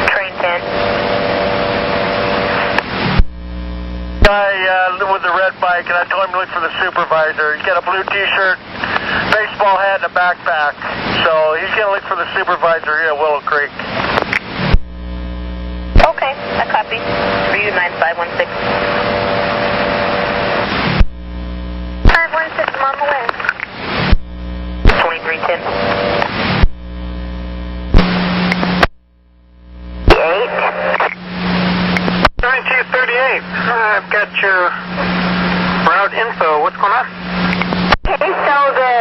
Train 10. Guy with the red bike, and I told him to look for the supervisor. He's got a blue t-shirt, baseball hat, and a backpack. So he's going to look for the supervisor here at Willow Creek. Okay, I copy. For you, 9516. 516, I'm on the way. 2310. 3238. I've got your route info. What's going on? Okay, so the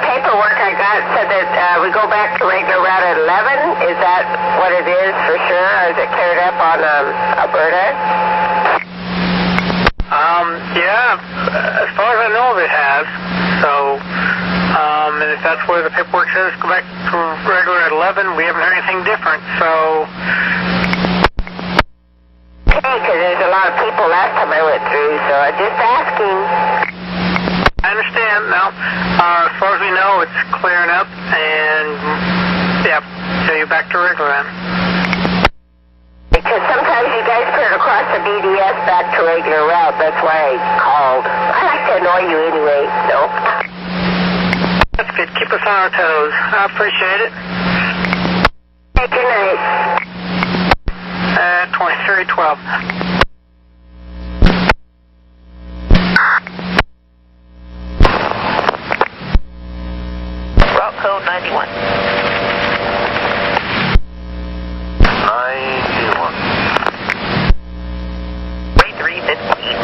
paperwork I got said that we go back to regular route at 11. Is that what it is for sure, or is it cleared up on Alberta? Yeah, as far as I know, it has. So, and if that's where the paperwork says go back to regular at 11, we haven't heard anything different. So, Okay, because there's a lot of people last time I went through, so I'm just asking. I understand now. As far as we know, it's clearing up, and yeah, so you're back to regular then. Because sometimes you guys put it across the BDS back to regular route. That's why I called. I like to annoy you anyway, so. That's good. Keep us on our toes. I appreciate it. Hey, good night. 2312. Route code 91. 91. 3315.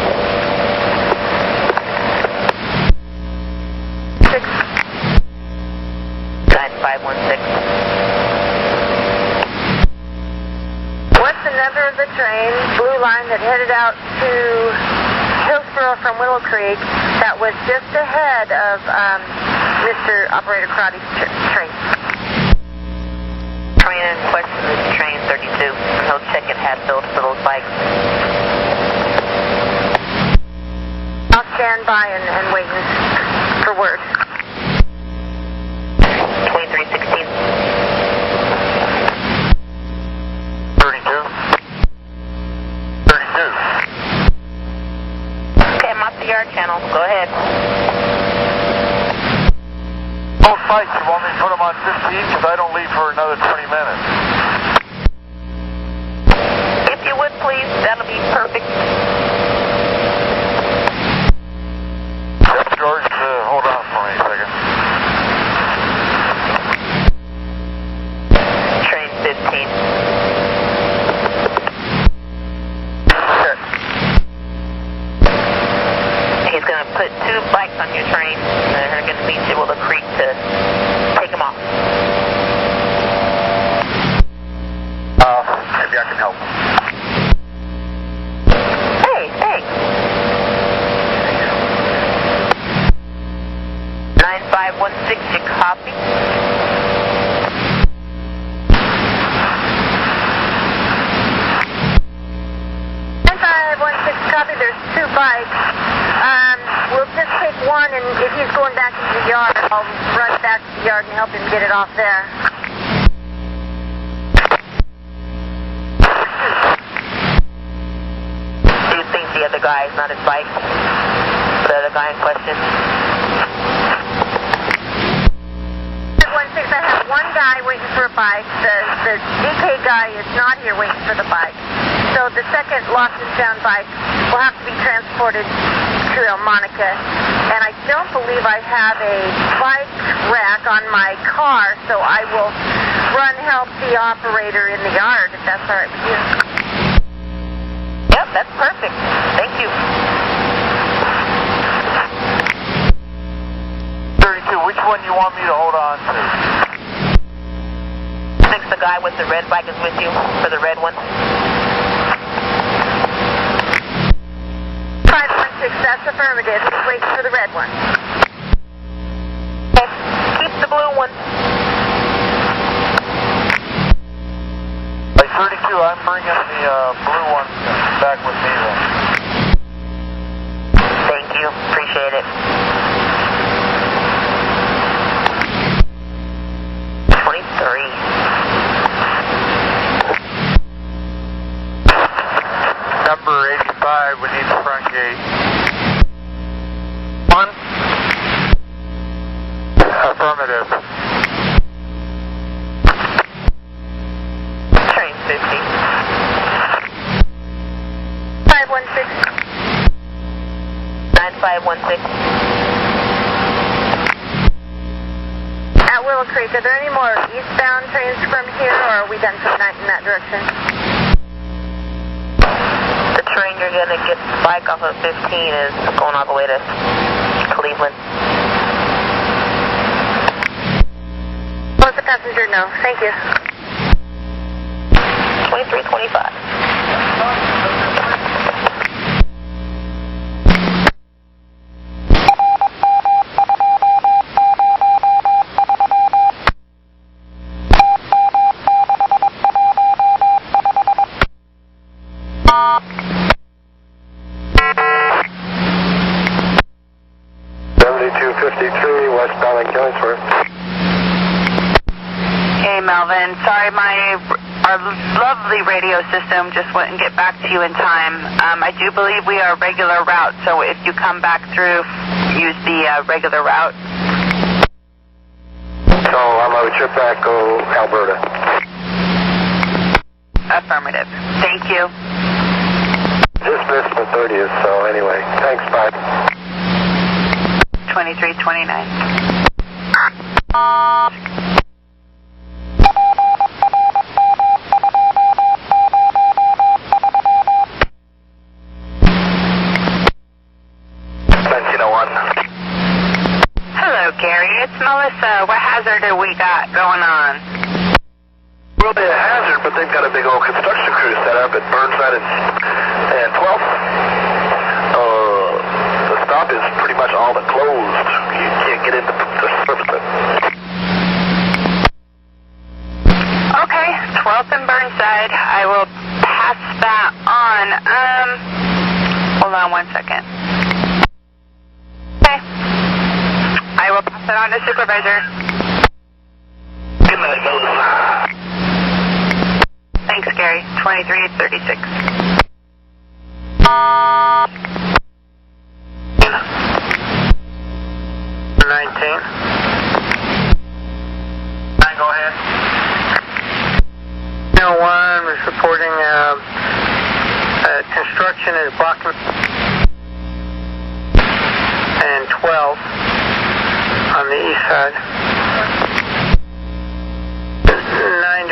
9516. What's the number of the train, blue line, that headed out to Hillsboro from Willow Creek that was just ahead of Mr. Operator Crotty's train? Train in question is train 32. He'll check and have those for those bikes. I'll stand by and wait for word. 2316. 32. 32. Okay, I'm off the yard channel. Go ahead. Both bikes, you want me to put them on 15? Because I don't leave for another 20 minutes. If you would, please, that'll be perfect. George, hold on for me a second. Train 15. Okay. He's going to put 2 bikes on your train, and they're going to meet you at the creek to take them off. Maybe I can help. Hey, thanks. 9516, you copy? Copy, there's 2 bikes. We'll just take one, and if he's going back to the yard, I'll run back to the yard and help him get it off there. Do you think the other guy is not his bike? The other guy in question? 516, I have one guy waiting for a bike. The DK guy is not here waiting for the bike. So the second lost and found bike will have to be transported to El Monica. And I don't believe I have a bike rack on my car, so I will run help the operator in the yard, if that's all right with you. Yep, that's perfect. Thank you. 32, which one you want me to hold on to? I think the guy with the red bike is with you for the red one. 516, that's affirmative. He's waiting for the red one. Okay, keep the blue one. Like 32, I'm bringing the blue one back with me then. Thank you. Appreciate it. 23. Number 85, we need the front gate. 1. Affirmative. Train 50. 516. 9516. At Willow Creek, are there any more eastbound trains from here, or are we done for the night in that direction? The train you're going to get the bike off of 15 is going all the way to Cleveland. Let the passenger know. Thank you. 2325. Westbound Kellingsworth. Hey, Melvin. Sorry, our lovely radio system just wouldn't get back to you in time. I do believe we are regular route, so if you come back through, use the regular route. So on my trip back, go Alberta. Affirmative. Thank you. Just missed the 30th, so anyway, thanks, bye. 2329. Hello, Gary. It's Melissa. What hazard have we got going on? Really a hazard, but they've got a big old construction crew set up at Burnside and 12th. The stop is pretty much all but closed. You can't get into the surface. Okay, 12th and Burnside. I will pass that on. Hold on 1 second. Okay. I will pass that on to supervisor. Good night, Melissa. Thanks, Gary. 2336. 19. Go ahead. 01 was reporting construction is blocking and 12 on the east side. 9119,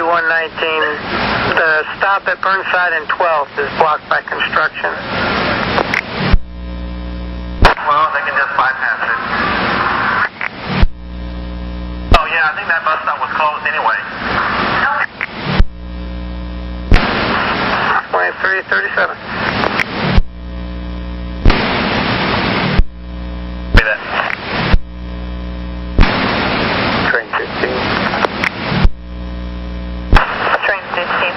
the stop at Burnside and 12th is blocked by construction. Well, they can just bypass it. Oh, yeah, I think that bus stop was closed anyway. 2337. Be that. Train 15. Train 15.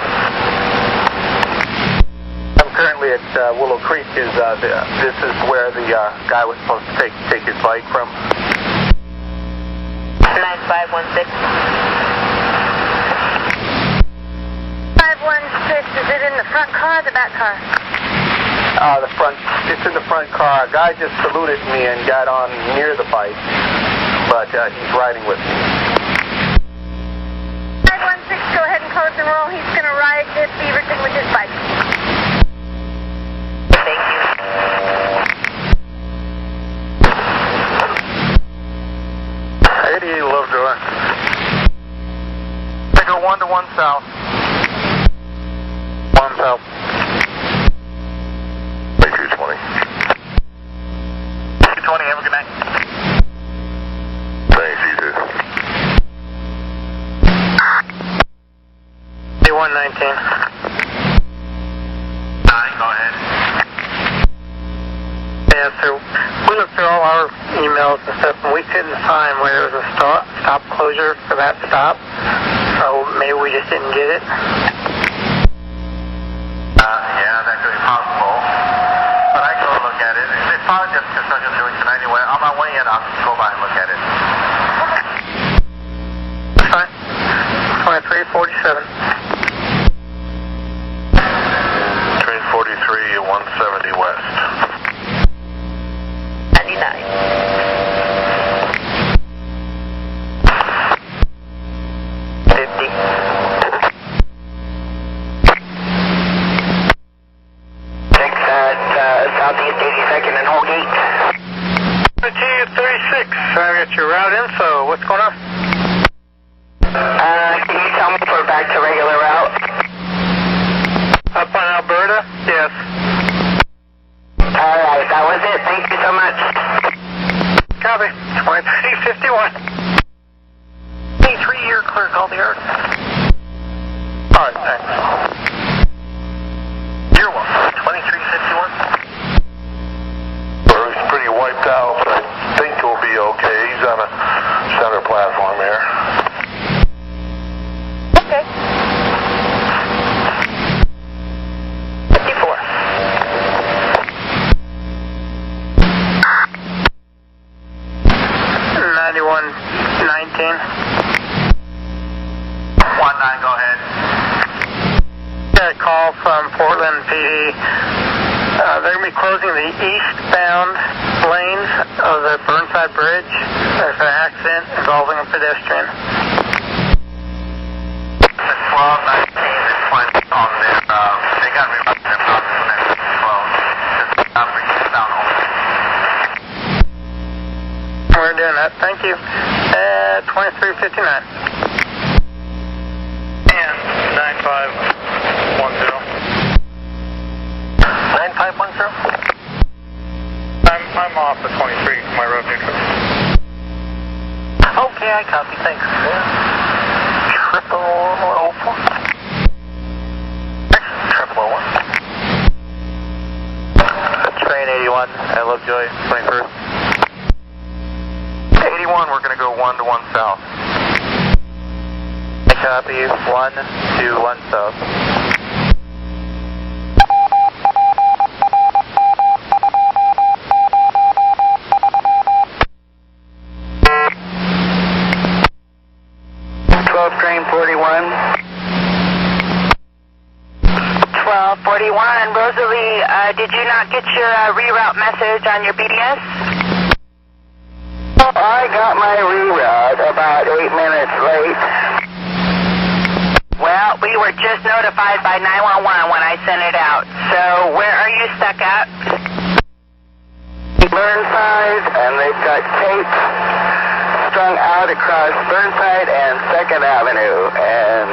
I'm currently at Willow Creek. This is where the guy was supposed to take his bike from. 9516. 516, is it in the front car or the back car? The front. It's in the front car. A guy just saluted me and got on near the bike, but he's riding with me. 516, go ahead and close and roll. He's going to ride this Beaverton with his bike. Thank you. Lovejoy. They go 1 to 1 south. 1 south. 220. 220, have a good night. Thanks, you too. 119. 9, go ahead. Yeah, so we looked through all our emails and stuff, and we couldn't find where there was a stop closure for that stop. So maybe we just didn't get it. Yeah, that could be possible. But I can go look at it. It's probably just construction doing tonight anyway. On my way in, I'll go by and look at it. Fine. 2347. Train 43, 170 west. 99. Southeast 82nd and Holgate. 36. I got your route info. What's going on? Can you tell me if we're back to regular route? Up on Alberta? Yes. Alright, that was it. Thank you so much. Copy. 2351. 3 year clear, call the earth. Alright, thanks. You're welcome. 2351. He's pretty wiped out, but I think he'll be okay. He's on a center platform here. Okay. 54. Go ahead. Got a call from Portland PD. They're going to be closing the eastbound lanes of the Burnside Bridge. There's an accident involving a pedestrian. It's 1219. It's fine on there. They got me up there. It's 12. Just not bringing it down home. We're doing that. Thank you. 2359. 9510. 9510? I'm off the 23, my road neutral. Okay, I copy, thanks. 0004. 0001. Train 81, I love Joy, 21st. 81, we're going to go 1 to 1 south. I copy, 1 to 1 south. Train 41. 1241. Rosalie, did you not get your reroute message on your BDS? I got my reroute about 8 minutes late. Well, we were just notified by 911 when I sent it out. So where are you stuck at? Burnside, and they've got tape strung out across Burnside and 2nd Avenue, and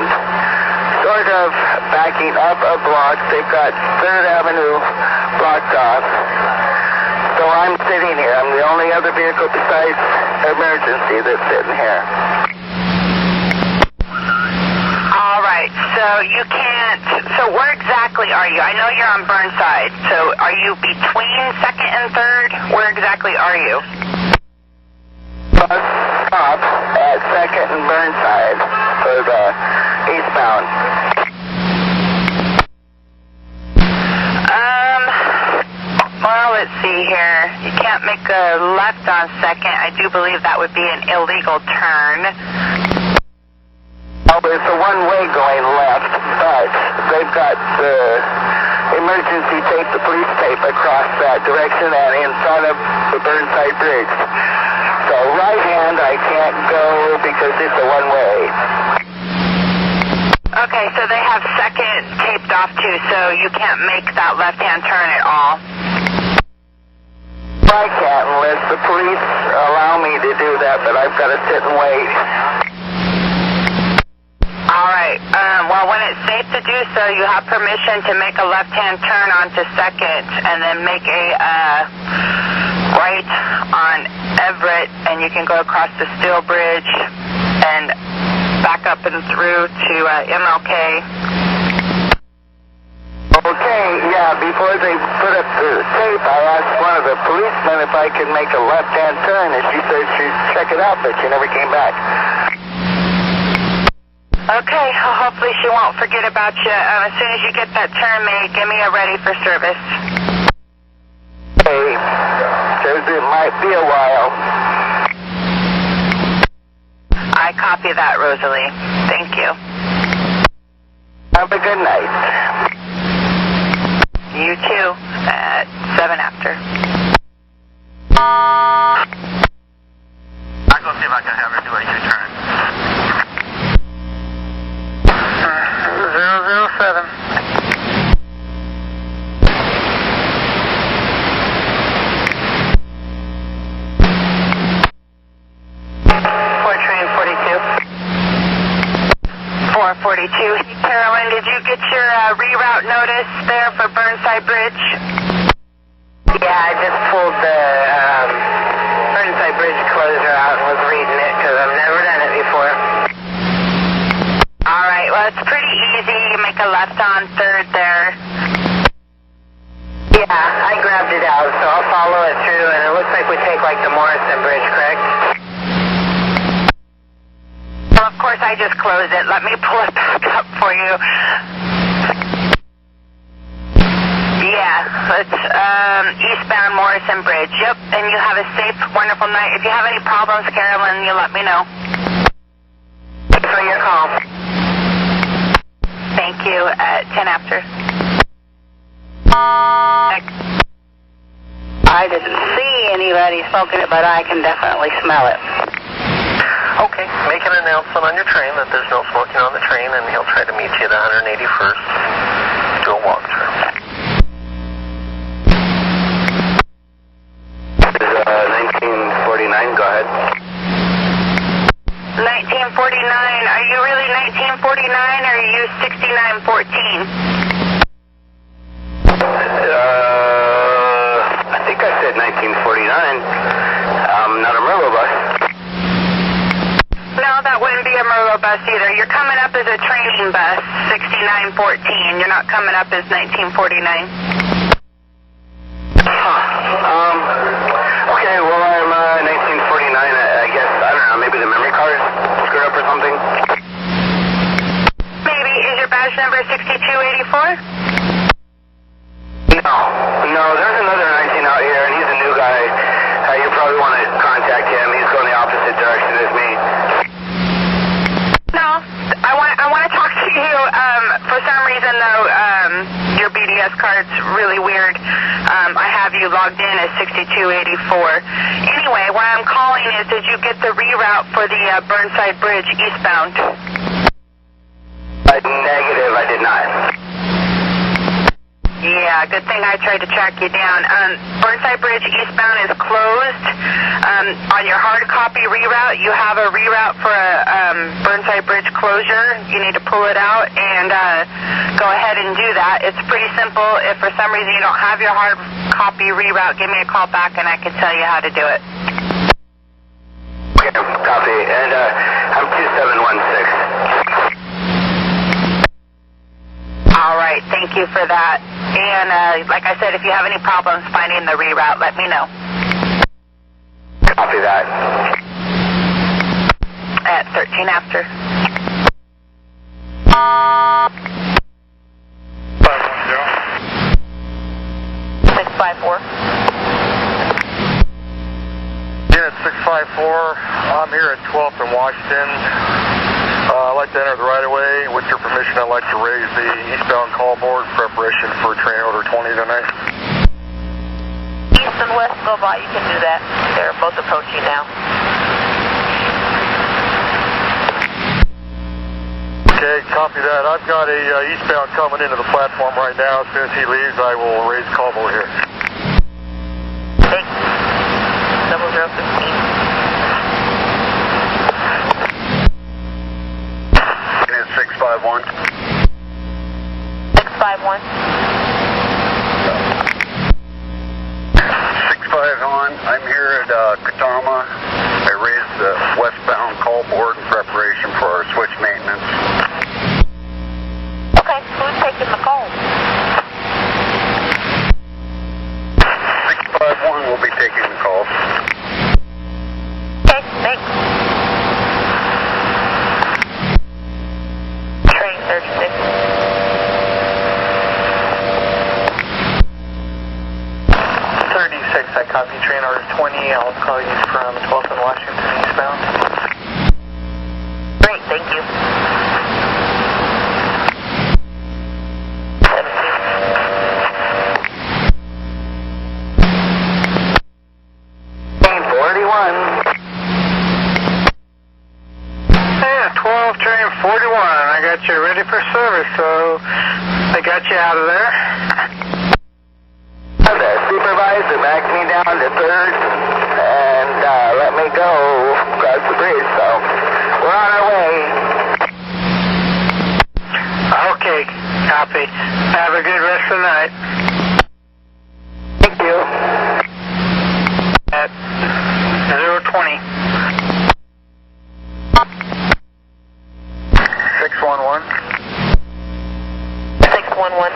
sort of backing up a block. They've got 3rd Avenue blocked off. So I'm sitting here. I'm the only other vehicle besides emergency that's sitting here. All right, so you can't, so where exactly are you? I know you're on Burnside, so are you between 2nd and 3rd? Where exactly are you? Bus stop at 2nd and Burnside for the eastbound. Well, let's see here. You can't make a left on 2nd. I do believe that would be an illegal turn. Oh, it's a one-way going left, but they've got the emergency tape, the police tape across that direction and in front of the Burnside Bridge. So right hand I can't go because it's a one-way. Okay, so they have 2nd taped off too, so you can't make that left-hand turn at all. I can't unless the police allow me to do that, but I've got to sit and wait. All right. Well, when it's safe to do so, you have permission to make a left-hand turn onto 2nd and then make a right on Everett, and you can go across the Steel Bridge and back up and through to MLK. Okay, yeah, before they put up the tape, I asked one of the policemen if I could make a left-hand turn, and she said she'd check it out, but she never came back. Okay, hopefully she won't forget about you. As soon as you get that turn made, give me a ready for service. Okay, because it might be a while. I copy that, Rosalie. Thank you. good night. You too, at 7 after. I'll go see if I can have her do a U-turn. 007. Train 42. 442. Carolyn, did you get your reroute notice there for Burnside Bridge? Yeah, I just pulled the Burnside Bridge closure out and was reading it because I've never done it before. All right, well, it's pretty easy. You make a left on 3rd there. Yeah, I grabbed it out, so I'll follow it through, and it looks like we take like the Morrison Bridge, correct? Well, of course, I just closed it. Let me pull it back up for you. Yeah, it's eastbound Morrison Bridge. Yep, and you have a safe, wonderful night. If you have any problems, Carolyn, you let me know. Thanks for your call. Thank you, at 10 after. I didn't see anybody smoking it, but I can definitely smell it. Okay, make an announcement on your train that there's no smoking on the train, and he'll try to meet you at 181st. Do a walkthrough. This is 1949, go ahead. 1949, are you really 1949 or are you 6914? I think I said 1949. Not a Merlo bus. No, that wouldn't be a Merlo bus either. You're coming up as a training bus, 6914. You're not coming up as 1949. Okay, well, I'm 1949, I guess. I don't know, maybe the memory card screwed up or something? Maybe. Is your badge number 6284? No, there's another 19 out here, and he's a new guy. You probably want to contact him. He's going the opposite direction as me. No, I want to talk to you. For some reason, though, your BDS card's really weird. I have you logged in as 6284. Anyway, what I'm calling is, did you get the reroute for the Burnside Bridge eastbound? Negative, I did not. Yeah, good thing I tried to track you down. Burnside Bridge eastbound is closed. On your hard copy reroute, you have a reroute for a Burnside Bridge closure. You need to pull it out and go ahead and do that. It's pretty simple. If for some reason you don't have your hard copy reroute, give me a call back and I can tell you how to do it. Okay, copy. And I'm 2716. All right, thank you for that. And like I said, if you have any problems finding the reroute, let me know. Copy that. At 13 after. 654. Unit 654, I'm here at 12th and Washington. I'd like to enter the right-of-way. With your permission, I'd like to raise the eastbound call board in preparation for train order 20 tonight. East and west go by, you can do that. They're both approaching now. Okay, copy that. I've got a eastbound coming into the platform right now. As soon as he leaves, I will raise call board here. Thanks. 0015. Unit 651. 651. 651, I'm here at Katama. I raised the westbound call board in preparation for our switch maintenance. Okay, who's taking the call? 651 will be taking the call. Okay, thanks. Train 36. 36, I copy train order 20. I'll call you from 12th and Washington eastbound. Great, thank you. 41, I got you ready for service, so I got you out of there. The supervisor backed me down to 3rd and let me go across the bridge, so we're on our way. Okay, copy. Have a good rest of the night. Thank you. At 020. 611. 611.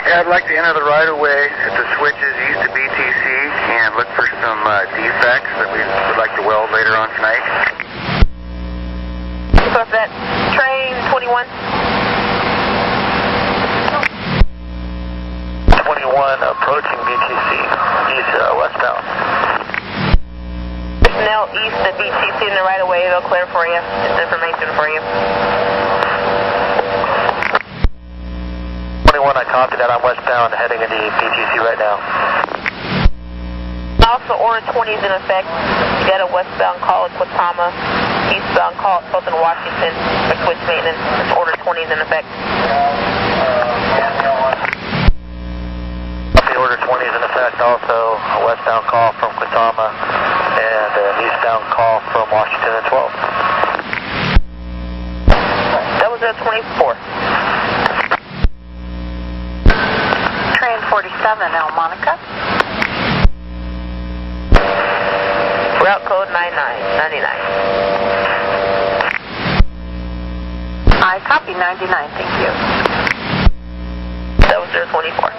Yeah, I'd like to enter the right-of-way at the switches east of BTC and look for some defects that we would like to weld later on tonight. So is that train 21? 21 approaching BTC, east westbound. Now east of BTC in the right of way, it'll clear for you. It's information for you. 21, I copied that. I'm westbound heading into BTC right now. Also, order 20 is in effect. You got a westbound call at Quatama, eastbound call at Southern Washington for switch maintenance. Order 20 is in effect. The order 20 is in effect. Also, a westbound call from Quatama and an eastbound call from Washington and 12. That was 24. Train 47, El Monica. Route code 99. I copy 99, thank you. That was 024.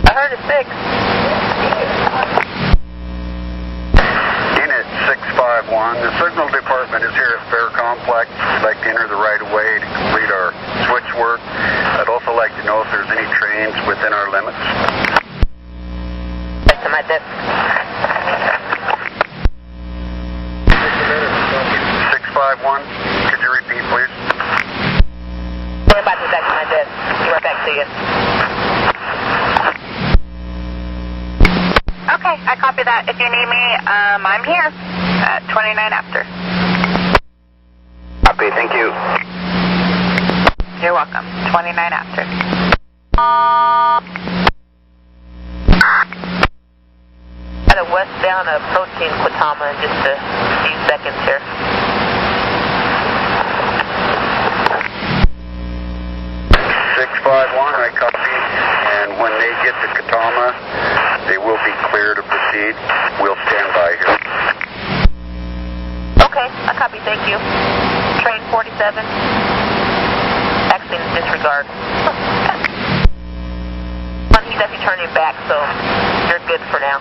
I heard a 6. Unit 651, the signal department is here at Fair Complex. We'd like to enter the right-of-way to complete our switch work. I'd also like to know if there's any trains within our limits. Back to my desk. 651, could you repeat, please? We're about to be back to my desk. Be right back to you. Okay, I copy that. If you need me, I'm here at 29 after. Copy, thank you. You're welcome. 29 after. Got a westbound approaching Quatama in just a few seconds here. I copy, and when they get to Katama, they will be clear to proceed. We'll stand by here. Okay, I copy, thank you. Train 47. Actually, in disregard. He's actually turning back, so you're good for now.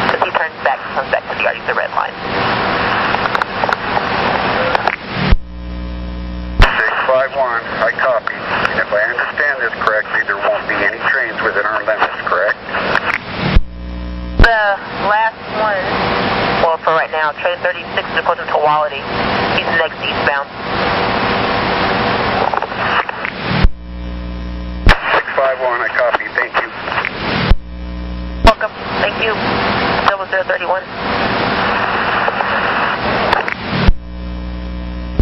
Because he turns back and comes back to the yard, use the red line. 651, I copy. And if I understand this correctly, there won't be any trains within our limits, correct? The last one, well, for right now, train 36 is going to Tuwality. He's next eastbound. 651, I copy. Thank you. Welcome. Thank you. 0031.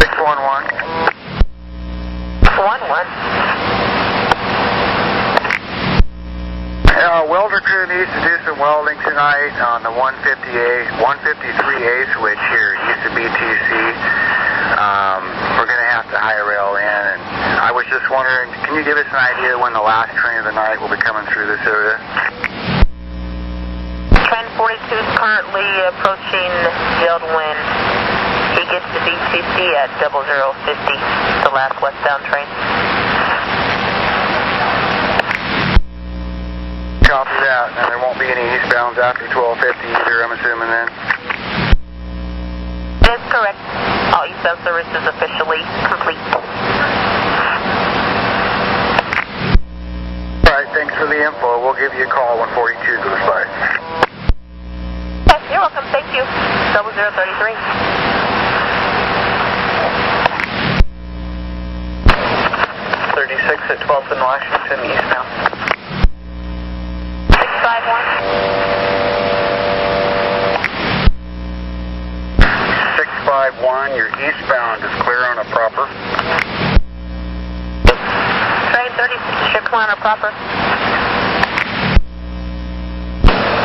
611. 11. Welder crew needs to do some welding tonight on the 153A switch here east of BTC. We're going to have to high rail in, and I was just wondering, can you give us an idea when the last train of the night will be coming through this area? Train 42 is currently approaching Geldwin. He gets to BTC at 0050, the last westbound train. Copy that, and there won't be any eastbounds after 1250 either, I'm assuming then. That is correct. All eastbound service is officially complete. Alright, thanks for the info. We'll give you a call when 42 goes by. Okay, you're welcome. Thank you. 0033. 32, 36 at 12th and Washington, eastbound. 651. 651, your eastbound is clear on a proper. Train 36, you're clear on a proper.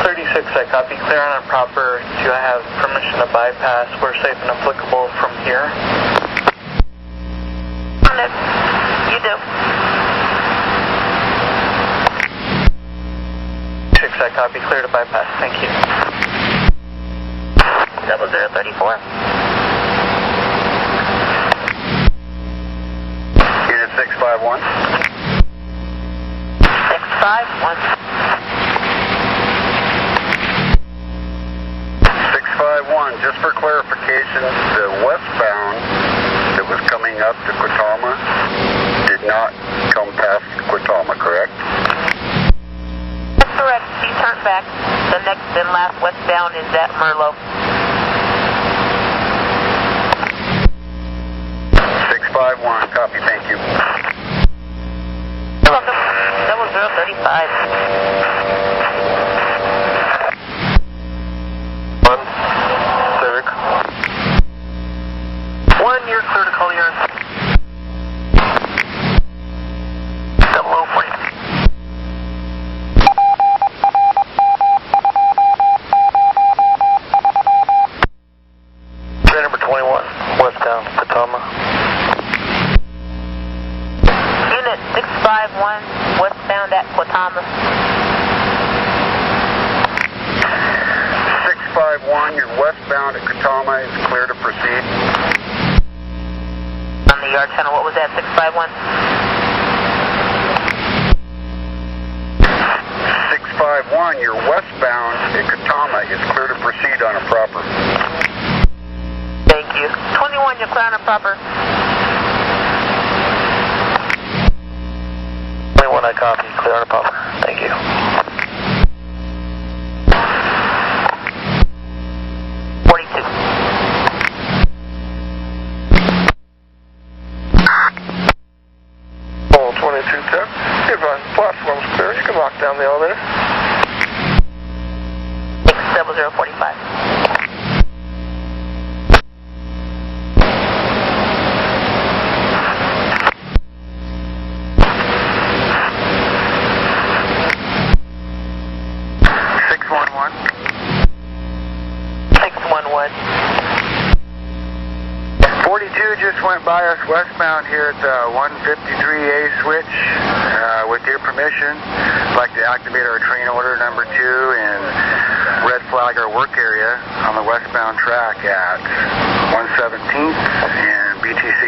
36, I copy. Clear on a proper. Do I have permission to bypass? We're safe and applicable from here. You do. 6, I copy. Clear to bypass. Thank you. 0034. Unit 651. 651. 651, just for clarification, the westbound that was coming up to Quitama did not come past Quitama, correct? That's correct. You turn back. The next and last westbound is at Merlot. 651, copy, thank you. You're welcome. 0035. 1, you're clear to call your 0040. Train number 21, westbound, Quitama. Unit 651, westbound at Quitama. 651, your westbound at Quitama is clear to proceed. On the yard channel, what was that? 651? 651, your westbound at Quitama is clear to proceed on a proper. Thank you. 21, you're clear on a proper. 21, I copy. Clear on a proper. Thank you. 42. Oh, 2210. If platform's clear, you can lock down the elevator. 60045. 42 just went by us westbound here at the 153A switch. With your permission, I'd like to activate our train order number 2 and red flag our work area on the westbound track at 117th and BTC.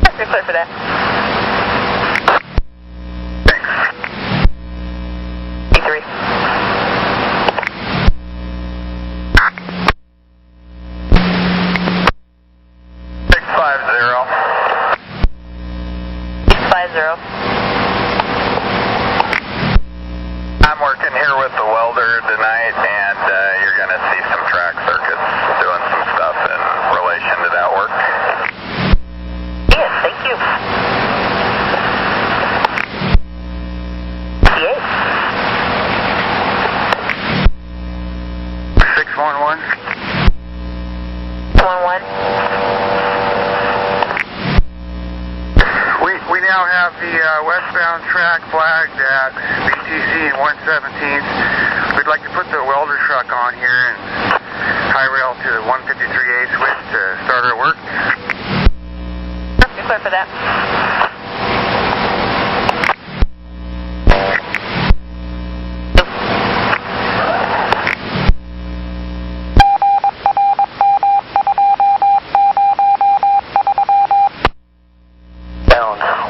You're clear for that. Thanks. B3. 650. I'm working here with the welder tonight, and you're going to see some track circuits doing some stuff in relation to that work. Yes, thank you. 58. 611. 11. We now have the westbound track flagged at BTC and 117th. We'd like to put the welder truck on here and high rail to the 153A switch to start our work. You're clear for that.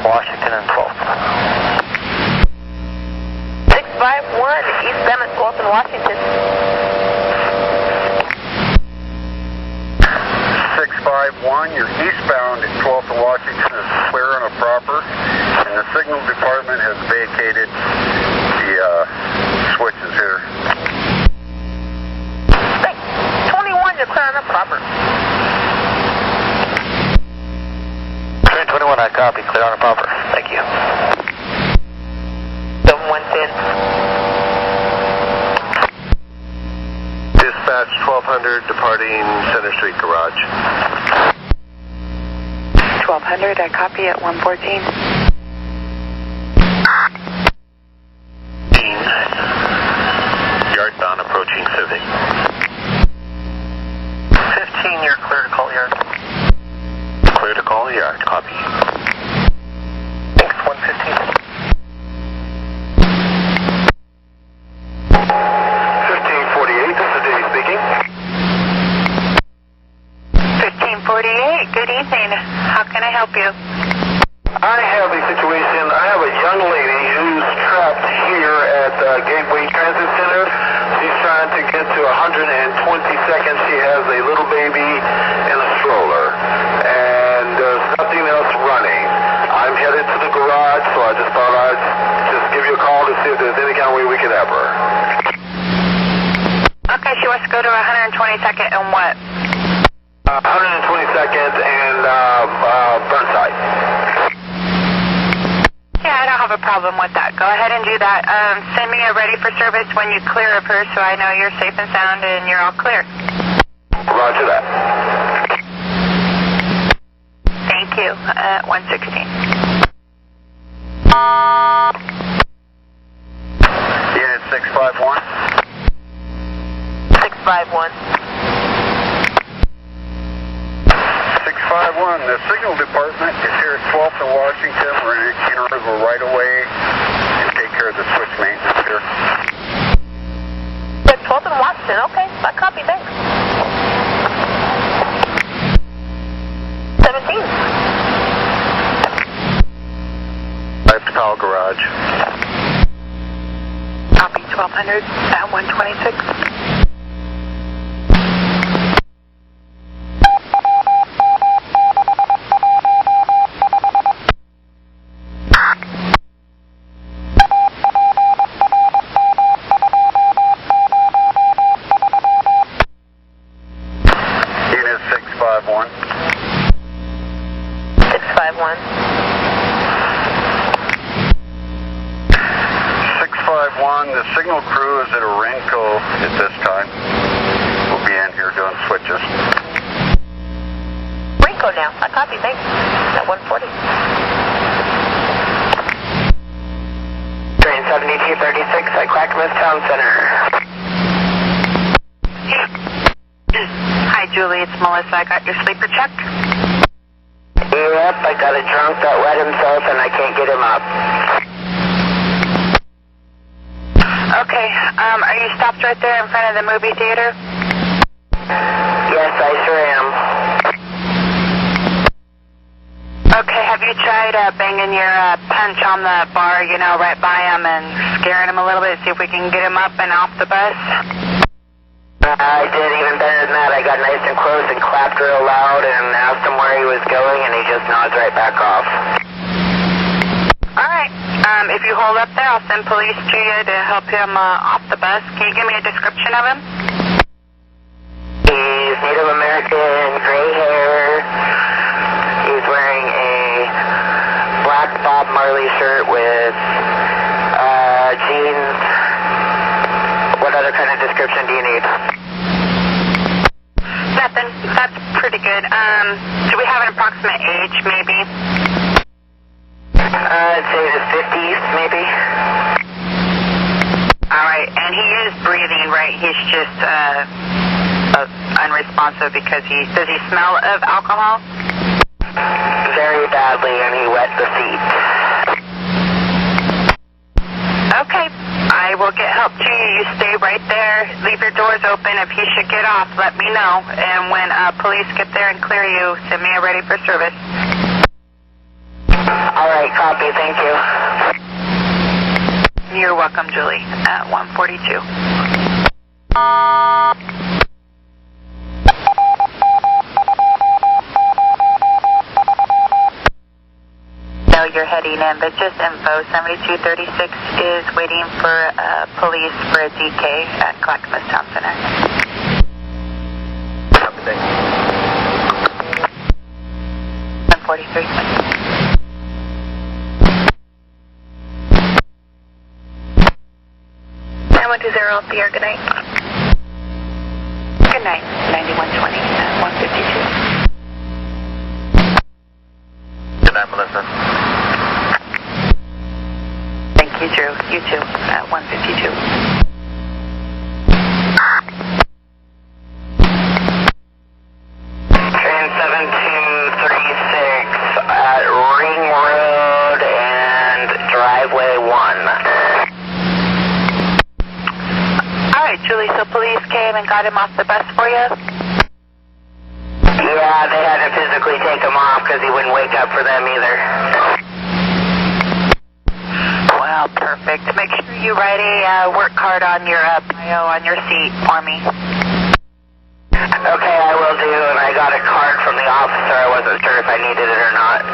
Washington and 12th. 651, eastbound at 12th and Washington. 651, your eastbound at 12th and Washington is clear on a proper, and the signal department has vacated the switches here. Thanks. 21, you're clear on a proper. Train 21, I copy. clear on a popper. Thank you. 7110. Dispatch 1200 departing Center Street Garage. 1200, I copy at 114. Yardbound approaching Civic. 15, you're clear to call yard. Clear to call yard, copy. Thanks, 115. 1548, this is Dave speaking. 1548, good evening. How can I help you? I have a situation. I have a young lady who's trapped here at Gateway Transit Center. She's trying to get to 122nd. She has a little baby in a stroller, and there's nothing else running. I'm headed to the garage, so I just thought I'd just give you a call to see if there's any kind of way we could help her. Okay, she wants to go to 122nd and what? 122nd and Burnside. Yeah, I don't have a problem with that. Go ahead and do that. Send me a ready for service when you clear of her so I know you're safe and sound and you're all clear. Roger that. Thank you. 116. Unit 651. 651. 651, the signal department is here at 12th and Washington. We're in interval right away and take care of the switch maintenance here. Good, 12th and Washington. Okay, I copy. Thanks. 17. Left Powell Garage. Copy 1200 at 126. Unit 651. 651. 651, the signal crew is at Orenco at this time. We'll be in here doing switches. Rinko now. I copy. Thanks. At 140. Train 7236 at Clackamas Town Center. Hi, Julie. It's Melissa. I got your sleeper check. Yep, I got a drunk that wet himself and I can't get him up. Okay. Are you stopped right there in front of the movie theater? Yes, I sure am. Okay. Have you tried banging your punch on the bar, you know, right by him and scaring him a little bit, see if we can get him up and off the bus? I did even better than that. I got nice and close and clapped real loud and asked him where he was going, and he just nods right back off. All right. If you hold up there, I'll send police to you to help him off the bus. Can you give me a description of him? He's Native American, gray hair. He's wearing a black Bob Marley shirt with jeans. What other kind of description do you need? Nothing. That's pretty good. Do we have an approximate age, maybe? I'd say the 50s, maybe. All right. And he is breathing, right? He's just unresponsive because does he smell of alcohol? Very badly, and he wet the seat. Okay. I will get help to you. You stay right there. Leave your doors open. If he should get off, let me know. And when police get there and clear you, send me a ready for service. All right, copy. Thank you. You're welcome, Julie. At 142. No, you're heading in, but just info. 7236 is waiting for police for a DK at Clackamas Town Center. 143. 120, Sierra, good night. Good night, 9120 at 152. Good night, Melissa. Thank you, Drew. You too, at 152. Train 7236 at Ring Road and Driveway 1. All right, Julie, so police came and got him off the bus for you? Yeah, they had to physically take him off because he wouldn't wake up for them either. Well, perfect. Make sure you write a work card on your bio on your seat for me. Okay, I will do, and I got a card from the officer. I wasn't sure if I needed it or not.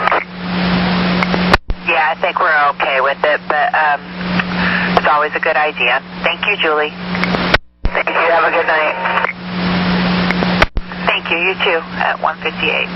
Yeah, I think we're okay with it, but it's always a good idea. Thank you, Julie. Thank you. Have a good night. Thank you. You too, at 158.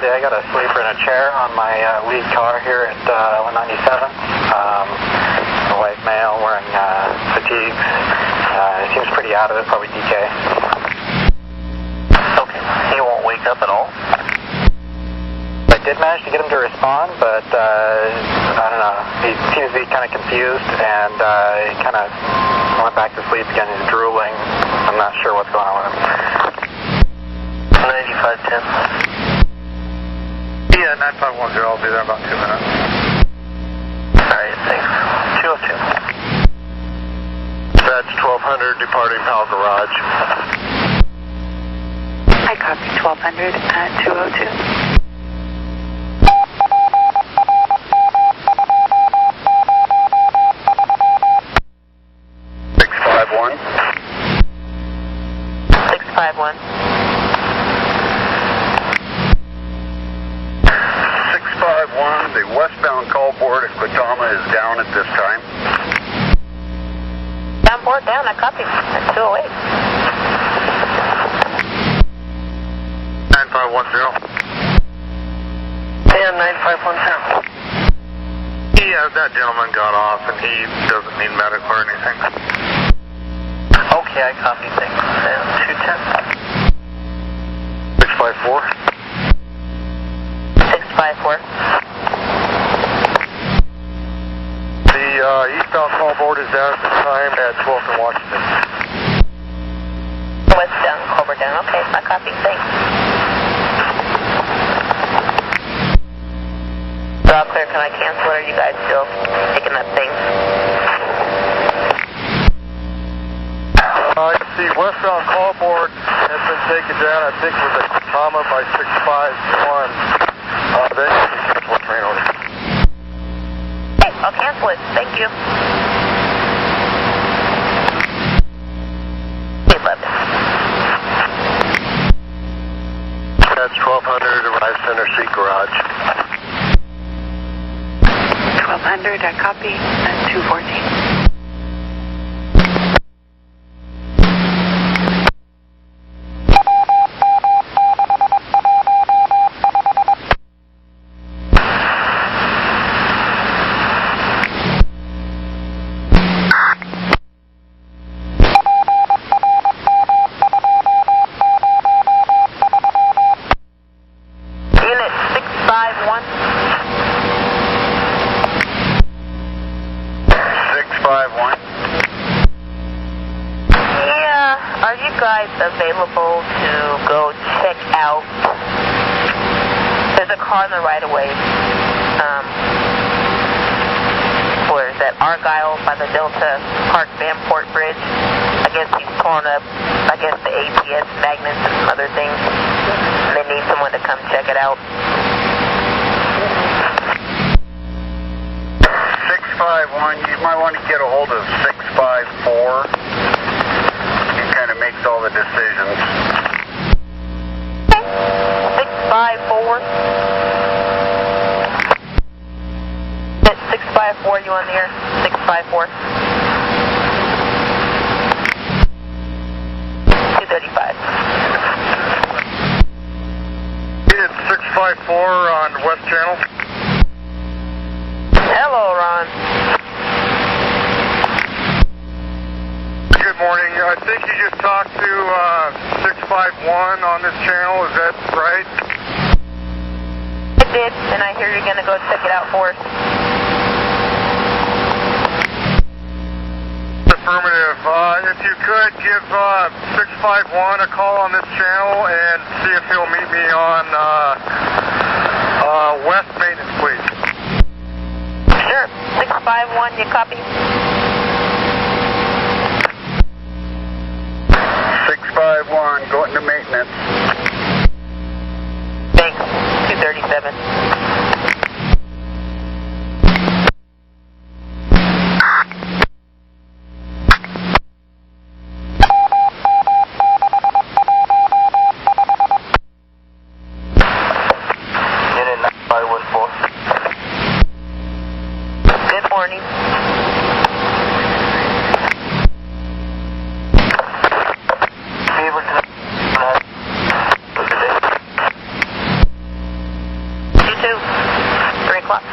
I got a sleeper in a chair on my lead car here at 197. A white male wearing fatigues. Seems pretty out of it, probably DK. Okay. He won't wake up at all? I did manage to get him to respond, but I don't know. He seems to be kind of confused, and he kind of went back to sleep again. He's drooling. I'm not sure what's going on with him. 9510. Yeah, 9510, I'll be there in about 2 minutes. Alright, thanks. 202. That's 1200 departing Powell Garage. I copy 1200 at 202. 651. 651. 651, the westbound call board at Quitama is down at this time. Down board, down, I copy. At 208. 9510. And 9510. Yeah, that gentleman got off and he doesn't need medical or anything. Okay, I copy things. And 210. 654. 654. The eastbound call board is down at this time at 12th and Washington. West down, Culver down. Okay, I copy. Thanks. So all clear, can I cancel it? Or are you guys still picking up things? I see westbound call board has been taken down, I think, with a Quitama by 651. Then you can cancel a train order. Okay, I'll cancel it. Thank you. 11. That's 1200 arrive Center Street Garage. 1200, I copy at 214. Unit 651. 651. Yeah, are you guys available to go check out? There's a car in the right of way. Where is that? Argyle by the Delta Park Vanport Bridge. I guess he's pulling up, I guess, the APS magnets and some other things. And they need someone to come check it out. 651, you might want to get a hold of 654. He kind of makes all the decisions. 654. 65. Unit 654 on West Channel. Hello, Ron. Good morning. I think you just talked to 651 on this channel. Is that right? I did, and I hear you're going to go check it out for us. Affirmative. If you could give 651 a call on this channel and see if he'll meet me on West Maintenance, please. Sure. 651, you copy? 651, going to maintenance. Thanks. 237. Good morning. You too. 3 o'clock.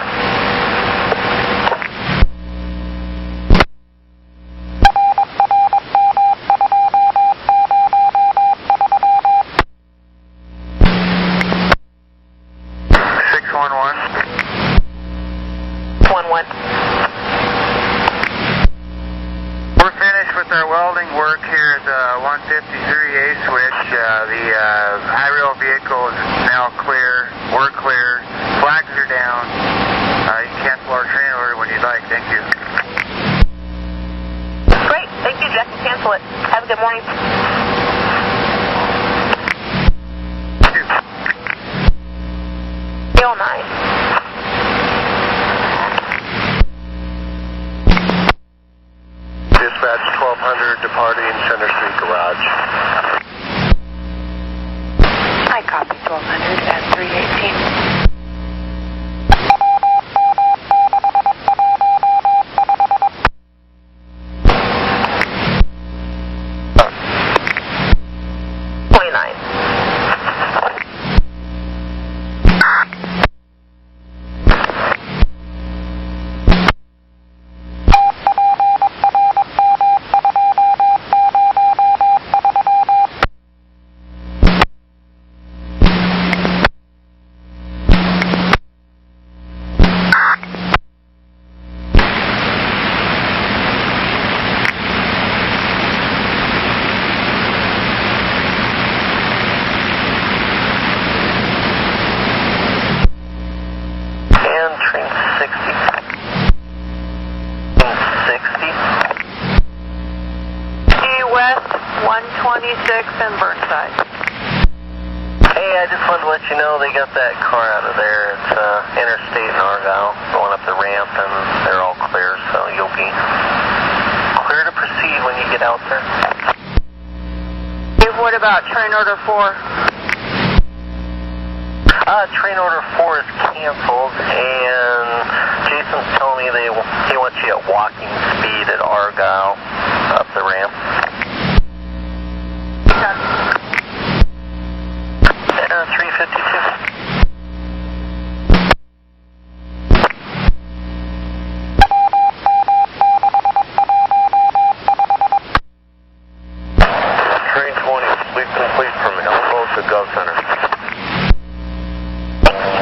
We're finished with our welding work here at the 153A switch. The aerial vehicle is now clear. We're clear. Flags are down. You can cancel our train order when you'd like. Thank you. Great. Thank you, Jack. Cancel it. Have a good morning. Feel nice. Dispatch 1200 departing Center Street Garage. I copy 1200 at 318. And Burnside. Hey, I just wanted to let you know they got that car out of there. It's interstate in Argyle, going up the ramp, and they're all clear, so you'll be clear to proceed when you get out there. What about train order 4? Train order 4 is canceled, and Jason's telling me he wants you at walking speed at Argyle up the ramp. 352. Train 20, sleep complete from Elmo to Gov Center.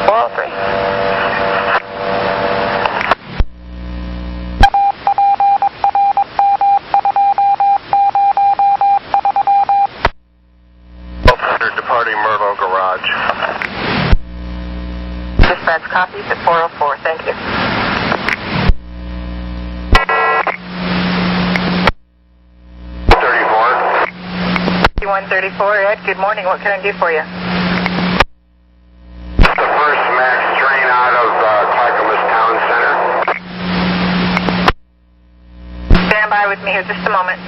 403. Dispatch copies at 404. Thank you. Ed, good morning. What can I do for you? The first MAX train out of Clackamas Town Center. Stand by with me here just a moment.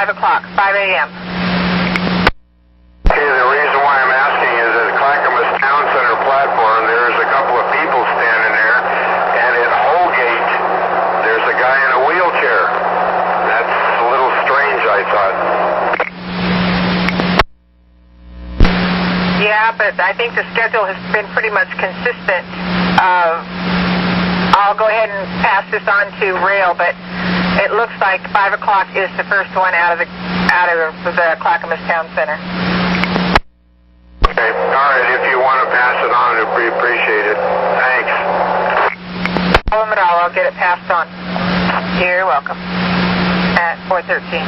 5 o'clock, 5 a.m. Okay, the reason why I'm asking is at Clackamas Town Center platform, there's a couple of people standing there, and at Holgate, there's a guy in a wheelchair. That's a little strange, I thought. Yeah, but I think the schedule has been pretty much consistent. I'll go ahead and pass this on to Rail, but it looks like 5 o'clock is the first one out of the Clackamas Town Center. Okay, all right, if you want to pass it on, it'd be appreciated. Thanks. No problem at all. I'll get it passed on. You're welcome. At 413.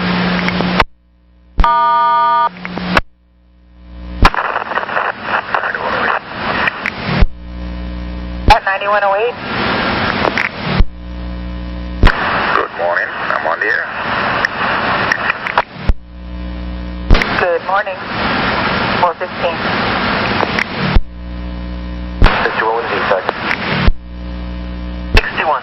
At 9108. Good morning. I'm on the air. Good morning. 415. 61 defect. 61.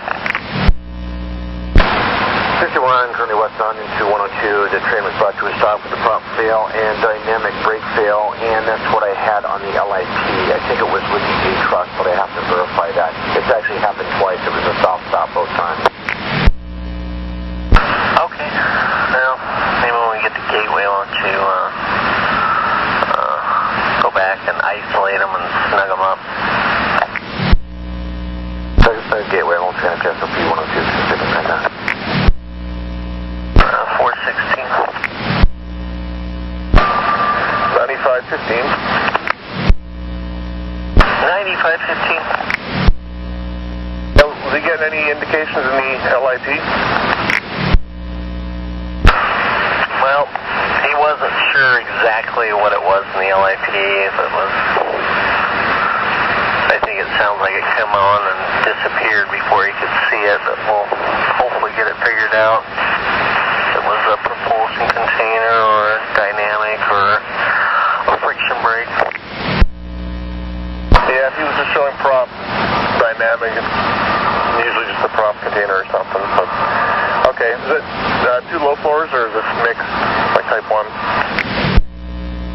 61, currently westbound into 102. The train was brought to a stop with a prop fail and dynamic brake fail, and that's what I had on the LIP. I think it was with the A truck, but I have to verify that. It's actually happened twice. It was a south stop both times. Okay. Well, maybe when we get to Gateway, why don't you go back and isolate them and snug them up. Gateway, I'm also going to SOP 102, specific right now. 416. 9515. 9515. Was he getting any indications in the LIP? Well, he wasn't sure exactly what it was in the LIP, if it was... I think it sounds like it came on and disappeared before he could see it, but we'll hopefully get it figured out. If it was a propulsion container or dynamic or a friction brake. Yeah, if he was just showing prop dynamic, it's usually just a prop container or something. But okay, is it two low floors or is it mixed like type 1?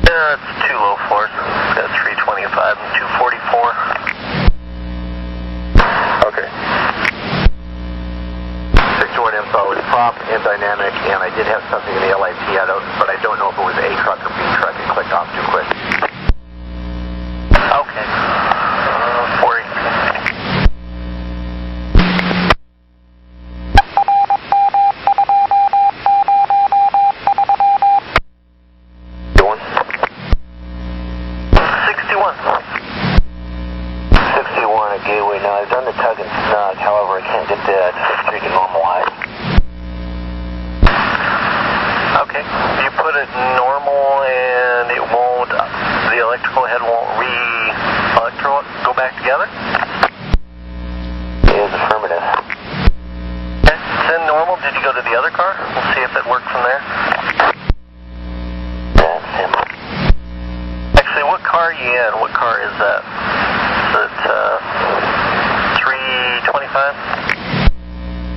It's two low floors. It's got 325 and 244. Okay. 61 install was prop and dynamic, and I did have something in the LIP, but I don't know if it was A truck or B truck. It clicked off too quick. Okay. 418. Gateway. Now, I've done the tug and snug, however, I can't get the tree to normalize. Okay. You put it normal and it won't, the electrical head won't go back together? It is affirmative. Okay. It's in normal. Did you go to the other car? We'll see if it works from there. That's him. Actually, what car are you in? What car is that? Is it, 325?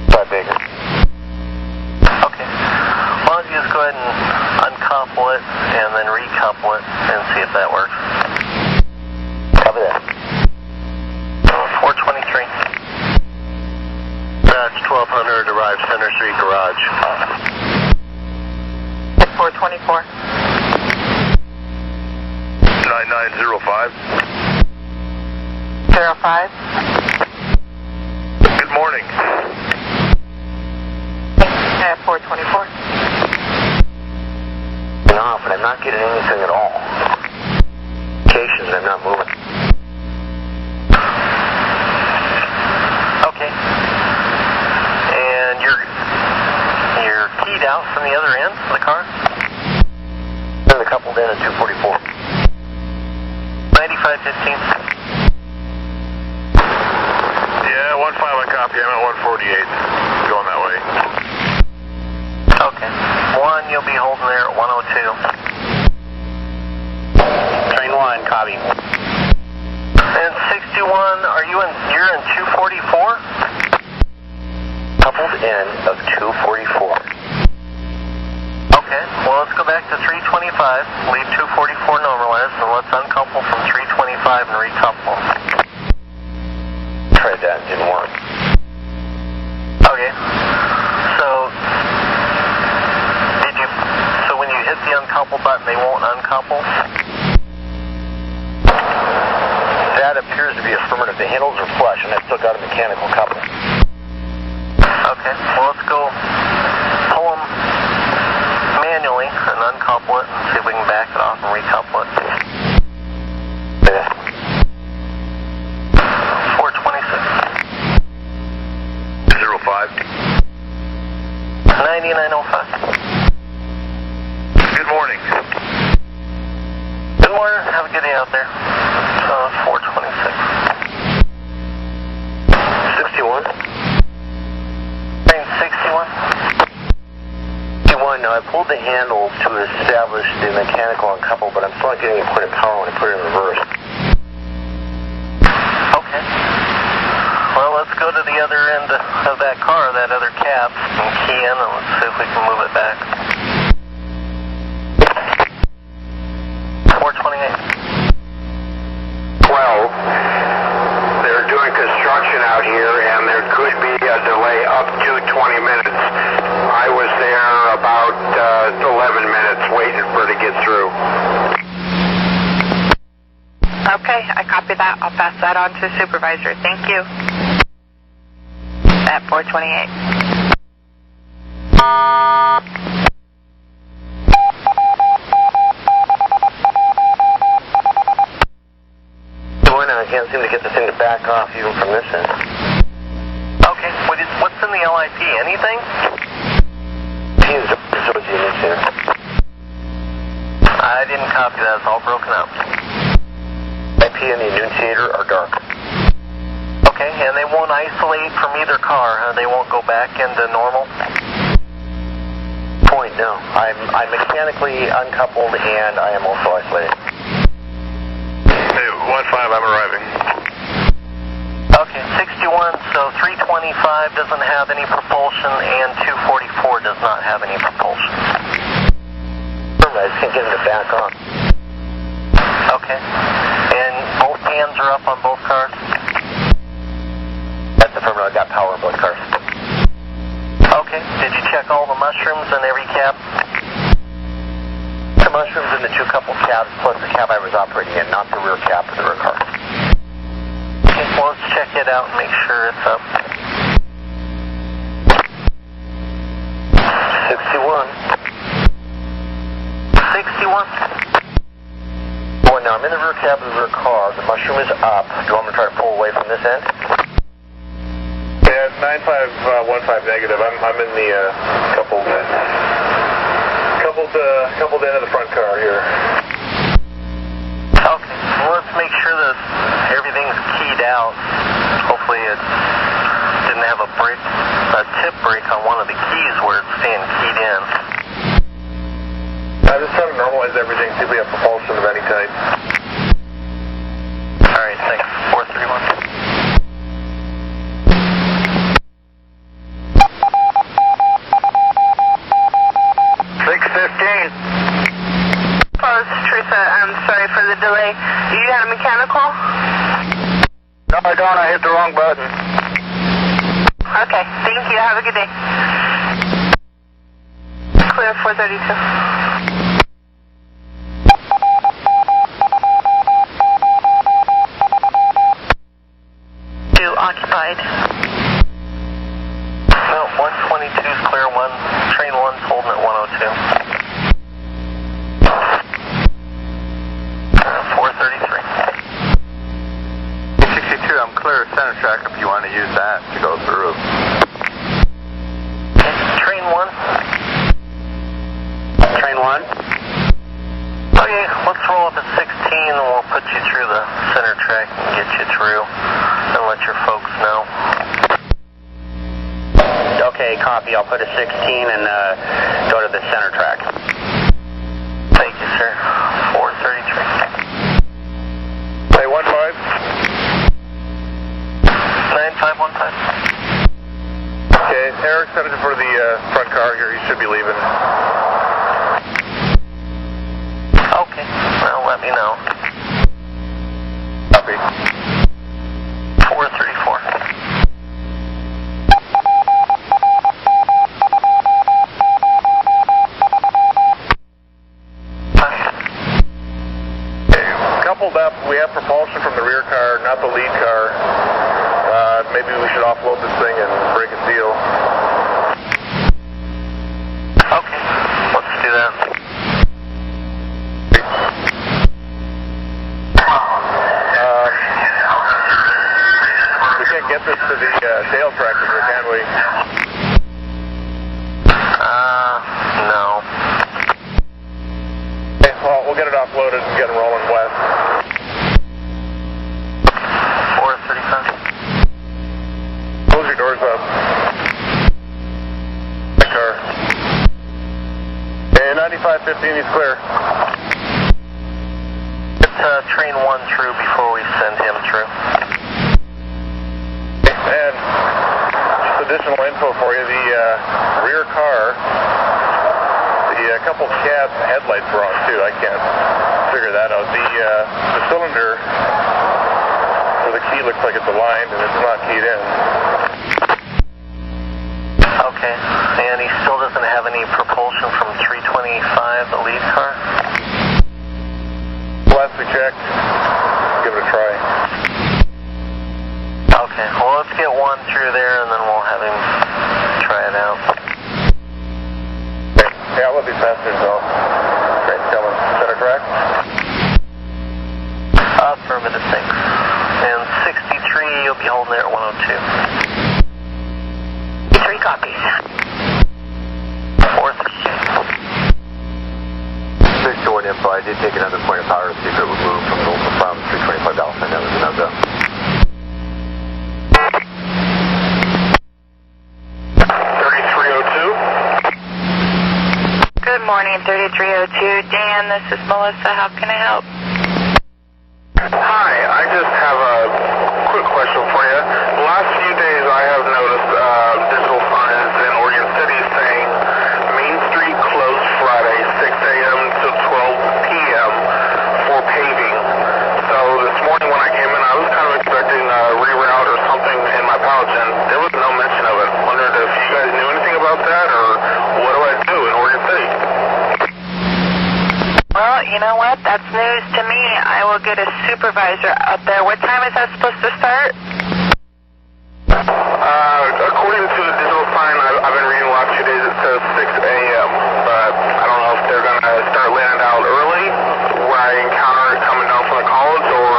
5 bigger. Okay. Why don't you just go ahead and uncouple it and then recouple it and see if that works. Copy that. 423. That's 1200, arrive Center Street Garage. 424. 9905. 05. Good morning. At 424. No, but I'm not getting anything at all. Locations, I'm not moving. Okay. And you're keyed out from the other end of the car? And coupled in at 244. 9515. Yeah, 15 I copy. I'm at 148. Going that way. Okay. 1, you'll be holding there at 102. Train 1, copy. And 61, you're in 244? Coupled in of 244. Okay. to 325, leave 244 normalized, and let's uncouple from 325 and recouple. Tried that, didn't work. Okay. So when you hit the uncouple button, they won't uncouple? That appears to be affirmative. The handles are flush, and I still got a mechanical coupling. Okay, well, let's go pull them manually and uncouple it and see if we can back it off and recouple it. 426. 05. 9905. Good morning. Good morning. Have a good day out there. 426. 61. 61. 61. Now, I pulled the handles to establish the mechanical uncouple, but I'm still not getting a point of power when I put it in reverse. Okay. Well, let's go to the other end of that car, that other cab, and key in, and let's see if we can move it back. 428. Well, they're doing construction out here, and there could be a delay up to 20 minutes. I was there about 11 minutes waiting for it to get through. Okay, I copy that. I'll pass that on to the supervisor. Thank you. At 428. I can't seem to get the thing to back off even from this end. Okay, what's in the LIP? Anything? P is the initiator. I didn't copy that. It's all broken up. IP and the annunciator are dark. Okay, and they won't isolate from either car, huh? They won't go back into normal? Point, no. I'm mechanically uncoupled and I am also isolated. Hey, 15, I'm arriving. Okay, 61, so 325 doesn't have any propulsion and 244 does not have any propulsion. I just can't get it to back on. Okay, and both hands are up on both cars? That's affirmative. I got power in both cars. Okay, did you check all the mushrooms in every cab? The mushrooms in the two couple cabs plus the cab I was operating in, not the rear cab of the rear car. Okay, well, let's check it out and make sure it's up. 61. 61? Well, now I'm in the rear cab of the rear car. The mushroom is up. Do you want me to try to pull away from this end? Yeah, 9515 negative. I'm in the coupled end of the front car here. Okay, well, let's make sure that everything's keyed out. Hopefully it didn't have a tip break on one of the keys where it's staying keyed in. I'm just trying to normalize everything, see if we have propulsion of any type. Alright, thanks. 431. Teresa, I'm sorry for the delay. You had a mechanical? No, I don't. I hit the wrong button. Okay, thank you. Have a good day. Clear 432. Occupied. No, 122 is clear. Train 1's holding at 102. 433. 62, I'm clear of center track if you want to use that to go through. Okay, train 1. Train 1? Okay, let's roll up at 16 and we'll put you through the center track and get you through and let your folks know. Okay, copy. I'll put a 16 and go to the center track. Thank you, sir. 433. Hey, 15. 9515. Okay, Eric's headed for the front car here. He should be leaving. Okay, well, let me know. Copy. 434. Coupled up, we have propulsion from the rear car, not the lead car. Maybe we should offload this thing and break a seal. Okay, let's do that. We can't get this to the tail tractor, can we? No. Okay, well, we'll get it offloaded and get it rolling west. 435. Close your doors up. That car. And 9515 is clear. It's train 1 through before we send him through. And just additional info for you, the rear car, a couple cab headlights wrong too. I can't figure that out. The cylinder where the key looks like it's aligned and it's not keyed in. Okay, and he still doesn't have any propulsion from 325, the lead car? Last we checked, give it a try. Okay, well, let's get 1 through there and then we'll have him try it out. Okay, yeah, I'll let these passengers know. Train's coming. Center track? Affirmative, thanks. And 63, you'll be holding there at 102. 3 copies. 432. 621 info, I did take another point of power to see if it would move from 325 Alpha, and that was another. 3302. Good morning, 3302. Dan, this is Melissa. How can I help? Hi, I just have a quick question for you. The last few days I have noticed digital signs in Oregon City saying Main Street closed Friday, 6 a.m. to 12 p.m. for paving. So this morning when I came in, I was kind of expecting a reroute or something in my pouch, and there was no mention of it. Wondered if you guys knew anything about that, or what do I do in Oregon City? Well, you know what? That's news to me. I will get a supervisor out there. What time is that supposed to start? According to the digital sign I've been reading the last few days, it says 6 a.m. But I don't know if they're going to start laying it out early, where I encounter it coming down from the college, or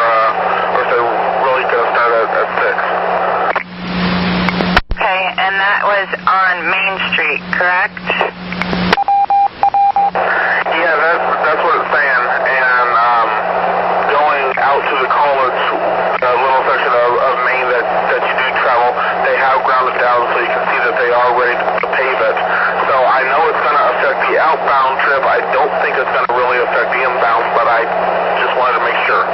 if they're really going to start at 6. Okay, and that was on Main Street, correct? Yeah, that's what it's saying. And going out to the college, the little section of Maine that you do travel, they have grounded down so you can see that they are ready to pave it. So I know it's going to affect the outbound trip. I don't think it's going to really affect the inbound, but I just wanted to make sure.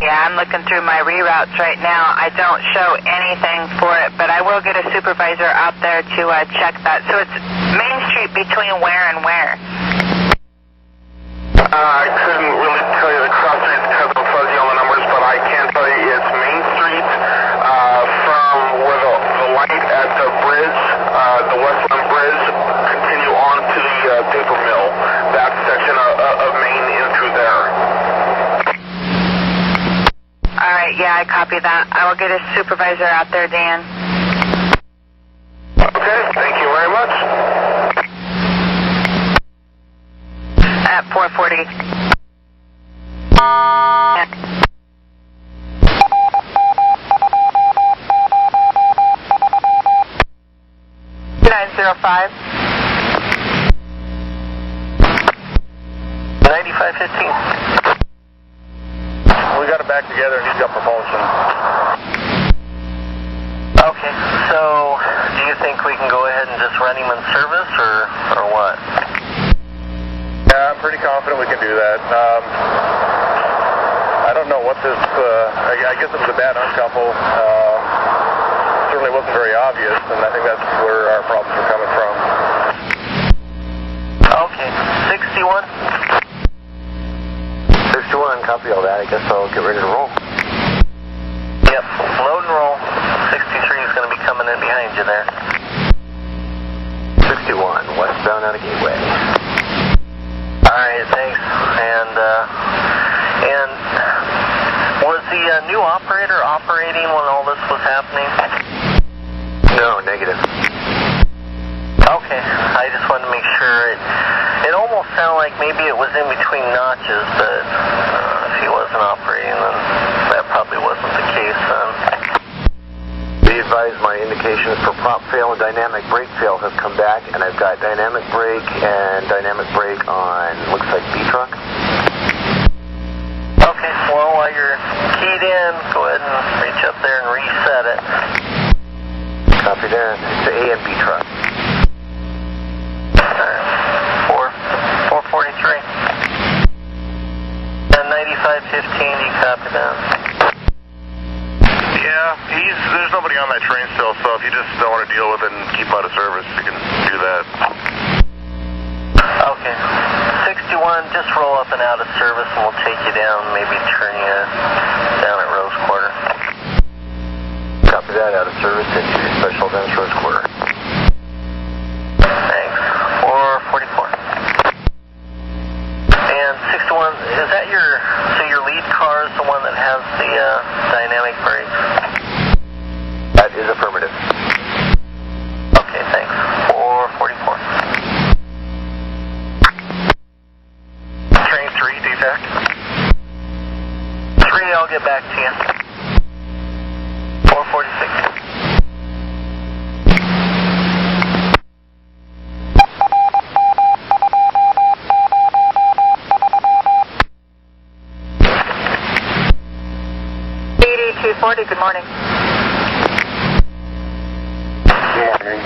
Yeah, I'm looking through my reroutes right now. I don't show anything for it, but I will get a supervisor out there to check that. So it's Main Street between where and where? I couldn't really tell you the cross streets because I'm fuzzy on the numbers, but I can tell you it's Main Street from where the light at the bridge, the Westland Bridge, continue on to the paper mill. That section of Maine in through there. All right, yeah, I copy that. I will get a supervisor out there, Dan. Okay, thank you very much. At 440. $905. 9515. We got it back together and he's got propulsion. Okay, so do you think we can go ahead and just run him in service, or what? Yeah, I'm pretty confident we can do that. I don't know what this, I guess it was a bad uncouple. Certainly wasn't very obvious, and I think that's where our problems are coming from. Okay, 61. copy all that. I guess I'll get ready to roll. Yep, load and roll. 63 is going to be coming in behind you there. 61, westbound out of Gateway. Alright, thanks. And was the new operator operating when all this was happening? No, negative. Okay, I just wanted to make sure. It almost sounded like maybe it was in between notches, but if he wasn't operating, then that probably wasn't the case then. Be advised, my indications for prop fail and dynamic brake fail have come back, and I've got dynamic brake and dynamic brake on, looks like B-truck. Okay, well, while you're keyed in, go ahead and reach up there and reset it. Copy that. It's the A and B truck. 443. And 9515, you copy that? Yeah, there's nobody on that train still, so if you just don't want to deal with it and keep out of service, you can do that. Okay. 61, just roll up and out of service and we'll take you down, maybe turn you down at Rose Quarter. Copy that, out of service into special events Rose Quarter. Thanks. 444. And 61, is that your lead car is the one that has the dynamic brakes? That is affirmative. Okay, thanks. 444. Train 3, defect. 3, I'll get back to you. 446. BD-240, good morning. Morning.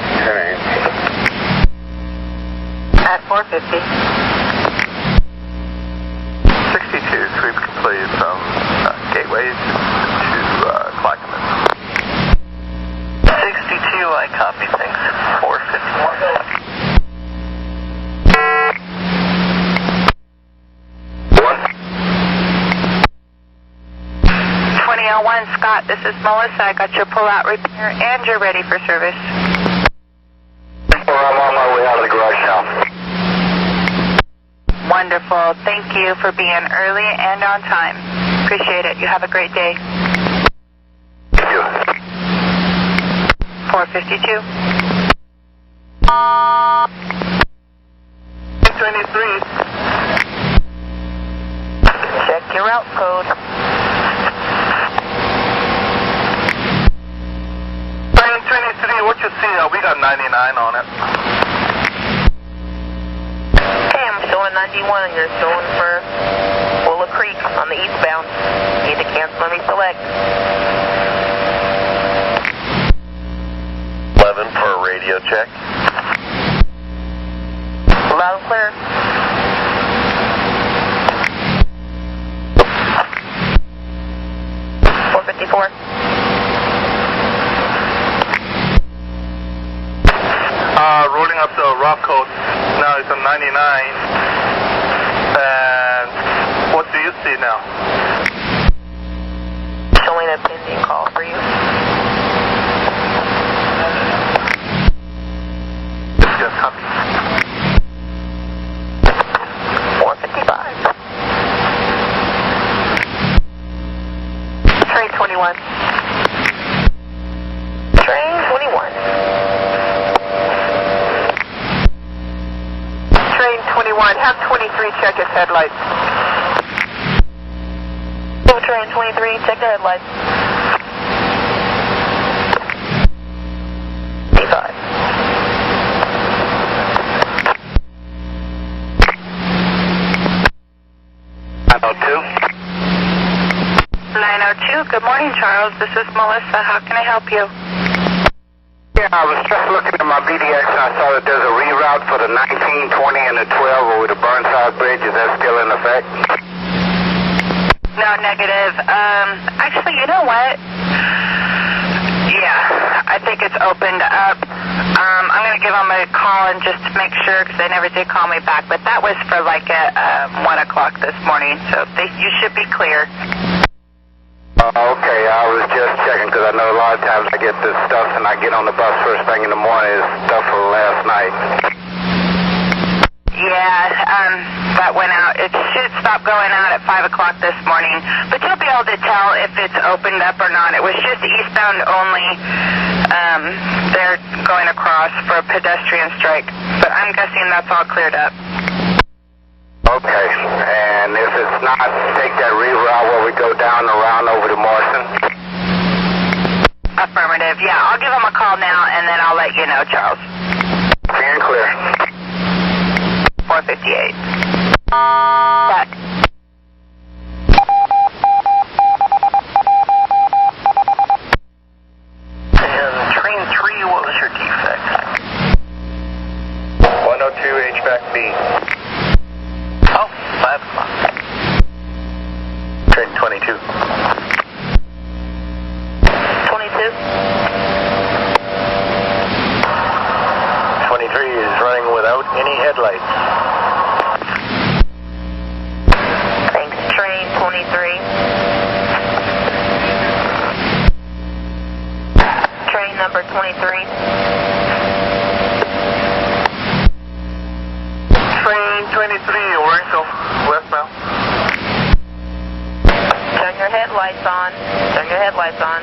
At 450. 62, sweep complete from Gateway to Clackamas. 62, I copy things. 451. 2001, Scott, this is Melissa. I got your pull-out repair and you're ready for service. Well, I'm on my way out of the garage now. Wonderful. Thank you for being early and on time. Appreciate it. You have a great day. Thank you. 452. 23. Check your route code. Train 23, what you see? We got 99 on it. Hey, I'm showing 91. You're showing for Willow Creek on the eastbound. Need to cancel and reselect. 11 for a radio check. Loud and clear. Rolling up the rock code. Now it's a 99. And what do you see now? Showing a pending call for you. Yes, copy. 455. Train 21. Train 21. Train 21, have 23 check his headlights. Train 23, check the headlights. B5. 902. Good morning, Charles. This is Melissa. How can I help you? Yeah, I was just looking at my BDX and I saw that there's a reroute for the 19, 20, and the 12 over the Burnside Bridge. Is that still in effect? No, negative. Actually, you know what? Yeah, I think it's opened up. I'm going to give them a call and just to make sure, because They never did call me back, but that was for like at 1 o'clock this morning, so you should be clear. Okay, I was just checking because I know a lot of times I get this stuff and I get on the bus first thing in the morning. It's stuff for last night. Yeah, that went out. It should stop going out at 5 o'clock this morning, but you'll be able to tell if it's opened up or not. It was just eastbound only. They're going across for a pedestrian strike, but I'm guessing that's all cleared up. Okay, and if it's not, take that reroute where we go down around over to Morrison. Affirmative. Yeah, I'll give them a call now, and then I'll let you know, Charles. Free and clear. 458. Back. And train 3, what was your defect? 102 HVAC B. Oh, 5 o'clock. Train 22. 22? 23 is running without any headlights. Thanks, train 23. Train number 23. Train 23, Orange, westbound. Turn your headlights on. Turn your headlights on.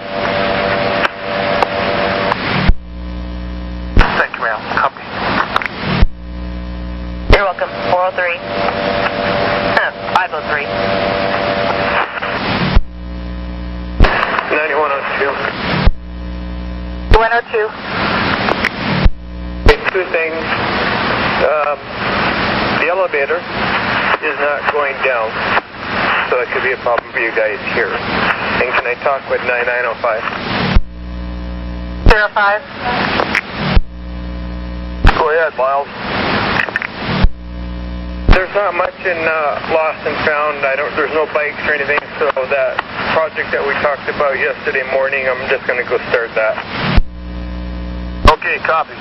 Thank you, ma'am. Copy. You're welcome. 403. 503. 9102. 102. It's two things. The elevator is not going down, so it could be a problem for you guys here. And can I talk with 9905? 05. Go ahead, Miles. There's not much in lost and found. There's no bikes or anything, so that project that we talked about yesterday morning, I'm just going to go start that. Okay, copy.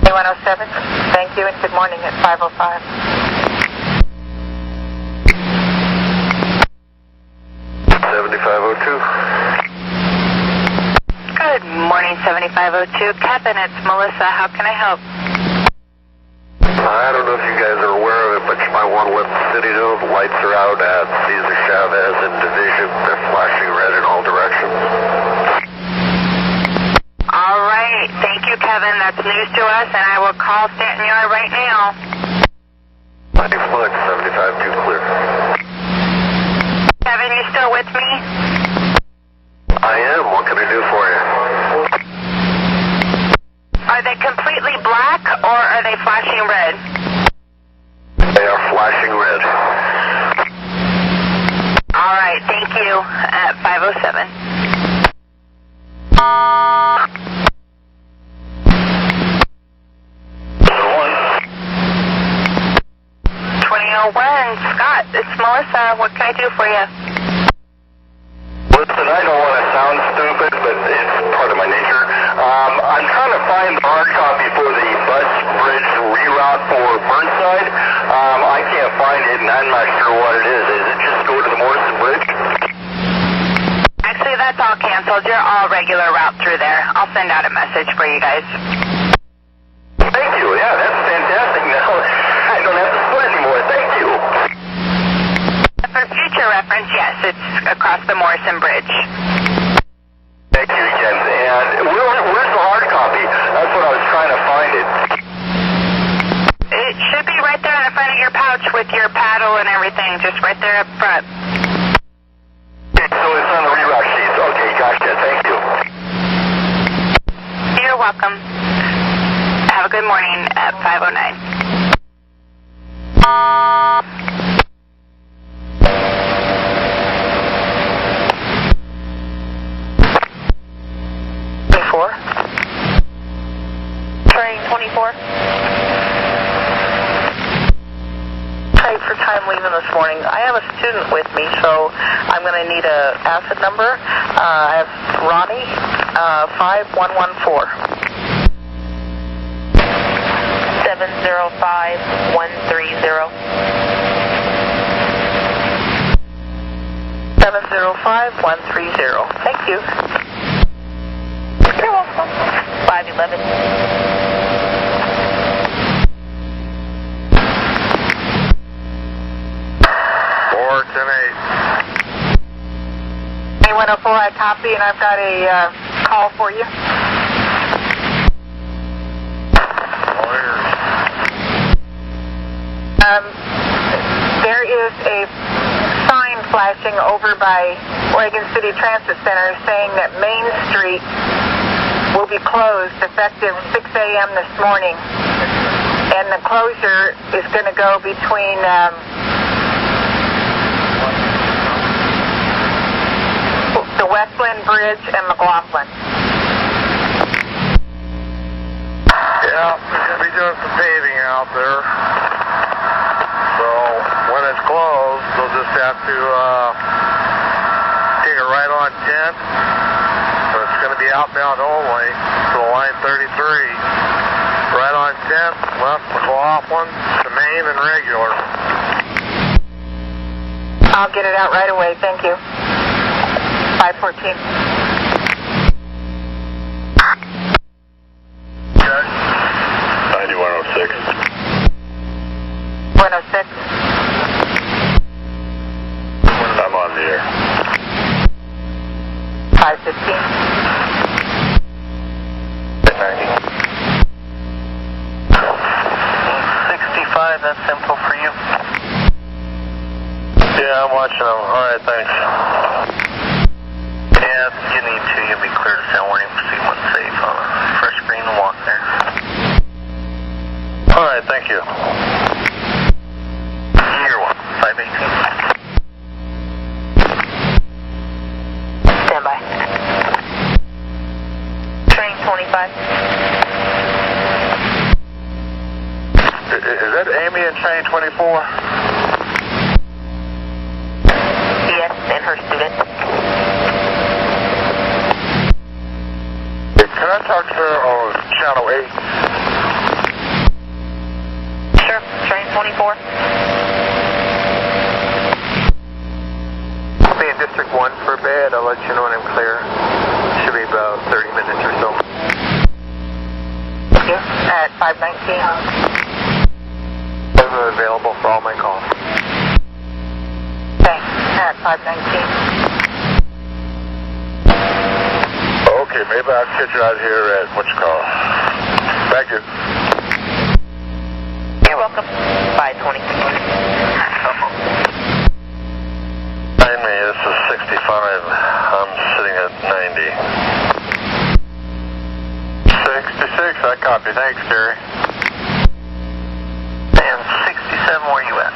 Hey, 107. Thank you and good morning at 505. 7502. Good morning, 7502. Captain, it's Melissa. How can I help? I don't know if you guys are aware of it, but you might want to let the city know the lights are out at Cesar Chavez and Division. They're flashing red in all directions. All right. Thank you, Kevin. That's news to us, and I will call Stanton Yard right now. 96, 75-2 clear. Kevin, you still with me? I am. What can I do for you? Are they completely black, or are they flashing red? They are flashing red. All right. Thank you. At 507. 2001, Scott, it's Melissa. What can I do for you? Listen, I don't want to sound stupid, but it's part of my nature. I'm trying to find the hard copy for the bus bridge reroute for Burnside. I can't find it, and I'm not sure what it is. Is it just go to the Morrison Bridge? Actually, that's all canceled. You're all regular route through there. I'll send out a message for you guys. Thank you. Yeah, that's fantastic. Now I don't have to split anymore. Thank you. For future reference, yes, it's across the Morrison Bridge. Thank you, Jen. And where's the hard copy? That's what I was trying to find it. It should be right there in the front of your pouch with your paddle and everything, just right there up front. Okay, so it's on the reroute sheets. Okay, gotcha. Thank you. You're welcome. Have a good morning at 509. 24. Train 24. Tight for time leaving this morning. I have a student with me, so going to need a asset number. I have Ronnie, 5114. 705130. 705130. Thank you. You're welcome. 511. 104, I copy, and I've got a call for you. There is a sign flashing over by Oregon City Transit Center saying that Main Street will be closed effective 6 a.m. this morning. And the closure is going to go between the Westland Bridge and McLaughlin. Yeah, we're going to be doing some paving out there. So when it's closed, they'll just have to take it right on 10th. So it's going to be outbound only, so line 33. Right on 10th, left McLaughlin to Main and regular. I'll get it out right away, thank you. 514. 9106. 106. I'm on the air. 515. 90. 65, that's simple for you. Yeah, I'm watching them. All right, thanks. Yeah, you need to. You'll be clear to sound warning. Proceed when safe on a fresh green and walk there. All right, thank you. You're welcome. 518. Stand by. Train 25. Is that Amy in train 24? Yes, and her student. Can I talk to her on channel 8? Sure, train 24. I'll be in District 1 for a bit. I'll let you know when I'm clear. Should be about 30 minutes or so. Thank you. At 519. I'm available for all my calls. Thanks. At 519. Okay, maybe I'll catch you out here at what you call. Thank you. You're welcome. 520. Behind me, this is 65. I'm sitting at 90. 66, I copy. Thanks, Gary. And 67, where you at?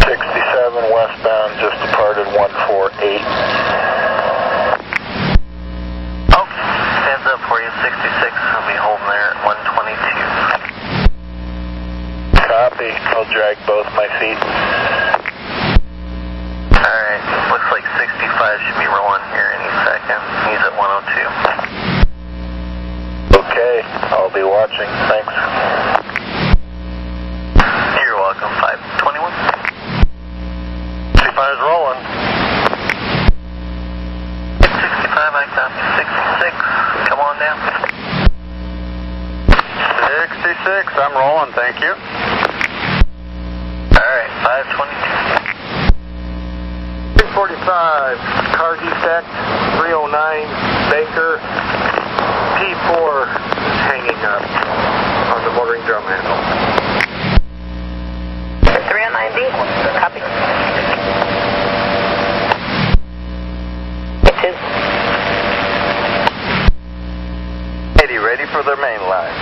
67 westbound, just departed 148. Okay, heads up for you, 66. I'll be holding there at 122. Copy. I'll drag both my feet. Alright, looks like 65 should be rolling here any second. He's at 102. Okay, I'll be watching. Thanks. You're welcome. 521. 65 is rolling. 65, I copy. 66. Come on down. 66, I'm rolling, thank you. Alright, 522. 245, car defect, 309, Baker, P4 hanging up on the motoring drum handle. 309B. Copy. It is. 80, ready for their main line.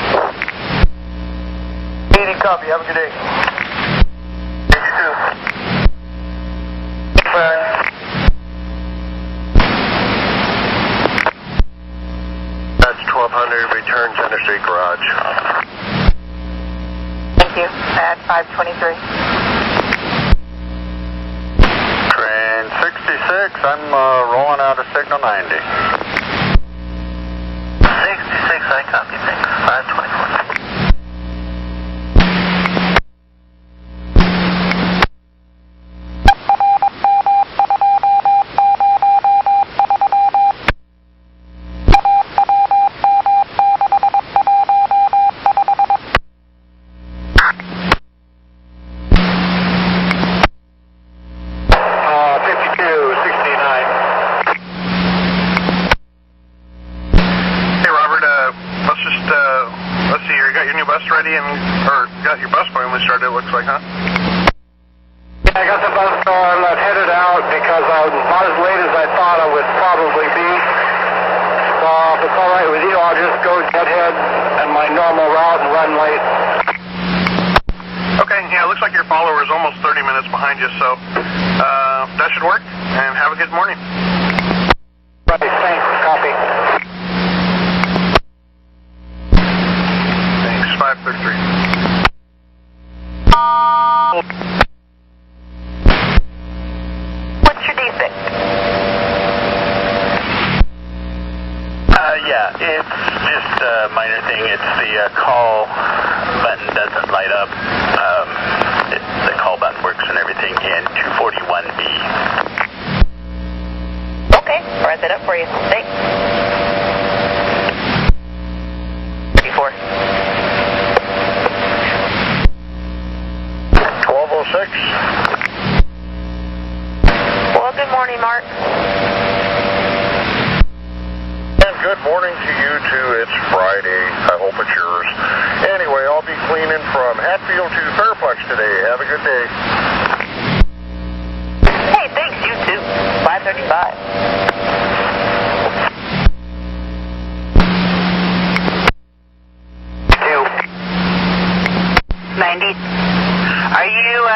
80, copy, have a good day. 82. That's 1200, return Center Street Garage. Thank you. At 523. Trend 66, I'm rolling out of signal 90. 66, I copy, thanks. 524. It looks like, huh? Yeah, I got the bus going. I've headed out because I'm not as late as I thought I would probably be. So if it's all right with you, I'll just go dead ahead and my normal route and run late. Okay, yeah, it looks like your follower is almost 30 minutes behind you, so that should work, and have a good morning. Right, thanks. Copy. Thanks, 533. What's your defect? Yeah, it's just a minor thing. It's the call button doesn't light up. The call button works and everything in 241B. Okay, I'll write that up for you. Thanks. 34. 1206. Well, good morning, Mark. And good morning to you too. It's Friday. I hope it's yours. Anyway, I'll be cleaning from Hatfield to Fairplex today. Have a good day. Hey, thanks, you too. 535. 90. Are you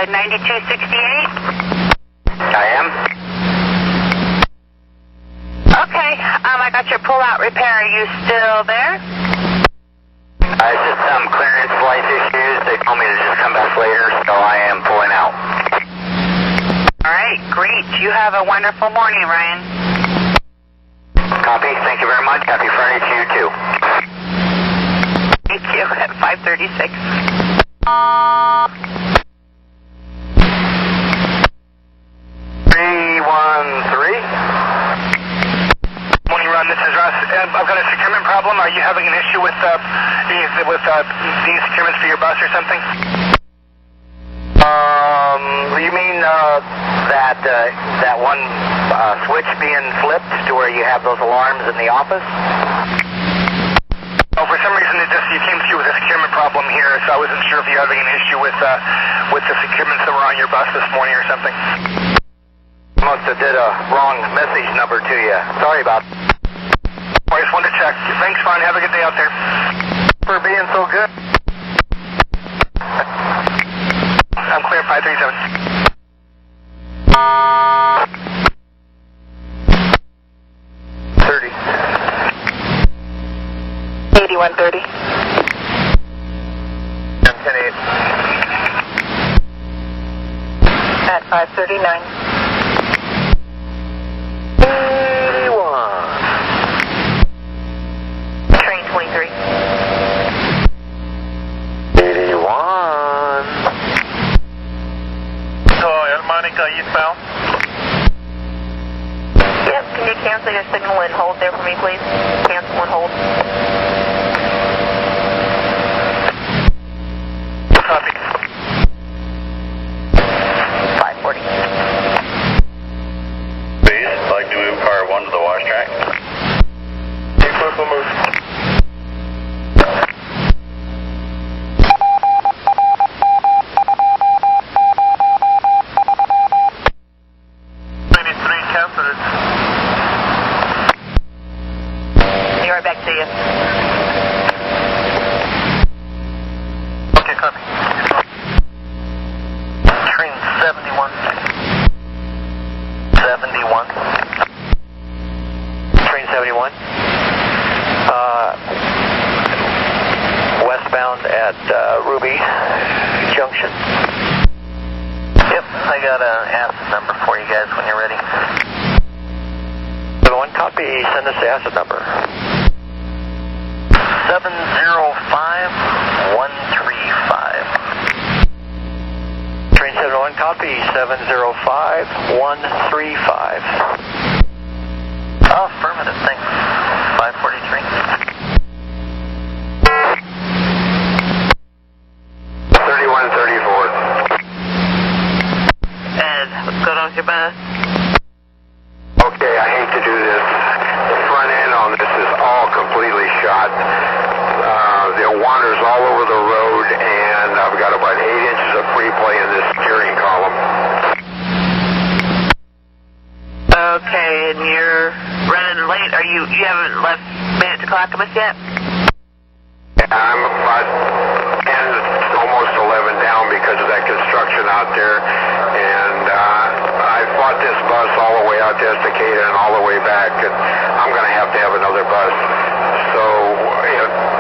9268? I am. Okay, I got your pull-out repair. Are you still there? It's just some clearance slice issues. They told me to just come back later, so I am pulling out. All right, great. You have a wonderful morning, Ryan. Copy. Thank you very much. Happy Friday to you too. Thank you. At 536. Morning, Ron. This is Russ. I've got a securement problem. Are you having an issue with these securements for your bus or something? You mean that one switch being flipped to where you have those alarms in the office? Oh, for some reason you came through with a securement problem here, so I wasn't sure if you're having an issue with the securements that were on your bus this morning or something. Must have did a wrong message number to you. Sorry about that. I just wanted to check. Thanks, Ron. Have a good day out there. For being so good. I'm clear, 537. $30. 8130. 10-8. At 539. 81. Train 23. 81. So, El Monica eastbound? Yep, can you cancel your signal and hold there for me, please? Cancel and hold. Copy. 540. Please, like to move car 1 to the wash track. Keep us a move. Be right back to you. Okay, copy. Train 71. 71. Train 71. Westbound at Ruby Junction. Yep, I got an ASCII number for you guys when you're ready. copy. Send us the asset number. 705135. Train 71, copy. 705135. Oh, affirmative, thanks. 543. 3134. Ed, what's going on with your bus? Okay, I hate to do this. The front end on this is all completely shot. It wanders all over the road, and I've got about 8 inches of free play in this steering column. Okay, and you're running late. You haven't made it to Clackamas yet? I'm about 10, almost 11 down because of that construction out there, and I bought this bus all the way out to Estacada and all the way back, and I'm going to have another bus. So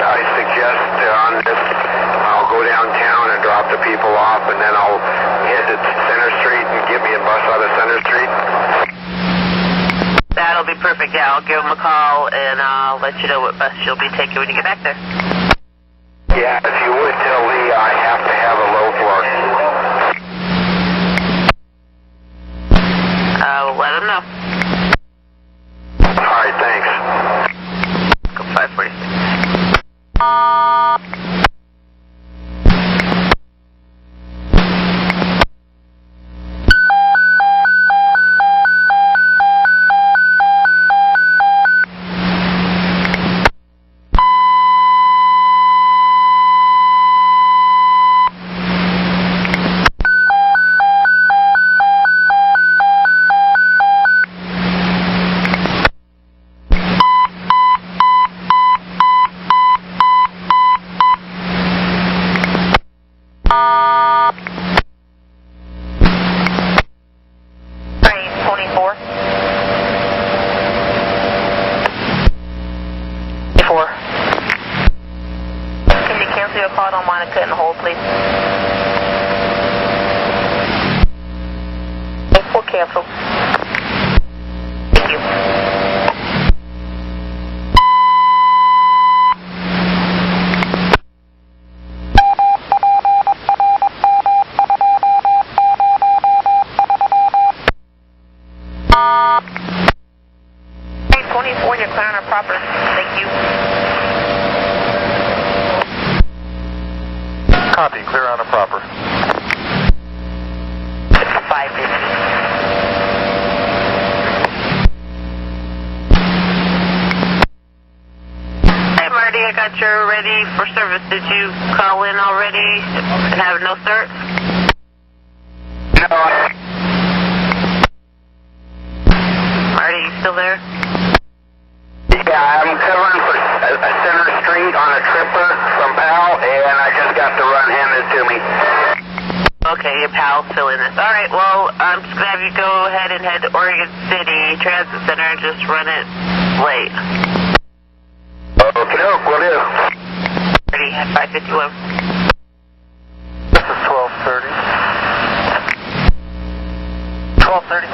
I suggest on this, I'll go downtown and drop the people off, and then I'll head to Center Street and get me a bus out of Center Street. That'll be perfect. Yeah, I'll give them a call, and I'll let you know what bus you'll be taking when you get back there. Yeah, if you would tell Lee I have to have a low floor. I'll let him know. All right, thanks. Go 546. Cancel. Thank you. Hey, 24, you're clear on our proper. Thank you. Copy, clear on a proper. 550. I got you ready for service. Did you call in already and have no cert? No. Marty, you still there? Yeah, I'm covering for Center Street on a tripper from Powell, and I just got the run handed to me. Okay, your pal's still in this. All right, well, I'm just going to have you go ahead and head to Oregon City Transit Center and just run it late. Okay, will do. Ready, at 551. This is 1230. 1230.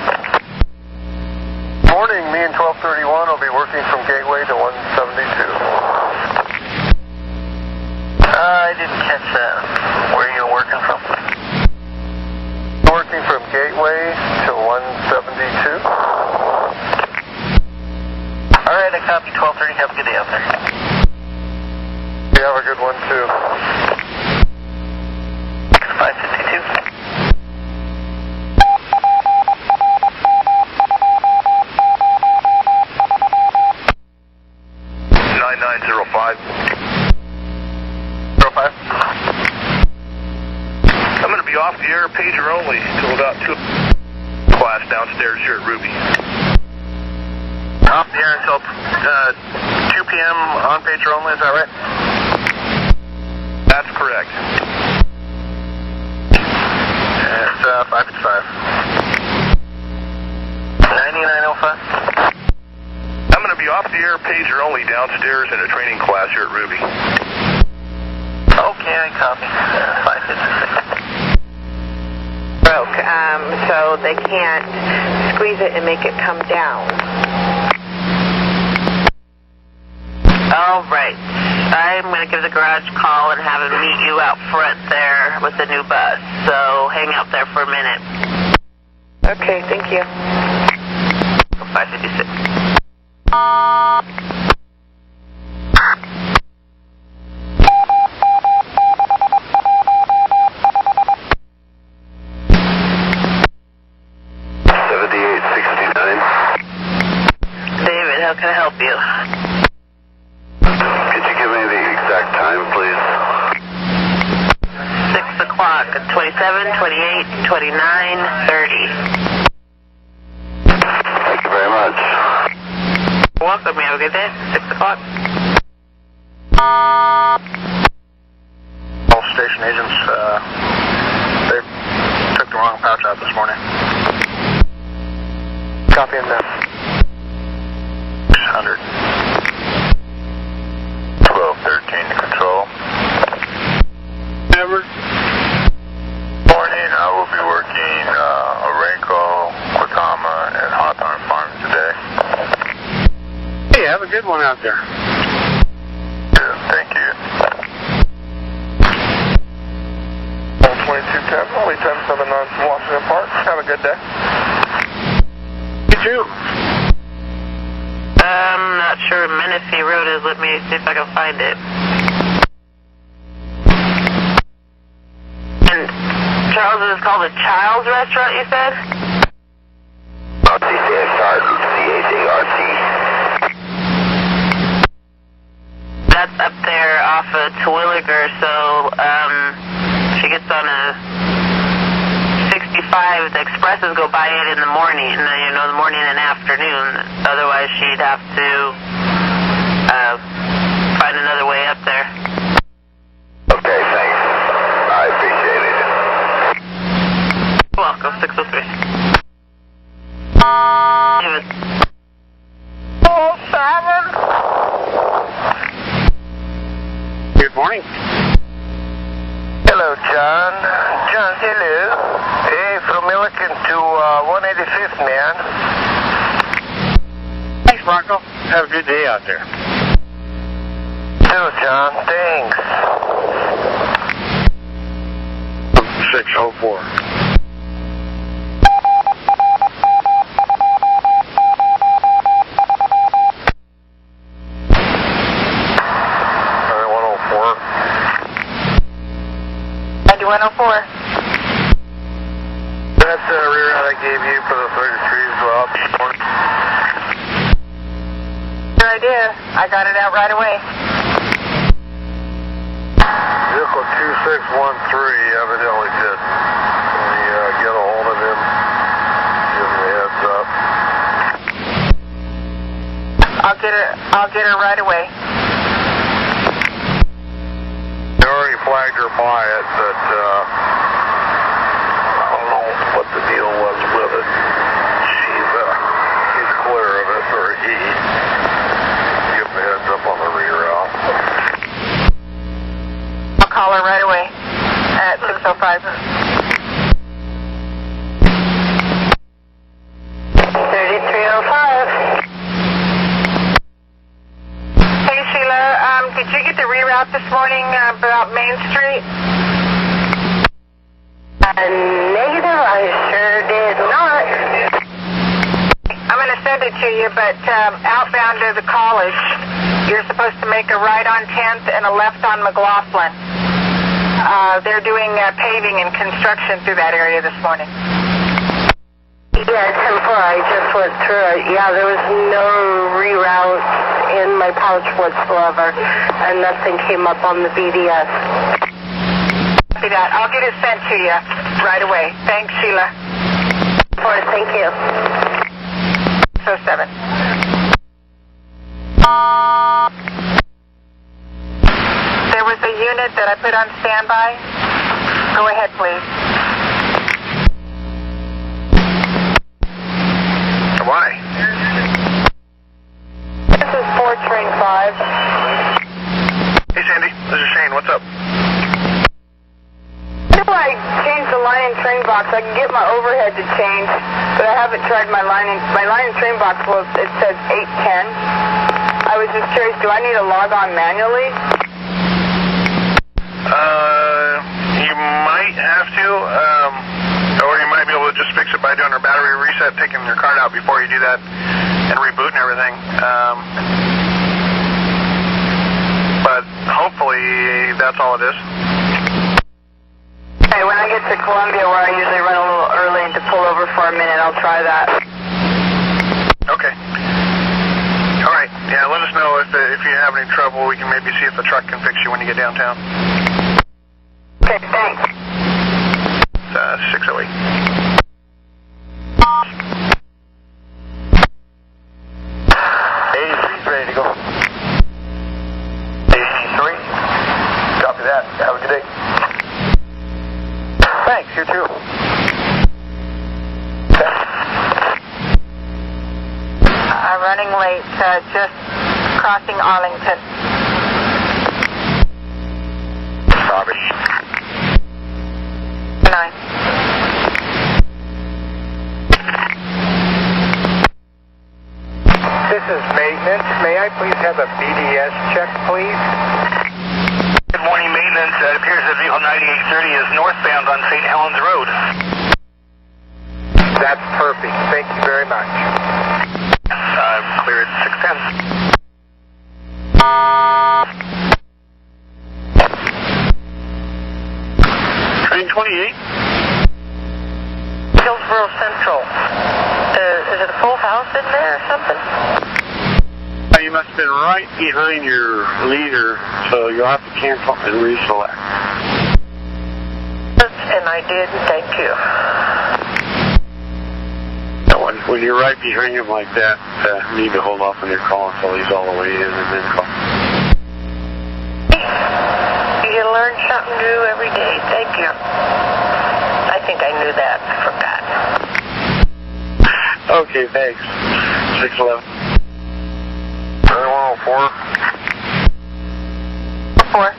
Morning, me and 1231 will be working from Gateway to 172. I didn't catch that. Where are you working from? Working from Gateway to 172. All right, I copy 1230. Have a good day out there. You have a good one, too. 552. 9905. 05. I'm going to be off the air, pager only, till about 2 class downstairs here at Ruby. Off the air until 2 p.m. on pager only, is that right? That's correct. It's 555. 9905. I'm going to be off the air, pager only, downstairs in a training class here at Ruby. Okay, I copy. 556. Broke, so they can't squeeze it and make it come down. All right. I'm going to give the garage a call and have him meet you out front there with the new bus. So hang out there for a minute. Okay, thank you. 556. David, how can I help you? Could you give me the exact time, please? 6 o'clock, 27, 28, 29, 30. Thank you very much. You're welcome. You have a good day. 6 o'clock. All station agents, they took the wrong pouch out this morning. Copy and that. 600. 1213 to control. Never. Morning, I will be working Orenco, Comm, and Hawthorne Farms today. Hey, have a good one out there. Yeah, thank you. 2210, only 1079 from Washington Park. Have a good day. You too. I'm not sure where Menifee Road is. Let me see if I can find it. And Charles, is called a Child's Restaurant, you said? CHARC. That's up there off of Terwilliger, so she gets on a 65. The expresses go by it in the morning, the morning and afternoon. Otherwise, she'd have to find another way up there. Okay, thanks. I appreciate it. You're welcome. 603. David. 07. Good morning. Hello, John. John, hello. Hey, from Milliken to 185th, man. Thanks, Bronco. Have a good day out there. Hello, John. Thanks. 604. That's the rear end I gave you for the 33s go out this morning. Good idea. I got it out right away. Vehicle 2613 evidently did. When we get a hold of him, give him the heads up. I'll get her right away. They already flagged her by it, but I don't know what the deal was with it. She's clear of it, or he. Give him the heads up on the reroute. I'll call her right away at 6:05. 3305. Hey, Sheila, did you get the reroute this morning about Main Street? Negative, I sure did not. I'm going to send it to you, but outbound to the college, you're supposed to make a right on 10th and a left on McLaughlin. They're doing paving and construction through that area this morning. Yeah, 10-4, I just went through it. Yeah, there was no reroute in my pouch whatsoever, and nothing came up on the BDS. Copy that. I'll get it sent to you right away. Thanks, Sheila. Thank you. 607. There was a unit that I put on standby. Go ahead, please. Why? This is 4 Train 5. Hey, Sandy. This is Shane. What's up? If I change the line and train box, I can get my overhead to change, but I haven't tried my line and train box. Well, it says 810. I was was just curious, do I need to log on manually? You might have to, or you might be able to just fix it by doing a battery reset, taking your card out before you do that, and rebooting everything. But hopefully that's all it is. Okay, when I get to Columbia, where I usually run a little early and to pull over for a minute, I'll try that. Okay. All right. Yeah, let us know if you have any trouble. We can maybe see if the truck can fix you when you get downtown. Okay, thanks. 608. Ready to go. 83. Copy that. Have a good day. Thanks, you too. Running late, just crossing Arlington. Copy. 9. This is maintenance. May I please have a BDS check, please? Good morning, maintenance. It appears that vehicle 9830 is northbound on St. Helens Road. That's perfect. Thank you very much. Clear at 610. Train 28. Hillsboro Central. Is it a full house in there or something? You must have been right behind your leader, so you'll have to cancel and reselect. And I did, thank you. When you're right behind him like that, you need to hold off on your call until he's all the way in and then call. You learn something new every day, thank you. I think I knew that, I forgot. Okay, thanks. 611. 9104. 4.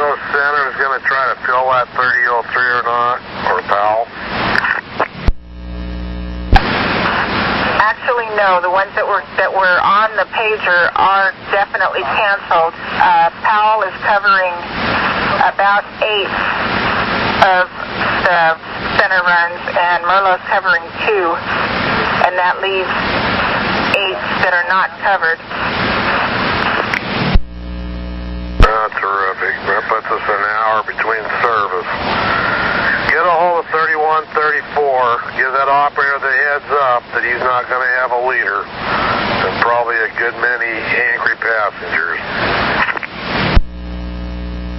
Santa's going to try to fill that 3003 or not, or Powell. Actually, no. The ones that were on the pager are definitely canceled. Powell is covering about 8 of the center runs, and Merlot's covering 2, and that leaves 8 that are not covered. Terrific. That puts us an hour between service. Get a hold of 3134. Give that operator the heads up that he's not going to have a leader and probably a good many angry passengers.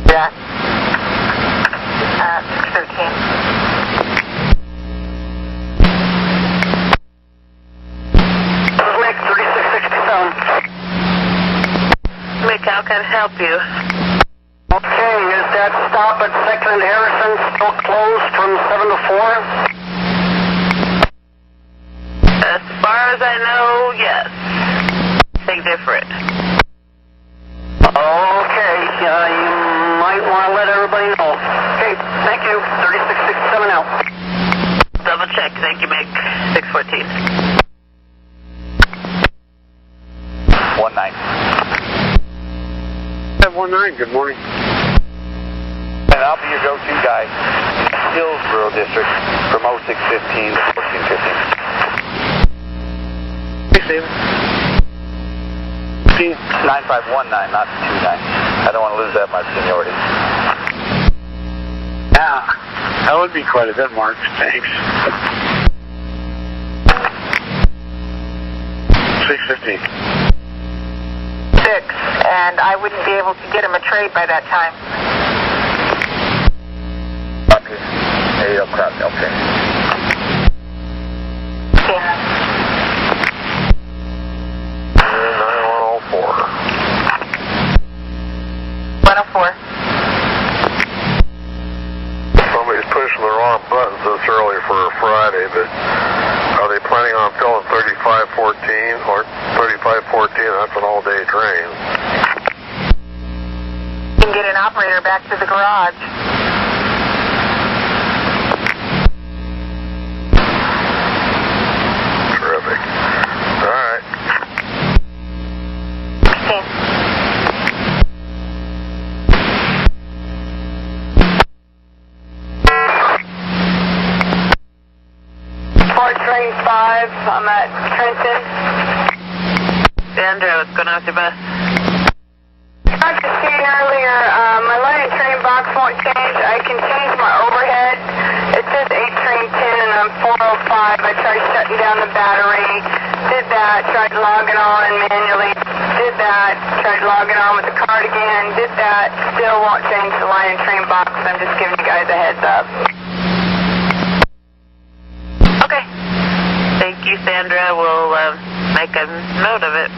Yeah. 613. This is Mick, 3667. Mick, how can I help you? Okay, is that stop at 2nd and Harrison still closed from 7 to 4? As far as I know, yes. Think different. Okay, you might want to let everybody know. Okay, thank you. 3667 out. Double check. Thank you, Mick. 614. 19. 719, good morning. And I'll be your go-to guy. Hillsboro District from 0615 to 1415. Hey, Steven. 9519, not 29. I don't want to lose that much seniority. Yeah, that would be quite a bit, Mark. Thanks. 615. 6, and I wouldn't be able to get him a trade by that time. Okay. Hey, oh crap, okay. Okay. 9104. 104. Somebody's pushing the wrong buttons this early for a Friday, but are they planning on filling 3514 or 3514? That's an all-day train. You can get an operator back to the garage. Terrific. All right. at Trenton. Sandra, what's going on with your bus? I was just saying earlier, my line and train box won't change. I can change my overhead. It says 8 train 10 and I'm 405. I tried shutting down the battery. Did that. Tried logging on manually. Did that. Tried logging on with the card again. Did that. Still won't change the line and train box. I'm just giving you guys a heads up. Okay. Thank you, Sandra. We'll make a note of it.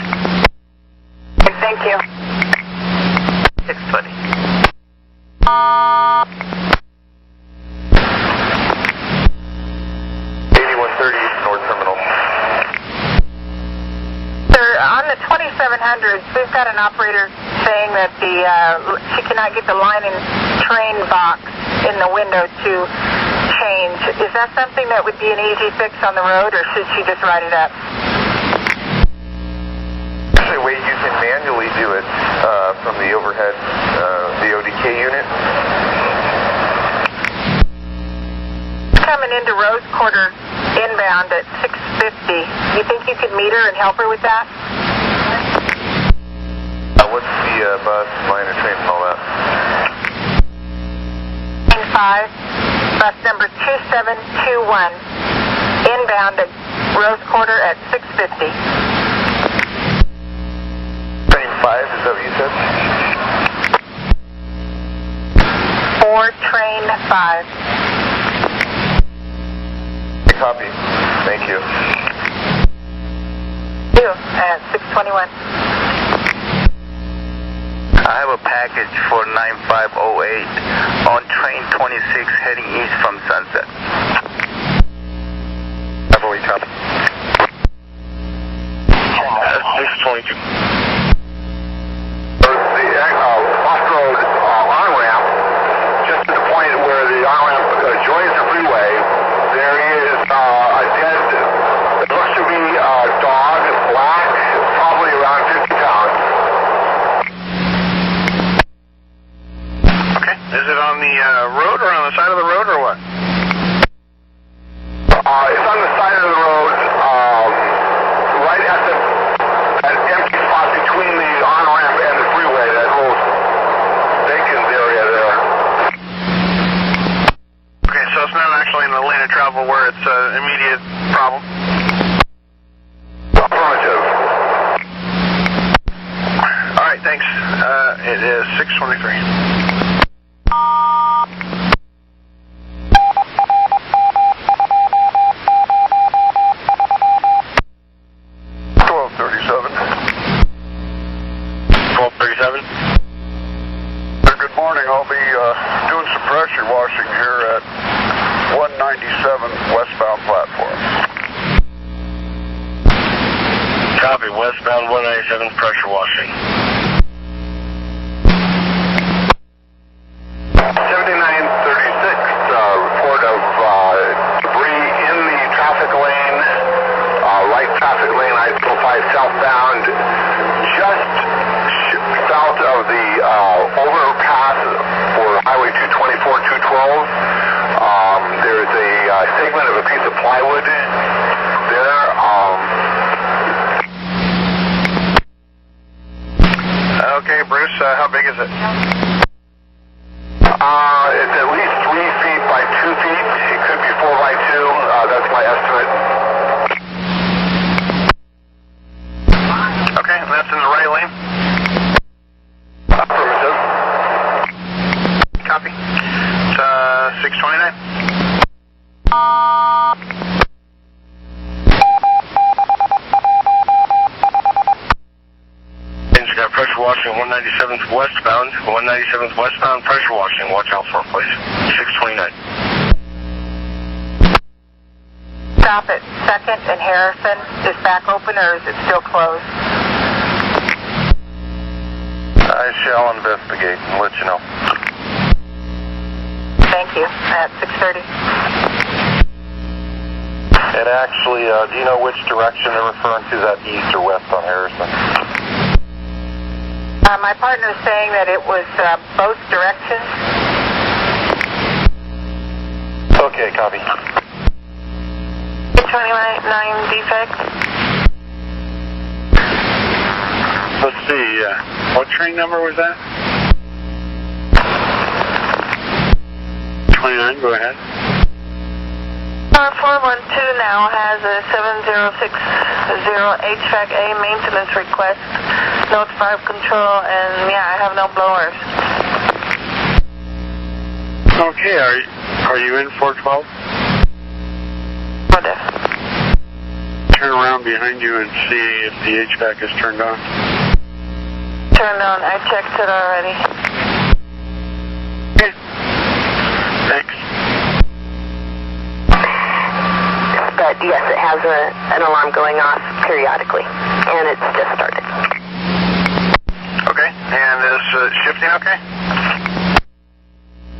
Thank you. 620. 8130 North Terminal. Sir, on the 2700s, we've got an operator saying that she cannot get the line and train box in the window to change. Is that something that would be an easy fix on the road, or should she just write it up? Actually, wait, you can manually do it from the overhead, the ODK unit. Coming into Rose Quarter inbound at 650. You think you could meet her and help her with that? What's the bus, line, and train and all that? 5, bus number 2721, inbound at Rose Quarter at 650. Train 5, is that what you said? 4, train 5. Copy. Thank you. You at 621. I have a package for 9508 on train 26 heading east from Sunset. 508, copy. 622. The off-road on-ramp, just at the point where the on-ramp joins the freeway, there is a dead, it looks to be a dog, black, probably around 50 pounds. Okay. Is it on the road or on the side of the road or what? It's on the side of the road, right at that empty spot between the on-ramp and the freeway, that little Bacons area there. Okay, so it's not actually in the lane of travel where it's an immediate problem? Affirmative. All right, thanks. It is 623. Good morning. I'll be doing some pressure washing here at 197 westbound platform. Copy. Westbound 197 pressure washing. 7936, report of debris in the traffic lane, right traffic lane, I-5 southbound, just south of the overpass for Highway 224, 212. There's a segment of a piece of plywood there. Okay, Bruce, how big is it? It's at least 3 feet by 2 feet. It could be 4 by 2. That's my estimate. Okay, and that's in the right lane? Affirmative. Copy. It's 629. Got pressure washing 197th westbound. 197th westbound pressure washing. Watch out for it, please. 629. Stop at 2nd and Harrison. Is back open or is it still closed? I shall investigate and let you know. Thank you. At 6:30. And actually, do you know which direction they're referring to? Is that east or west on Harrison? My partner is saying that it was both directions. Okay, copy. 29 defect. Let's see, what train number was that? 29, go ahead. 412 now has a 7060 HVAC A maintenance request, note 5 control, and yeah, I have no blowers. Okay, are you in 412? Turn around behind you and see if the HVAC is turned on. Turned on, I checked it already. Okay. Thanks. But yes, it has an alarm going off periodically, and it's just started. Okay, and is shifting okay?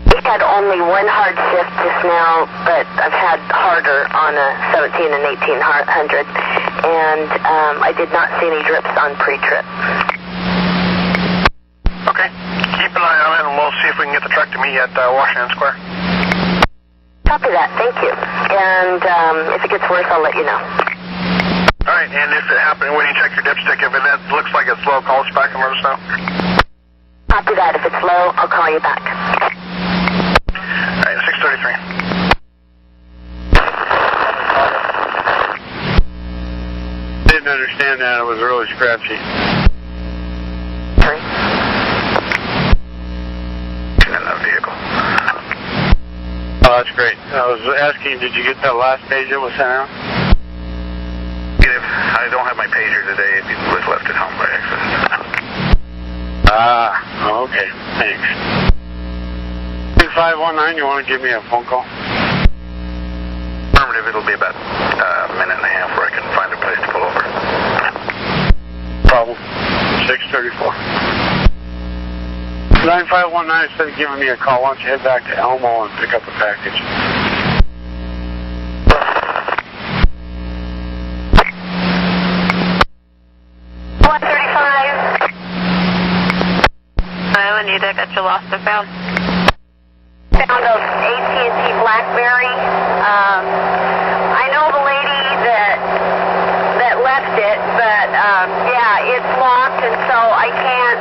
We had only one hard shift just now, but I've had harder on a 17 and 1800, and I did not see any drips on pre-trip. Okay, keep an eye on it, and we'll see if we can get the truck to meet you at Washington Square. Copy that, thank you. And if it gets worse, I'll let you know. All right, and if it happens, when you check your dipstick, if it looks like it's low, call us back and let us know. Copy that. If it's low, I'll call you back. All right, 633. Didn't understand that. It was really scratchy. 3. In the vehicle. Oh, that's great. I was asking, did you get that last page that was sent out? I don't have my pager today. It was left at home by accident. Ah, okay. Thanks. 2519, you want to give me a phone call? Affirmative, it'll be about a minute and a half where I can find a place to pull over. Problem. 634. 9519 instead of giving me a call, why don't you head back to Elmo and pick up a package? I got you lost and found. Found a AT&T BlackBerry. I know the lady that left it, but yeah, it's locked, and so I can't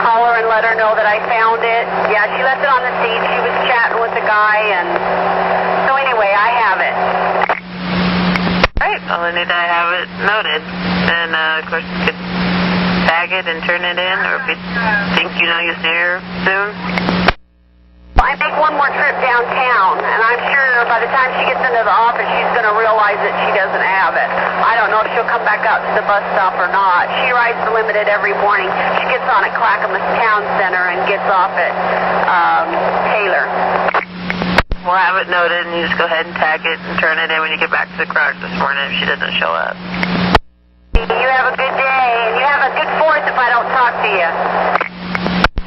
call her and let her know that I found it. Yeah, she left it on the seat. She was chatting with the guy, and so anyway, I have it. Right, all I need to have it noted, and of course you could tag it and turn it in, or if you think you know you're there soon. I make one more trip downtown, and I'm sure by the time she gets into the office, she's going to realize that she doesn't have it. I don't know if she'll come back out to the bus stop or not. She rides the Limited every morning. She gets on at Clackamas Town Center and gets off at Taylor. We'll have it noted, and you just go ahead and tag it and turn it in when you get back to the garage this morning if she doesn't show up. You have a good day, and you have a good 4th if I don't talk to you.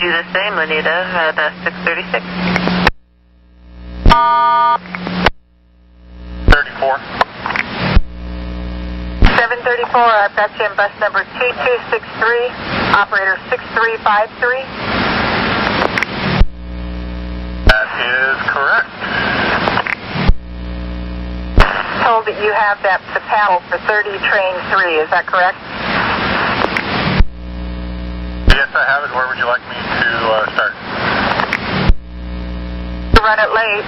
Do the same, Lenita, at 636. 34. 734, I've got you in bus number T263, operator 6353. That is correct. Told that you have the paddle for 30 train 3, is that correct? Yes, I have it. Where would you like me to start? Run it late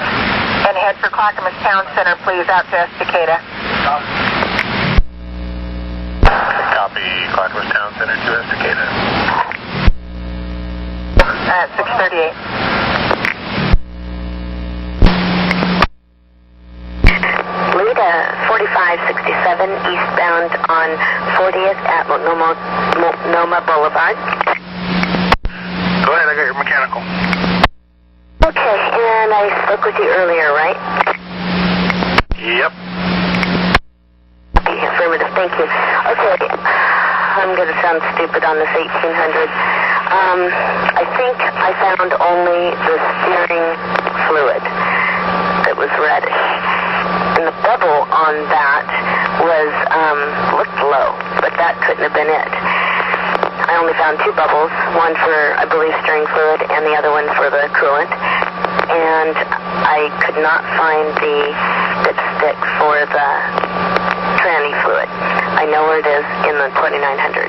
and head for Clackamas Town Center, please, out to Estacada. Copy. Clackamas Town Center to Estacada. At 638. Lead 4567 eastbound on 40th at Noma Boulevard. Go ahead, I got your mechanical. Okay, and I spoke with you earlier, right? Yep. Affirmative, thank you. Okay, I'm going to sound stupid on this 1800. I think I found only the steering fluid that was reddish. And the bubble on that was, looked low, but that couldn't have been it. I only found 2 bubbles, one for, I believe, steering fluid, and the other one for the coolant. And I could not find the dipstick stick for the tranny fluid. I know where it is in the 2900.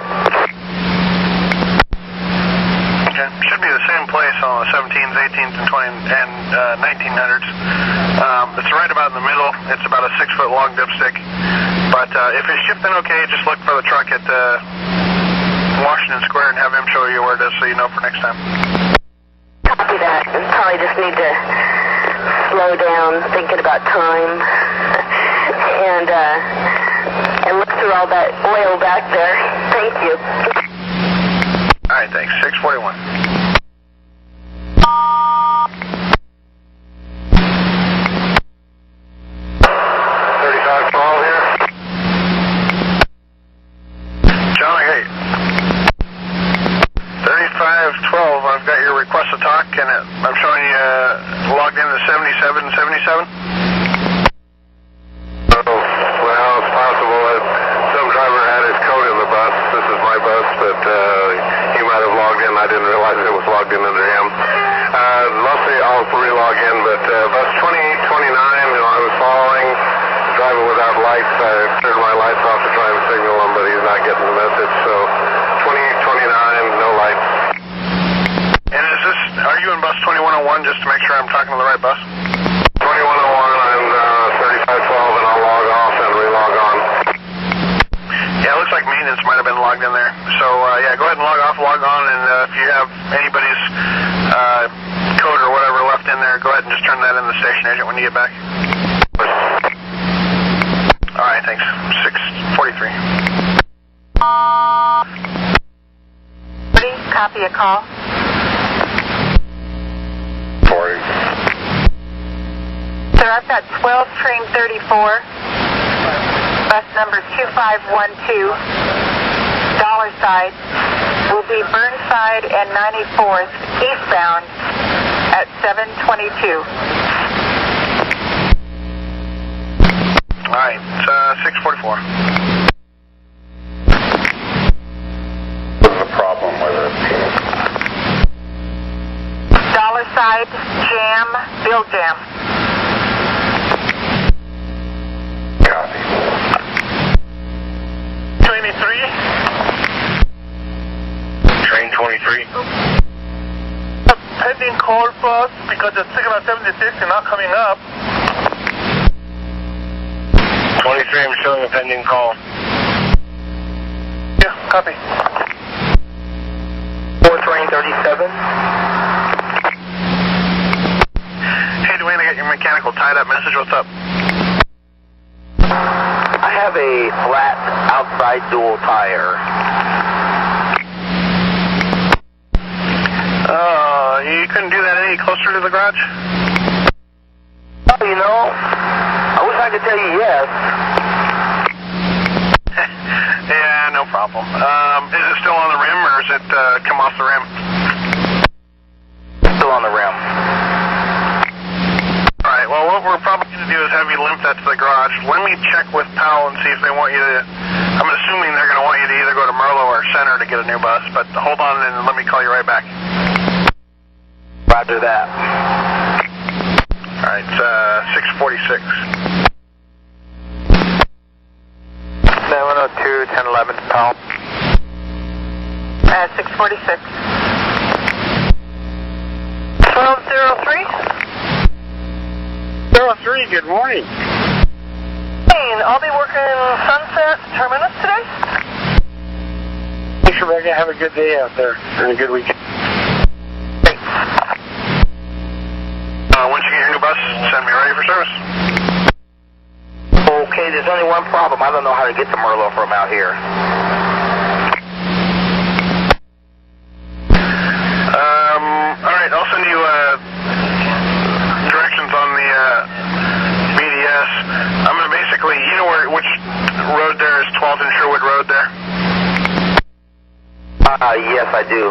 Okay. Should be the same place on the 17s, 18s, and 1900s. It's right about in the middle. It's about a 6-foot long dipstick. But if it's shifting okay, just look for the truck at Washington Square and have him show you where it is so you know for next time. Copy that. Probably just need to slow down, thinking about time, and look through all that oil back there. Thank you. All right, thanks. 641. I've got your request to talk, and I'm showing you logged into 7777. Oh, well, it's possible that some driver had his code in the bus. This is my bus, but he might have logged in. I didn't realize it was logged in under him. Mostly I'll re-log in, but bus 2829, I was following, driving without lights. I turned my lights off to try and signal him, but he's not getting the message. So 2829, no lights. Are you in bus 2101, just to make sure I'm talking to the right bus? 2101, I'm 3512, and I'll log off and re-log on. Yeah, it looks like maintenance might have been logged in there. So, yeah, go ahead and log off, log on, and if you have anybody's code or whatever left in there, go ahead and just turn that in the station agent when you get back. All right, thanks. 643. Copy a call. Sir, I've got 12 train 34, bus number 2512, dollar side, will be Burnside and 94th eastbound at 722. All right, 644. What's the problem with it? Dollar side, jam, bill jam. Copy. 23? Train 23. Pending call for us because the signal 76 is not coming up. 23, I'm showing a pending call. Yeah, copy. 4 train 37. Hey, Dwayne, I got your mechanical tied-up message. What's up? I have a flat outside dual tire. You couldn't do that any closer to the garage? Oh, you know, I wish I could tell you yes. Yeah, no problem. Is it still on the rim, or is it come off the rim? Still on the rim. All right, well, what we're probably going to do is have you limp that to the garage. Let me check with Powell and see if they want you to... I'm assuming they're going to want you to either go to Merlo or Center to get a new bus, but hold on and let me call you right back. Roger that. All right, 646. 702, 1011, Powell. 646. 1203? 03, good morning. I'll be working Sunset Terminus today. Make sure we're going to have a good day out there and a good weekend. Once you get your new bus, send me ready for service. Okay, there's only one problem. I don't know how to get to Merlo from out here. All right, I'll send you directions on the BDS. I'm going to basically, you know which road there is, 12th and Sherwood Road there? Yes, I do.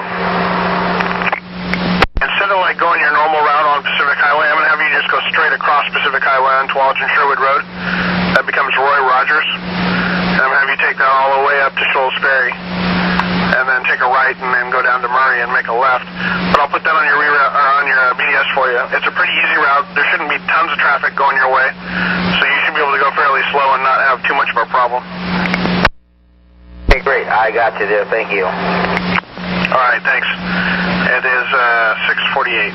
Instead of like going your normal route on Pacific Highway, I'm going to have you just go straight across Pacific Highway on 12th and Sherwood Road. That becomes Roy Rogers. And I'm going to have you take that all the way up to Shoals Ferry. And then take a right and then go down to Murray and make a left. But I'll put that on your BDS for you. It's a pretty easy route. There shouldn't be tons of traffic going your way. So you should going to be able to go fairly slow and not have too much of a problem. Okay, great. I got you there. Thank you. All right, thanks. It is 6:48.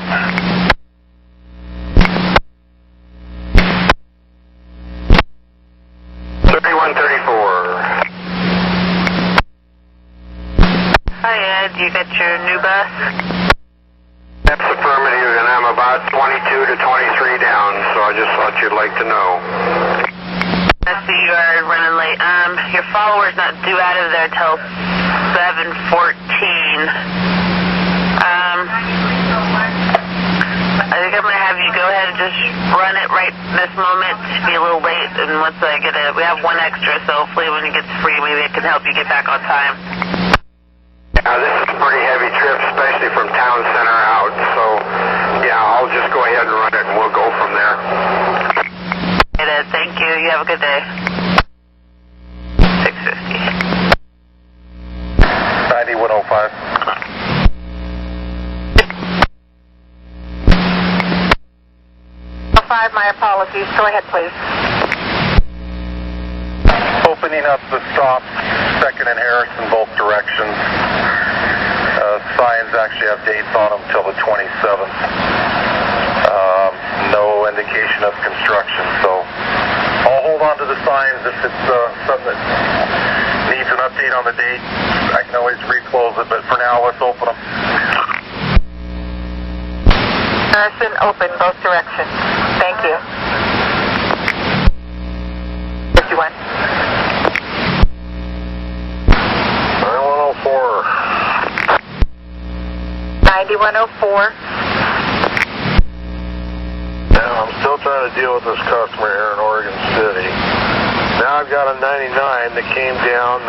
Hi, Ed. You got your new bus? That's affirmative, and I'm about 22 to 23 down, so I just thought you'd like to know. I see you are running late. Your follower's not due out of there till 7:14. I think I'm going to have you go ahead and just run it right this moment. Be a little late, and once I get it, we have one extra, so hopefully when it gets free, maybe it can help you get back on time. Yeah, this is a pretty heavy trip, especially from town center out, so yeah, I'll just go ahead and run it, and we'll go from there. It is. Thank you. You have a good day. 6:50. 9105. My apologies. Go ahead, please. Opening up the stop, 2nd and Harrison, both directions. Signs actually have dates on them till the 27th. No indication of construction, so I'll hold on to the signs if it's something that needs an update on the date. I can always reclose it, but for now, let's open them. Harrison, open both directions. Thank you. 51. 9104. 9104. Now, I'm still trying to deal with this customer here in Oregon City. Now I've got a 99 that came down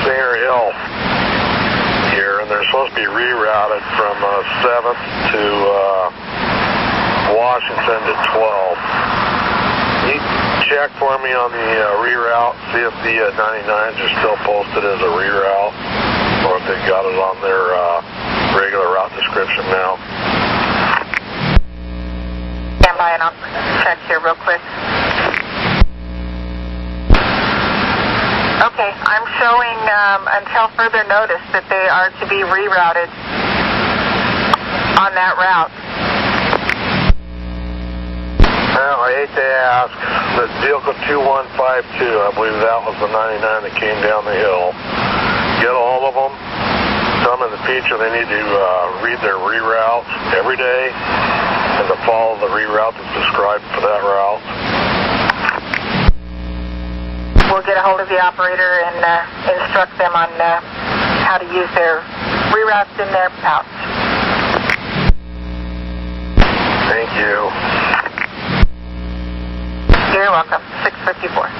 Singer Hill here, and they're supposed to be rerouted from 7th to Washington to 12th. Can you check for me on the reroute, see if the 99s are still posted as a reroute, or if they got it on their regular route description now? Stand by and I'll check here real quick. Okay, I'm showing until further notice that they are to be rerouted on that route. Well, I hate to ask, but vehicle 2152, I believe that was the 99 that came down the hill. Get a hold of them. Tell them in the future they need to read their reroute every day and to follow the reroute that's described for that route. We'll get a hold of the operator and instruct them on how to use their reroutes in their pouch. Thank you. You're welcome. 654.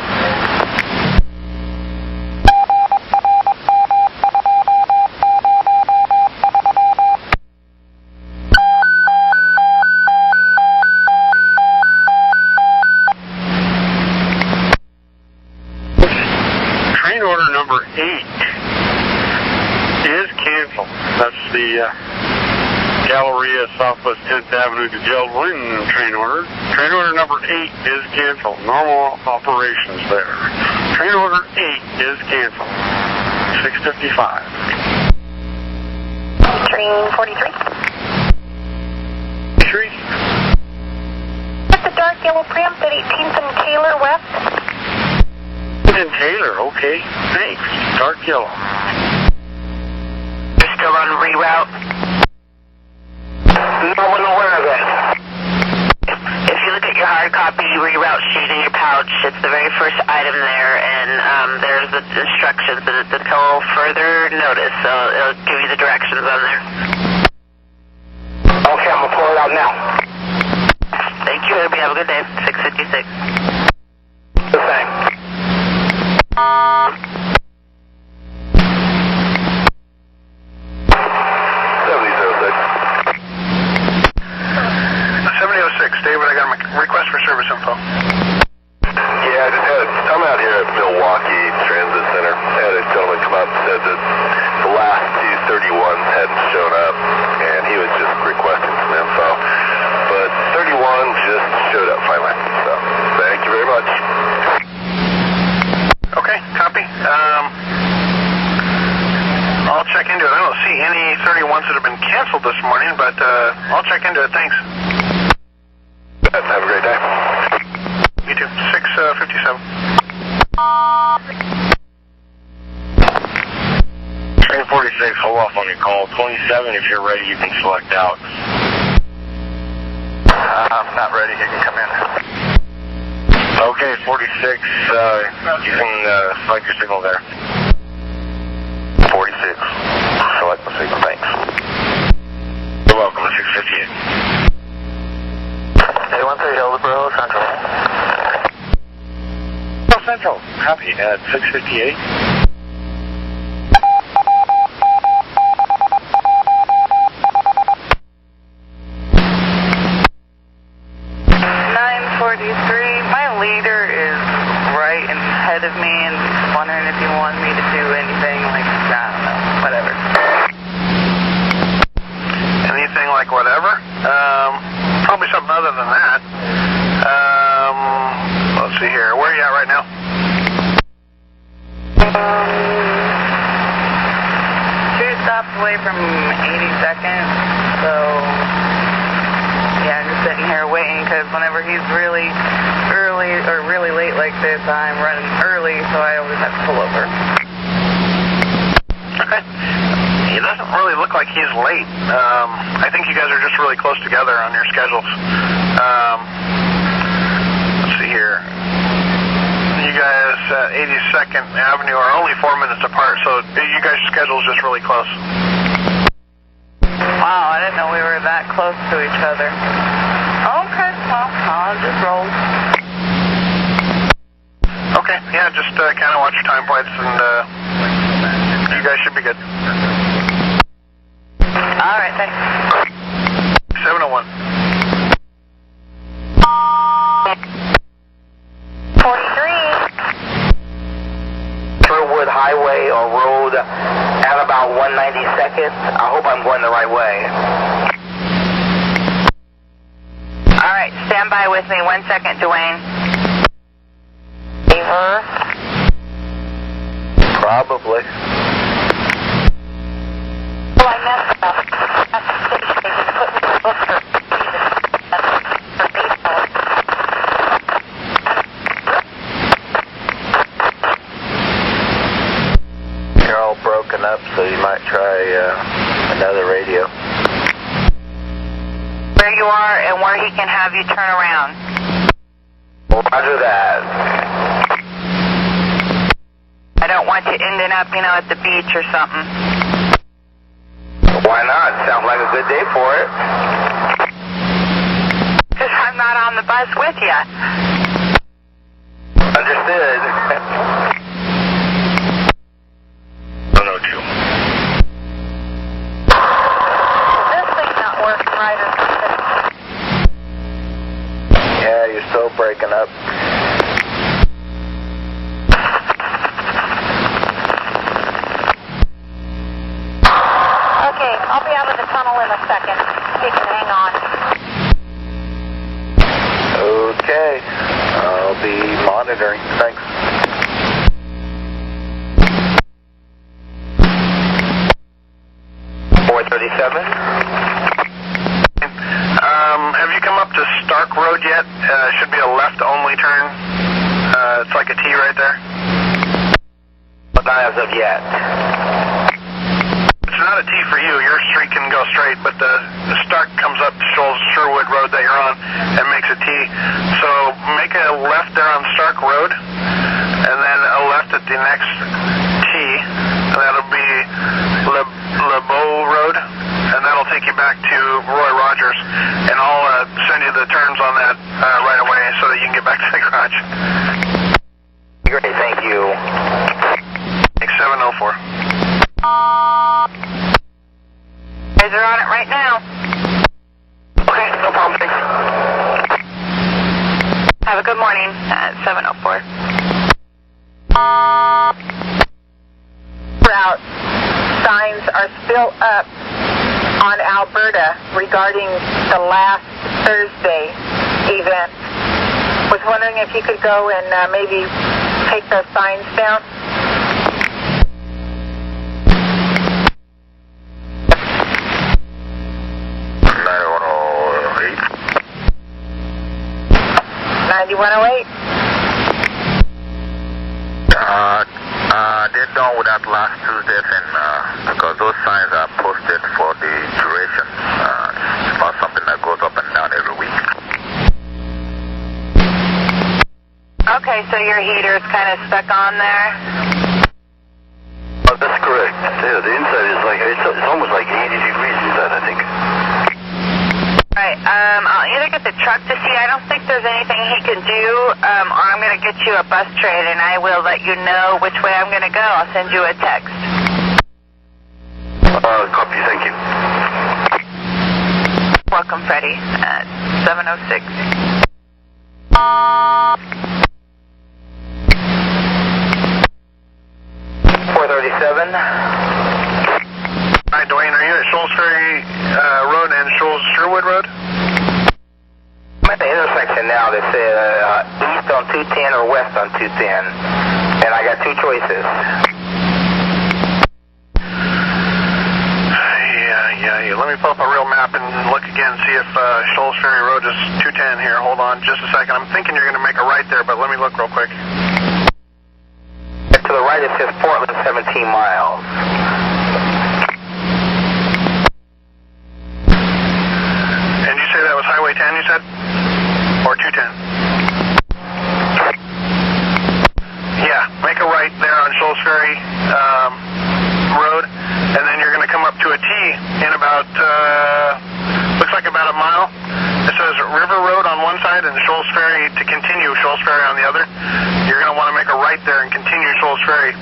Train order number 8 is canceled. That's the Galleria Southwest 10th Avenue to Geldwin train order. Train order number 8 is canceled. Normal operations there. Train order 8 is canceled. 6:55. Train 43. 3. That's the dark yellow Prius at 18th and Taylor West. And Taylor, okay. Thanks. Dark yellow. You're still on reroute? No one aware of that. If you look at your hard copy reroute sheet in your pouch, it's the very first item there, and there's the instructions, and it's until further notice, so it'll give you the directions on there. Okay, I'm going to pull it out now. Thank you, everybody. Have a good day. 6:56. The same. 7006, David, I got a request for service info. Yeah, I'm out here at Milwaukee Transit Center. I had a gentleman come up and said that the last two 31s hadn't shown up, and he was just requesting some info. But on your call. 27, if you're ready, you can select out. I'm not ready. You can come in. Okay, 46, you can select your signal there. 46. Select the signal, thanks. You're welcome, 658. 813 Hillsborough, Central. Oh, Central, copy, at 658. 943. My leader is right ahead of me and wondering if you want me to do anything like, I don't know, whatever. Anything like whatever? Probably something other than that. Let's see here. Where are you at right now? Two stops away from 82nd, so yeah, I'm just sitting here waiting because whenever he's really early or really late like this, I'm running early, so I always have to pull over. Okay. He doesn't really look like he's late. I think you guys are just really close together on your schedules. Let's see here. You guys at 82nd Avenue are only 4 minutes apart, so you guys' schedule's just really close. Wow, I didn't know we were that close to each other. Okay, well, I'll just roll. Okay, yeah, just kind of watch your time points, and you guys should be good. All right, thanks. 701. 43. Sherwood Highway or Road at about 192nd. I hope I'm going the right way. All right, stand by with me 1 second, Dwayne. Her? Probably. Well, I messed up. At the station, they just put me in the book for baseball. You're all broken up, so you might try another radio. Where you are and where he can have you turn around. Roger that. I don't want you ending up, at the beach or something. Why not? Sounds like a good day for it. Because I'm not on the bus with you. Understood. 102. This thing's not working right or something. Yeah, you're still breaking up. Okay, I'll be out of the tunnel in a second. You can hang on. Okay, I'll be monitoring. Thanks. Have you come up to Stark Road yet? Should be a left-only turn. It's like a T right there. But not as of yet. It's not a T for you. Your street can go straight, but the Stark comes up to Sherwood Road that you're on and makes a T. So make a left there on Stark Road, and then a left at the next T, and that'll be LeBeau Road, and that'll take you back to Roy Rogers, and I'll send you the turns on that right away so that you can get back to the garage. Great, thank you. 704. Guys are on it right now. Okay, no problem, thanks. Have a good morning at 704. Route signs are still up on Alberta regarding the last Thursday event. Was wondering if you could go and maybe take those signs down. They're done with that last Tuesday thing because those signs are Okay, so your heater's kind of stuck on there? That's correct. Yeah, the inside is like, it's almost like 80 degrees inside, I think. Right, I'll either get the truck to see. I don't think there's anything he can do, or I'm going to get you a bus trade, and I will let you know which way I'm going to go. I'll send you a text. Copy, thank you. Welcome, Freddie, at 706. Hi, Dwayne, are you at Shoals Ferry Road and Shoals-Sherwood Road? I'm at the intersection now that says east on 210 or west on 210, and I got two choices. Yeah. Let me pull up a real map and look again, see if Shoals Ferry Road is 210 here. Hold on just a second. I'm thinking you're going to make a right there, but let me look real quick. To the right it says Portland 17 miles. And you say that was Highway 10, you said? Or 210? Yeah, make a right there on Shoals Ferry Road, and then you're going to come up to a T in about, looks like about a mile. It says River Road on one side and Shoals Ferry to continue Shoals Ferry on the other. You're going to want to make a right there and continue Shoals Ferry.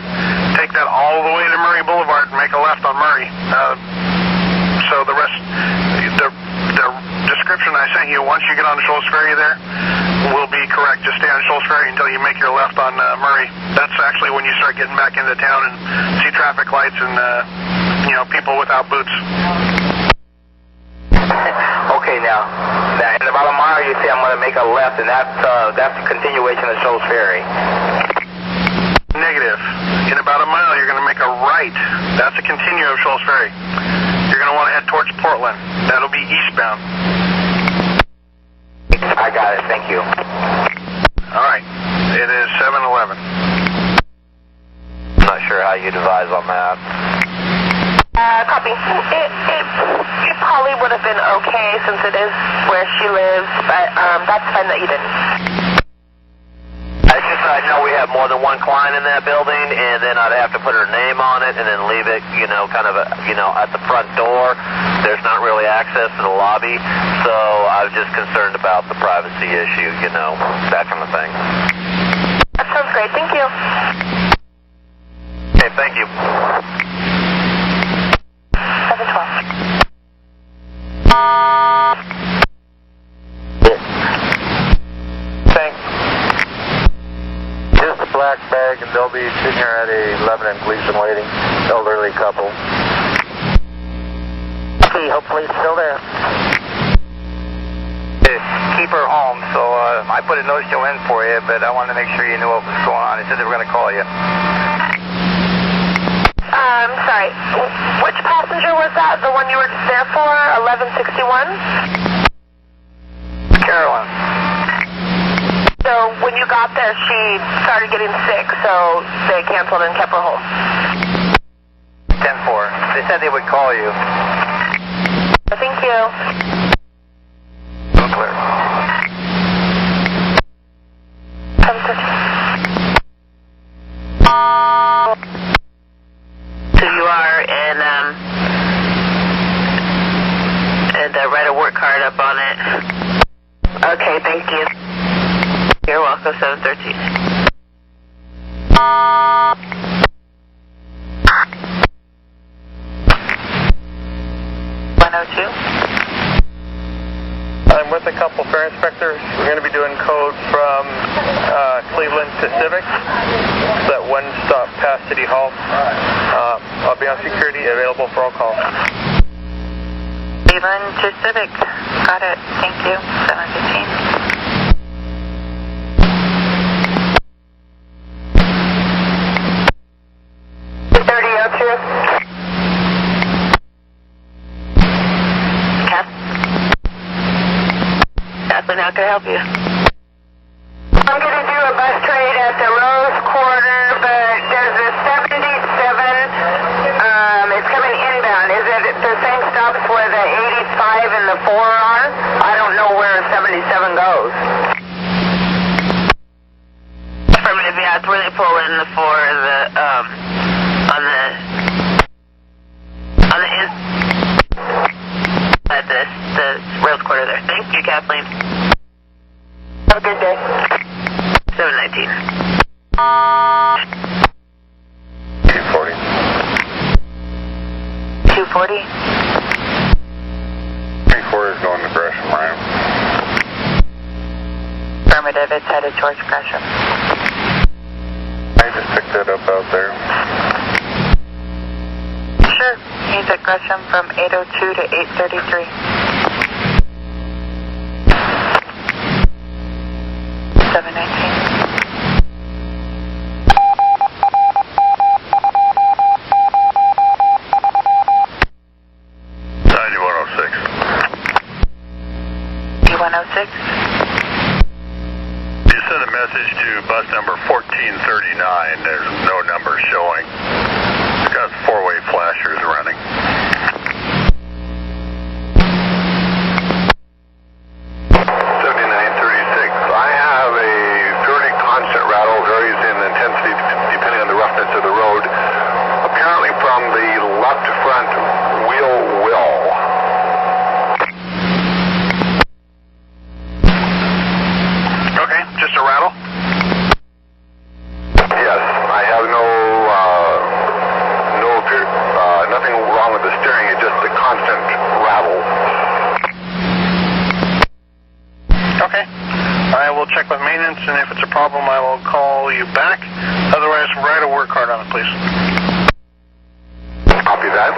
Take that all the way to Murray Boulevard and make a left on Murray. So the rest, the description I sent you, once you get on Shoals Ferry there, will be correct. Just stay on Shoals Ferry until you make your left on Murray. That's actually when you start getting back into town and see traffic lights and, people without boots. Okay, now in about a mile you say I'm going to make a left, and that's the continuation of Shoals Ferry. Negative. In about a mile you're going to make a right. That's a continue of Shoals Ferry. You're going to want to head towards Portland. That'll be eastbound. I got it, thank you. All right. It is 7:11. I'm not sure how you'd advise on that. Copy. It probably would have been okay since it is where she lives, but that's fine that you didn't. I just know we have more than one client in that building, and then I'd have to put her name on it and then leave it, kind of, at the front door. There's not really access to the lobby, so I was just concerned about the privacy issue, that kind of thing. That sounds great. Thank you. Okay, thank you. 712. Thanks. Just a black bag, and they'll be sitting here at 11 and Gleason waiting. Elderly couple. Okay, hopefully it's still there. Keep her home, so I put a no-show in for you, but I wanted to make sure you knew what was going on. They said they were going to call you. Sorry. Which passenger was that? The one you were there for? 1161? Carolyn. So when you got there, she started getting sick, so they canceled and kept her home. 10-4. They said they would call you. Thank you. Clear. 713. So you are, and the right-of-work card up on it. Okay, thank you. You're welcome, 713. 102. I'm with a couple fare inspectors. We're going to be doing code from Cleveland to Civic. It's that one stop past City Hall. I'll be on security, available for all calls. Cleveland to Civic. Got it. Thank you. 715. Kathleen, how can I help you? I'm going to do a bus trade at the Rose Quarter, but there's a 77. It's coming inbound. Is it the same stops where the 85 and the 4 are? I don't know where 77 goes. Yeah, it's where they pull in for the, at the rails quarter there. Thank you, Kathleen. Have a good day. 719. 240. 240. 34 is going to Gresham Ramp. Affirmative, it's headed towards Gresham. I just picked that up out there. Sure, he's at Gresham from 8:02 to 8:33. 719. 106. You sent a message to bus number 1439. There's no number showing. It's got four-way flashers running. I have a fairly constant rattle, varies in intensity depending on the roughness of the road. Apparently from the left front wheel well. Okay, just a rattle? Yes, I have nothing wrong with the steering, it's just a constant rattle. Okay. I will check with maintenance, and if it's a problem, I will call you back. Otherwise, write a work card on it, please. Copy that.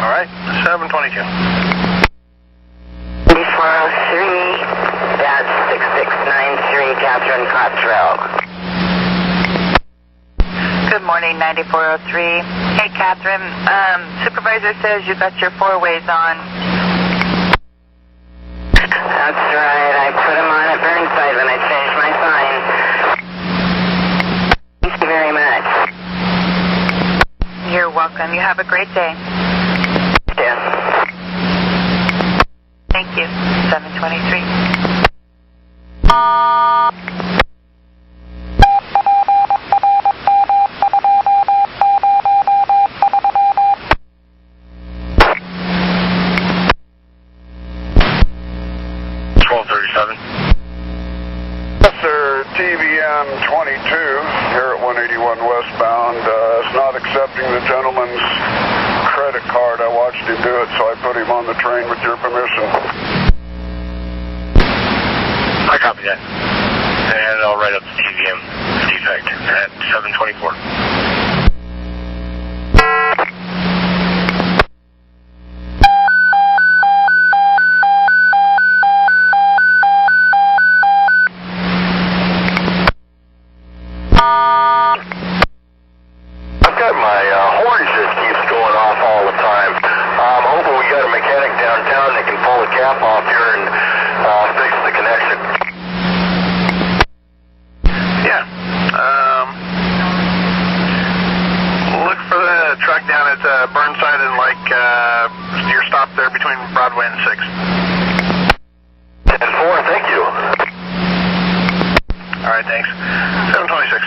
All right, 722. 403, that's 6693, Catherine Cottrell. Good morning, 9403. Hey, Catherine. Supervisor says you got your four-ways on. That's right, I put them on at Burnside when I changed my sign. Thank you very much. You're welcome. You have a great day. Yes. Thank you. 723. Sir, TVM 22 here at 181 westbound is not accepting the gentleman's credit card. I watched him do it, so I put him on the train with your permission. I copy that. And I'll write up the TVM defect at 724. I've got my horn just keeps going off all the time. I'm hoping we got a mechanic downtown that can pull the cap off here and fix the connection. Yeah. Look for the truck down at Burnside and your stop there between Broadway and 6. 10-4, thank you. All right, thanks. 726.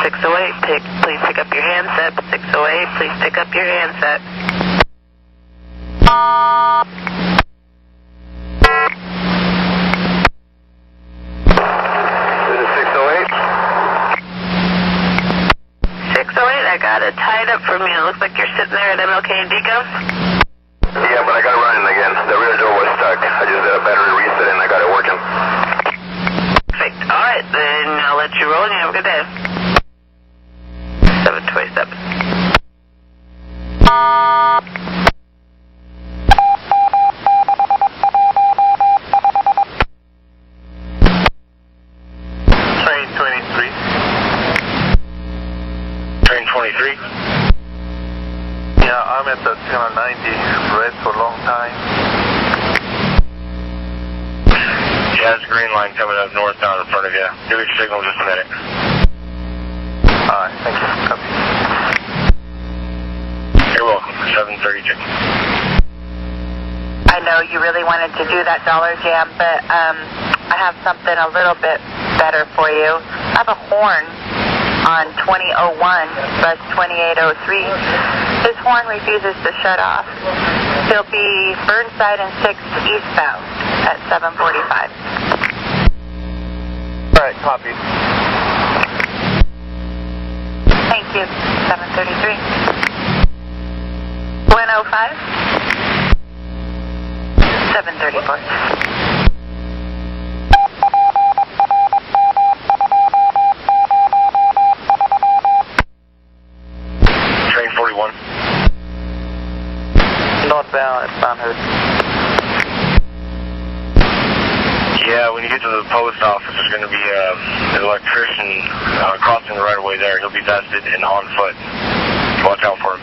608, please pick up your handset. 608, please pick up your handset. This is 608. 608, I got it tied up from you. Looks like you're sitting there at MLK and Deco. Yeah, but I got it running again. The rear door was stuck. I just did a battery reset and I got it working. Perfect. All right, then I'll let you roll and you have a good day. 727. Train 23. Train 23. Yeah, I'm at the 90. Red for a long time. Yeah, there's a green line coming up northbound in front of you. Give me your signal in just a minute. Alright, thank you. Copy. You're welcome. 732. I know you really wanted to do that dollar jam, but I have something a little bit better for you. I have a horn on 2001 bus 2803. This horn refuses to shut off. He'll be Burnside and 6th eastbound at 7:45. All right, copy. Thank you. 7:33. 105. 7:34. Train 41. Northbound, it's Hood. Yeah, when you get to the post office, there's going to be an electrician crossing the right-of-way there. He'll be vested and on foot. Watch out for him.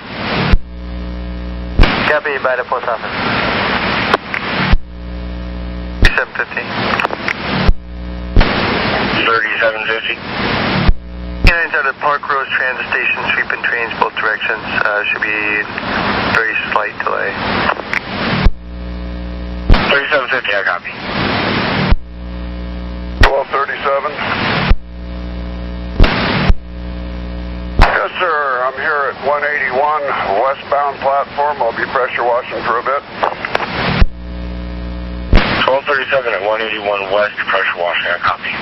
Copy by the post office. 750. 3750. Inside the Park Rose Transit Station, sweeping trains both directions. Should be very slight delay. 3750, I copy. 1237. Yes, sir. I'm here at 181 westbound platform. I'll be pressure washing for a bit. 1237 at 181 west, pressure washing, I copy.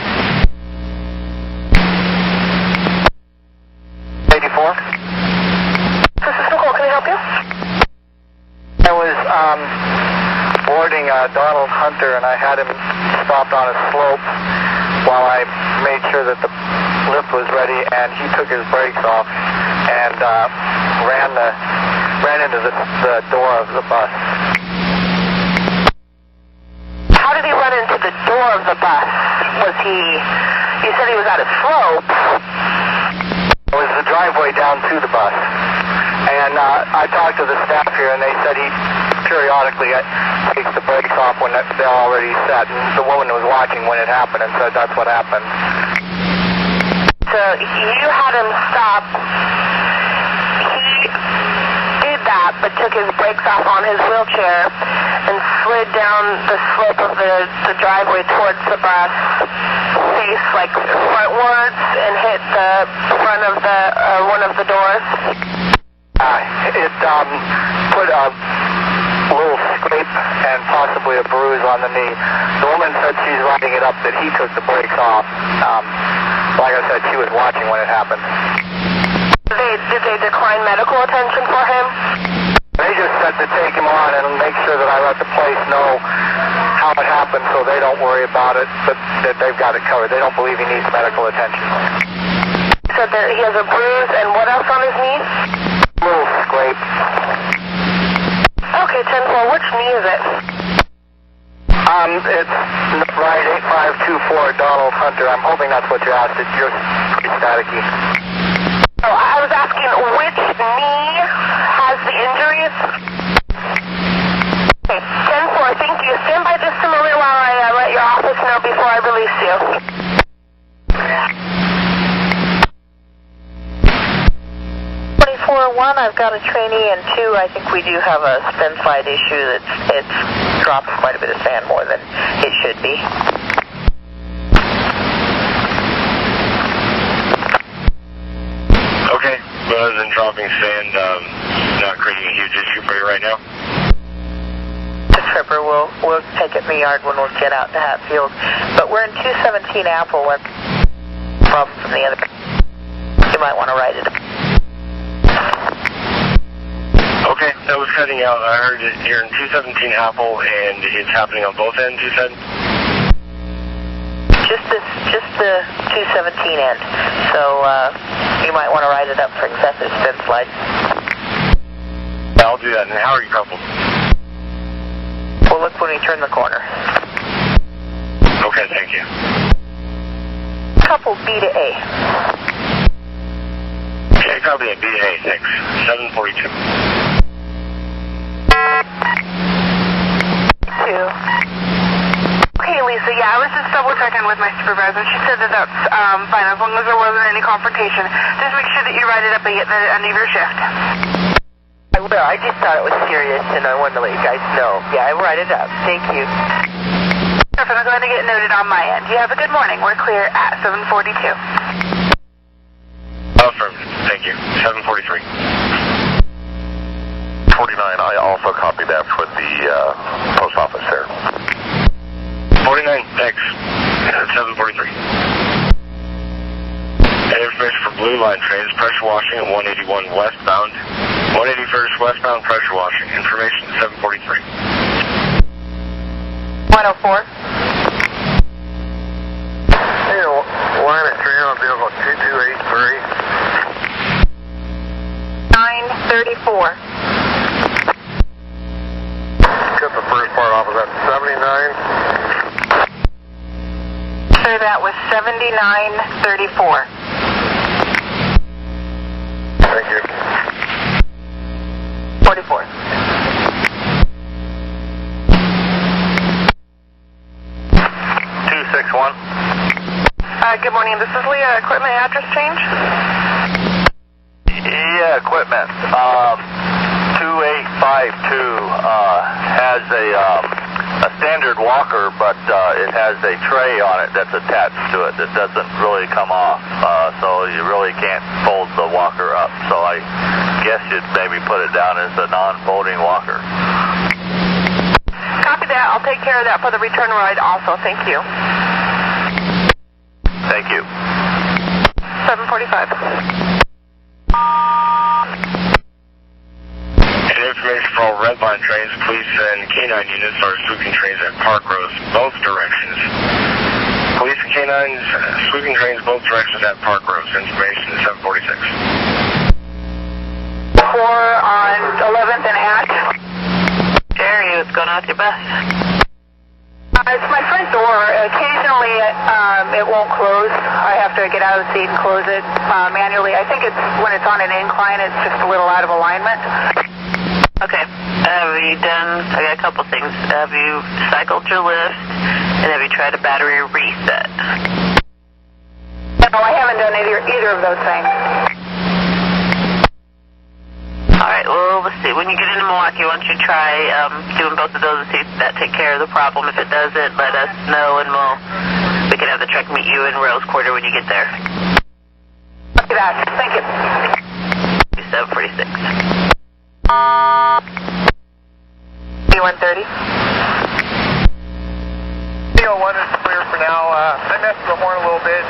84. This is Nicole. Can I help you? I was boarding Donald Hunter, and I had him stopped on a slope while I made sure that the lift was ready, and he took his brakes off and ran into the door of the bus. How did he run into the door of the bus? You said he was at a slope. It was the driveway down to the bus. And I talked to the staff here, and they said he periodically takes the brakes off when they're already set. And the woman was watching when it happened and said that's what happened. So you had him stop. He did that, but took his brakes off on his wheelchair and slid down the slope of the driveway towards the bus, face like frontwards, and hit the front of the one of the doors. It put a little scrape and possibly a bruise on the knee. The woman said she's writing it up that he took the brakes off. Like I said, she was watching when it happened. Did they decline medical attention for him? They just said to take him on and make sure that I let the place know how it happened so they don't worry about it, but that they've got it covered. They don't believe he needs medical attention. So he has a bruise and what else on his knee? A little scrape. Okay, 10-4, which knee is it? It's right 8524 Donald Hunter. I'm hoping that's what you asked. You're pretty staticky. Oh, I was asking which knee has the injuries? Okay, 10-4, thank you. Stand by just a moment while I let your office know before I release you. 24-1, I've got a trainee, and 2, I think we do have a spin slide issue it's dropped quite a bit of sand more than it should be. Okay, but other than dropping sand, not creating a huge issue for you right now? The tripper will take it in the yard when we'll get out to Hatfield. But we're in 217 Apple with problem from the other. You might want to write it. Okay, that was cutting out. I heard it here in 217 Apple, and it's happening on both ends, you said? Just the 217 end. So you might want to write it up for excessive spin slide. Yeah, I'll do that. And how are you coupled? We'll look when we turn the corner. Okay, thank you. Coupled B to A. Okay, copy that. B to A, thanks. 742. 2. Okay, Lisa, yeah, I was just double-checking with my supervisor. She said that that's fine, as long as there wasn't any confrontation. Just make sure that you write it up at the end of your shift. I will. I just thought it was serious, and I wanted to let you guys know. Yeah, I write it up. Thank you. Perfect. I'm going to get noted on my end. You have a good morning. We're clear at 742. Affirmative. Thank you. 743. 49, I also copy that with the post office there. 49, thanks. 743. And information for Blue Line trains, pressure washing at 181 westbound. 181st westbound pressure washing. Information 743. 104. Hey, line of train on vehicle 2283. 934. Cut the first part off of that 79. Sir, that was 7934. Thank you. 44. 261. Good morning. This is Leah. Equipment address change? Yeah, equipment. 2852 has a standard walker, but it has a tray on it that's attached to it that doesn't really come off, so you really can't fold the walker up. So I guess you'd maybe put it down as a non-folding walker. Copy that. I'll take care of that for the return ride also. Thank you. Thank you. 745. And information for all red line trains, police and K9 units are sweeping trains at Park Roads, both directions. Police and K9s sweeping trains both directions at Park Roads. Information is 746. 4 on 11th and Ash. Jerry, what's going on with your bus? It's my front door. Occasionally it won't close. I have to get out of the seat and close it manually. I think it's when it's on an incline, it's just a little out of alignment. Okay. Have you done, I got a couple things. Have you cycled your lift, and have you tried a battery reset? No, I haven't done either of those things. All right, well, let's see. When you get into Milwaukee, why don't you try doing both of those and see if that take care of the problem. If it doesn't, let us know, and we can have the truck meet you in Rose Quarter when you get there. Copy that. Thank you. 746. 130. 301 is clear for now. I messed with the horn a little bit,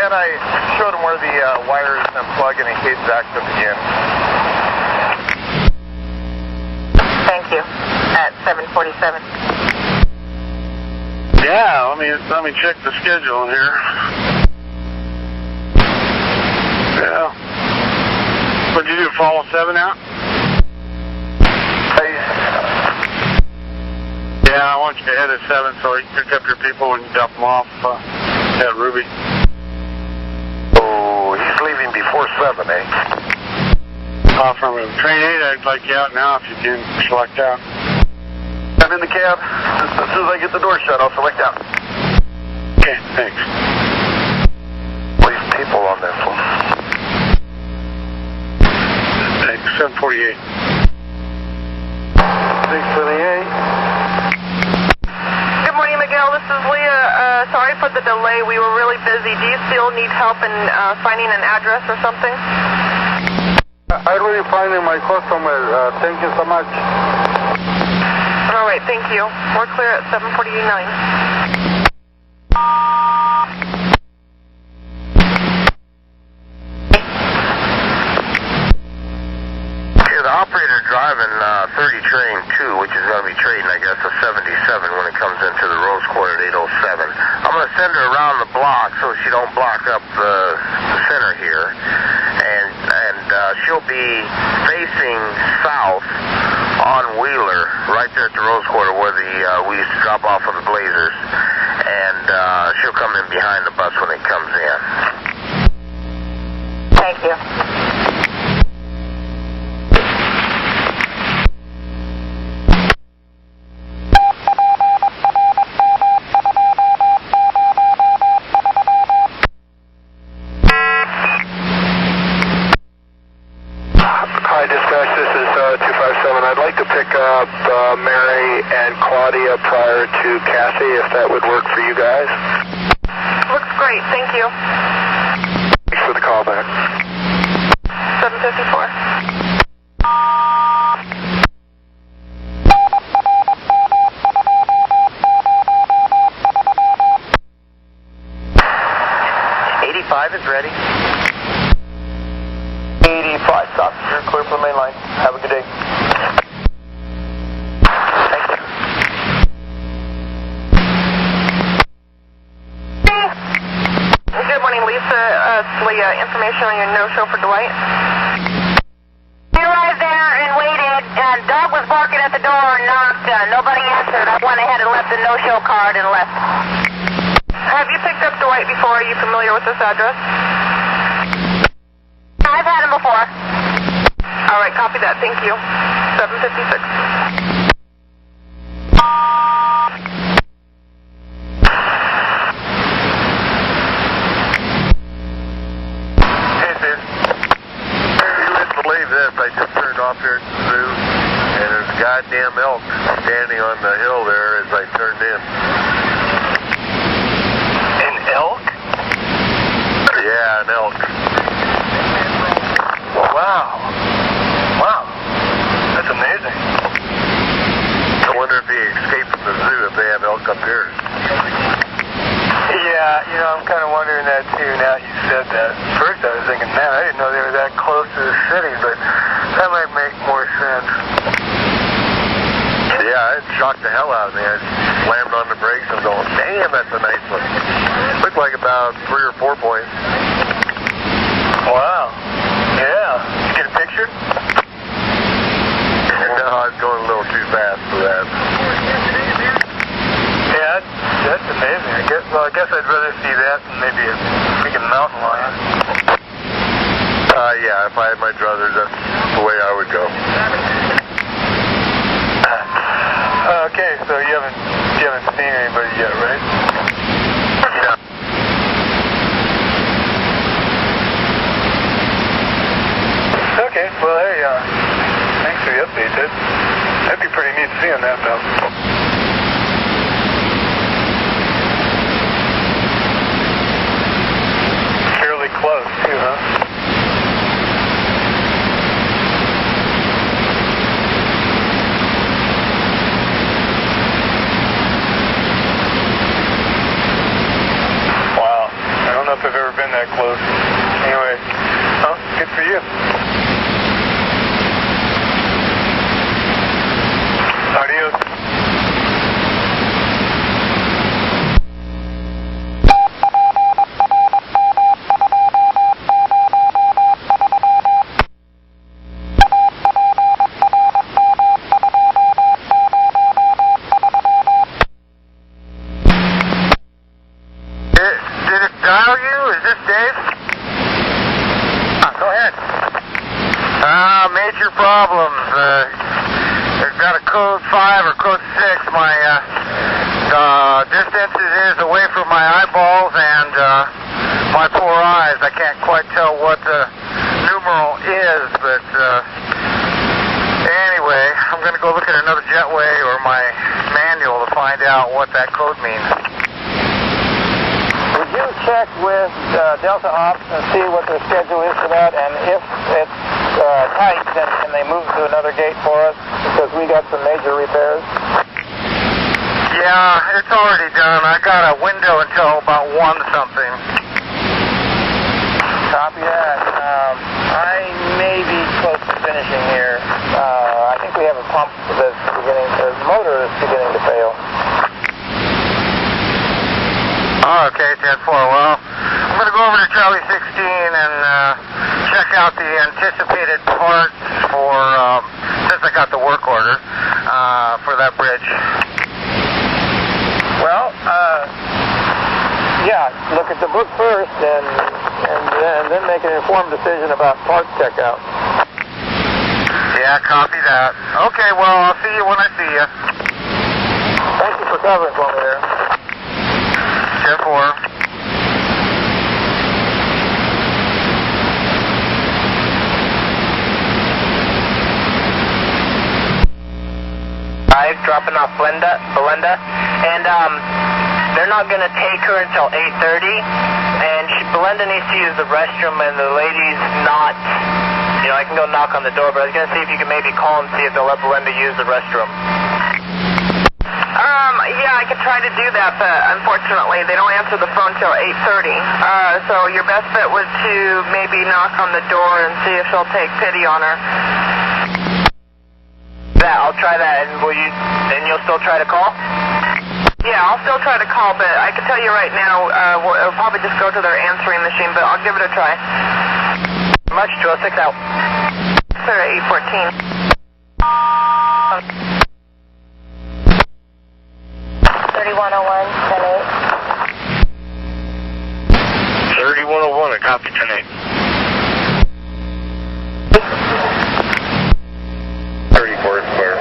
and I showed them where the wires unplug and in case it's active again. Thank you. At 747. Yeah, let me check the schedule here. Yeah. What'd you do, follow 7 out? Yeah, I want you to head at 7 so you can pick up your people and dump them off at Ruby. Oh, he's leaving before 7, eh? From train 8, I'd like you out now if you can select out. I'm in the cab. As soon as I get the door shut, I'll select out. Okay, thanks. Leave people on this one. Thanks, 748. 678. Good morning, Miguel. This is Leah. Sorry for the delay. We were really busy. Do you still need help in finding an address or something? I'm really finding my customer. Thank you so much. All right, thank you. We're clear at 749. The operator driving 30 train 2, which is going to be trading, I guess, a 77 when it comes into the Rose Quarter at 807. I'm going to send her around the block so she don't block up the center here. And she'll be facing south on Wheeler, right there at the Rose Quarter where we used to drop off of the Blazers. And she'll come in behind the bus when it comes in. Thank you. Hi, dispatch. This is and Claudia prior to Cassie, if that would work for you guys. Looks great, thank you. Thanks for the call back. 754. Is ready. 85 stops. You're clear for the main line. Have a good day. Thank you. Good morning, Lisa. Leah, information on your no-show for Dwight. We arrived there and waited, and dog was barking at the door and knocked. Nobody answered. I went ahead and left the no-show card and left. Have you picked up Dwight before? Are you familiar with this address? I've had him before. All right, copy that. Thank you. 756. Hey, Sid. You wouldn't believe this. I just turned off here at the zoo, and there's a goddamn elk standing on the hill there as I turned in. Elk? Yeah, an elk. Wow. Wow. That's amazing. I wonder if he escaped from the zoo, if they have elk up here. Yeah, you know, I'm kind of wondering that too now you said that. First I was thinking, man, I didn't know they were that close to the city, but that might make more sense. Yeah, it shocked the hell out of me. I slammed on the brakes and going, damn, that's a nice one. Looked like about 3 or 4 points. Wow. Yeah. Did you get a picture? No, I was going a little too fast for that. Yeah, that's amazing. I guess I'd rather see that than maybe a freaking mountain lion. Yeah, if I had my druthers, that's the way I would go. Okay, so you haven't seen anybody yet, right? No. Okay, well, hey, thanks for the update, Ted. That'd be pretty neat to see on that map. Fairly close, too, huh? If I've ever been that close. Anyway, good for you. Adios. Did it dial you? Is this Dave? Go ahead. Major problems. They've got a code 5 or code 6. My distance is away from my eyeballs and my poor eyes. I can't quite tell what the numeral is, but anyway, I'm going to go look at another jetway or my manual to find out what that code means. Would you check with Delta Ops and see what their schedule is for that, and if it's tight, then can they move to another gate for us, because we got some major repairs? Yeah, it's already done. I got a window until about 1 something. Copy that. I may be close to finishing here. I think we have a pump that's beginning, the motor is beginning to fail. Oh, okay, 10-4. Well, I'm going to go over to Charlie 16 and check out the anticipated parts for, since I got the work order, for that bridge. Well, yeah, look at the book first and then make an informed decision about parts checkout. Yeah, copy that. Okay, well, I'll see you when I see you. Thank you for covering for me there. 10-4. dropping off Belinda, and they're not going to take her until 8:30, and Belinda needs to use the restroom, and the lady's not, you know, I can go knock on the door, but I was going to see if you could maybe call and see if they'll let Belinda use the restroom. Yeah, I could try to do that, but unfortunately they don't answer the phone till 8:30. So your best bet was to maybe knock on the door and see if she'll take pity on her. Yeah, I'll try that, and you'll still try to call? Yeah, I'll still try to call, but I can tell you right now, it'll probably just go to their answering machine, but I'll give it a try. Much, 206 out. Sir, 814. 3101, 10-8. 3101, I copy 10-8. 34 is clear.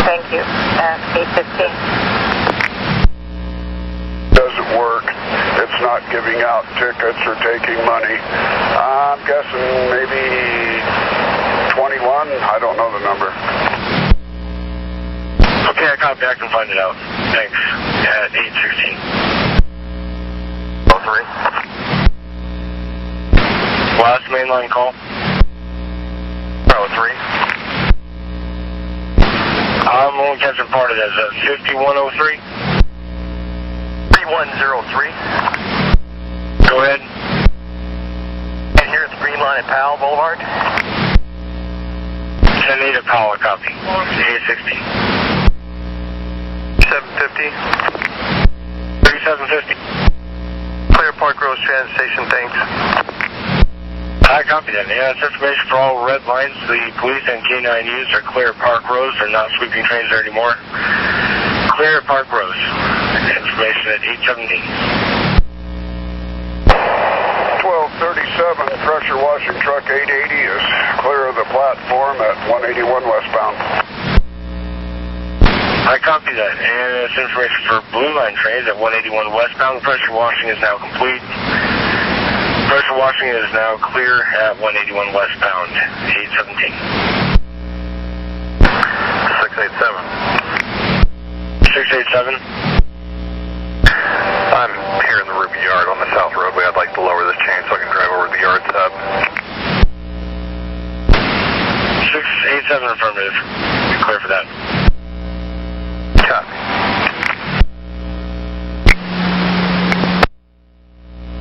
Thank you. 815. Doesn't work. It's not giving out tickets or taking money. I'm guessing maybe 21. I don't know the number. Okay, I copy. I can find it out. Thanks. At 816. 03. Last mainline call. 03. I'm only catching part of that. Is that 5103? 3103. Go ahead. And here at the Green Line at Powell Boulevard. 10-8 at Powell, I copy. 816. 750. 3750. Clear Park Rose Transit Station, thanks. I copy that. Yeah, it's information for all red lines. The police and K9 units are clear at Park Rose. They're not sweeping trains there anymore. Clear at Park Rose. Information at 817. 1237, pressure washing truck 880 is clear of the platform at 181 westbound. I copy that. And it's information for Blue Line trains at 181 westbound. Pressure washing is now complete. Pressure washing is now clear at 181 westbound, 817. 687. 687. I'm here in the Ruby Yard on the South Roadway. I'd like to lower this chain so I can drive over to the yard sub. 687 affirmative. You're clear for that. Copy.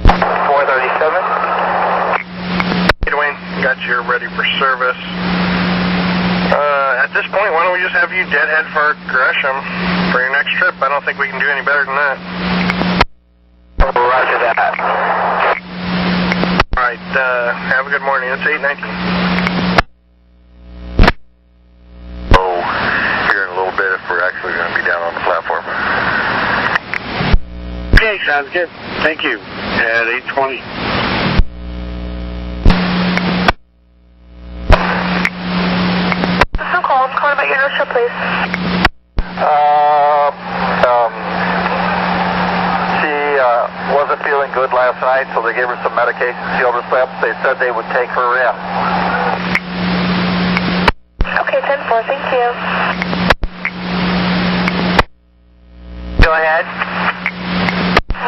437. Hey, Dwayne, got you ready for service. At this point, why don't we just have you deadhead for Gresham for your next trip? I don't think we can do any better than that. Roger that. All right, have a good morning. It's 819. Oh, here in a little bit if we're actually going to be down on the platform. Okay, sounds good. Thank you. At 820. Some calls. Call about your no-show, please. She wasn't feeling good last night, so they gave her some medication. She overslept. They said they would take her in. Okay, 10-4. Thank you. Go ahead.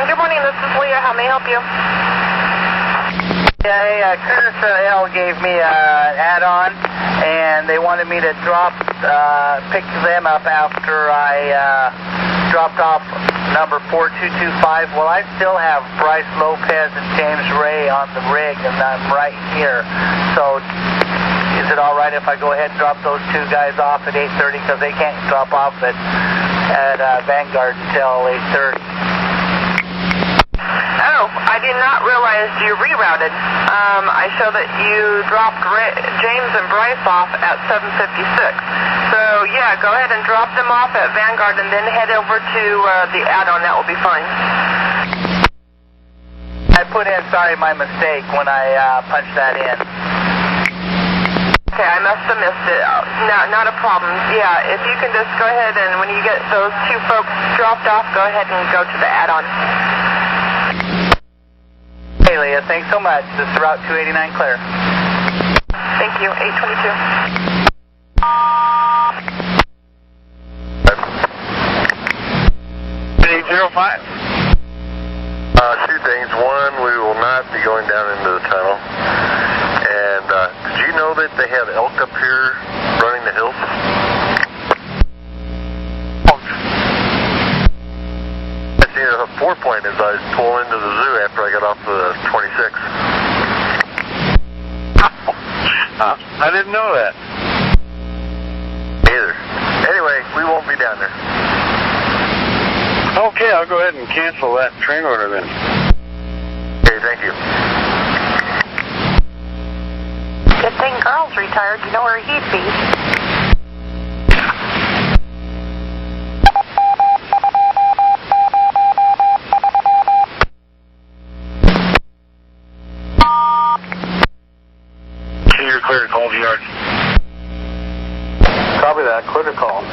Good morning. This is Leah. How may I help you? Yeah, Curtis L gave me an add-on, and they wanted me to pick them up after I dropped off number 4225. Well, I still have Bryce Lopez and James Ray on the rig, and I'm right here. So is it all right if I go ahead and drop those two guys off at 8:30 because they can't drop off at Vanguard until 8:30? Oh, I did not realize you rerouted. I show that you dropped James and Bryce off at 7:56. So, yeah, go ahead and drop them off at Vanguard and then head over to the add-on. That will be fine. I put in, sorry, my mistake when I punched that in. Okay, I must have missed it. No, not a problem. Yeah, if you can just go ahead and when you get those two folks dropped off, go ahead and go to the add-on. Hey, Leah, thanks so much. This is Route 289 clear. Thank you, 822. 05? Two things. One, we will not be going down into the tunnel. And did you know that they have elk up here running the hills? I seen a 4-point as I was pulling into the zoo after I got off the 26. I didn't know that. Either. Anyway, we won't be down there. Okay, I'll go ahead and cancel that train order then. Okay, thank you. Good thing Carl's retired. You know where he'd be. You're clear to call the yard. Copy that. Clear to call.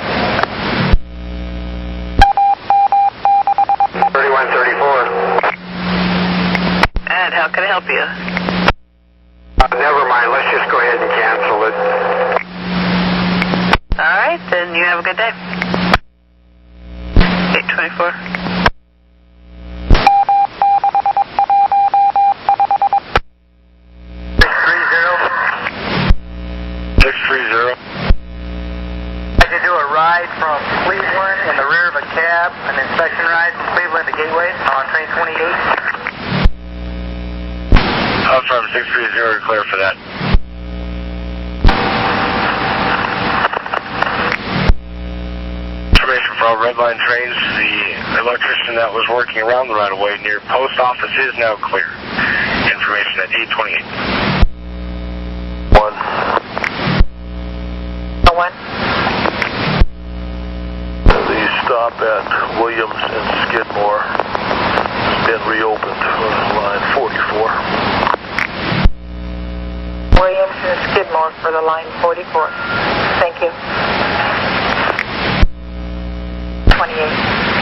3134. Ed, how can I help you? Never mind. Let's just go ahead and cancel it. All right, then you have a good day. 824. 630. I could do a ride from Cleveland in the rear of a cab, an inspection ride from Cleveland to Gateway on train 28. I'll from 630, clear for that. Information for all red line trains. The electrician that was working around the right of way near post office is now clear. Information at 828. 1. 1. The stop at Williams and Skidmore has been reopened on line 44. Williams and Skidmore for the line 44. Thank you. 28.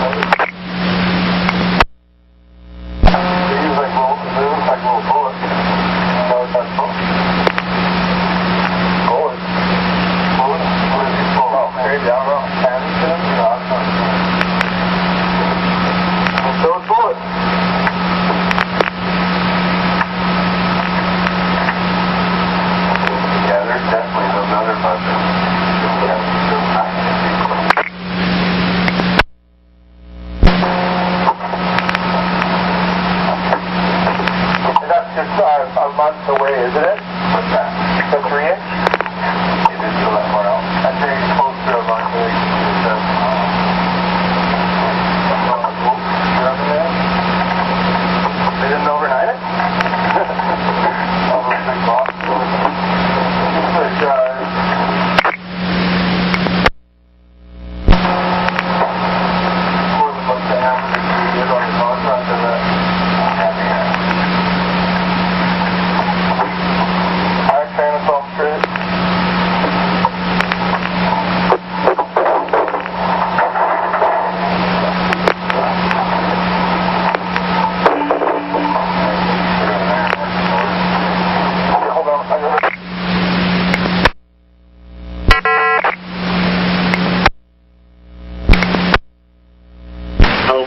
Huh?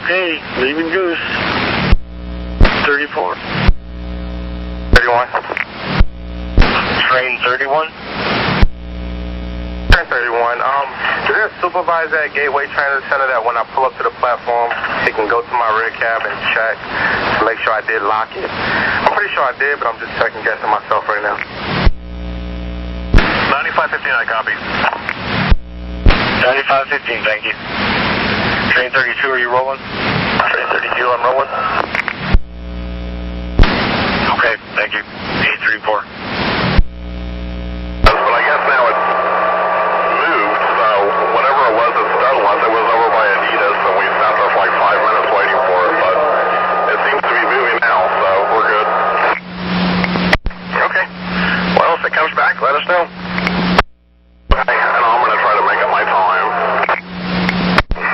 Okay, leaving Goose. 34. 31. Train 31. Train 31. Is there a supervisor at Gateway Transit Center that when I pull up to the platform, he can go to my rear cab and check to make sure I did lock it? I'm pretty sure I did, but I'm just second guessing myself right now. 9515, I copy. 9515, thank you. Train 32, are you rolling? Train 32, I'm rolling. Okay, thank you. 834. But I guess now it's moved, so whatever it was that Stud was, it was over by Adidas, and we sat there for like 5 minutes waiting for it, but it seems to be moving now, so we're good. Okay. Well, if it comes back, let us know. Okay, and I'm going to try to make up my time.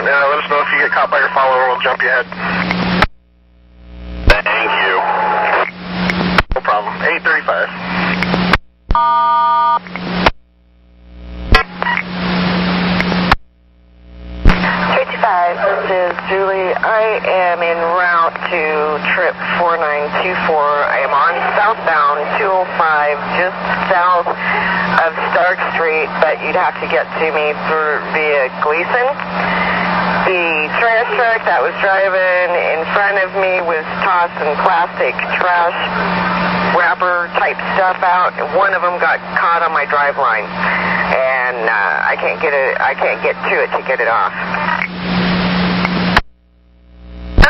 Yeah, let us know if you get caught by your follower, we'll jump you ahead. Thank you. No problem. 835. 55, this is Julie. I am en route to trip 4924. I am on southbound 205, just south of Stark Street, but you'd have to get to me via Gleason. The trash truck that was driving in front of me was tossing plastic trash wrapper type stuff out. One of them got caught on my drive line, and I can't get to it to get it off.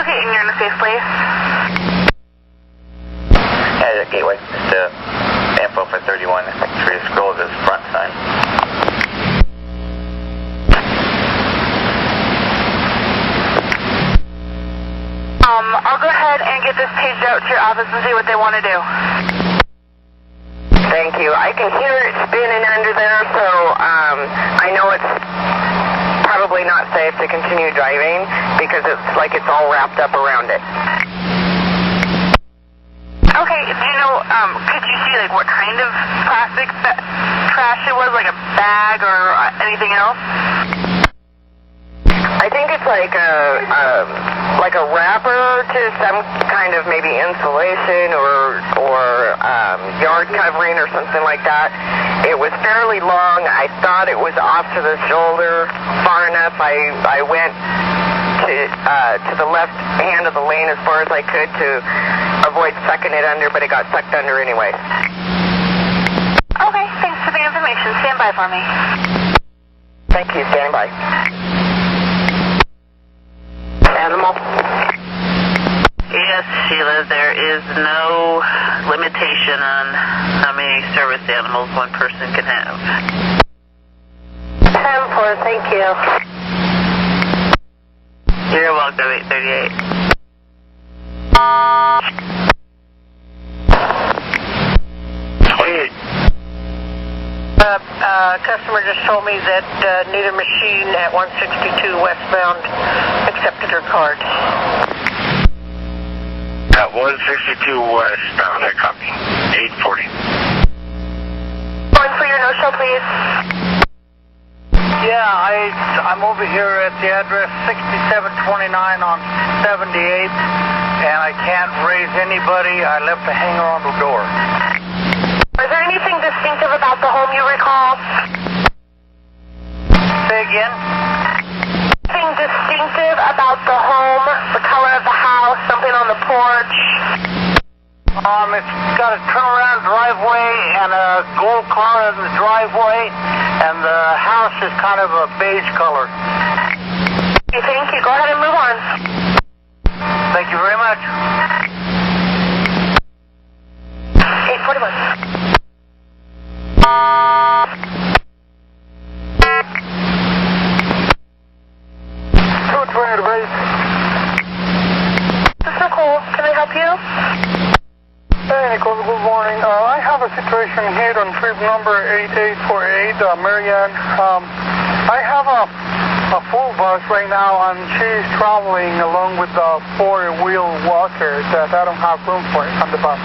Okay, and you're in a safe place? Yeah, Gateway. Just info for 31. Make sure you scroll to this front sign. I'll go ahead and get this paged out to your office and see what they want to do. Thank you. I can hear it spinning under there, so I know it's probably not safe to continue driving because it's like it's all wrapped up around it. Okay, do you know, could you see like what kind of plastic trash it was, like a bag or anything else? I think it's like a wrapper to some kind of maybe insulation or yard covering or something like that. It was fairly long. I thought it was off to the shoulder far enough. I went to the left hand of the lane as far as I could to avoid sucking it under, but it got sucked under anyway. Okay, thanks for the information. Stand by for me. Thank you. Stand by. Animal? Yes, Sheila, there is no limitation on how many service animals one person can have. 10-4, thank you. You're welcome, 838. Customer just told me that neither machine at 162 westbound accepted her card. At 162 westbound, I copy. 840. One for your no-show, please. Yeah, I'm over here at the address 6729 on 78th, and I can't raise anybody. I left a hanger on the door. Is there anything distinctive about the home you recall? Say again? Anything distinctive about the home, the color of the house, something on the porch? It's got a turnaround driveway and a gold car in the driveway, and the house is kind of a beige color. Okay, thank you. Go ahead and move on. Thank you very much. 841. This is Nicole. Can I help you? Hey, Nicole, good morning. I have a situation here on trip number 8848, Marianne. I have a full bus right now, and she's traveling along with the four-wheel walker that I don't have room for on the bus.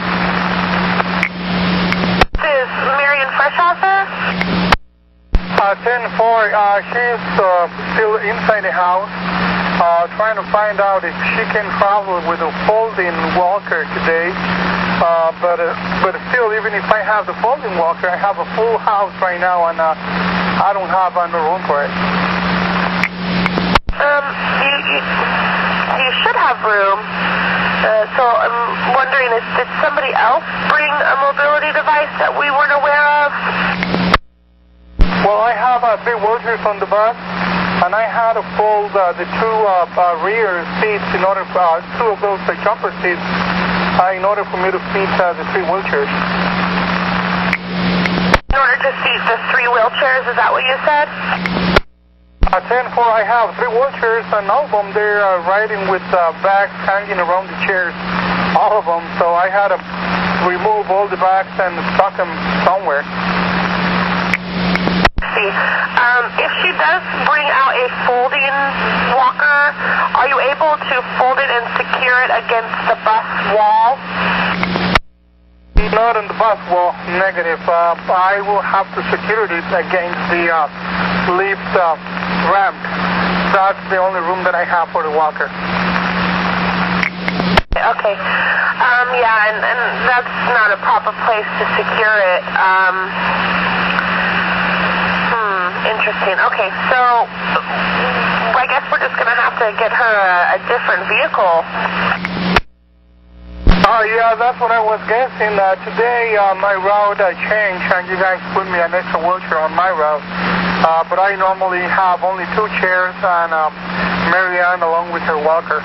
This is Marion Freshhauser? 10-4, she's still inside the house. trying to find out if she can travel with a folding walker today. But still, even if I have the folding walker, I have a full house right now, and I don't have no room for it. You should have room. So I'm wondering, did somebody else bring a mobility device that we weren't aware of? Well, I have 3 wheelchairs on the bus, and I had to fold the 2 rear seats in order for 2 of those jumper seats in order for me to feed the 3 wheelchairs. In order to seat the 3 wheelchairs, is that what you said? 10-4, I have 3 wheelchairs, and all of them, they're riding with bags hanging around the chairs, all of them, so I had to remove all the bags and stock them somewhere. See, if she does bring out a folding walker, are you able to fold it and secure it against the bus wall? Not on the bus wall, negative. I will have to secure it against the lift ramp. That's the only room that I have for the walker. Okay. Yeah, and that's not a proper place to secure it. Interesting. Okay, so I guess we're just going to have to get her a different vehicle. Yeah, that's what I was guessing. Today, my route changed, and you guys put me an extra wheelchair on my route. But I normally have only 2 chairs and Marianne along with her walker.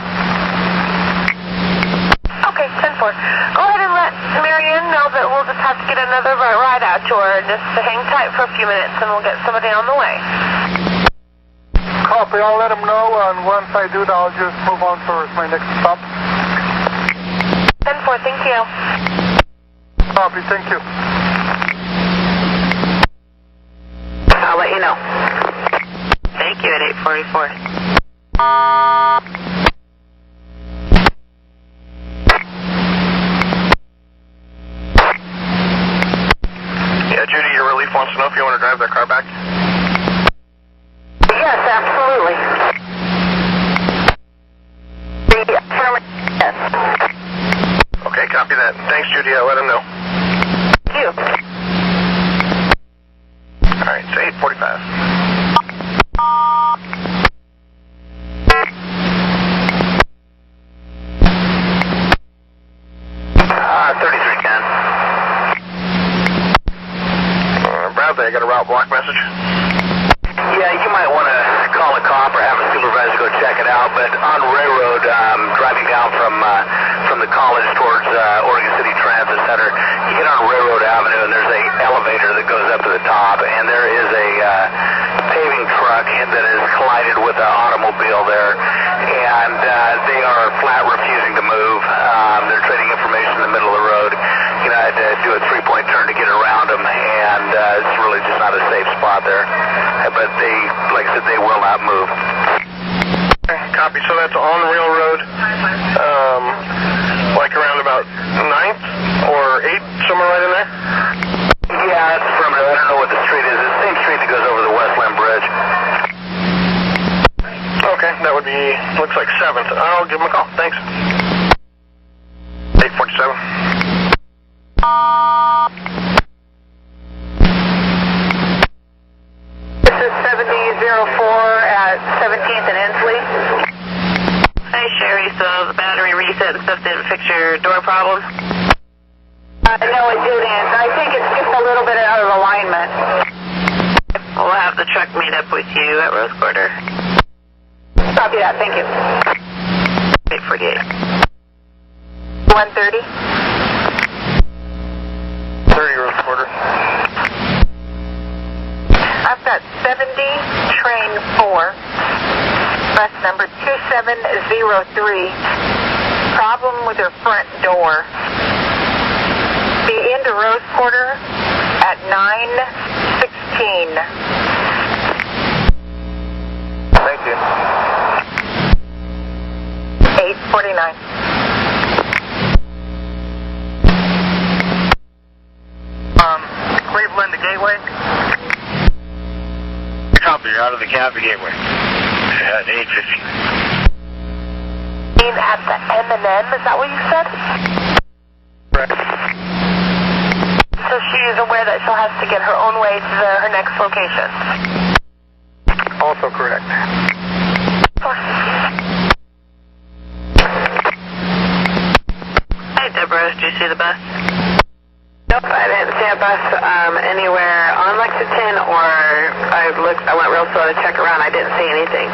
Okay, 10-4. Go ahead and let Marianne know that we'll just have to get another ride out to her. Just hang tight for a few minutes, and we'll get somebody on the way. Copy. I'll let them know, and once I do that, I'll just move on towards my next stop. 10-4, thank you. Copy, thank you. I'll let you know. Thank you at 8:44. Yeah, Judy, your relief wants to know if you want to drive their car back. Yes, absolutely. Yes. Okay, copy that. Thanks, Judy. I'll let him know. Thank you. All right, it's 8:45. 33, Ken. Bradley, I got a route block message. Yeah, you might want to call a cop or have a supervisor go check it out, but on Railroad, driving down from the college towards Oregon City Transit Center, you get on Railroad Avenue and there's a elevator that goes up to the top, and there is a paving truck that is collided with an automobile there, and they are flat refusing to move. They're trading information in the middle of the road. You know, I had to do a 3-point turn to get around them, and it's really just not a safe spot there. But they, like I said, they will not move. Copy. So that's on Railroad, like around about 9th or 8th, somewhere right in there? Yeah, it's affirmative. I don't know what the street is. It's the same street that goes over the Westland Bridge. Okay, that would be, looks like 7th. I'll give him a call. Thanks. 8:47. This is 7004 at 17th and Ensley. Hi, Sherry. So the battery reset and stuff didn't fix your door problem? No, it didn't. I think it's just a little bit out of alignment. We'll have the truck meet up with you at Rose Quarter. Copy that. Thank you. 8:48. 1:30. 30 Rose Quarter. I've got 70, train 4, bus number 2703. Problem with her front door. Be into Rose Quarter at 9:16. Thank you. 8:49. Cleveland to Gateway. Copy. You're out of the Cafe Gateway. At 8:50. at the M&M, is that what you said? Correct. So she is aware that she'll have to get her own way to her next location? Also correct. Hey, Deborah, did you see the bus? Nope, I didn't see a bus anywhere on Lexington, or I went real slow to check around. I didn't see anything.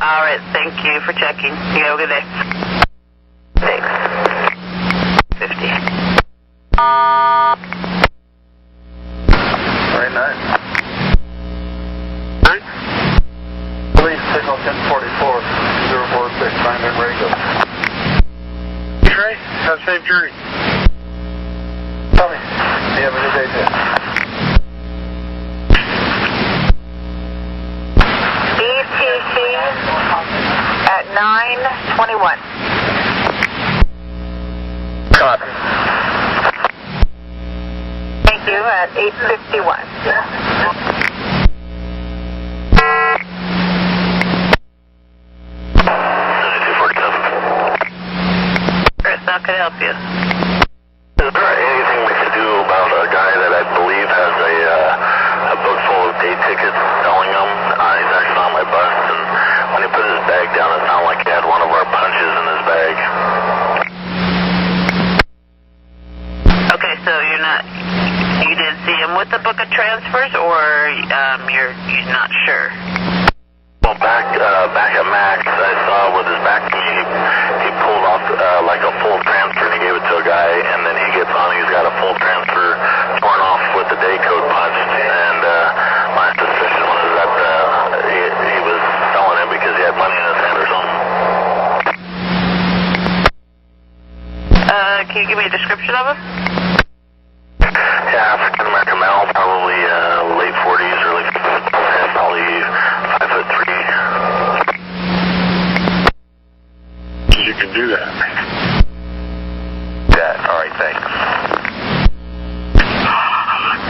All right, thank you for checking. You have a good day. Thanks. 50. Very nice. Police signal 1044, 046, 9 radio. Trey, have a safe journey. Tommy, you have a good day, too. ETC at 9:21. Copy. Thank you, at 8:51. Chris, how can I help you? Is there anything we could do about a guy that I believe has a book full of day tickets selling them? He's actually on my bus, and when he put his bag down, it sounded like he had one of our punches in his bag. Okay, so you did see him with the book of transfers, or you're not sure? Well, back at Max, I saw with his back to me, he pulled off like a full transfer, and he gave it to a guy, and then he gets on, he's got a full transfer torn off with the day code punched, and my suspicion was that he was selling it because he had money in his hand or something. Can you give me a description of him? Yeah, African American male, probably late 40s, early 50s, probably 5'3". You can do that. Yeah, all right, thanks.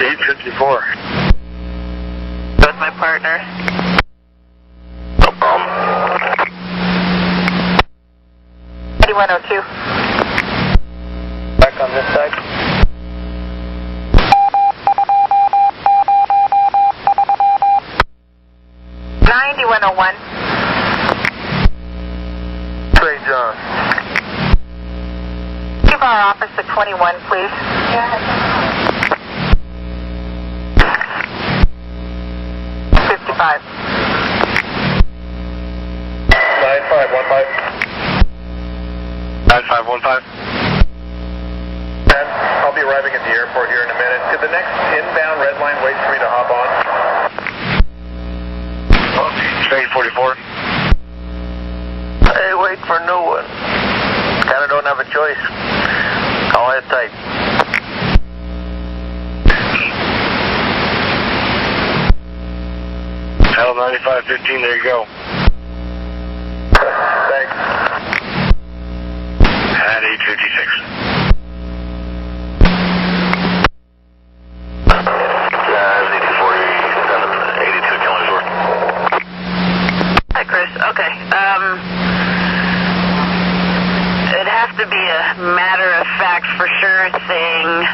854. That's my partner. No problem. 8102. Back on this side. Ctr-June. Ctr-June. Give our office a 21, please. 55. 9515. 9515. I'll be arriving at the airport here in a minute. Could the next inbound red line wait for me to hop on? 844. Hey, wait for no one. Kinda don't have a choice. I'll hit tight. L 9515, there you go. Thanks. At 856. Hi, Chris. Okay. It'd have to be a matter of fact for sure thing.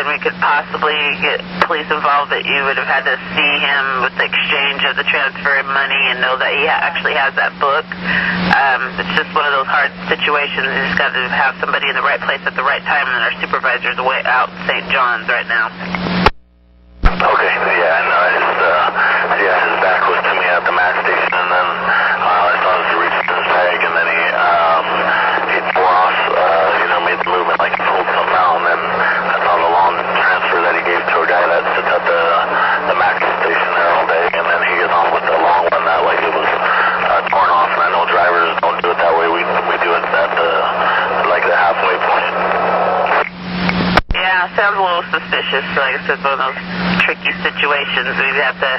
We could possibly get police involved that you would have had to see him with the exchange of the transfer and money and know that he actually has that book. It's just one of those hard situations. You just got to have somebody in the right place at the right time, and our supervisor's away out in St. John's right now. Okay, yeah, no, his back was to me at the Max station, and then I saw him reach in his bag, and then he tore off, made the movement like he pulled something out, and then I saw the long transfer that he gave to a guy that sits at the Max station there all day, and then he gets on with the long one that like it was torn off, and I know drivers don't do it that way. We do it at the halfway point. Yeah, sounds a little suspicious. Like I said, one of those tricky situations. We'd have to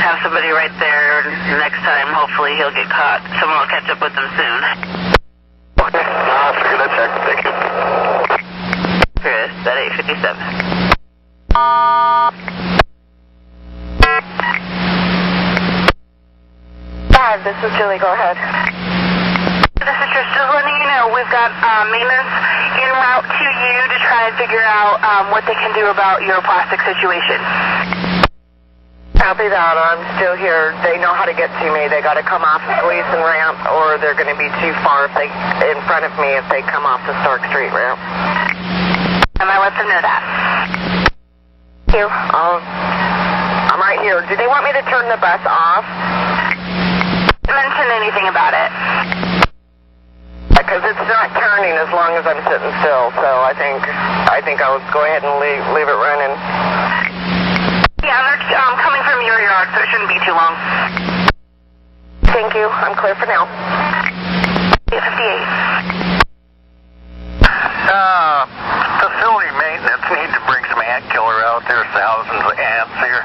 have somebody right there. Next time, hopefully he'll get caught. Someone will catch up with him soon. Okay, I figured I'd check. Thank you. Chris, at 857. this is Julie. Go ahead. This is Tristan. Letting you know we've got maintenance en route to you to try and figure out what they can do about your plastic situation. Copy that. I'm still here. They know how to get to me. They got to come off the Gleason ramp, or they're going to be too far if they in front of me if they come off the Stark Street ramp. And I let them know that. Thank you. I'm right here. Do they want me to turn the bus off? Mention anything about it. Because it's not turning as long as I'm sitting still, so I think I'll go ahead and leave it running. Yeah, they're coming from your yard, so it shouldn't be too long. Thank you. I'm clear for now. 58. Facility maintenance need to bring some ant killer out. There's thousands of ants here.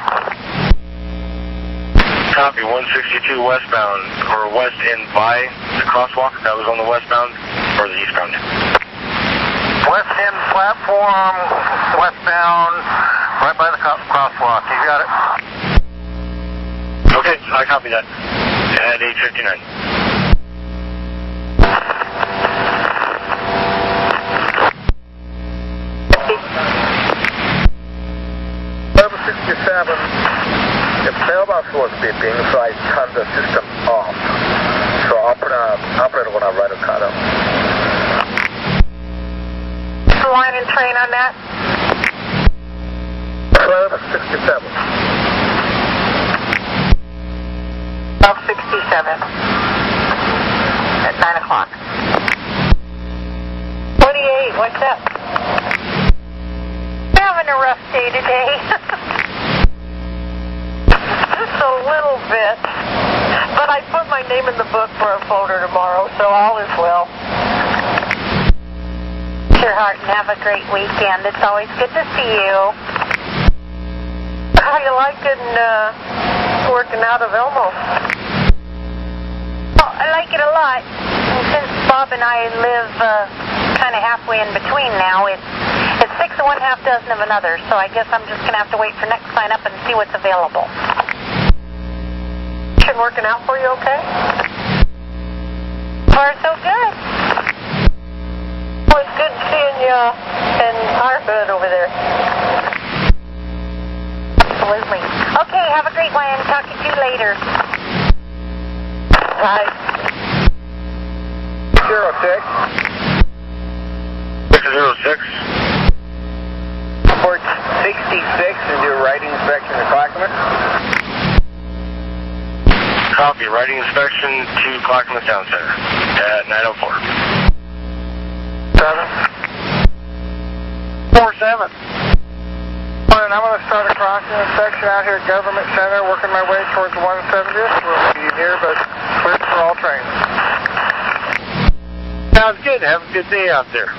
Copy, 162 westbound, or west in by the crosswalk that was on the westbound, or the eastbound? West end platform, westbound, right by the crosswalk. You got it? Okay, I copy that. At 8:59. The mailbox was beeping, so I turned the system off. So operator gonna write a cut up. The line and train on that? 1267. 1267. At 9 o'clock. 28, what's up? Having a rough day today. Just a little bit. But I put my name in the book for a folder tomorrow, so all is well. Your heart and have a great weekend. It's always good to see you. How you liking working out of Elmo? Oh, I like it a lot. And since Bob and I live kind of halfway in between now, it's 6 of one, half dozen of another. So I guess I'm just going to have to wait for next sign up and see what's available. Working out for you okay? Far so good. Well, it's good seeing you in our hood over there. Absolutely. Okay, have a great one. Talk to you later. Bye. 606. Port 66 and do a writing inspection at Clackamas. Copy, writing inspection to Clackamas Town Center at 9:04. 47. And I'm going to start a crossing inspection out here at Government Center, working my way towards 170th. We'll be near, but clear for all trains. Sounds good. Have a good day out there.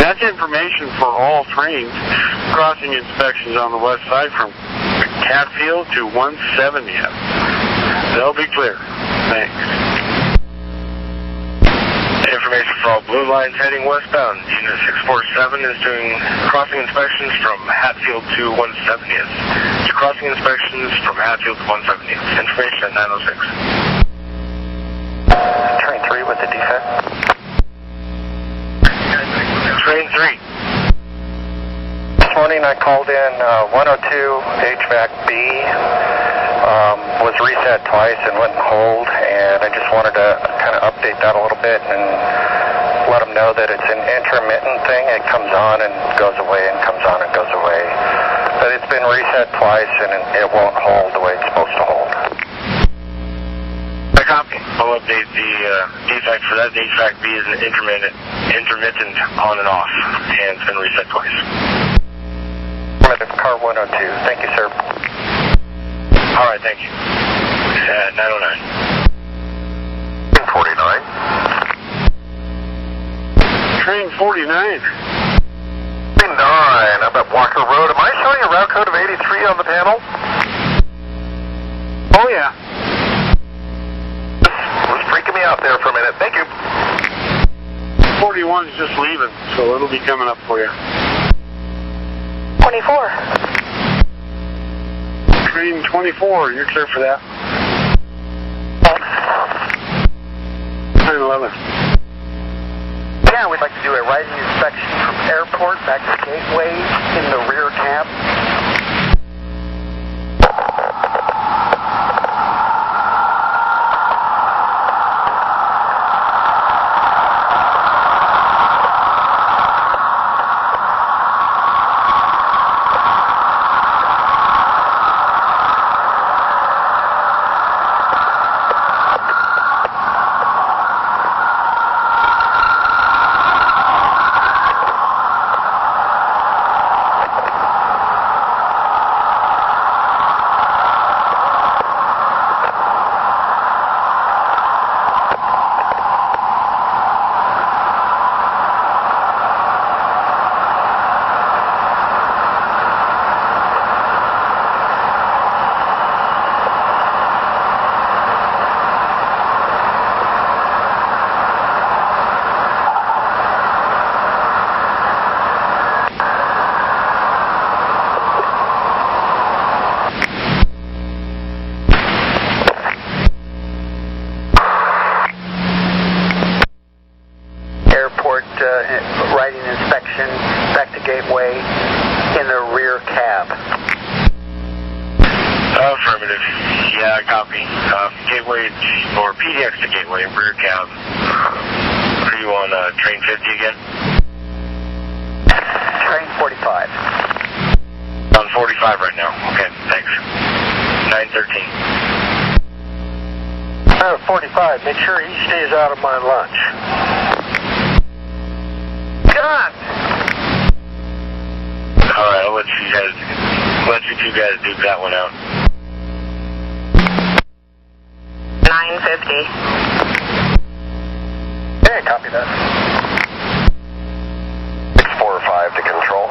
That's information for all trains. Crossing inspections on the west side from Catfield to 170th. They'll be clear. Thanks. Information for all blue lines heading westbound. Unit 647 is doing crossing inspections from Hatfield to 170th. Crossing inspections from Hatfield to 170th. Information at 906. Train 3 with the defect. Train 3. This morning I called in 102 HVAC B. Was reset twice and wouldn't hold, and I just wanted to kind of update that a little bit and let them know that it's an intermittent thing. It comes on and goes away and comes on and goes away. But it's been reset twice and it won't hold the way it's supposed to hold. I copy. I'll update the defect for that. The HVAC B is an intermittent on and off, and it's been reset twice. Car 102. Thank you, sir. All right, thank you. 909. 49. Train 49. 9. I'm at Walker Road. Am I showing a route code of 83 on the panel? Oh, yeah. It was freaking me out there for a minute. Thank you. 41's just leaving, so it'll be coming up for you. 24. Green 24, you're clear for that. 911. Yeah, we'd like to do a riding inspection from airport back to gateway in the rear cab. Riding inspection back to gateway in the rear cab. Affirmative. Yeah, copy. Gateway or PDX to gateway, rear cab. Are you on train 50 again? Train 45. On 45 right now. Okay, thanks. 913. 45, make sure he stays out of my lunch. God! Alright, I'll let you two guys duke that one out. 950. Hey, copy that. 645 to control.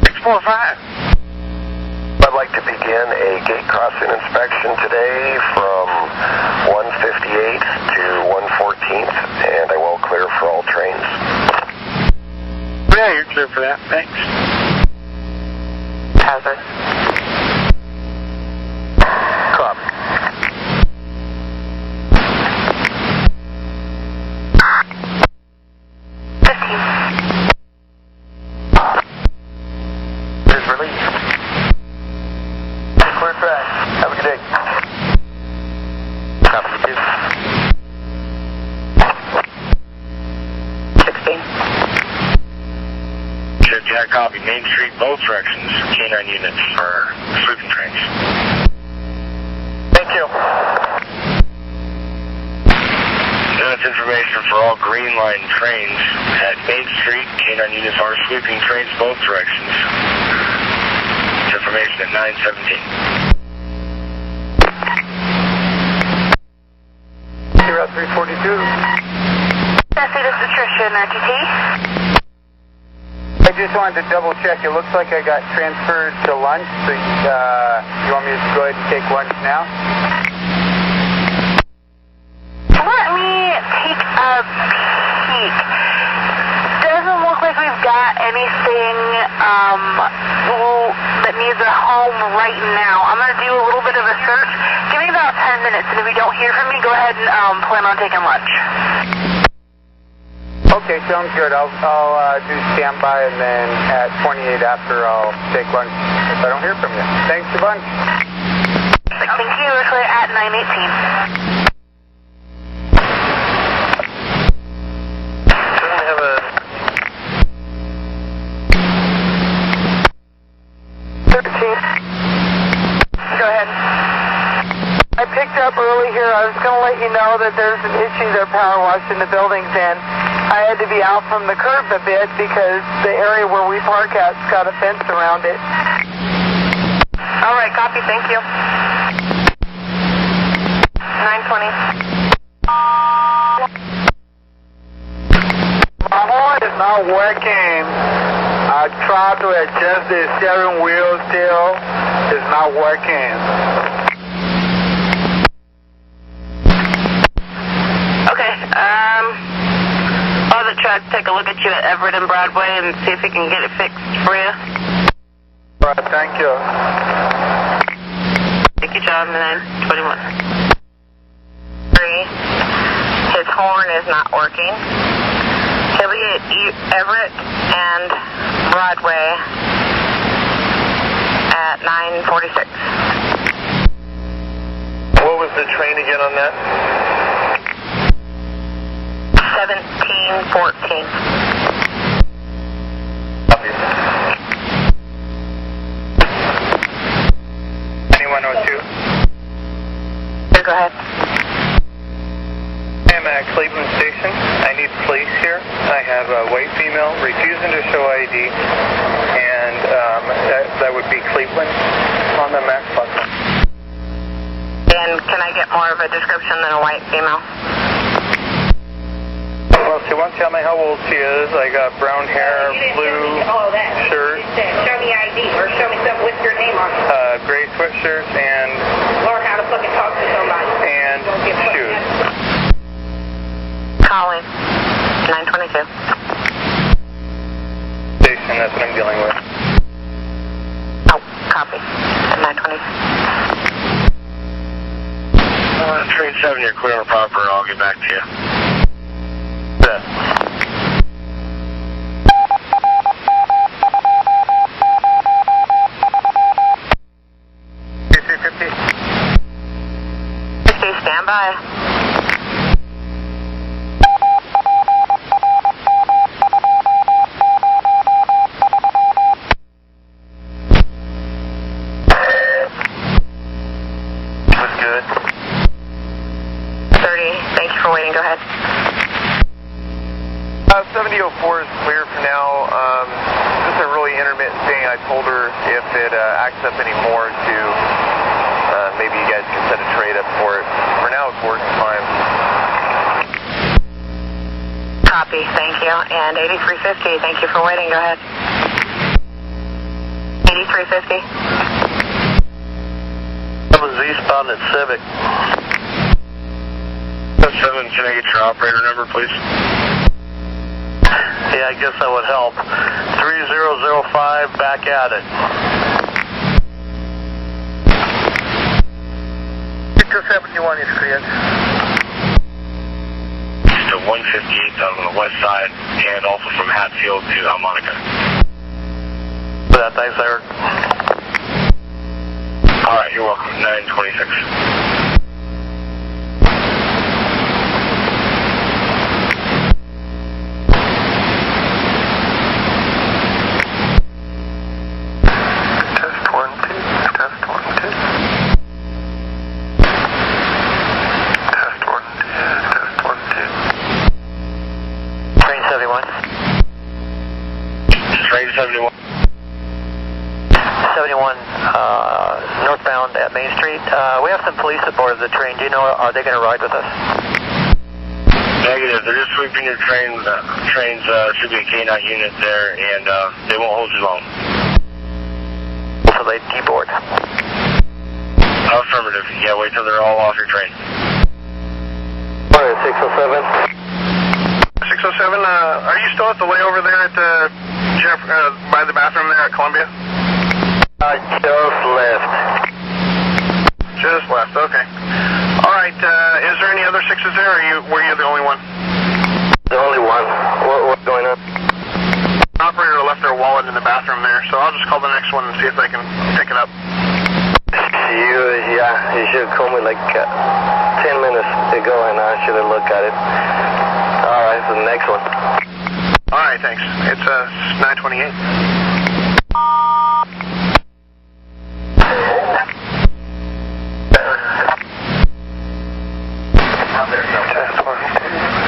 645. I'd like to begin a gate crossing inspection today from 158th to 114th, and I will clear for all trains. Yeah, you're clear for that. Thanks. Hazard. Copy. Is released. Clear track. Have a good day. Copy, you too. 16. Yeah, copy. Main Street, both directions. K9 units for sleeping trains. Thank you. That's information for all Green Line trains at Main Street. K9 units are sweeping trains both directions. It's information at 917. Route 342. Jesse, this is Tricia in RTT. I just wanted to double check. It looks like I got transferred to lunch, so you want me to go ahead and take lunch now? Let me take a peek. Doesn't look like we've got anything that needs a home right now. I'm going to do a little bit of a search. Give me about 10 minutes, and if you don't hear from me, go ahead and plan on taking lunch. Okay, sounds good. I'll do standby, and then at 28 after I'll take lunch if I don't hear from you. Thanks a bunch. Thank you. We're clear at 918. Go ahead. I picked up early here. I was going to let you know that there's an issue. They're power washed in the buildings, and I had to be out from the curb a bit because the area where we park at's got a fence around it. All right, copy. Thank you. 920. My horn is not working. I tried to adjust the steering wheel still. It's not working. Okay, I'll have the truck take a look at you at Everett and Broadway and see if he can get it fixed for you. Right, thank you. Thank you, John. 921. 3. His horn is not working. He'll be at Everett and Broadway at 9:46. What was the train again on that? 1714. Copy. 2102. Go ahead. I'm at Cleveland Station. I need police here. I have a white female refusing to show ID, and that would be Cleveland on the Max button. And can I get more of a description than a white female? Well, she won't tell me how old she is. I got brown hair, blue shirt. Show me ID or show me something with your name on it. Gray sweatshirt and Learn how to fucking talk to somebody. and shoes. Calling. 922. Station, that's what I'm dealing with. Oh, copy. 920. Train 7, you're clear on proper, I'll get back to you. Yeah. Stand by. That's good. 30. Thank you for waiting. Go ahead. 7004 is clear for now. Just a really intermittent thing. I told her if it acts up any more to maybe you guys can set a trade up for it. For now, it's working fine. Copy. Thank you. And 8350. Thank you for waiting. Go ahead. 8350. That was eastbound at Civic. 7, can I get your operator number, please? Yeah, I guess that would help. 3005, back at it. 271 is cleared. To 158 out on the west side, and also from Hatfield to Almonica. Thanks, Eric. All right, you're welcome. 926. Test 1, 2. Test 1, 2. Test 1, 2. Test 1, 2. Train 71. Train 71. 71, northbound at Main Street. We have some police aboard the train. Do you know, are they going to ride with us? Negative. They're just sweeping your train. Trains should be a K9 unit there, and they won't hold you long. So they deboard. Affirmative. Yeah, wait till they're all off your train. All right, 607. 607, are you still at the layover there at by the bathroom there at Columbia? Just left. Just left, okay. All right, is there any other sixes there, or were you the only one? The only one. What's going on? The operator left their wallet in the bathroom there, so I'll just call the next one and see if they can pick it up. You should call me like 10 minutes ago and I should have looked at it. All right, so the next one. All right, thanks. It's 928. Test 1, 2.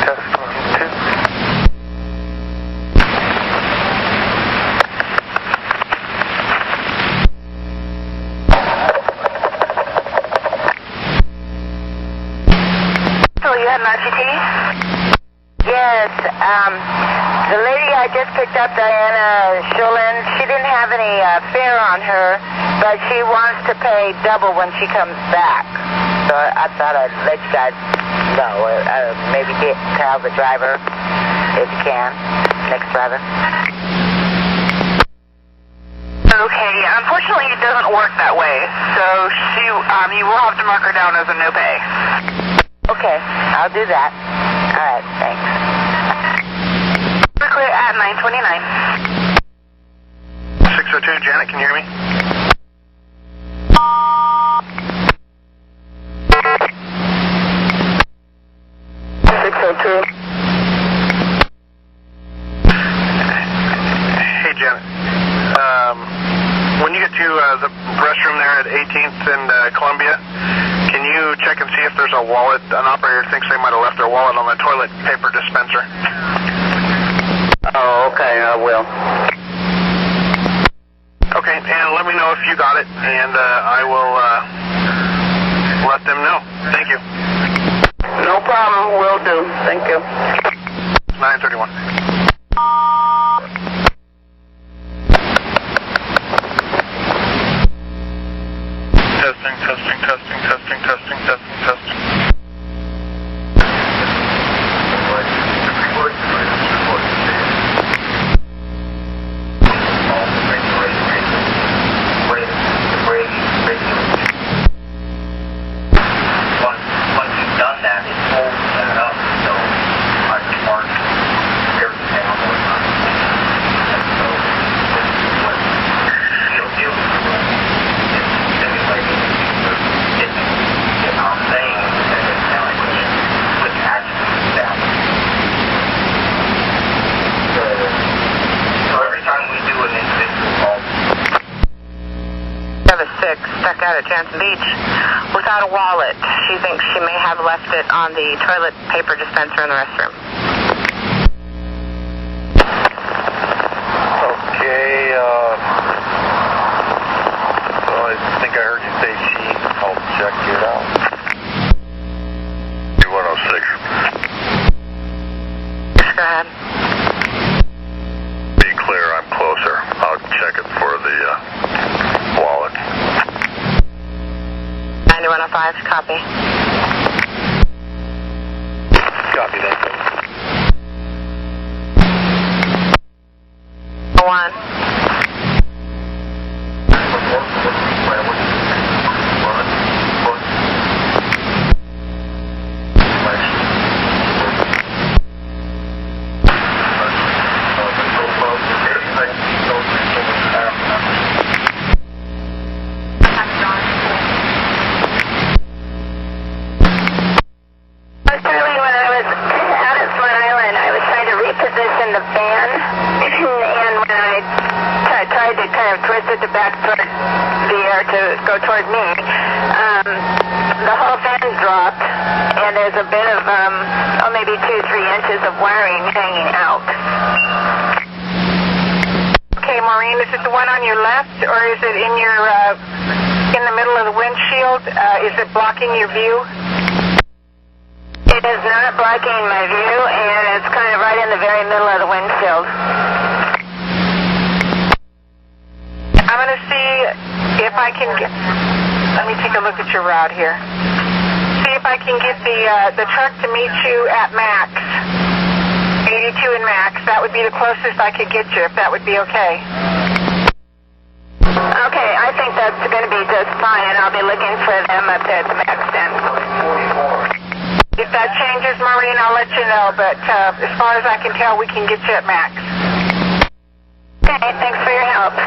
Test 1, 2. So you had an RCT? Yes. The lady I just picked up, Diana Sholin, she didn't have any fare on her, but she wants to pay double when she comes back. So I thought I'd let you guys know. Maybe tell the driver if you can. Next driver. Okay, unfortunately it doesn't work that way, so you will have to mark her down as a no pay. Okay, I'll do that. All right, thanks. We're clear at 929. 602, Janet, can you hear me? Hey, Janet. When you get to the restroom there at 18th and Columbia, can you check and see if there's a wallet? An operator thinks they might have left their wallet on the toilet paper dispenser. Oh, okay, I will. Okay, and let me know if you got it, and I will let them know. Thank you. No problem, will do. Thank you. 931. Testing. Once you've done that, it holds that up, so I can mark everything on the time. So this is what you'll do. If I'm saying that it's not which actually that. So every time we do an individual call, We have a 6 stuck out at Jansen Beach without a wallet. She thinks she may have left it on the toilet paper dispenser in the restroom. Okay, so I think I heard you say she. I'll check it out. 106. Go ahead. Be clear, I'm closer. I'll check it for the wallet. 9105, copy. Copy that. 1. The van, and when I tried to kind of twist it to back toward the air to go toward me, the whole van dropped, and there's a bit of, maybe 2-3 inches of wiring hanging out. Okay, Maureen, is it the one on your left, or is it in your, in the middle of the windshield? Is it blocking your view? It is not blocking my view, and it's kind of right in the very middle of the windshield. I'm going to see if I can get... Let me take a look at your route here. See if I can get the truck to meet you at Max. 82 and Max. That would be the closest I could get you, if that would be okay. Okay, I think that's going to be just fine. I'll be looking for them up there at the Max then. If that changes, Maureen, I'll let you know, but as far as I can tell, we can get you at Max. Okay, thanks for your help.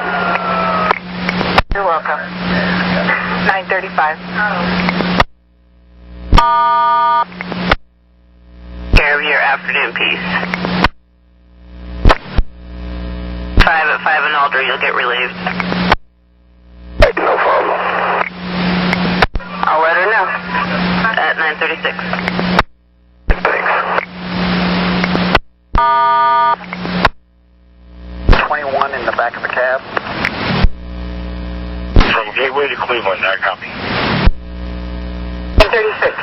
You're welcome. 935. Care of your afternoon piece. 5 at 5 in Alder, you'll get relieved. No problem. I'll let her know. At 936. Thanks. 21 in the back of the cab. From Gateway to Cleveland, I copy. 36.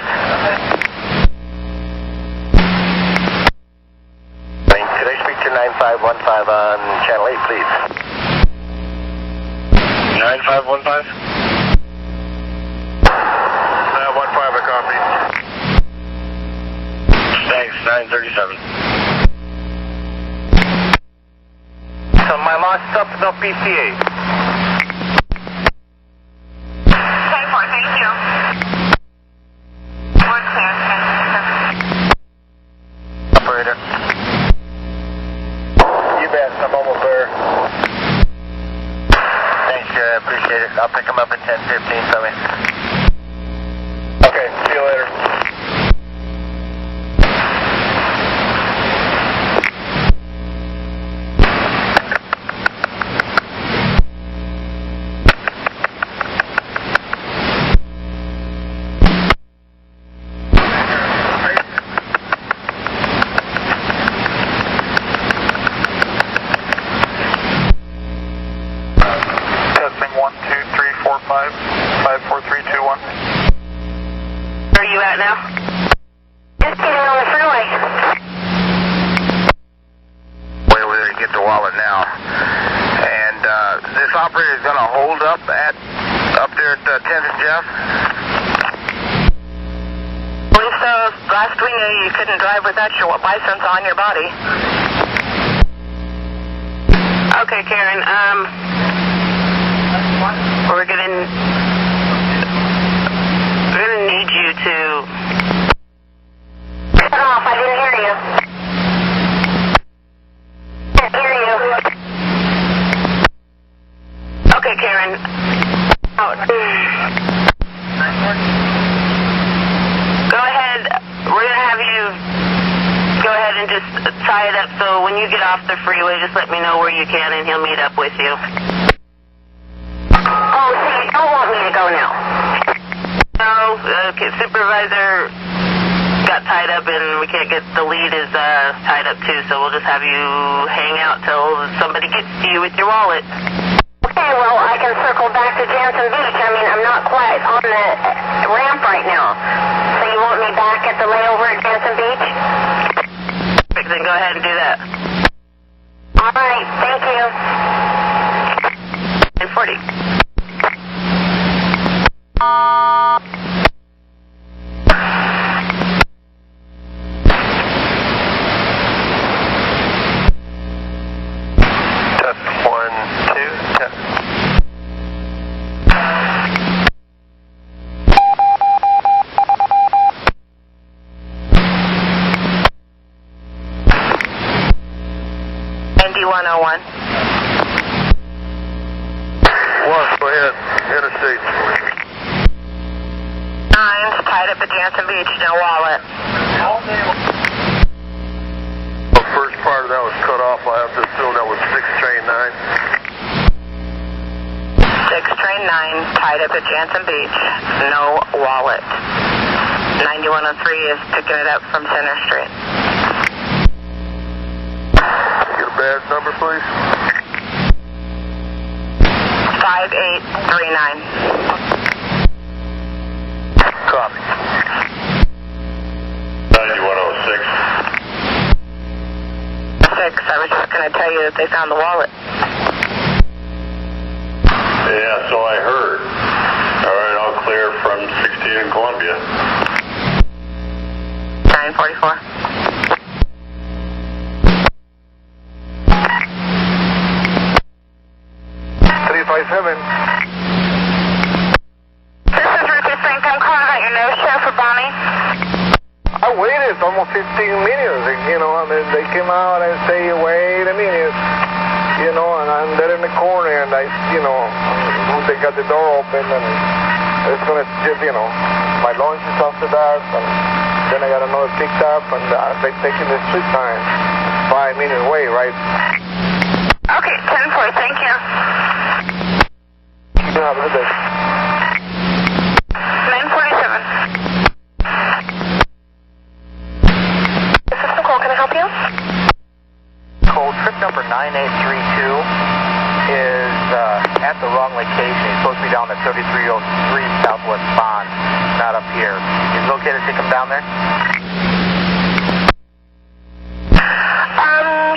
Could I speak to 9515 on Channel 8, please? 9515? 15, I copy. Thanks, 937. So my last stop is no PCA. I'll pick him up at 10:15, Tommy. Okay, see you later. Testing 1, 2, 3, 4, 5, 5, 4, 3, 2, 1. Where are you at now? Just getting on the freeway. Way over there to get to Wallet now. And this operator is going to hold up there at 10th and Jeff? I believe so. Last we knew, you couldn't drive without your license on your body. Okay, Karen, we're gonna need you to... Turn off, I didn't hear you. Can't hear you. Okay, Karen. Go ahead. We're gonna have you go ahead and just tie it up so when you get off the freeway, just let me know where you can and he'll meet up with you. Oh, so you don't want me to go now? No, supervisor got tied up and we can't get, the lead is tied up too, so we'll just have you hang out till somebody gets to you with your wallet. Okay, well, I can circle back to Jansen Beach. I mean, I'm not quite on the ramp right now. So you want me back at the layover at Jansen Beach? Then go ahead and do that. All right, thank you. 10:40. Test 1, 2, test. ND101. Go ahead. Interstate. 9's tied up at Jansen Beach, no wallet. The first part of that was cut off. I have to assume that was 6 train 9. 6 train 9, tied up at Jansen Beach, no wallet. 9103 is picking it up from Center Street. Get a badge number, please. 5839. Copy. 9106. 6, I was just going to tell you that they found the wallet. Yeah, so I heard. All right, I'll clear from 16 in Columbia. 944. This is Ruthie Frank. I'm calling about your no-show for Bonnie. I waited almost 15 minutes, you know, and then they came out and say, wait a minute, you know, and I'm there in the corner and I, you know, they got the door open and it's going to just, you know, my lunch is after that and then I got another picked up and they're taking the street time, 5 minutes away, right? Okay, 10-4, thank you. You have a good day. 947. This is Nicole, can I help you? Cole, trip number 9832 is at the wrong location. He's supposed to be down at 3303 Southwest Bond, not up here. Is it okay to take him down there?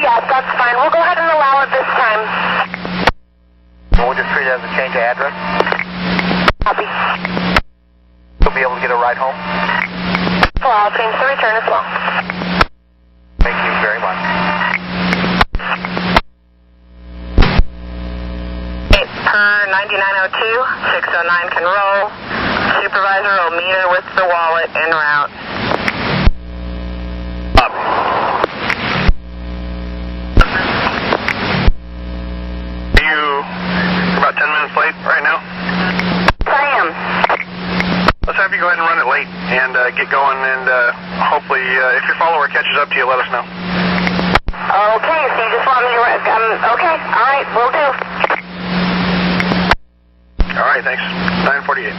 Yes, that's fine. We'll go ahead and allow it this time. We'll just treat it as a change of address. Copy. You'll be able to get a ride home? Well, I'll change the return as well. Thank you very much. Per 9902, 609 can roll. Supervisor will meet her with the wallet en route. Are you about 10 minutes late right now? Let's have you go ahead and run it late and get going, and hopefully if your follower catches up to you, let us know. Okay, so you just want me to okay, all right, will do. All right, thanks. 948.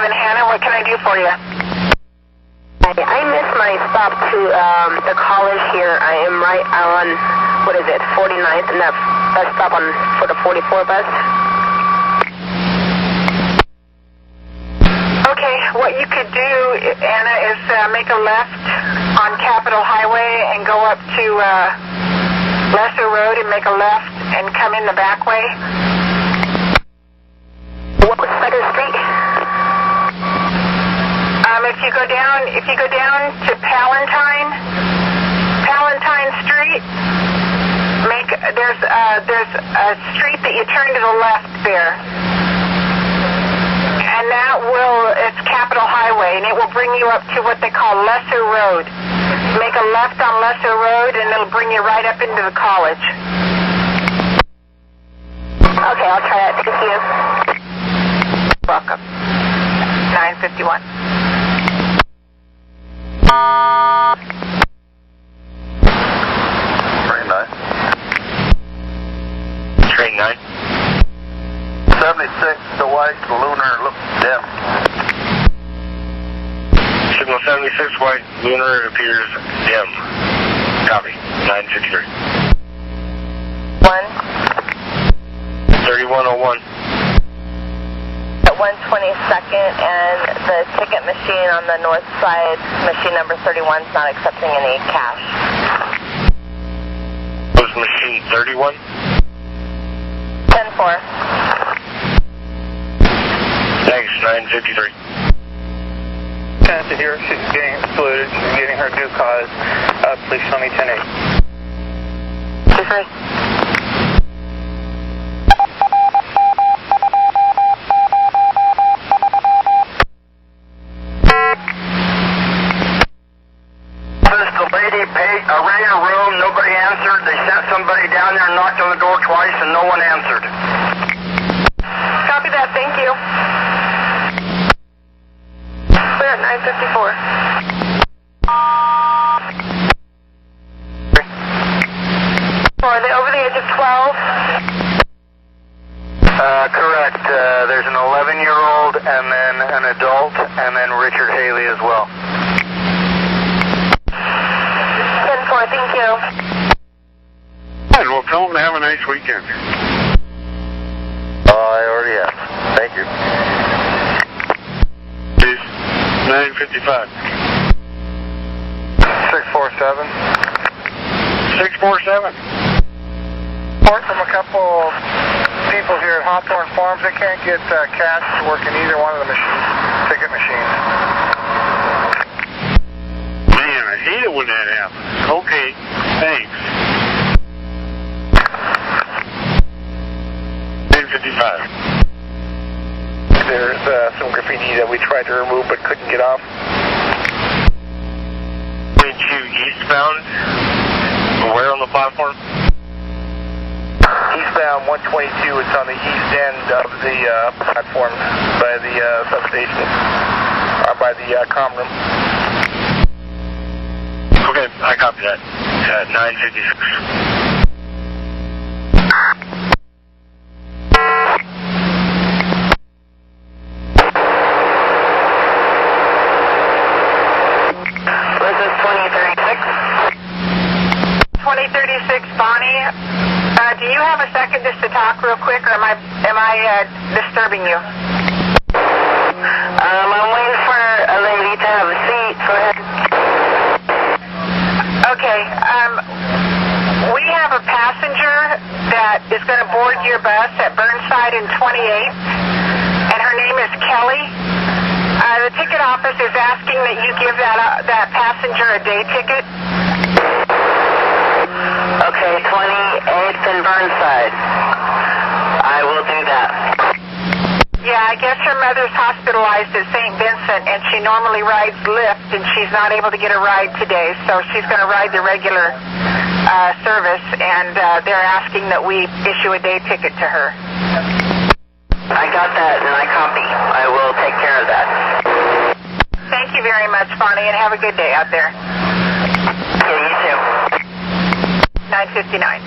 Hannah, what can I do for you? I missed my stop to the college here. I am right on, 49th, and that bus stop for the 44 bus. Okay, what you could do, Anna, is make a left on Capitol Highway and go up to Lesser Road and make a left and come in the back way. What was Sutter Street? If you go down to Palatine Street, there's a street that you turn to the left there, and it's Capitol Highway, and it will bring you up to what they call Lesser Road. Make a left on Lesser Road, and it'll bring you right up into the college. Okay, I'll try that. Thank you. Welcome. 951. Train 9. 76, the white lunar looks dim. Signal 76, white lunar appears dim. Copy. 953. 3101. At 122nd, and the ticket machine on the north side, machine number 31, is not accepting any cash. Was machine 31? 10-4. Thanks, 953. Tennessee here, she's getting excluded, she's getting her due cause. Please show me 10-8. Different. Rang a room, nobody answered. They sent somebody down there and knocked on the door twice, and no one answered. Copy that, thank you. We're at 954. Are they over the age of 12? Correct. There's an 11-year-old, and then an adult, and then Richard Haley as well. Thank you. And well, tell them to have a nice weekend. I already have. Thank you. Please. 955. 647. 647. Report from a couple people here at Hawthorne Farms. They can't get cash to work in either one of the ticket machines. Man, I hate it when that happens. Okay, thanks. 955. There's some graffiti that we tried to remove but couldn't get off. 22 eastbound. Where on the platform? Eastbound 122. It's on the east end of the platform by the substation, or by the comm room. Okay, I copy that. 956. This is 2036. 2036, Bonnie. Do you have a second just to talk real quick, or am I disturbing you? I'm waiting for a lady to have a seat. Go ahead. Okay. We have a passenger that is going to board your bus at Burnside and 28th, and her name is Kelly. The ticket office is asking that you give that passenger a day ticket. Okay, 28th and Burnside. I will do that. Yeah, I guess guess her mother's hospitalized at St. Vincent, and she normally rides Lyft, and she's not able to get a ride today, so she's going to ride the regular service, and they're asking that we issue a day ticket to her. I got that, and I copy. I will take care of that. Thank you very much, Bonnie, and have a good day out there. Yeah, you too. 9:59.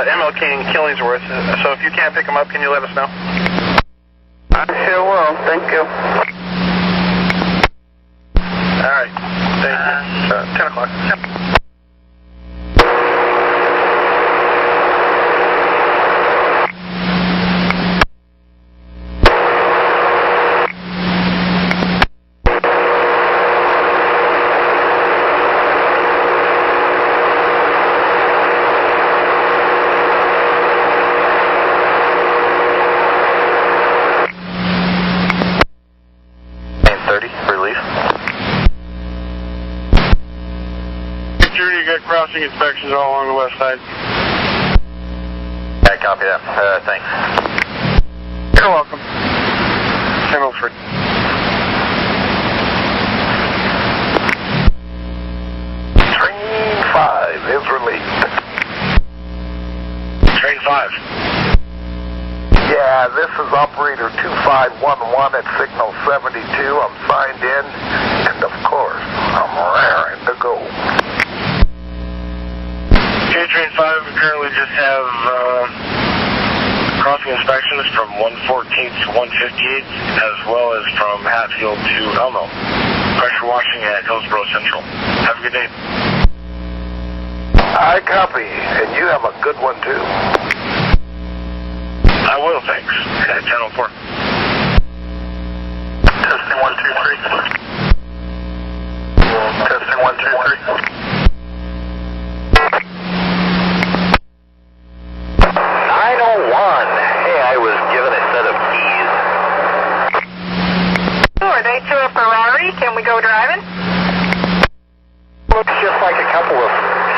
MLK in Killingsworth, so if you can't pick them up, can you let us know? I sure will, thank you. Alright, thank you. 10 o'clock. Yep. Crossing inspections all along the west side. I copy that. Thanks. You're welcome. 10:03. Train 5 is released. Train 5. Yeah, this is operator 2511 at signal 72. I'm signed in, and of course, I'm raring to go. Train 5, we currently just have crossing inspections from 114th to 158th, as well as from Hatfield to Elmo. Pressure washing at Hillsborough Central. Have a good day. I copy, and you have a good one too. I will, thanks. At 10:04. Testing 1, 2, 3. Testing 1, 2, 3. 901. Hey, I was given a set of keys. Oh, are they to a Ferrari? Can we go driving? Looks just like a couple of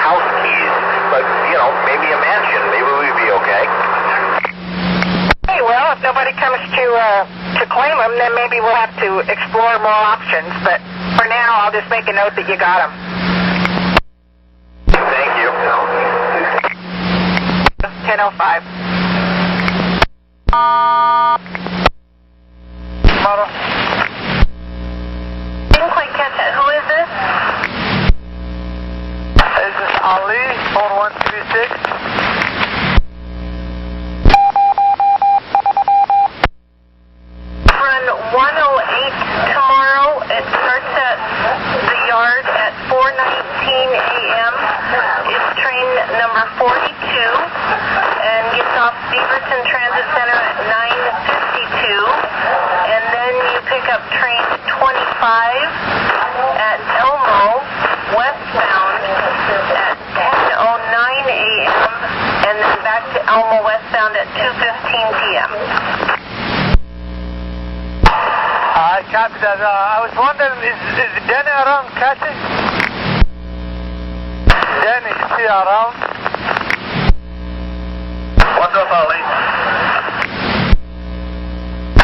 house keys, but, you know, maybe a mansion. Maybe we'd be okay. Hey, well, if nobody comes to claim them, then maybe we'll have to explore more options. But for now, I'll just make a note that you got them. Thank you. 10:05. Model. Didn't quite catch it. Who is this? This is Ali, 4136. Run 108 tomorrow. It starts at the yard at 4:19 a.m. It's train number 42 and gets off Beaverton Transit Center at 9:52. And then you pick up train 25 at Elmo westbound at 10:09 a.m. and then back to Elmo westbound at 2:15 p.m. I copy that. I was wondering, is Danny around catching? Danny, is he around? What's up, Ali?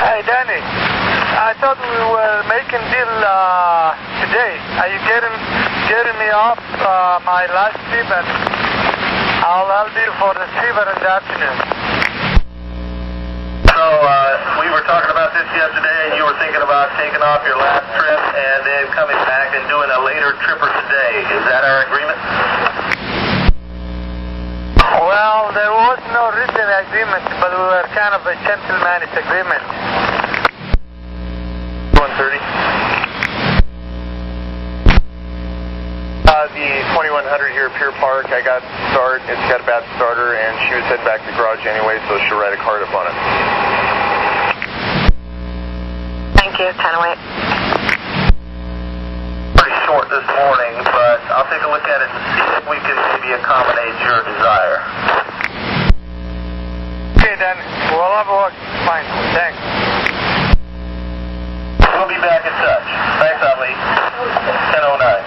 Hey, Danny. I thought we were making deal today. Are you getting me off my last trip, and I'll be for the fever in the afternoon. So, we were talking about this yesterday, and you were thinking about taking off your last trip and then coming back and doing a later tripper today. Is that our agreement? Well, there was no written agreement, but we were kind of a gentleman's agreement. 130. The 2100 here at Pier Park, I got start. It's got a bad starter, and she was heading back to the garage anyway, so she'll write a card up on it. Thank you. 10:08. Pretty short this morning, but I'll take a look at it and see if we can maybe accommodate your desire. Okay, then. We'll have a look. fine. Thanks. We'll be back in touch. Thanks, Ali. 10:09.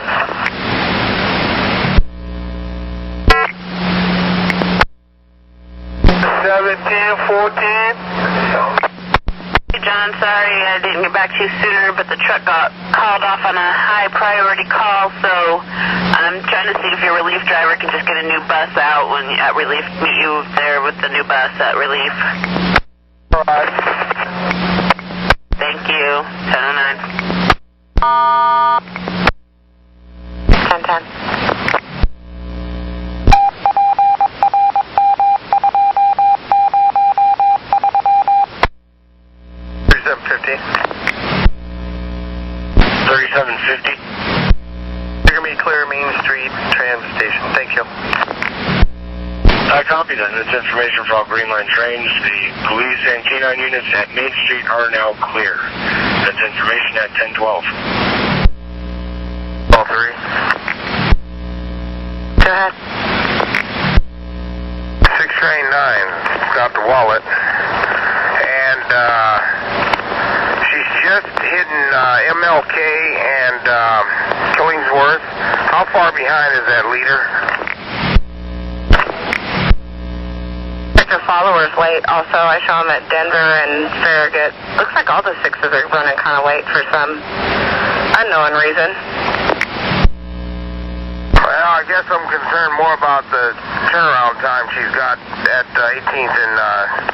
Hey, John, sorry I didn't get back to you sooner, but the truck got called off on a high priority call, so I'm trying to see if your relief driver can just get a new bus out when at relief, meet you there with the new bus at relief. All right. Thank you. 10:09. 10:10. $37.50. 3750. You're going to be clear Main Street Tram Station. Thank you. I copy that. That's information for all Green Line trains. The police and K9 units at Main Street are now clear. That's information at 1012. All three. Go ahead. 6 train 9 got the wallet, and she's just hidden MLK and Killingsworth. How far behind is that leader? The followers late. Also, I saw them at Denver and Farragut. Looks like all the 6s are running kind of late for some unknown reason. Well, I guess I'm concerned more about the turnaround time she's got at 18th and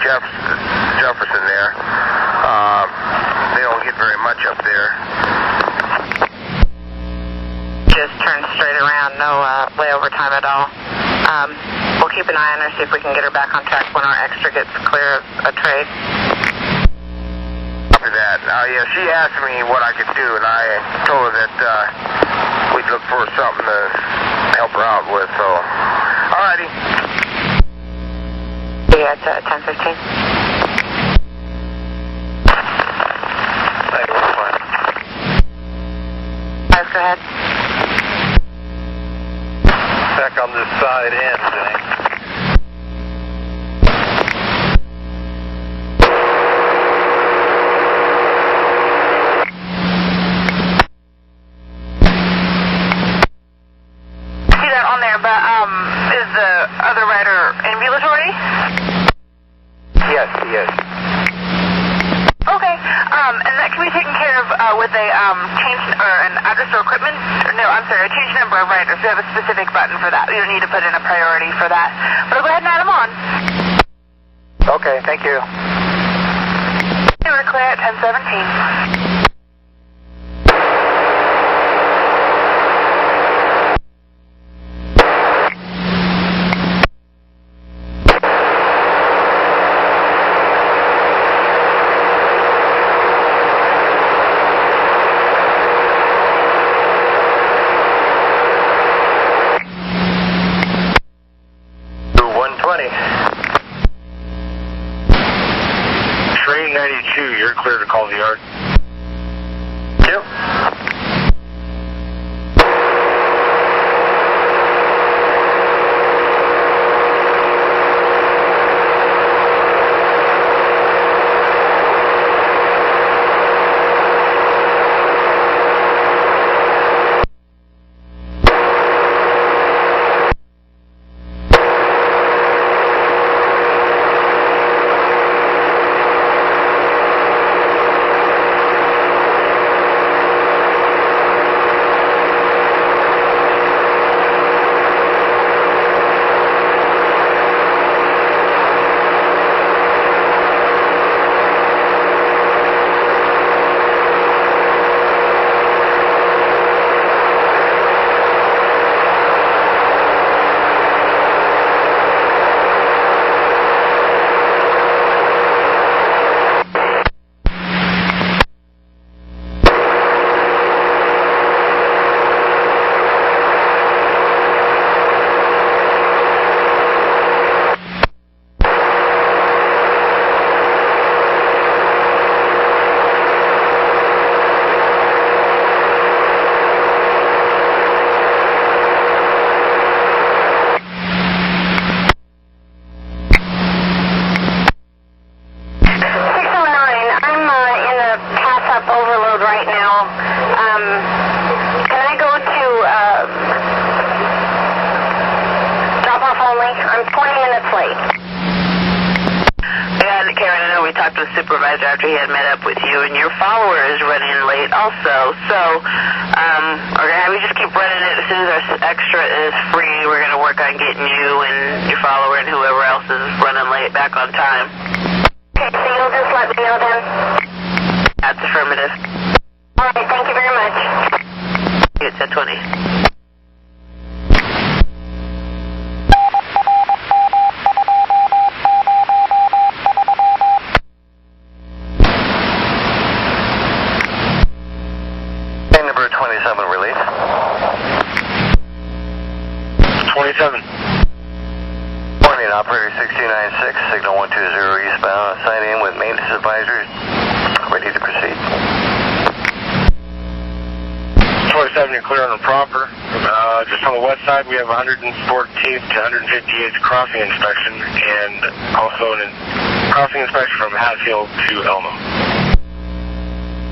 Jefferson there. They don't get very much up there. Just turn straight around, no layover time at all. We'll keep an eye on her, see if we can get her back on track when our extra gets clear of a trade. After that, yeah, she asked me what I could do, and I told her that we'd look for something to help her out with, so. Alrighty. Yeah, it's 10:15. Guys, go ahead. Back on this side end, Denny. See that on there, but is the other rider ambulatory? Yes, he is. Okay, and that can be taken care of with a change or an address or equipment. Or no, I'm sorry, a change number of riders. We have a specific button for that. You don't need to put in a priority for that. But I'll go ahead and add them on. Okay, thank you. We're clear at 10:17. Train 92, you're clear to call the yard. signal. Can I go to drop-off only? I'm 20 minutes late. Yeah, Karen, I know we talked to the supervisor after he had met up with you, and your follower is running late also. So we're going to have you just keep running it. As soon as our extra is free, we're going to work on getting you and your follower and whoever else is running late back on time. Okay, so you'll just let me know then? That's affirmative. All right, thank you very much. It's at 20. Number 27, release. 27. Morning, operator 6296, signal 120 eastbound, sign in with maintenance advisors, ready to proceed. 27, you're clear on the proper. Just on the west side, we have 114th to 158th crossing inspection, and also a crossing inspection from Hatfield to Elmo.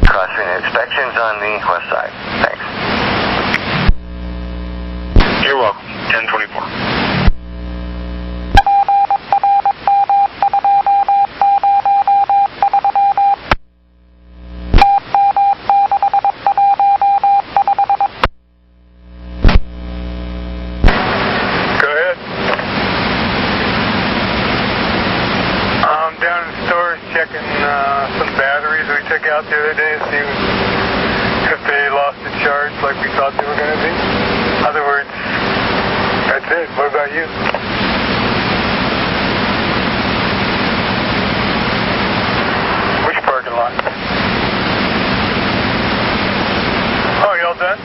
Crossing inspections on the west side. Thanks. You're welcome. 1024. Go ahead. I'm down in the store checking some batteries we took out the other day to see if they lost the charge like we thought they were going to be. In other words, that's it. What about you? Which parking lot? Oh, you all done?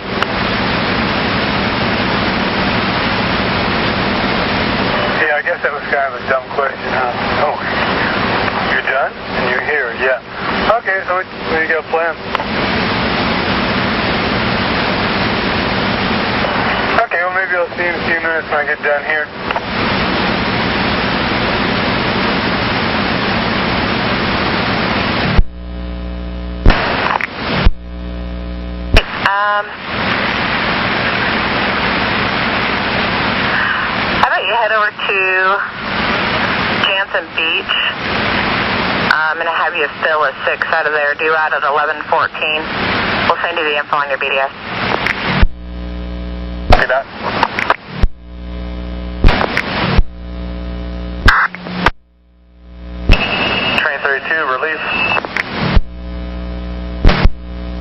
Yeah, I guess that was kind of a dumb question, huh? Oh, you're done? And you're here, yeah. Okay, so what do you got planned? Okay, well maybe I'll see you in a few minutes when I get done here. How about you head over to Jansen Beach? I'm going to have you fill a 6 out of there, due out at 11:14. We'll send you the info on your BDS. Okay, Doc. Train 32, release.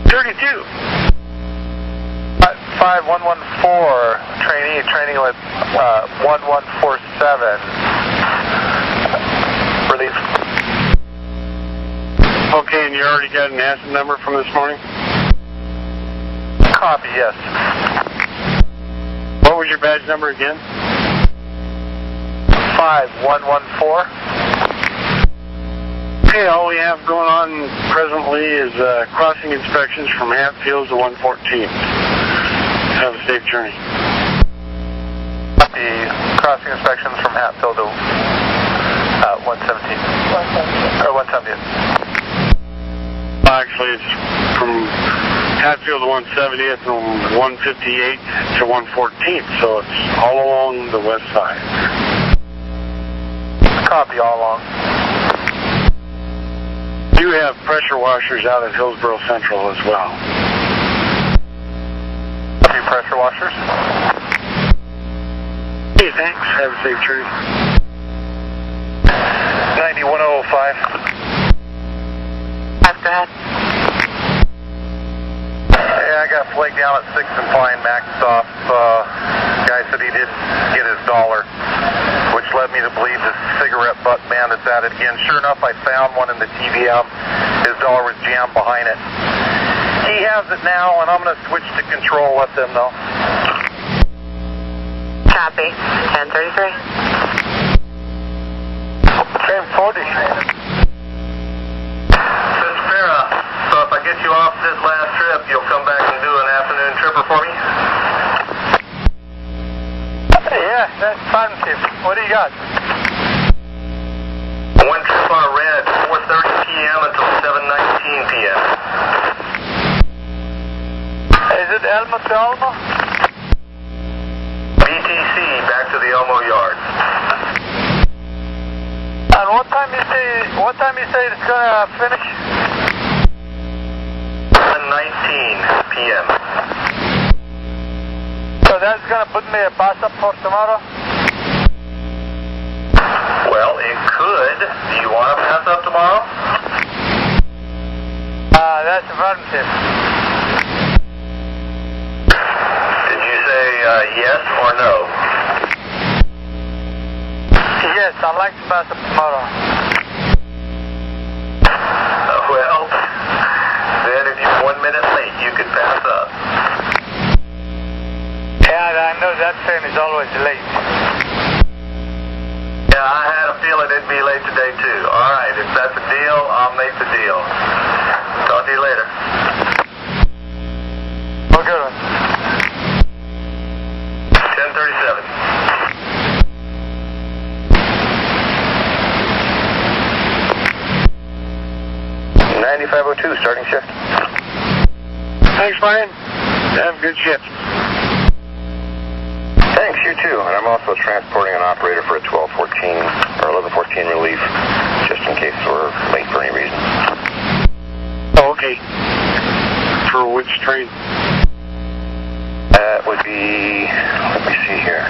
32. 5114, trainee training with 1147. Release. Okay, and you already got an asset number from this morning? Copy, yes. What was your badge number again? 5114. Okay, all we have going on presently is crossing inspections from Hatfield to 114. Have a safe journey. The crossing inspections from Hatfield to 117. Or 170. Actually, it's from Hatfield to 170th and 158th to 114th, so it's all along the west side. Copy, all along. You have pressure washers out at Hillsboro Central as well. A few pressure washers. Hey, thanks. Have a safe journey. 9105. Go ahead. Yeah, I got flagged down at 6 and Pine, maxed off. Guy said he didn't get his dollar, which led me to believe this cigarette butt bandit's at it again. Sure enough, I found one in the TVM. His dollar was jammed behind it. He has it now, and I'm going to switch to control, let them know. Copy. 1033. Train 40. So if I get you off this last trip, you'll come back and do an afternoon tripper for me? Yeah, that's fine, Chief. What do you got? One trip on red, 4:30 p.m. until 7:19 p.m. Is it Elmo to Elmo? BTC back to the Elmo yard. And what time you say it's gonna finish? 1:19 p.m. So that's gonna put me a bus up for tomorrow? Well, it could. Do you want to pass up tomorrow? That's affirmative. Did you say yes or no? Yes, I'd like to pass up tomorrow. Well, then if you're 1 minute late, you could pass up. Yeah, I know that train is always late. Yeah, I had a feeling it'd be late today, too. All right, if that's a deal, I'll make the deal. Talk to you later. Well, good one. 10:37. 9502, starting shift. Thanks, Brian. Have a good shift. Thanks, you too. And I'm also transporting an operator for a 1214 or 1114 relief, just in case we're late for any reason. Oh, okay. For which train? That would be, let me see here.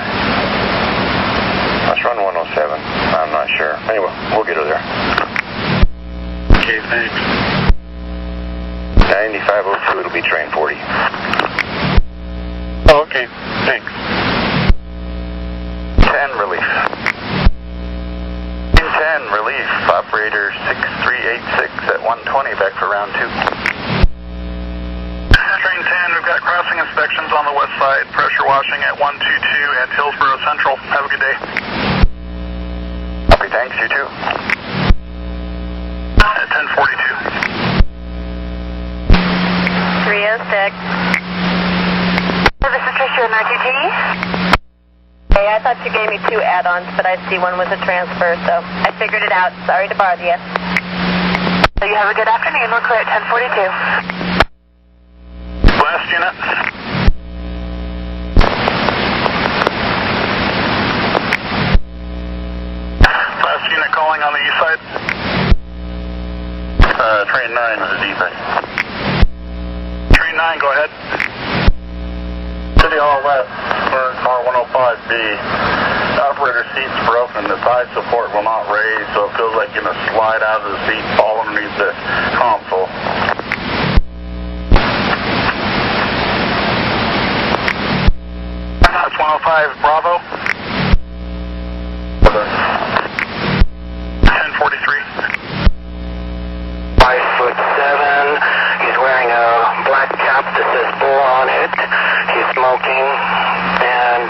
Let's run 107. I'm not sure. Anyway, we'll get her there. Okay, thanks. 9502, it'll be train 40. Oh, okay, thanks. 10 relief. 10 relief, operator 6386 at 120, back for round 2. Train 10, we've got crossing inspections on the west side, pressure washing at 122 at Hillsborough Central. Have a good day. Okay, thanks, you too. At 1042. 306. This is Tricia in RTT. Hey, I thought you gave me 2 add-ons, but I see one was a transfer, so I figured it out. Sorry to bother you. So you have a good afternoon. We're clear at 1042. Last unit. Last unit calling on the east side. Train 9 is the defect. Train 9, go ahead. City Hall West, car 105B. Operator seat's broken. The side support will not raise, so it feels like you're going to slide out of the seat, fall underneath the console. That's 105 Bravo. 1043. 5'7". He's wearing a black cap that says bull on it. He's smoking, and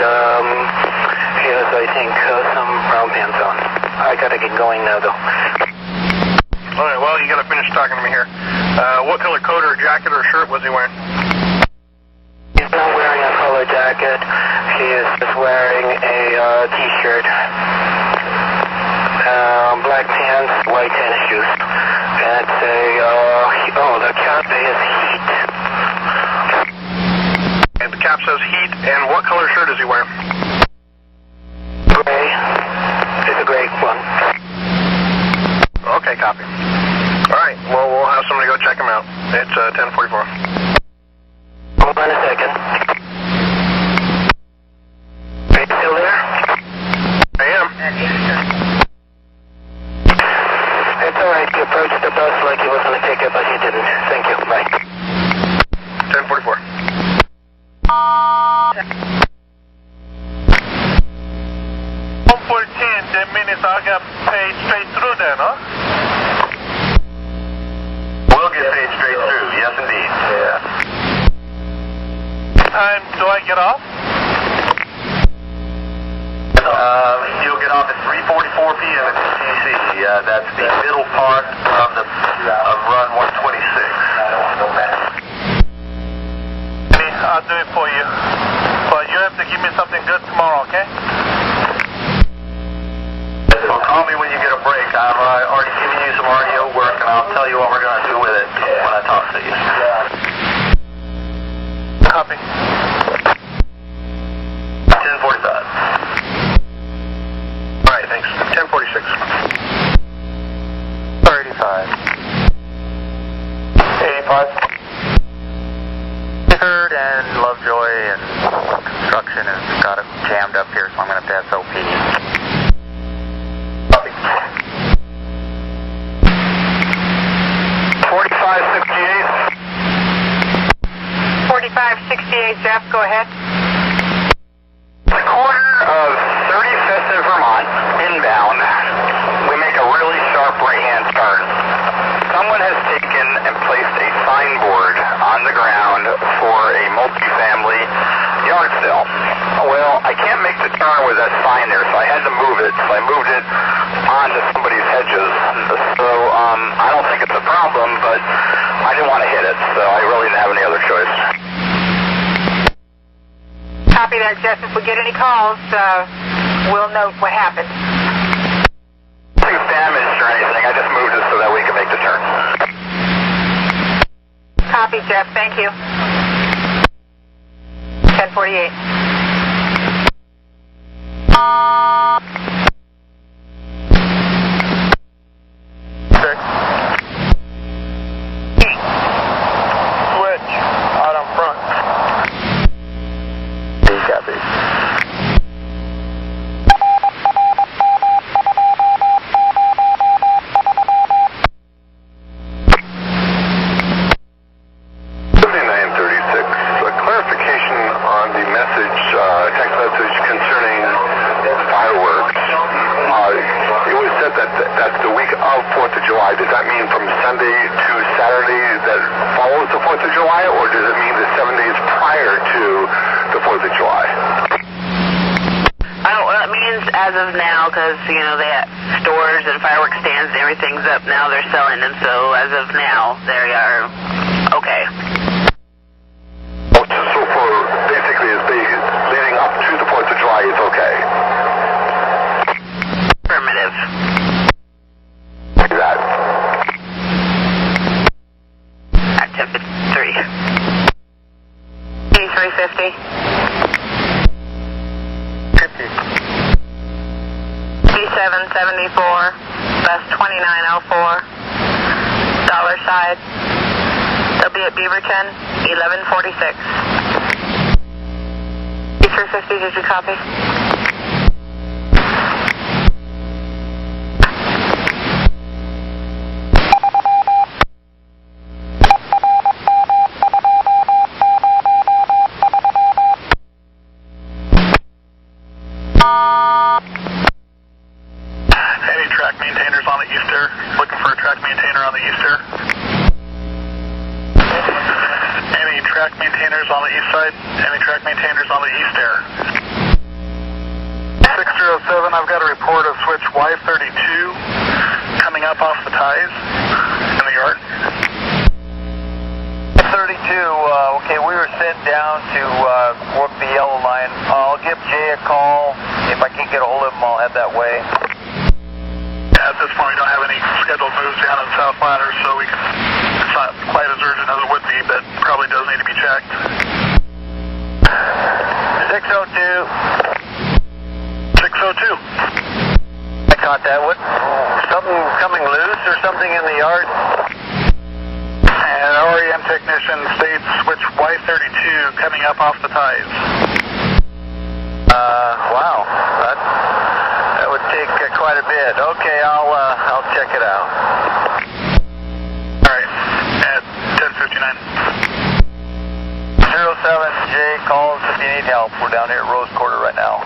he has, I think, some brown pants on. I gotta get going now, though. All right, well, you gotta finish talking to me here. What color coat or jacket or shirt was he wearing? He's not wearing a color jacket. He is just wearing a t-shirt, black pants, white tennis shoes. And it's the cap is heat. And the cap says heat, and what color shirt is he wearing? Gray. It's a gray one. Okay, copy. All right, well, we'll have somebody go check him out. It's 1044. Hold on a second. Are you still there? I am. It's all right. He approached the bus like he was going to take it, but he didn't. Thank you. Bye. 1044. 114, that means I got paid straight through then, huh? We'll get paid straight through, yes indeed. Yeah. Time do I get off? You'll get off at 3:44 p.m. at TC. That's the middle part of run 126. I'll do it for you. But you have to give me something good tomorrow, okay? Well, call me when you get a break. I've already given you some RDO work, and I'll tell you what we're going to do with it when I talk to you. Copy. 1045. All right, thanks. 1046. 35. 85. Third and Lovejoy and construction has got it jammed up here, so I'm going to have to SOP. Copy. 4568. 4568, Jeff, go ahead. The corner of 35th and Vermont, inbound, we make a really sharp right-hand turn. Someone has taken and placed a signboard on the ground for a multifamily yard sale. Well, I can't make the turn with that sign there, so I had to move it. So I moved it onto somebody's hedges. So I don't think it's a problem, but I didn't want to hit it, so I really didn't have any other choice. Copy that, Jeff. If we get any calls, we'll note what happened. Nothing damaged or anything. I just moved it so that we could make the turn. Copy, Jeff. Thank you. 1048. Check. Switch. Out on front. Copy. Text message concerning fireworks. It was said that that's the week of 4th of July. Does that mean from Sunday to Saturday that follows the 4th of July, or does it mean the 7 days prior to the 4th of July? Well, it means as of now, because, you know, they have stores and fireworks stands and everything's up now. They're selling them, so as of now, they are okay. So for basically leading up to the 4th of July, it's okay? Affirmative. That. At 1053. 350. 50. 3774. Bus 2904. Dollar side. They'll be at Beaverton, 1146. 350, did you copy? Any track maintainers on the Easter? Looking for a track maintainer on the Easter? Any track maintainers on the east side? Any track maintainers on the east air? 6007, I've got a report of switch Y32 coming up off the ties in the yard. 32, okay, we were sent down to work the yellow line. I'll give Jay a call. If I can't get a hold of him, I'll head that way. Yeah, at this point we don't have any scheduled moves down in South Ladder, so we can, it's not quite as urgent as it would be, but probably does need to be checked. 602. 602. I caught that. What? Something coming loose or something in the yard? And REM technician states switch Y32 coming up off the ties. Wow. That would take quite a bit. Okay, I'll check it out. Alright, at 1059. 07J, call us if you need help. We're down here at Rose Quarter right now.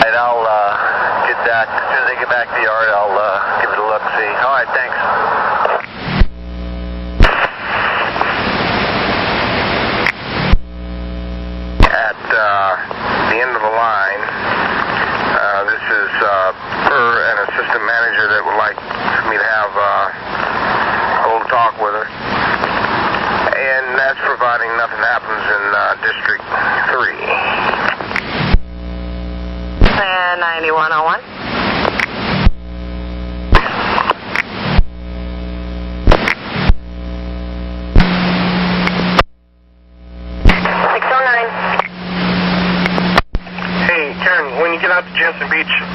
And I'll get that. As soon as they get back to the yard, I'll give it a look, see. Alright, thanks. At the end of the line, this is per an assistant manager that would like me to have a little talk with her. And that's providing nothing happens in District 3. And 9101.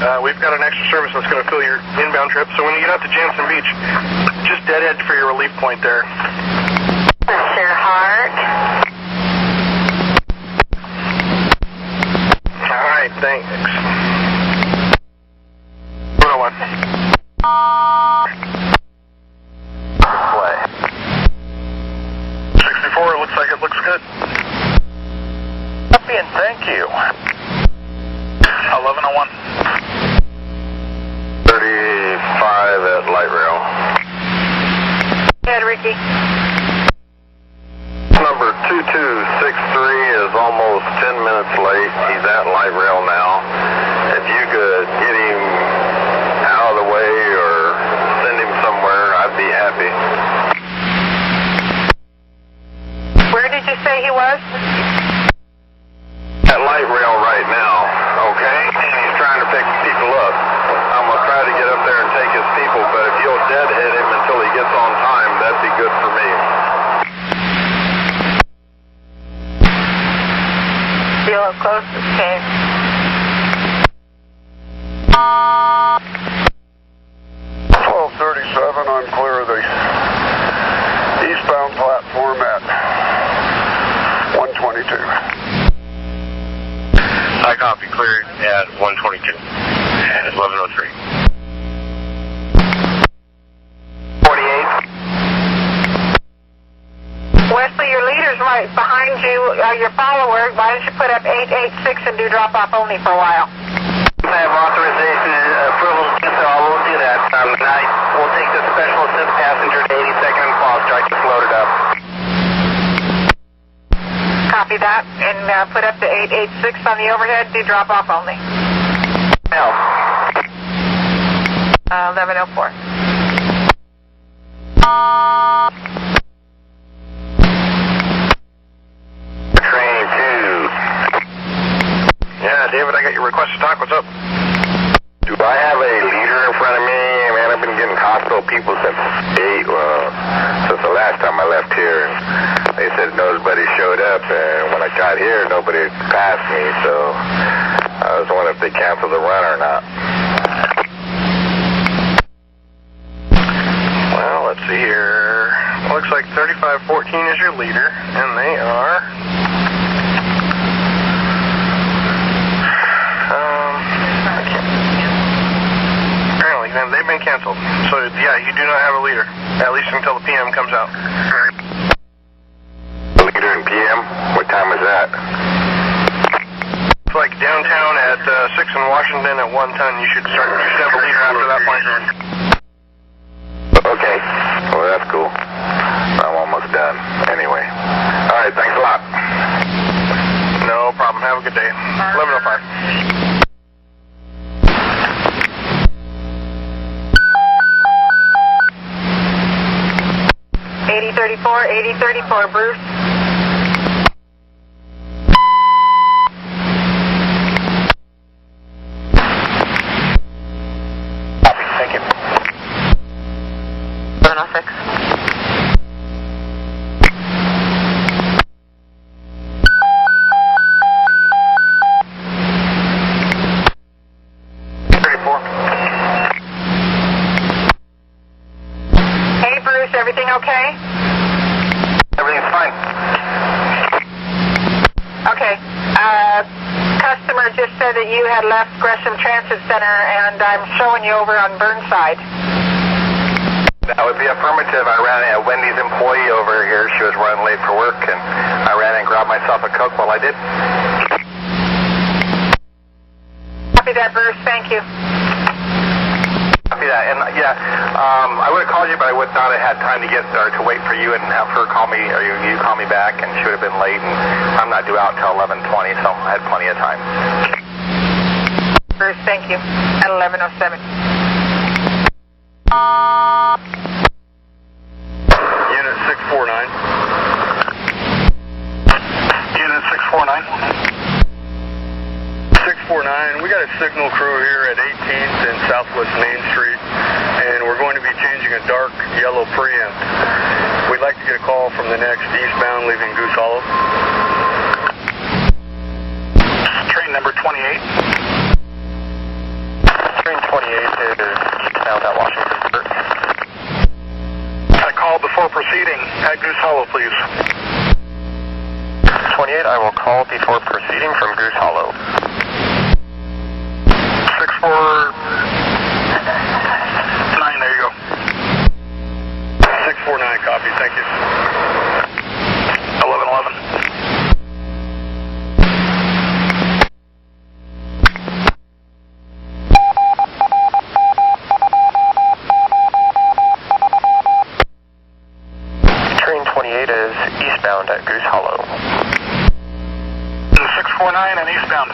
We've got an extra service that's going to fill your inbound trip, so when you get out to Jansen Beach, just deadhead for your relief point there. Mr. Hart. All right, thanks. 101. Play. 64, looks like it looks good. Copy and thank you. 1101. 35 at light rail. Go ahead, Ricky. Number 2263 is almost 10 minutes late. He's at light rail now. If you could get him out of the way or send him somewhere, I'd be happy. Where did you say he was? At light rail right now, okay? And he's trying to pick people up. I'm going to try to get up there and take his people, but if you'll deadhead him until he gets on time, that'd be good for me. Feel up close as came. I'm clear of the eastbound platform at 122. I copy, cleared at 122. 1103. 48. Wesley, your leader's right behind you, your follower. Why don't you put up 886 and do drop-off only for a while? I have authorization and approval to do so. I will do that. Tonight we'll take the special assist passenger to 82nd and Foster. I just loaded up. Copy that, and put up the 886 on the overhead, do drop-off only. No. 1104. Train 2. Yeah, David, I got your request to talk. What's up? Do I have a leader in front of me? Man, I've been getting hostile people since the last time I left here. And they said nobody showed up, and when I got here, nobody passed me. So I was wondering if they canceled the run or not. Well, let's see here. Looks like 3514 is your leader, and they are... apparently, they've been canceled. So, yeah, you do not have a leader, at least until the PM comes out. Leader in PM? What time is that? It's like downtown at 6 in Washington at 1 ton. You should have a leader after that point. Okay. Well, that's cool. I'm almost done. Anyway. All right, thanks a lot. No problem. Have a good day. 1105. 8034, Bruce. Thank you. 706. Hey, Bruce, everything okay? Everything's fine. Okay. Customer just said that you had left Gresham Transit Center, and I'm showing you over on Burnside. That would be affirmative. I ran a Wendy's employee over here. She was running late for work, and I ran and grabbed myself a Coke while I did. Copy that, Bruce. Thank you. Copy that. And yeah, I would have called you, but I would not have had time to get or to wait for you and have her call me, or you call me back, and she would have been late. And I'm not due out until 11:20, so I had plenty of time. Bruce, thank you. At 11:07. Unit 649. Unit 649. 649, we got a signal crew here at 18th and Southwest Main Street, and we're going to be changing a dark yellow preempt. We'd like to get a call from the next eastbound leaving Goose Hollow. Train number 28. 28 is eastbound at Washington. A call before proceeding at Goose Hollow, please. 28, I will call before proceeding from Goose Hollow. 649, there you go. 649, copy, thank you. 1111. Train 28 is eastbound at Goose Hollow. 649 and eastbound.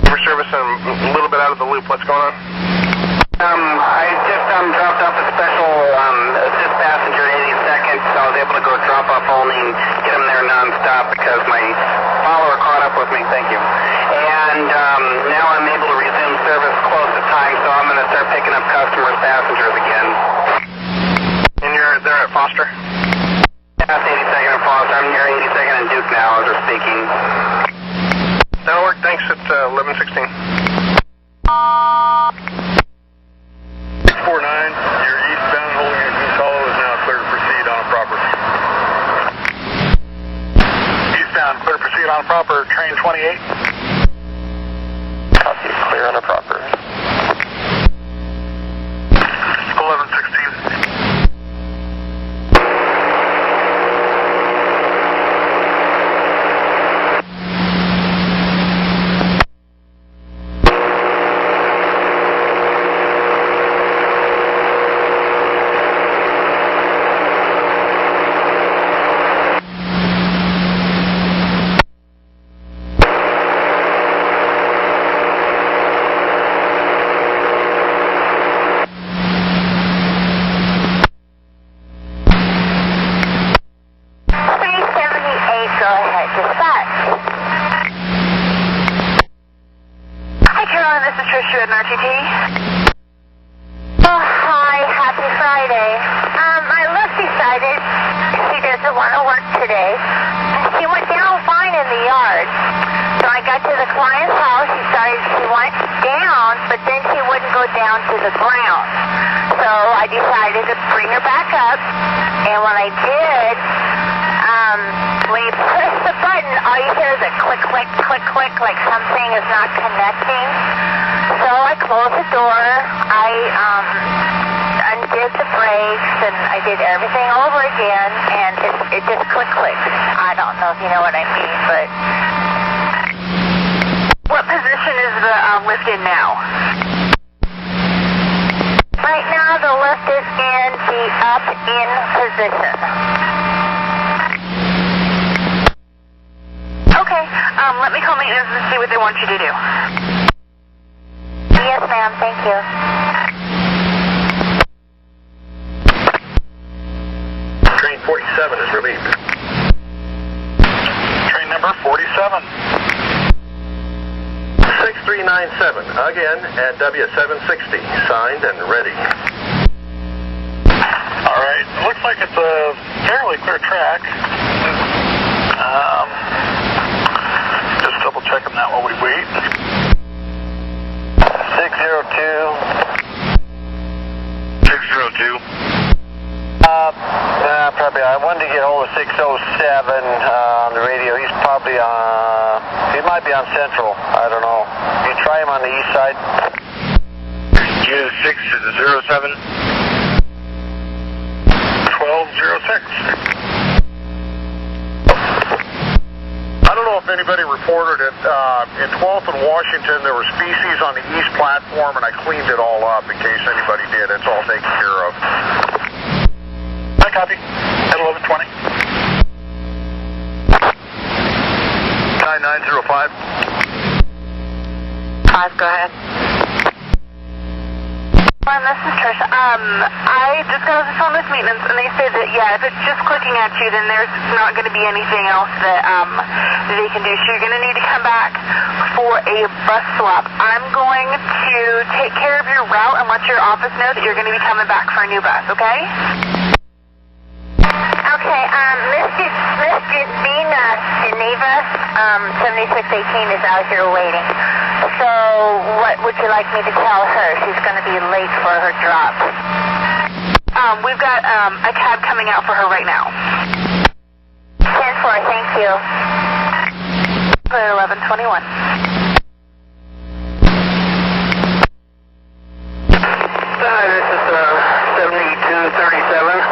We're servicing a little bit out of the loop. What's going on? I just dropped off a special assist passenger at 82nd, so I was able to go drop off only and get him there nonstop because my follower caught up with me. Thank you. And now I'm able to resume service close to time, so I'm going to start picking up customers, passengers again. And you're there at Foster? That's 82nd and Foster. I'm near 82nd and Duke now as we're speaking. That'll work. Thanks. It's 1116. 649, you're eastbound, holding at Goose Hollow is now clear to proceed on proper. Eastbound, clear to proceed on proper, train 28. Copy, clear on a proper. 1116. Ctr-June RTT. Oh, hi. Happy Friday. I left decided she doesn't want to work today. She went down fine in the yard. So I got to the client's house. She started, she went down, but then she wouldn't go down to the ground. So I decided to bring her back up. And when I did, when you push the button, all you hear is a click, click, click, click, like something is not connecting. So I closed the door, I undid the brakes, and I did everything over again, and it just clicks. I don't know if you know what I mean, but... What position is the lift in now? Right now the lift is in the up-in position. Okay, let me call maintenance and see what they want you to do. Yes, ma'am. Thank you. Train 47 is relieved. Train number 47. 6397, again at W760, signed and ready. All right, looks like it's a fairly clear track. Just double checking that while we wait. 602. Probably. I wanted to get hold of 607 on the radio. He's probably he might be on Central. I don't know. You try him on the east side. Unit 607. 1206. I don't know if anybody reported it. In 12th and Washington, there were species on the east platform, and I cleaned it all up in case anybody did. It's all taken care of. I copy. At 1120. 9905. 5, go ahead. This is Trish. I just got off the phone with maintenance, and they said that, yeah, if it's just clicking at you, then there's not going to be anything else that they can do. So you're going to need to come back for a bus swap. I'm going to take care of your route and let your office know that you're going to be coming back for a new bus, okay? Okay, Miss Geneva, 7618 is out here waiting. So what would you like me to tell her? She's going to be late for her drop. We've got a cab coming out for her right now. 10-4, thank you. Clear 1121. Hi, this is 7237.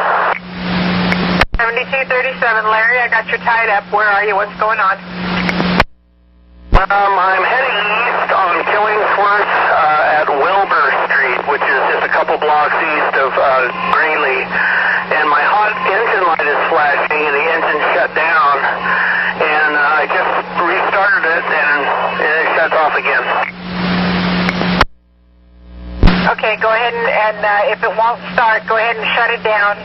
7237, Larry, I got you tied up. Where are you? What's going on? I'm heading east on Killingsworth at Wilbur Street, which is just a couple blocks east of Greeley. And my hot engine light is flashing and the engine shut down. And I just restarted it and it shuts off again. Okay, go ahead and if it won't start, go ahead and shut it down.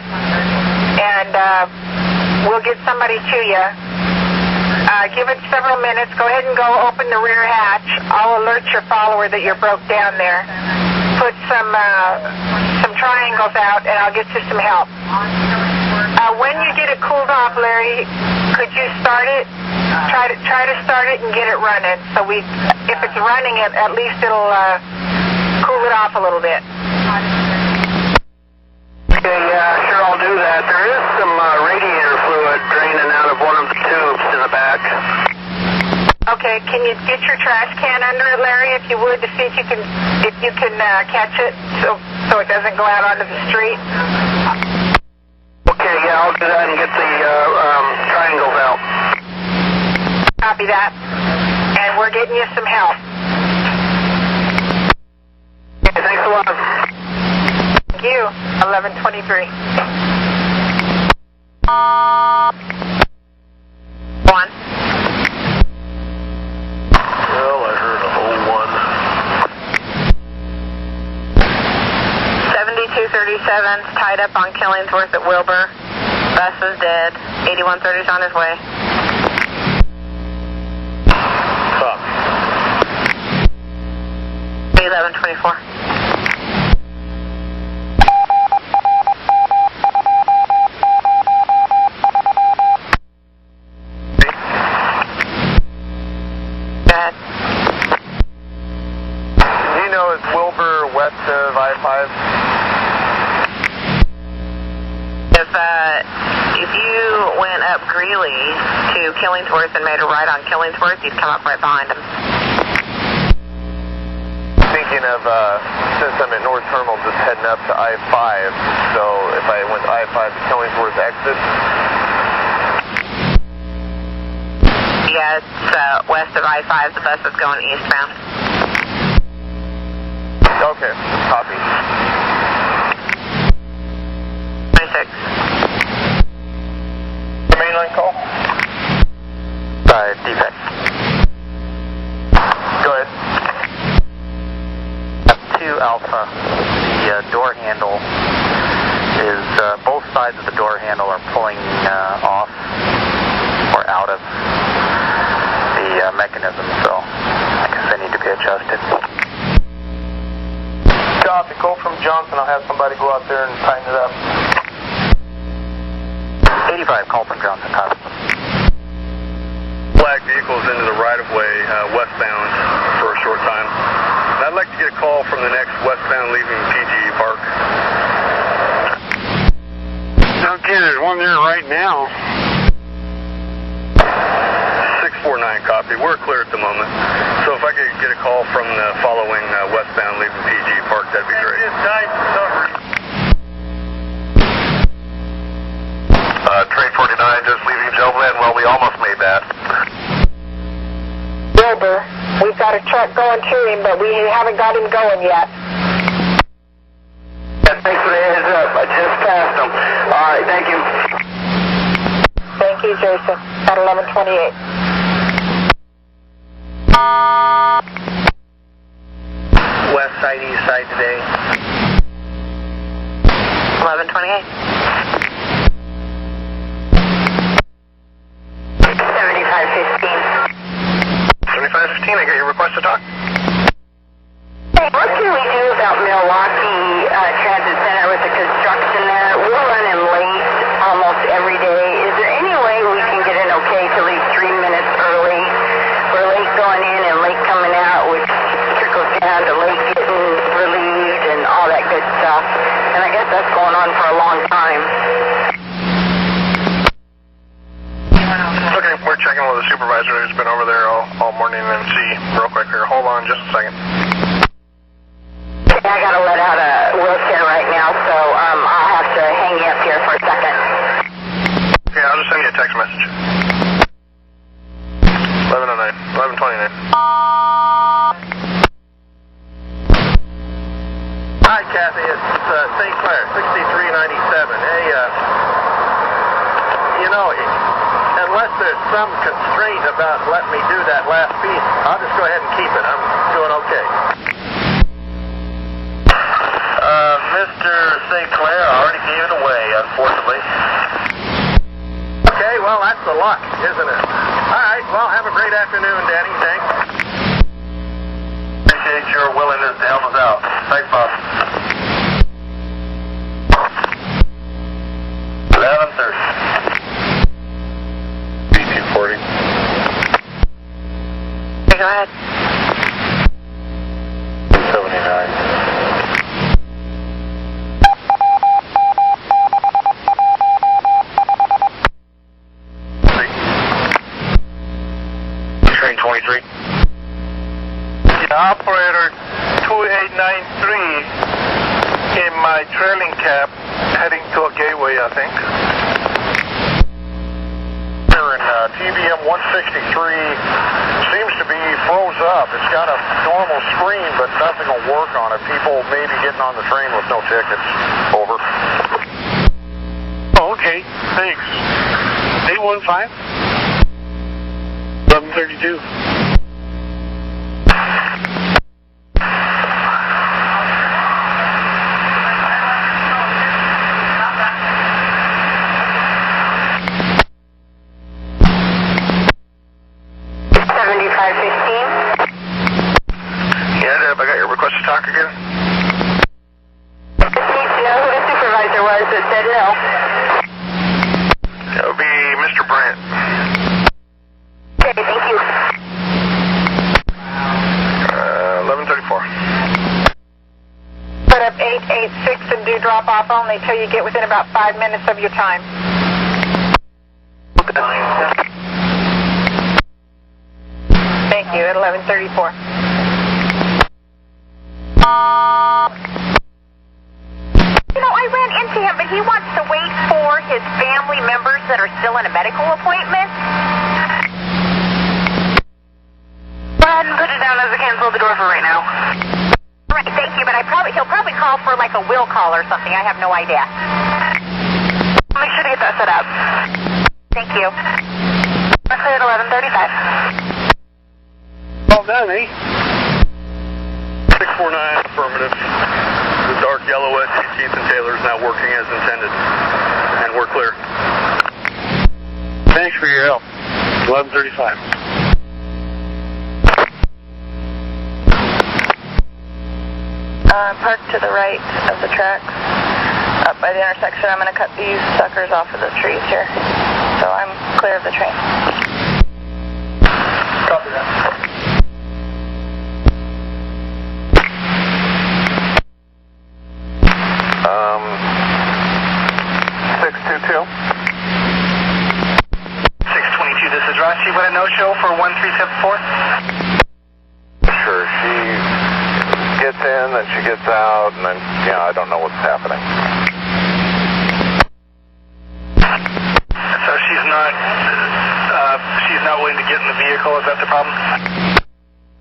And we'll get somebody to you. Give it several minutes. Go ahead and go open the rear hatch. I'll alert your follower that you're broke down there. Put some triangles out, and I'll get you some help. When you get it cooled off, Larry, could you start it? Try to start it and get it running. So if it's running, at least it'll cool it off a little bit. Okay, sure, I'll do that. There is some radiator fluid draining out of one of the tubes in the back. Okay, can you get your trash can under it, Larry, if you would, to see if you can catch it so it doesn't go out onto the street? Okay, yeah, I'll do that and get the triangles out. Copy that. And we're getting you some help. Okay, thanks a lot. Thank you. 1123. 1. Well, I heard a whole one. 7237's tied up on Killingsworth at Wilbur. Bus is dead. 8130's on his way. Stop. 1124. West of I-5? If you went up Greeley to Killingsworth and made a right on Killingsworth, you'd come up right behind him. Thinking of, since I'm at North Terminal, just heading up to I-5, so if I went to I-5 to Killingsworth exit? Yeah, it's west of I-5, the bus is going eastbound. Okay, copy. 26. Mainline call? Defect. Go ahead. 2 Alpha. The door handle is, both sides of the door handle are pulling off or out of the mechanism, so I guess they need to be adjusted. Copy. Call from Johnson. I'll have somebody go out there and tighten it up. 85, call from Johnson. Copy. Black vehicles into the right-of-way westbound for a short time. And I'd like to get a call from the next westbound leaving PG Park. Okay, there's one there right now. 649, copy. We're clear at the moment. So if I could get a call from the following westbound leaving PG Park, that'd be great. Train 49 just leaving Joblin. Well, we almost made that. Wilbur, we've got a truck going to him, but we haven't got him going yet. Yeah, thanks for the heads up. I just passed him. All right, thank you. Thank you, Jason. At 1128. West side, east side today. 1128. 7515, I got your request to talk. Hey, what can we do about Milwaukee Transit Center with the construction there? We're running late almost every day. Is there any way we can get an okay to leave 3 minutes early? We're late going in and late coming out, which that's going on for a long time. Okay, we're checking with the supervisor who's been over there all morning and see real quick here. Hold on just a second. I gotta let out a wheelchair right now, so I'll have to hang you up here for a second. Okay, I'll just send you a text message. 11:29. Hi, Kathy. It's St. Clair, 6397. Hey, unless there's some constraint about letting me do that last piece, I'll just go ahead and keep it. I'm doing okay. Mr. St. Clair, I already gave it away, unfortunately. Okay, well, that's the luck, isn't it? All right, well, have a great afternoon, Danny. Thanks. Appreciate your willingness to help us out. Thanks, Bob. 11:30. B240. Go ahead. 79. Train 23. Operator 2893 in my trailing cab heading to a gateway, I think. Here in TBM 163 seems to be froze up. It's got a normal screen, but nothing will work on it. People may be getting on the train with no tickets. Over. Oh, okay. Thanks. 815? 1132. Yeah, Deb, I got your request to talk again. Need to know who the supervisor was that said no. That would be Mr. Brent. Okay, thank you. 11:34. Put up 886 and do drop off only till you get within about 5 minutes of your time. Thank you, at 11:34. I ran into him, but he wants to wait for his family members that are still in a medical appointment. Go ahead and put it down as a cancel the door for right now. All right, thank you, but he'll probably call for like a will call or something. I have no idea. Make sure to get that set up. Thank you. I'll clear at 11:35. Well done, eh? 649, affirmative. The dark yellow SC Keith and Taylor is now working as intended. And we're clear. Thanks for your help. 11:35. Park to the right of the tracks. Up by the intersection, I'm going to cut these suckers off of the trees here. So I'm clear of the train. Copy that. Um, 622. 622, this is Ross. You want a no-show for 1374? Sure, she gets in and she gets out, and then, I don't know what's happening. So she's not willing to get in the vehicle, is that the problem?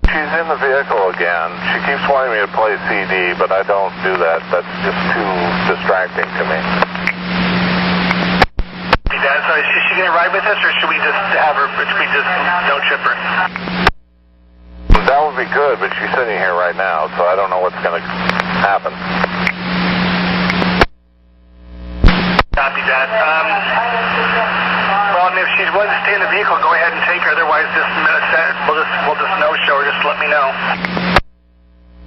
She's in the vehicle again. She keeps wanting me to play CD, but I don't do that. That's just too distracting to me. Dad, so is she going to ride with us, or should we just have her, no chip her? That would be good, but she's sitting here right now, so I don't know what's going to happen. Copy that. Well, if she's willing to stay in the vehicle, go ahead and take her. Otherwise, we'll just no-show her. Just let me know.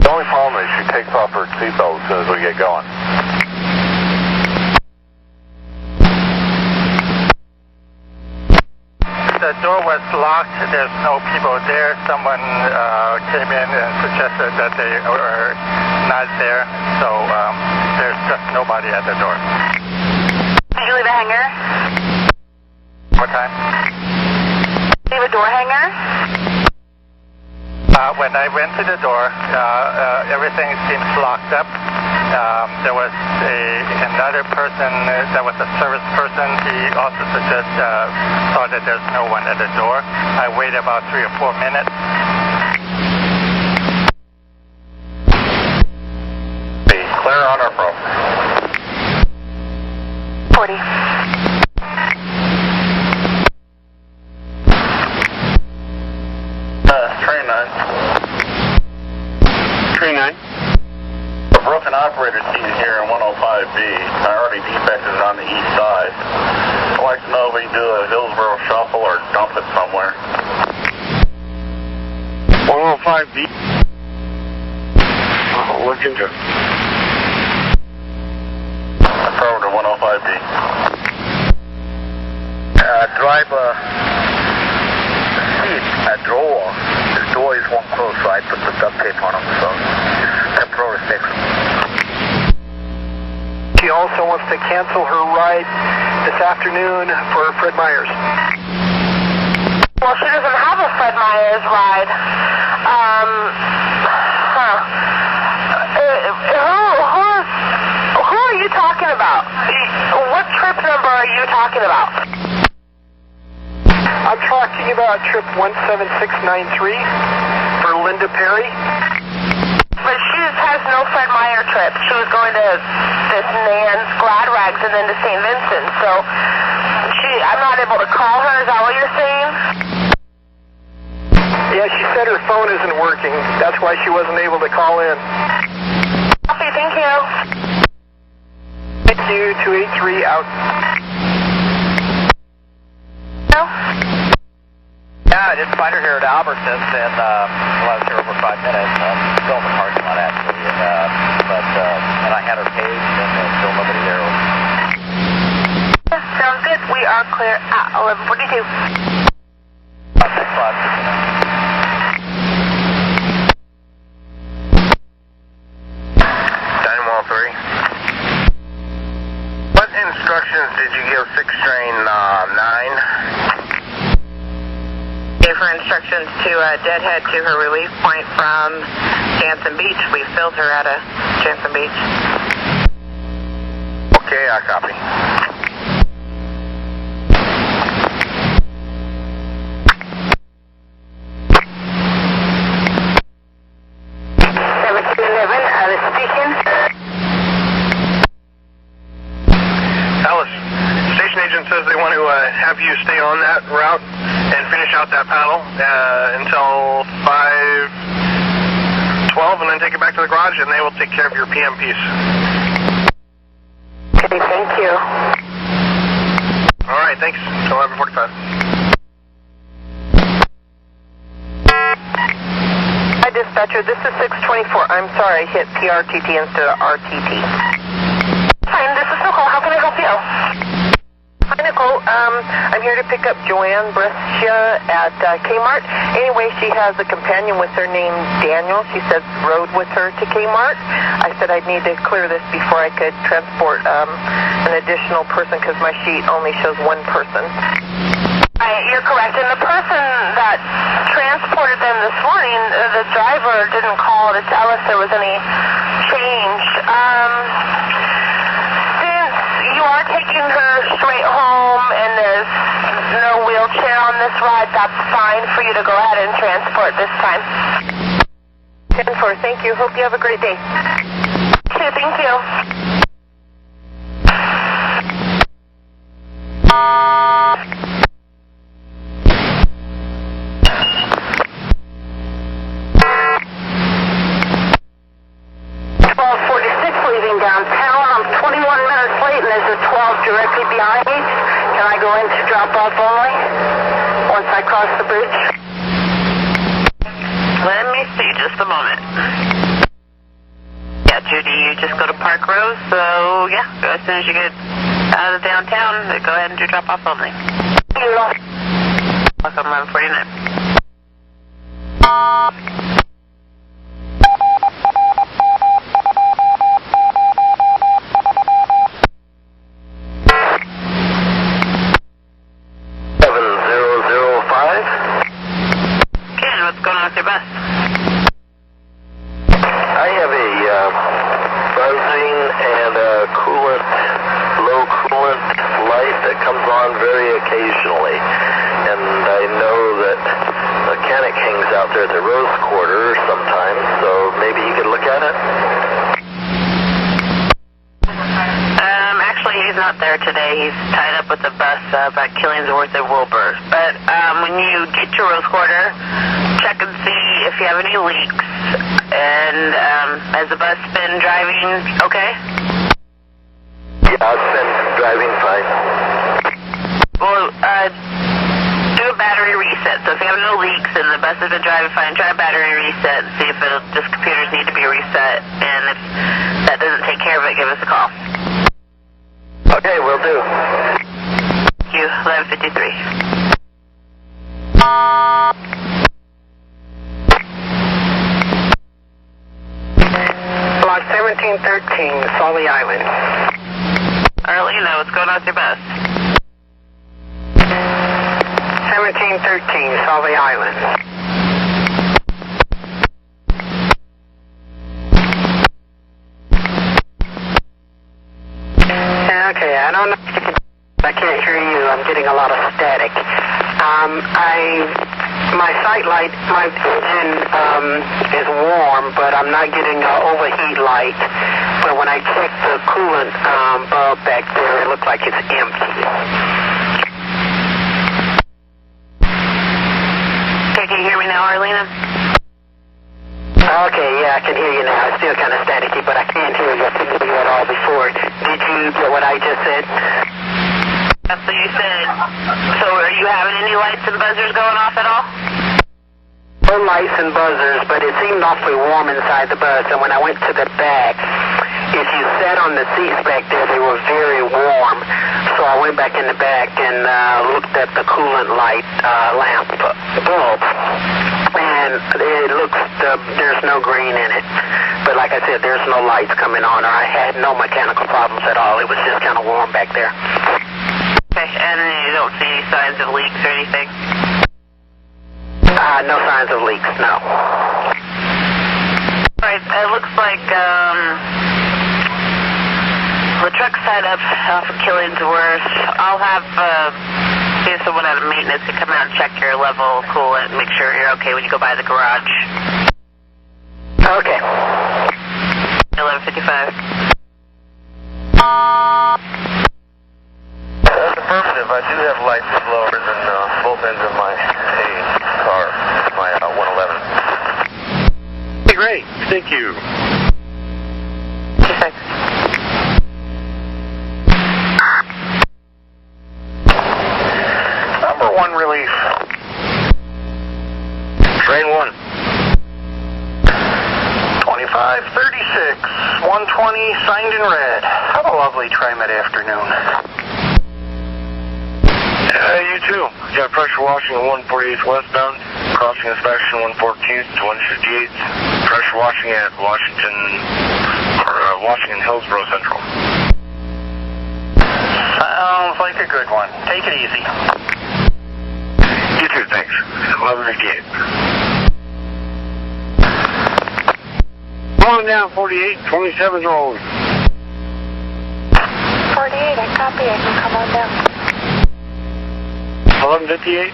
The only problem is she takes off her seatbelt as soon as we get going. The door was locked. There's no people there. Someone came in and suggested that they were not there. So There's just nobody at the door. Did you leave a hanger? What time? Leave a door hanger? When I went to the door, everything seems locked up. There was another person that was a service person. He also saw that there's no one at the door. I waited about 3 or 4 minutes. Clear on or from? 40. Train 9. Train 9. A broken operator seen here in 105B. I already defected it on the east side. I'd like to know if we can do a Hillsborough shuffle or dump it somewhere. 105B. I'll look into it. Affirmative, 105B. Driver seat a drawer. The door is one closed, so I put the duct tape on him, so temporary fix. She also wants to cancel her ride this afternoon for Fred Myers. Well, she doesn't have a Fred Myers ride. Who are you talking about? What trip number are you talking about? I'm talking about trip 17693 for Linda Perry. But she has no Fred Meyer trip. She was going to this Nan's Glad Rags and then to St. Vincent. So I'm not able to call her. Is that what you're saying? Yeah, she said her phone isn't working. That's why she wasn't able to call in. Copy, thank you. Thank you, 283 out. No? Yeah, I did find her here at Albertsons, and I was here over 5 minutes. Still in the parking lot, actually. And I had her paged, and there's still nobody there. Sounds good. We are clear at 11:42. Thanks a lot. Dynamo 3. What instructions did you give 6 train 9? Gave her instructions to deadhead to her relief point from Jansen Beach. We filled her out of Jansen Beach. Okay, I copy. Says they want to have you stay on that route and finish out that paddle until 5:12 and then take it back to the garage and they will take care of your PM piece. Okay, thank you. All right, thanks. Until 11:45. Hi, dispatcher. This is 624. I'm sorry, I hit PRTT instead of RTT. Fine, this is Nicole. How can I help you? Hi, Nicole. I'm here to pick up Joanne Brescia at Kmart. Anyway, she has a companion with her named Daniel. She said rode with her to Kmart. I said I'd need to clear this before I could transport an additional person because my sheet only shows one person. You're correct. And the person that transported them this morning, the driver didn't call to tell us there was any change. You are taking her straight home and there's no wheelchair on this ride, that's fine for you to go ahead and transport this time. 10-4, thank you. Hope you have a great day. Okay, thank you. Leaving downtown. I'm 21 minutes late and there's a 12 directly behind me. Can I go in to drop off only once I cross the bridge? Let me see, just a moment. Yeah, Judy, you just go to Park Rose, so yeah, as soon as you get out of downtown, go ahead and do drop off only. Welcome, 11:49. occasionally. And I know that a mechanic hangs out there at the Rose Quarter sometimes, so maybe he could look at it? Actually, he's not there today. He's tied up with the bus at Killingsworth and Wilbur. But when you get to Rose Quarter, check and see if you have any leaks. And has the bus been driving okay? Yeah, it's been driving fine. Well, do a battery reset. So if you have no leaks and the bus has been driving fine, try a battery reset and see if the computers need to be reset. And if that doesn't take care of it, give us a call. Okay, will do. Thank you. 1153. Lot 1713, Sully Island. Arlena, what's going on with your bus? 1713, Sully Island. Okay, I don't know. I can't hear you. I'm getting a lot of static. My sight light, my engine is warm, but I'm not getting an overheat light. But when I check the coolant bulb back there, it looks like it's empty. Okay, can you hear me now, Arlena? Okay, yeah, I can hear you now. It's still kind of staticky, but I can't hear you. I couldn't hear you at all before. Did you get what I just said? So you said, so are you having any lights and buzzers going off at all? No lights and buzzers, but it seemed awfully warm inside the bus. And when I went to the back, if you sat on the seats back there, they were very warm. So I went back in the back and looked at the coolant light lamp bulb. And it looks, there's no green in it. But like I said, there's no lights coming on, or I had no mechanical problems at all. It was just kind of warm back there. Okay, and you don't see any signs of leaks or anything? No signs of leaks, no. Alright, it looks like the truck's tied up off of Killingsworth. I'll have see if someone out of maintenance can come out and check your level of coolant and make sure you're okay when you go by the garage. Okay. 1155. That's affirmative. I do have lights and blowers in both ends of my car, my 111. Okay, great. Thank you. Thanks. Number 1 relief. Train 1. 2536, 120, signed in red. Have a lovely Trimet afternoon. You too. Got pressure washing at 148th westbound, crossing inspection 114th to 158th. Pressure washing at Washington Hillsborough Central. Sounds like a good one. Take it easy. You too, thanks. 1158. Come on down, 48, 27's rolling. 48, I copy. I can come on down. 1158.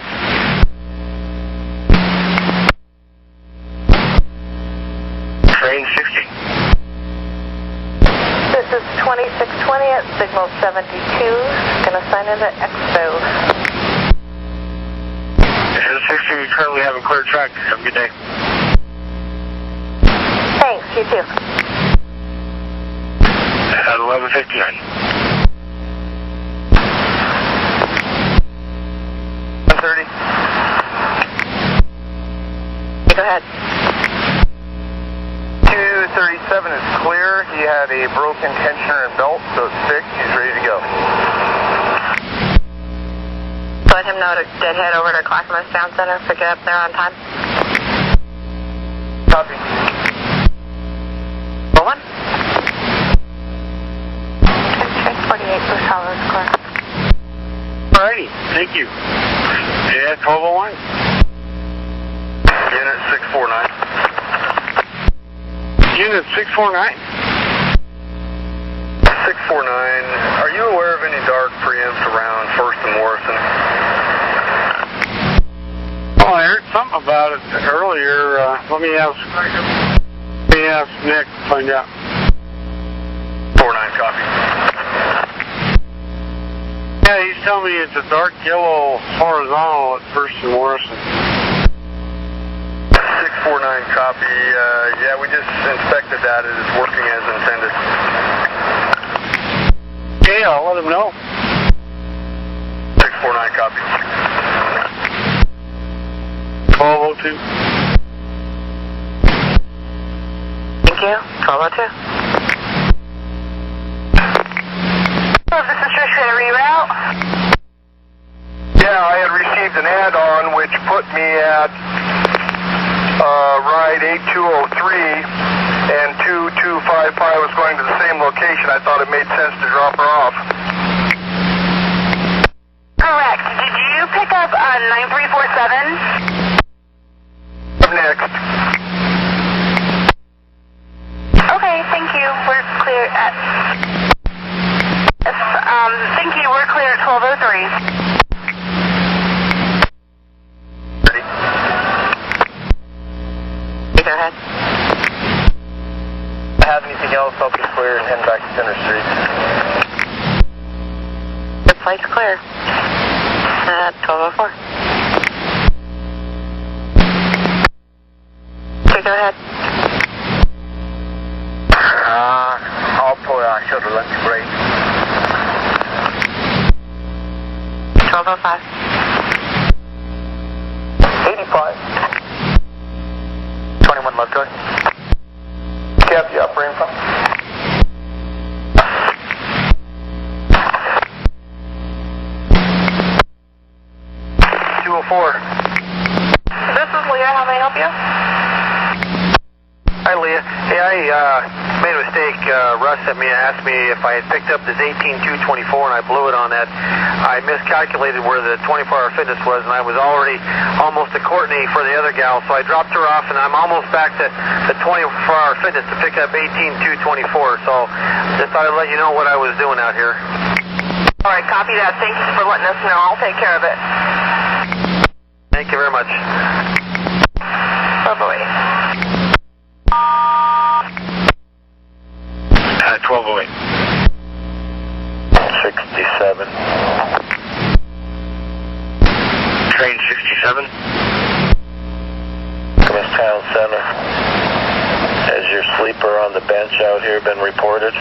Train 60. This is 2620 at signal 72. Gonna sign into Expo. This is 60. We currently have a clear track. Have a good day. Thanks, you too. At 1159. 130. Go ahead. 237 is clear. He had a broken tensioner and belt, so it's fixed. He's ready to go. Let him know to head over to Clackamas Town Center. Pick it up there on time. Copy. One. Train 48, Blue Hollows, clear. Alrighty, thank you. Yeah, 1201. Unit 649. Unit 649. 649. Are you aware of any dark preempts around 1st and Morrison? Let me ask Nick to find out. 4-9, copy. Yeah, he's telling me it's a dark yellow horizontal at First and Morrison. 649, copy. Yeah, we just inspected that. It is working as intended. Okay, I'll let him know. 649, copy. 1202. Thank you. 1202. So this is Trish at a reroute. Yeah, I had received an add-on which put me at ride 8203 and 2255 was going to the same location. I thought it made sense to drop her off. Correct. Did you pick up 9347? Next. Okay, thank you. We're clear at... thank you. We're clear at 1203. Go ahead. Have anything else, I'll be clear and head back to Center Street. The flight's clear. 1204. Okay, go ahead. I'll pull out shuttle lunch break. 1205. 85. 21 left guard. Cap, you operating from? 204. This is Leah. How may I help you? Hi, Leah. Hey, I made a mistake. Russ sent me and asked me if I had picked up this 18224 and I blew it on that. I miscalculated where the 24-hour fitness was, and I was already almost to Courtney for the other gal, so I dropped her off, and I'm almost back to the 24-hour fitness to pick up 18224. So just thought I'd let you know what I was doing out here. All right, copy that. Thank you for letting us know. I'll take care of it. Thank you very much. Bye-bye. 1208. 67. Train 67. Miss Town Center. Has your sleeper on the bench out here been reported?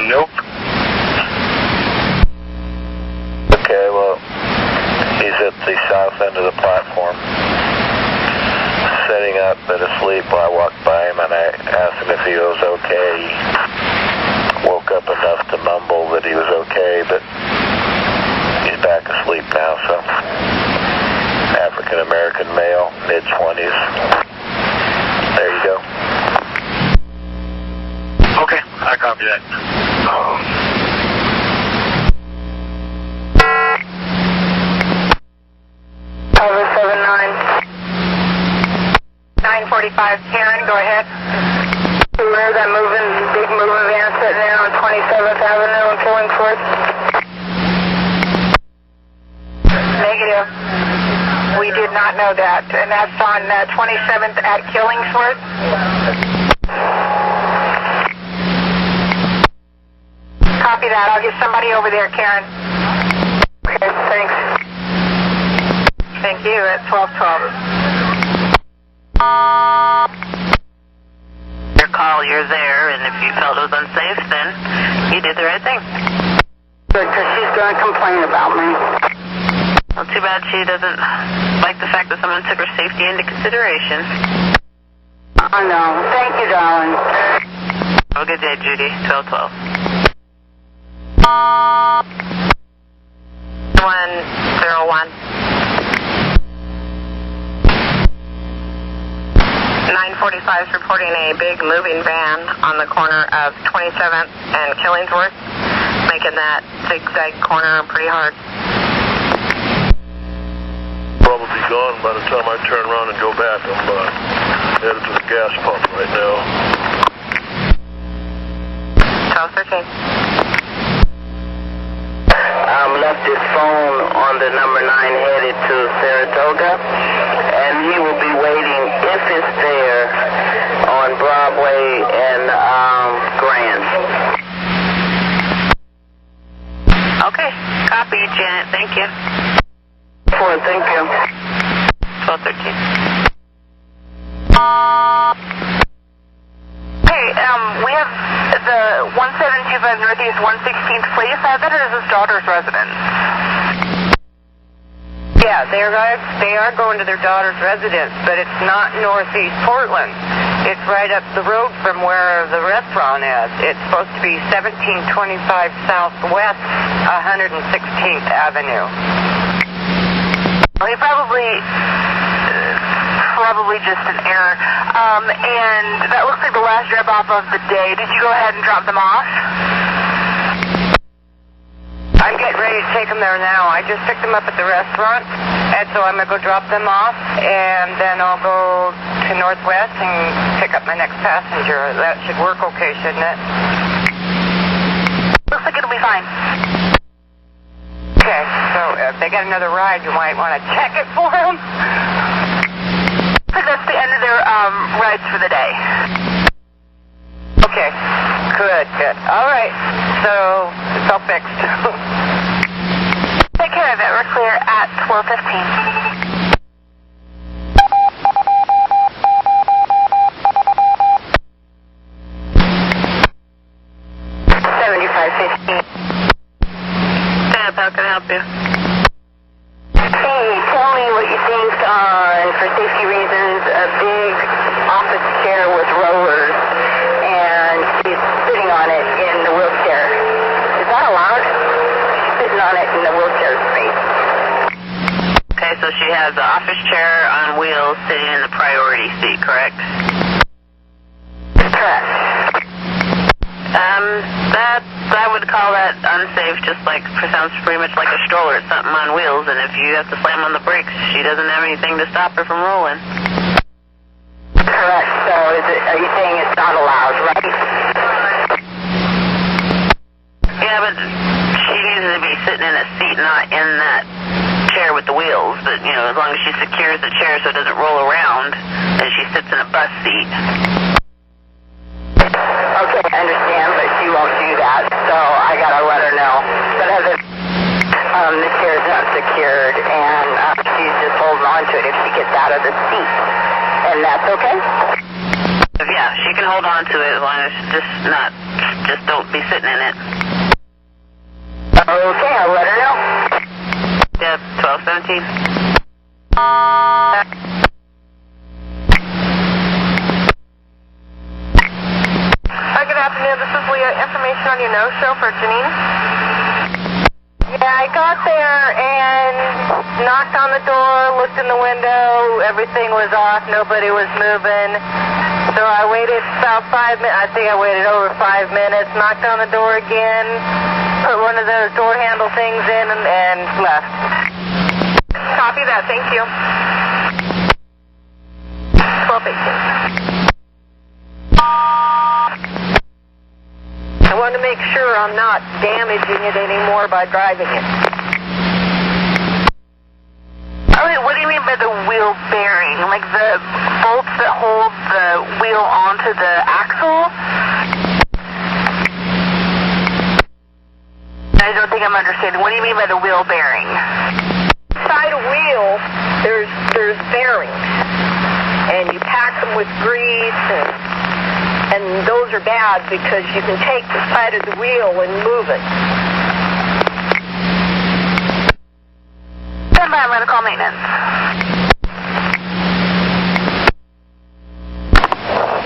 Nope. Okay, well, he's at the south end of the platform, sitting up but asleep. I walked by him and I asked him if he was okay. He woke up enough to mumble that he was okay, but he's back asleep now, so African-American male, mid-20s. There you go. Okay, I copy that. 945, Karen, go ahead. Where's that big moving van sitting there on 27th Avenue in Killingsworth? Negative. We did not know that. And that's on 27th at Killingsworth? Copy that. I'll get somebody over there, Karen. Okay, thanks. Thank you. At 1212. Your call, you're there, and if you felt it was unsafe, then you did the right thing. Good, because she's going to complain about me. Well, too bad she doesn't like the fact that someone took her safety into consideration. I know. Thank you, darling. Have a good day, Judy. 1212. 101. 945 is reporting a big moving van on the corner of 27th and Killingsworth, making that zigzag corner pretty hard. Probably gone by the time I turn around and go back. I'm headed to the gas pump right now. 1213. left his phone on the number 9 headed to Saratoga, and he will be waiting, if it's there, on Broadway and Grand. Okay. Copy, Janet. Thank you. Thank you. 1213. Hey, we have the 1725 Northeast 116th Place. I bet it is his daughter's residence. Yeah, they are going to their daughter's residence, but it's not Northeast Portland. It's right up the road from where the restaurant is. It's supposed to be 1725 Southwest 116th Avenue. Well, he probably just an error. And that looks like the last drop-off of the day. Did you go ahead and drop them off? I'm getting ready to take them there now. I just picked them up at the restaurant, and so I'm going to go drop them off, and then I'll go to Northwest and pick up my next passenger. That should work okay, shouldn't it? Looks like it'll be fine. Okay, so if they get another ride, you might want to check it for them. Looks like that's the end of their rides for the day. Okay, good. All right, so it's all fixed. Take care of it. We're clear at 12:15. How can I help you? Hey, tell me what you think on, for safety reasons, a big office chair with rollers, and she's sitting on it in the wheelchair. Is that allowed? She's sitting on it in the wheelchair space. Okay, so she has the office chair on wheels sitting in the priority seat, correct? Correct. I would call that unsafe, just like, sounds pretty much like a stroller. It's something on wheels, and if you have to slam on the brakes, she doesn't have anything to stop her from rolling. Correct. So are you saying it's not allowed, right? Yeah, but she needs to be sitting in a seat, not in that chair with the wheels. But, you know, as long as she secures the chair so it doesn't roll around, and she sits in a bus seat. Okay, I understand, but she won't do that, so I gotta let her know. But the chair's not secured, and she's just holding on to it if she gets out of the seat. And that's okay? Yeah, she can hold on to it as long as just don't be sitting in it. Okay, I'll let her know. Yeah, 1217. Good afternoon. This is Leah. Information on your no-show for Janine? Yeah, I got there and knocked on the door, looked in the window. Everything was off. Nobody was moving. So I waited about 5 minutes. I think I waited over 5 minutes. Knocked on the door again, put one of those door handle things in, and left. Copy that. Thank you. 1218. I want to make sure I'm not damaging it anymore by driving it. Okay, what do you mean by the wheel bearing? Like the bolts that hold the wheel onto the axle? I don't think I'm understanding. What do you mean by the wheel bearing? Inside a wheel, there's bearings, and you pack them with grease, and those are bad because you can take the side of the wheel and move it. Stand by, I'm going to call maintenance.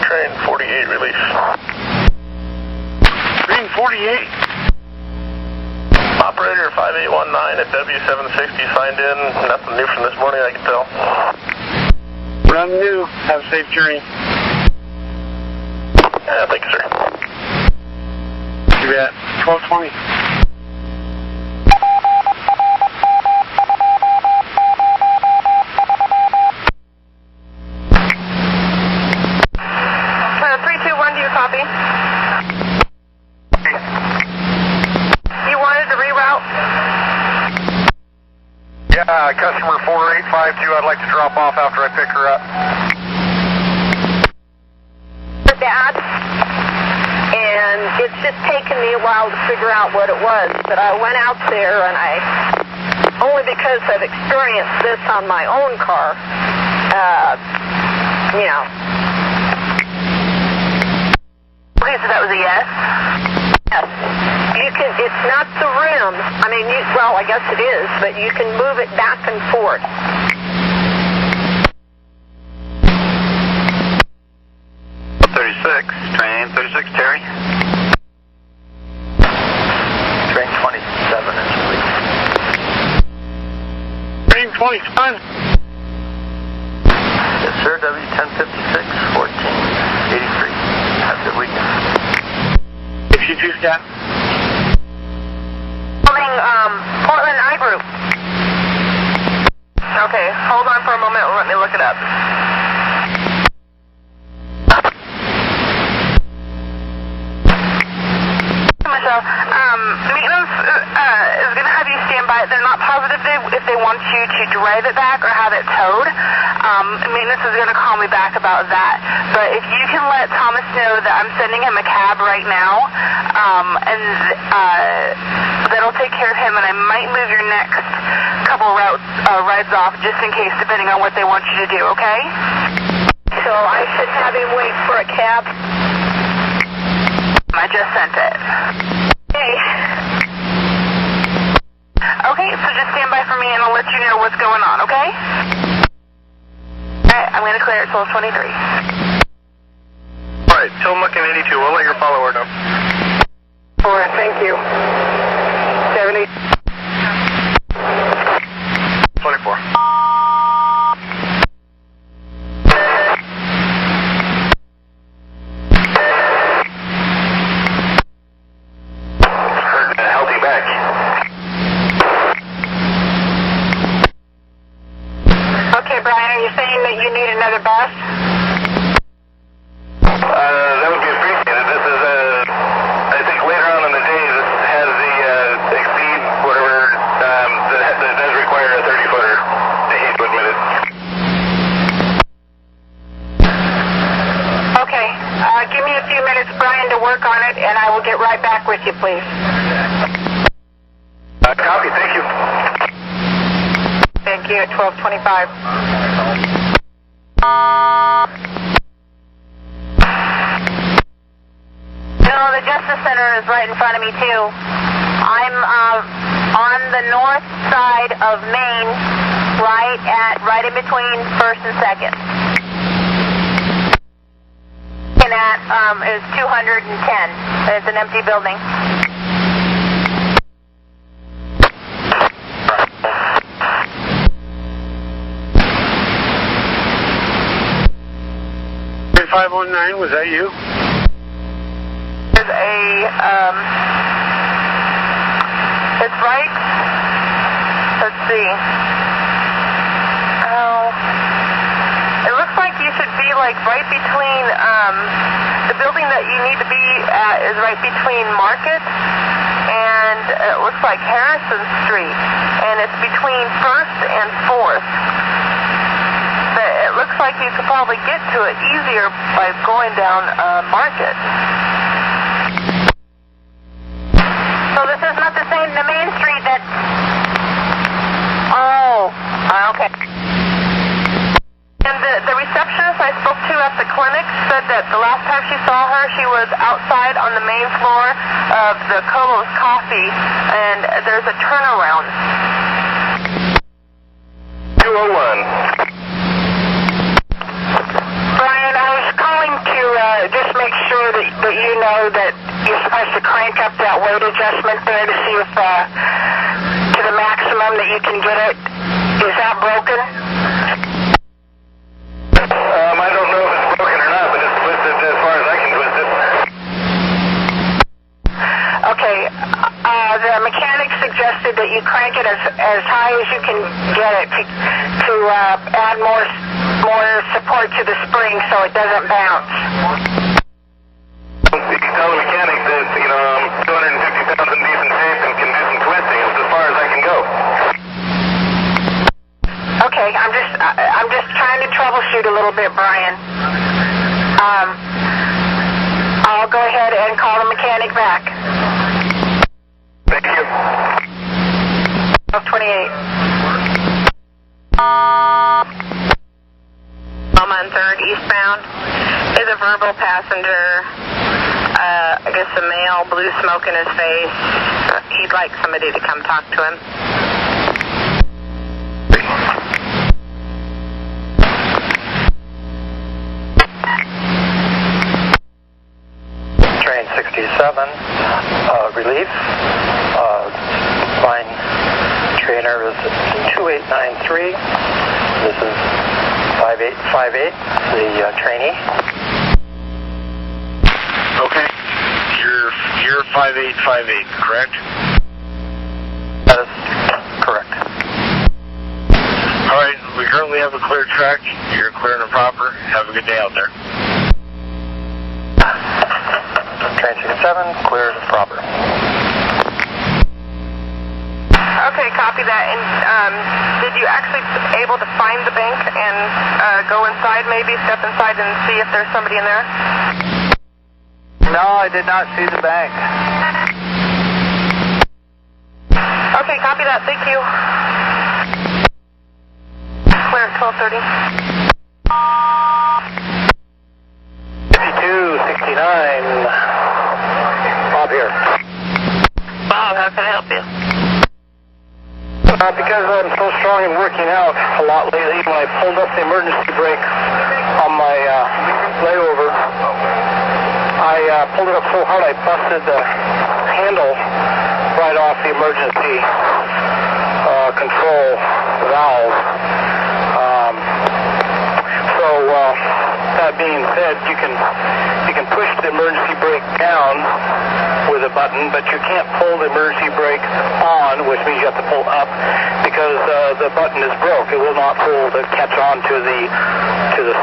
Train 48 release. Train 48. Operator 5819 at W760 signed in. Nothing new from this morning, I can tell. Nothing new. Have a safe journey. Yeah, thank you, sir. You bet. 1220. You wanted to reroute? Customer 4852, I'd like to drop off after I pick her up. Dad, and it's just taken me a while to figure out what it was, but I went out there and only because I've experienced this on my own car, Okay, so that was a yes? Yes. It's not the rim. I mean, well, I guess it is, but you can move it back and forth. Train 36, Terry. Train 27 is released. Train 27? Yes, sir, W1056, 1483. Have a good weekend. If you do that. Portland I Group. Okay, hold on for a moment and let me look it up. Myself, maintenance is going to have you stand by. They're not positive if they want you to drive it back or have it towed. Maintenance is going to call me back about that. But if you can let Thomas know that I'm sending him a cab right now, and that'll take care of him, and I might move your next couple rides off just in case, depending on what they want you to do, okay? So I should have him wait for a cab? I just sent it. Okay. Okay, so just stand by for me and I'll let you know what's going on, okay? Alright, I'm going to clear it till 23. Alright, Tillamook and 82, we'll let your follower know. Alright, thank you. 70. 24. Another bus? That would be appreciated. This is, I think later on in the day, this has the exceed whatever, that does require a 30-footer. I hate to admit it. Okay, give me a few minutes, Brian, to work on it, and I will get right back with you, please. Copy, thank you. Thank you, at 12:25. No, the Justice Center is right in front of me, too. I'm on the north side of Main, right in between 1st and 2nd. And that is 210. It's an empty building. Was that you? There's it's right, let's see. Oh, it looks like you should be like right between, the building that you need to be at is right between Market and it looks like Harrison Street, and it's between 1st and 4th. It looks like you could probably get to it easier by going down Market. So this is not the same, the Main Street that... Oh, okay. And the receptionist I spoke to at the clinic said that the last time she saw her, she was outside on the main floor of the Colo's Coffee, and there's a turnaround. 201. Brian, I was calling to just make sure that you know that you're supposed to crank up that weight adjustment there to see if to the maximum that you can get it. Is that broken? I don't know if it's broken or not, but it's twisted as far as I can twist it. Okay. The mechanic suggested that you crank it as high as you can get it to add more support to the spring so it doesn't bounce. You can tell the mechanic that, I'm 250 pounds in decent shape and can do some twisting. It's as far as I can go. little bit, Brian. I'll go ahead and call the mechanic back. Thank you. 1228. I'm on 3rd eastbound. Is a verbal passenger. I guess a male, blue smoke in his face. He'd like somebody to come talk to him. Train 67, relief. Line trainer is 2893. This is 5858, the trainee. Okay. You're 5858, correct? That is correct. All right. We currently have a clear track. You're clear and proper. Have a good day out there. Train 67, clear and proper. Okay, copy that. And did you actually able to find the bank and go inside, maybe step inside and see if there's somebody in there? No, I did not see the bank. Okay, copy that. Thank you. Clear at 12:30. 5269. Bob here. Bob, how can I help you? Because I'm so strong and working out a lot lately, when I pulled up the emergency brake on my layover, I pulled it up so hard I busted the handle right off the emergency control valve. That being said, you can push the emergency brake down with a button, but you can't pull the emergency brake on, which means you have to pull up because the button is broke. It will not pull to catch on to the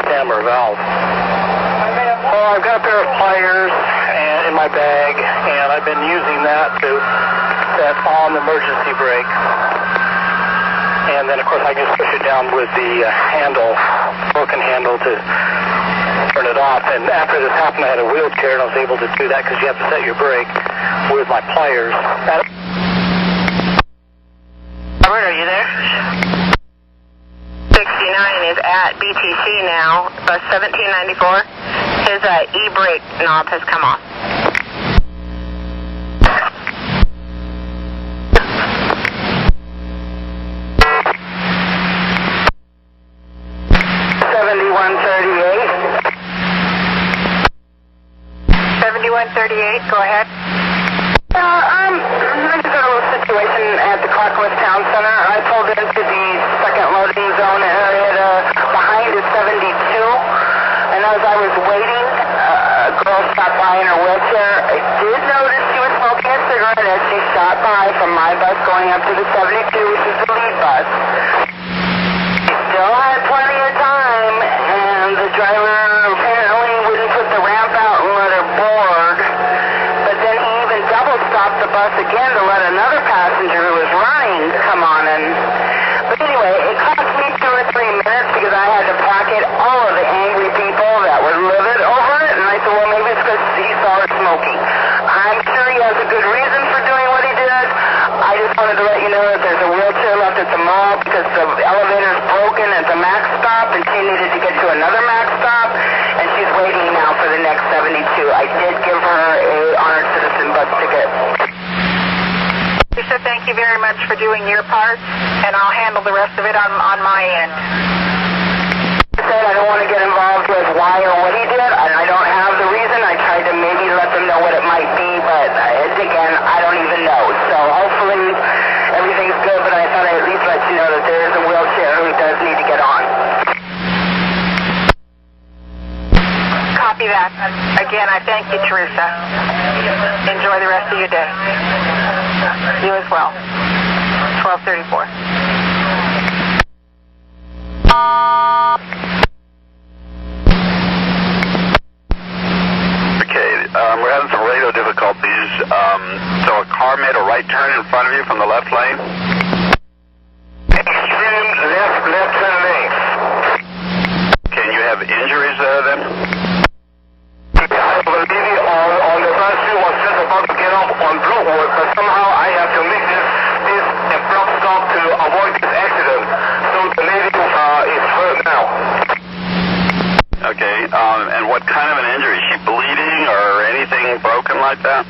stem or valve. Well, I've got a pair of pliers in my bag, and I've been using that to set on the emergency brake. And then, of course, I just push it down with the handle, broken handle, to turn it off. And after this happened, I had a wheelchair, and I was able to do that because you have to set your brake with my pliers. Robert, are you there? 69 is at BTC now, bus 1794. His e-brake knob has come off. Go ahead. There's a little situation at the Clockwith Town Center. I pulled into the second loading zone area behind the 72, and as I was waiting, a girl stopped by in her wheelchair. I did notice she was smoking a cigarette as she shot by from my bus going up to the 72, which is the lead bus. She still had plenty of time, and the driver apparently wouldn't put the ramp out and let her board. Stopped the bus again to let another passenger who was running come on in. But anyway, it cost me 2 or 3 minutes because I had to pocket all of the angry people that were livid over it, and I said, well, maybe it's because he saw her smoking. I'm sure he has a good reason for doing what he did. I just wanted to let you know that there's a wheelchair left at the mall because the elevator's broken at the MAX stop, and she needed to get to another MAX stop, and she's waiting now for the next 72. I did give her a honored citizen bus ticket. Lisa, thank you very much for doing your part, and I'll handle the rest of it on my end. I said I don't want to get involved with why or what he did, and I don't have the reason. I tried to maybe let them know what it might be, but again, I don't even know. So hopefully everything's good, but I thought I'd at least let you know that there is a wheelchair who does need to get on. Copy that. Again, I thank you, Teresa. Enjoy the rest of your day. You as well. 1234. Okay, we're having some radio difficulties. So a car made a right turn in front of you from the left lane? Extreme left turn lane. Okay, and you have like that?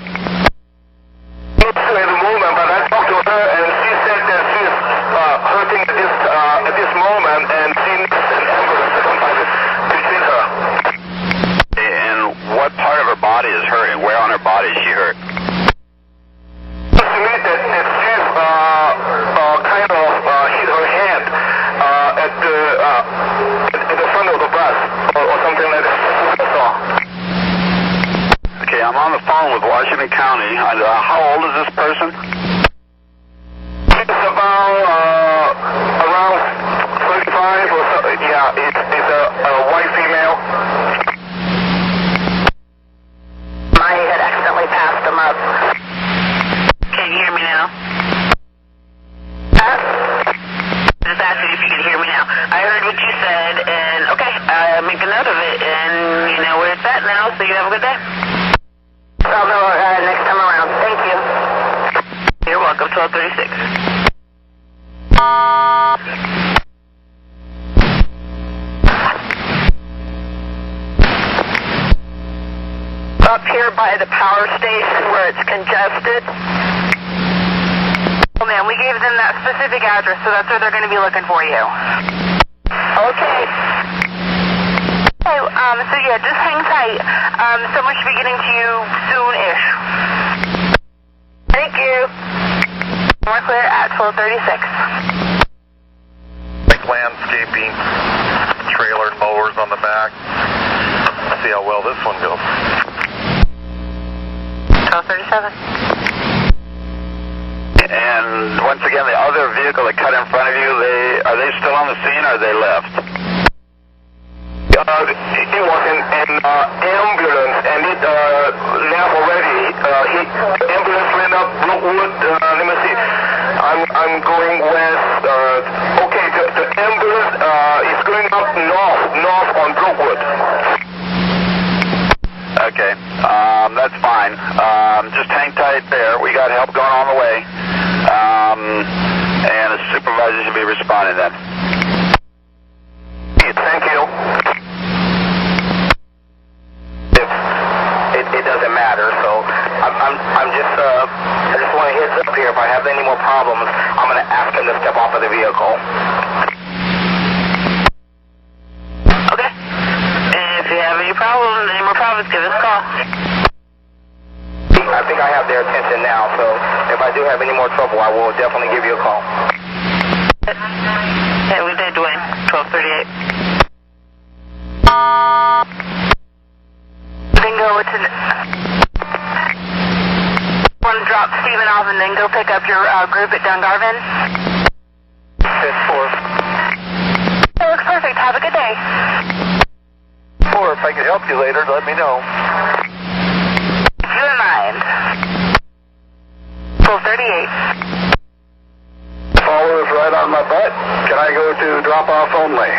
Not at the moment, but I talked to her and she said that she's hurting at this moment and she needs an ambulance to come by to treat her. And what part of her body is hurting? Where on her body is she hurt? It seems to me that she's kind of hit her head at the front of the bus or something like that. Okay, I'm on the phone with Washington County. How old is this person? It's about around 25 or so. Yeah, it's a white female. I had accidentally passed them up. Can you hear me now? Just asking if you can hear me now. I heard what you said, and okay, make a note of it, and you know where it's at now, so you have a good day. I'll know next time around. Thank you. You're welcome. 1236. Up here by the power station where it's congested. Oh, man, we gave them that specific address, so that's where they're going to be looking for you. Okay. Okay, so yeah, just hang tight. Someone should be getting to you soon-ish. Thank you. We're clear at 1236. Like landscaping, trailer and mowers on the back. Let's see how well this one goes. 1237. And once again, the other vehicle that cut in front of you, are they still on the scene or are they left? It was an ambulance and it left already. The ambulance went up Brookwood. Let me see. I'm going west. Okay, the ambulance is going up north on Brookwood. Okay, that's fine. Just hang tight there. We got help going on the way. And the supervisor should be responding then. Thank you. It doesn't matter, so I just want to heads up here. If I have any more problems, I'm going to ask him to step off of the vehicle. Okay. And if you have any more problems, give us a call. I think I have their attention now, so if I do have any more trouble, I will definitely give you a call. Hey, we did, Dwayne. 1238. Bingo, it's an... Want to drop Steven off and then go pick up your group at Dungarvan? 10-4. That looks perfect. Have a good day. Or if I can help you later, let me know. Keep you in mind. 1238. Follower is right on my butt. Can I go to drop-off only?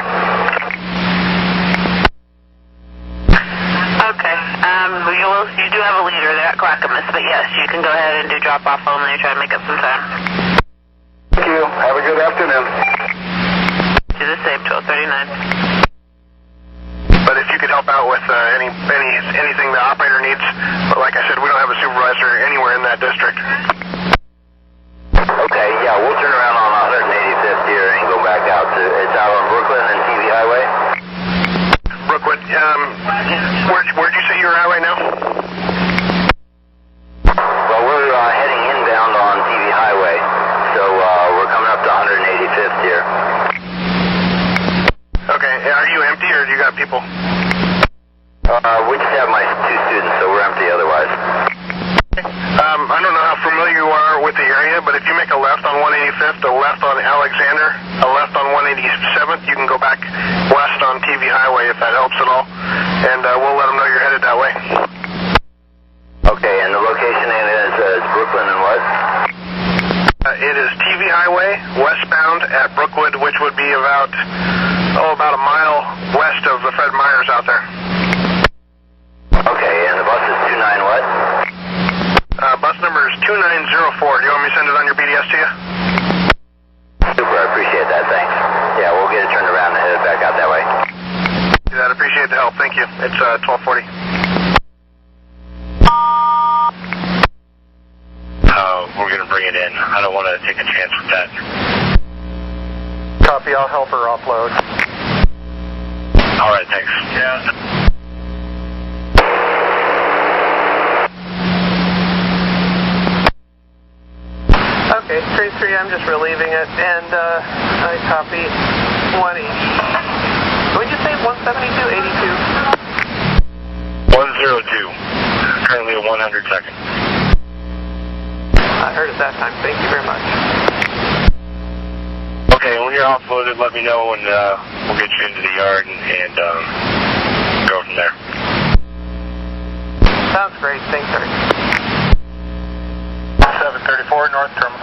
Okay. You do have a leader there at Clackamas, but yes, you can go ahead and do drop-off only and try to make up some time. Thank you. Have a good afternoon. Do the same, 1239. But if you could help out with anything the operator needs, but like I said, we don't have a supervisor anywhere in that district. Okay, yeah, we'll turn around on 185th here and go back out to, it's out on Brooklyn and TV Highway. Brookwood, where'd you say you were at right now? Well, we're heading inbound on TV Highway, so we're coming up to 185th here. Okay, are you empty or do you got people? We just have my two students, so we're empty otherwise. I don't know how familiar you are with the area, but if you make a left on 185th, a left on Alexander, a left on 187th, you can go back west on TV Highway if that helps at all, and we'll let them know you're headed that way. Okay, and the location is Brooklyn and what? It is TV Highway, westbound at Brookwood, which would be about a mile west of the Fred Meyers out there. Okay, and the bus is 29 what? Bus number is 2904. Do you want me to send it on your BDS to you? Super, I appreciate that, thanks. Yeah, we'll get it turned around and head back out that way. I'd appreciate the help, thank you. It's 1240. take a chance with that. Copy, I'll help her offload. All right, thanks. Yeah. Okay, train 3, I'm just relieving it, and I copy 20. What did you say, 172, 82? 102, currently at 100 seconds. I heard it that time, thank you very much. Okay, when you're offloaded, let me know, and we'll get you into the yard and go from there. Sounds great, thanks, sir. 734 North Terminal.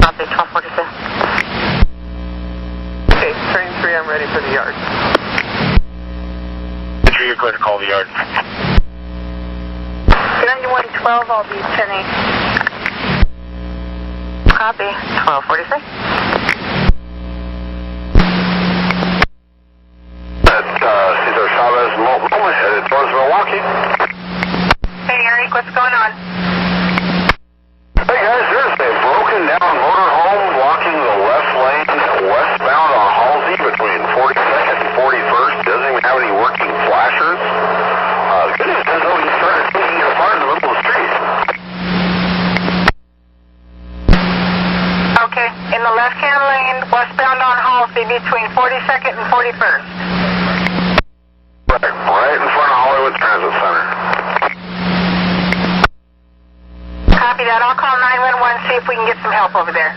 Copy, 1242. Okay, train 3, I'm ready for the yard. Make sure you're clear to call the yard. 9112, I'll be 10-8. Copy, 1246. Cesar Chavez, Multnomah, headed towards Milwaukee. Hey, Eric, what's going on? Hey guys, there's a broken down motorhome blocking the left lane westbound on Halsey between 42nd and 41st. Doesn't even have any working flashers. The good news is though, he started taking it apart in the middle of the street. Okay, in the left-hand lane, westbound on Halsey between 42nd and 41st. Right in front of Hollywood Transit Center. Copy that. I'll call 911, see if we can get some help over there.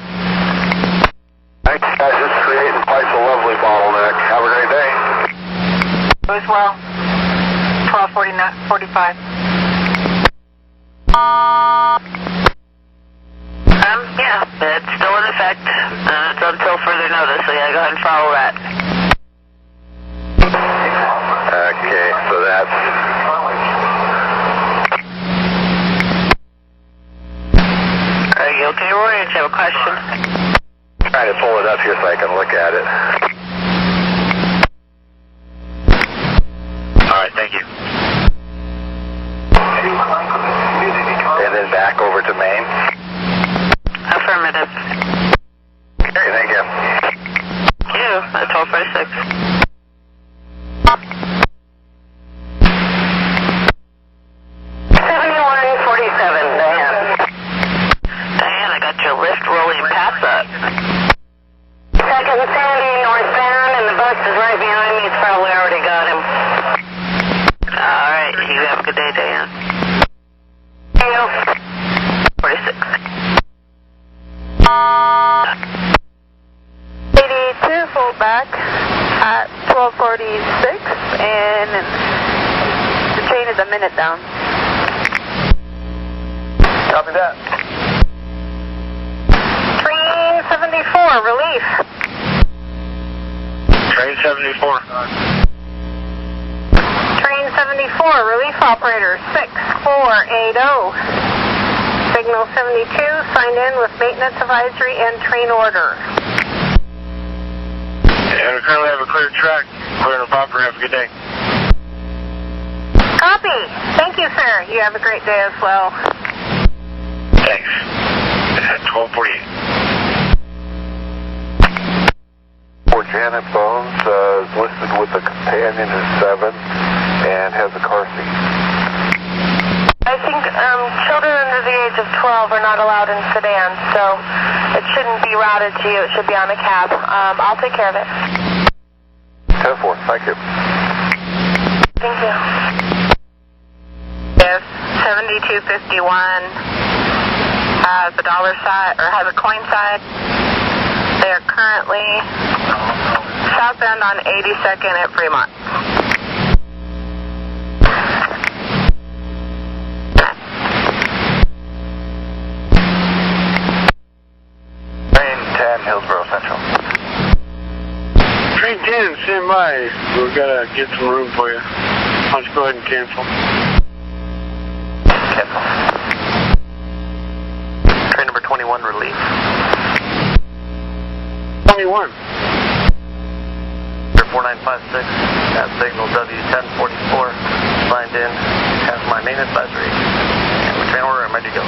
Thanks guys, it's creating quite a lovely bottleneck. Have a great day. You as well. 12:45. Yeah, it's still in effect. It's until further notice, so yeah, go ahead and follow that. Okay, so that's... Are you okay, Roy, or do you have a question? Trying to pull it up here so I can look at it. Alright, thank you. And then back over to Maine. Affirmative. Okay, thank you. Thank you, at 1246. Diane, I got your lift rolling past that. Second Sandy, northbound, and the bus is right behind me. It's probably already got him. Alright, you have a good day, Diane. Thank you. 46. 82, full back at 1246, and the train is a minute down. Copy that. Train 74, relief. Train 74. Train 74, relief operator 6480. Signal 72, signed in with maintenance advisory and train order. And we currently have a clear track. Clear and proper. Have a good day. Copy. Thank you, sir. You have a great day as well. Thanks. 1248. For Janet Bones, is listed with a companion who's 7 and has a car seat. I think children under the age of 12 are not allowed in sedans, so it shouldn't be routed to you. It should be on a cab. I'll take care of it. 10-4, thank you. Thank you. If 7251 has a dollar side or has a coin side, they are currently southbound on 82nd at Fremont. Train 10, Hillsborough Central. Train 10, stand by. We're gonna get some room for you. Why don't you go ahead and cancel? Cancel. Train number 21, relief. 21. 4956 at signal W1044. Signed in, has my main advisory. And we train order, I'm ready to go.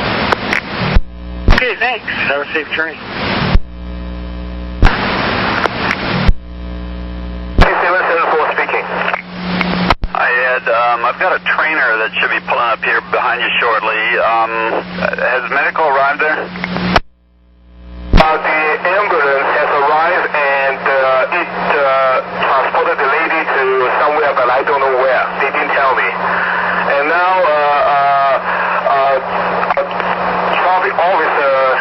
Thanks. Have a safe journey. Speaking. Hi, Ed. I've got a trainer that should be pulling up here behind you shortly. Has medical arrived there? The ambulance has arrived and it transported the lady to somewhere, but I don't know where. They didn't tell me. And now traffic officer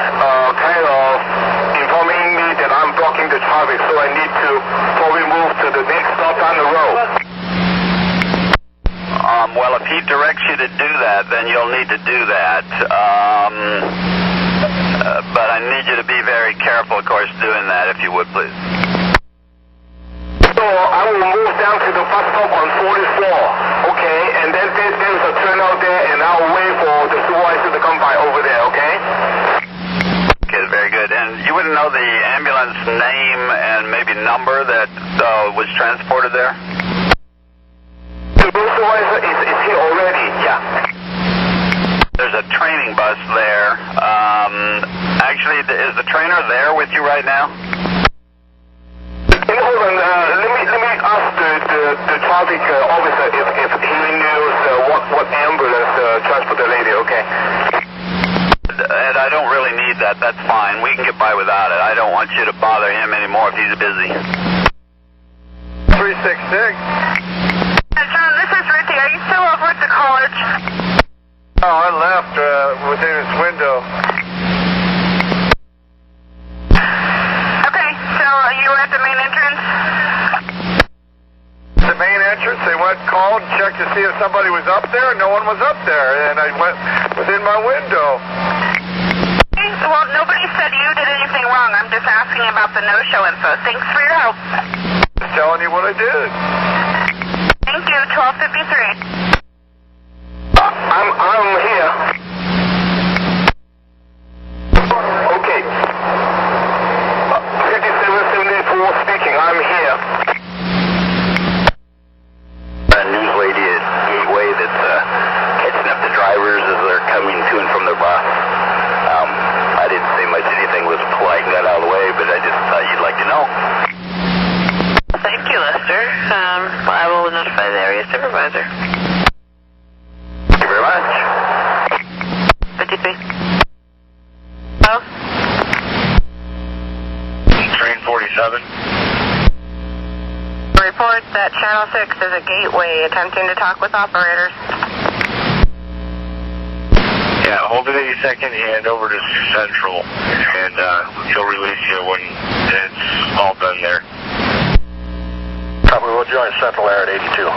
kind of informing me that I'm blocking the traffic, so I need to probably move to the next stop down the road. Well, if he directs you to do that, then you'll need to do that. But I need you to be very careful, of course, doing that, if you would, please. So I will move down to the bus stop on 44, okay? And then there's a turnout there, and I'll wait for the supervisor to come by over there, okay? Okay, very good. And you wouldn't know the ambulance name and maybe number that was transported there? The supervisor is here already, yeah. There's a training bus there. Actually, is the trainer there with you right now? Hold on, let me ask the traffic officer if he knows what ambulance transport the lady, okay? Ed, I don't really need that. That's fine. We can get by without it. I don't want you to bother him anymore if he's busy. 366. John, this is Ruthie. Are you still over at the college? Oh, I left within his window. Okay, so you were at the main entrance? The main entrance, they went, called, and checked to see if somebody was up there, and no one was up there, and I went within my window. Okay, well, nobody said you did anything wrong. I'm just asking about the no-show info. Thanks for your help. Just telling you what I did. Thank you, 1253. I'm here. Okay. 5774 speaking, I'm here. A news lady at Gateway that's catching up the drivers as they're coming to and from their bus. I didn't say much anything was polite and got out of the way, but I just thought you'd like to know. Thank you, Lester. I will notify the area supervisor. Thank you very much. 53. Oh? Train 47. Report that Channel 6 is a gateway attempting to talk with operators. Yeah, hold it any second, hand over to Central, and he'll release you when it's all done there. We will join Central Air at 82.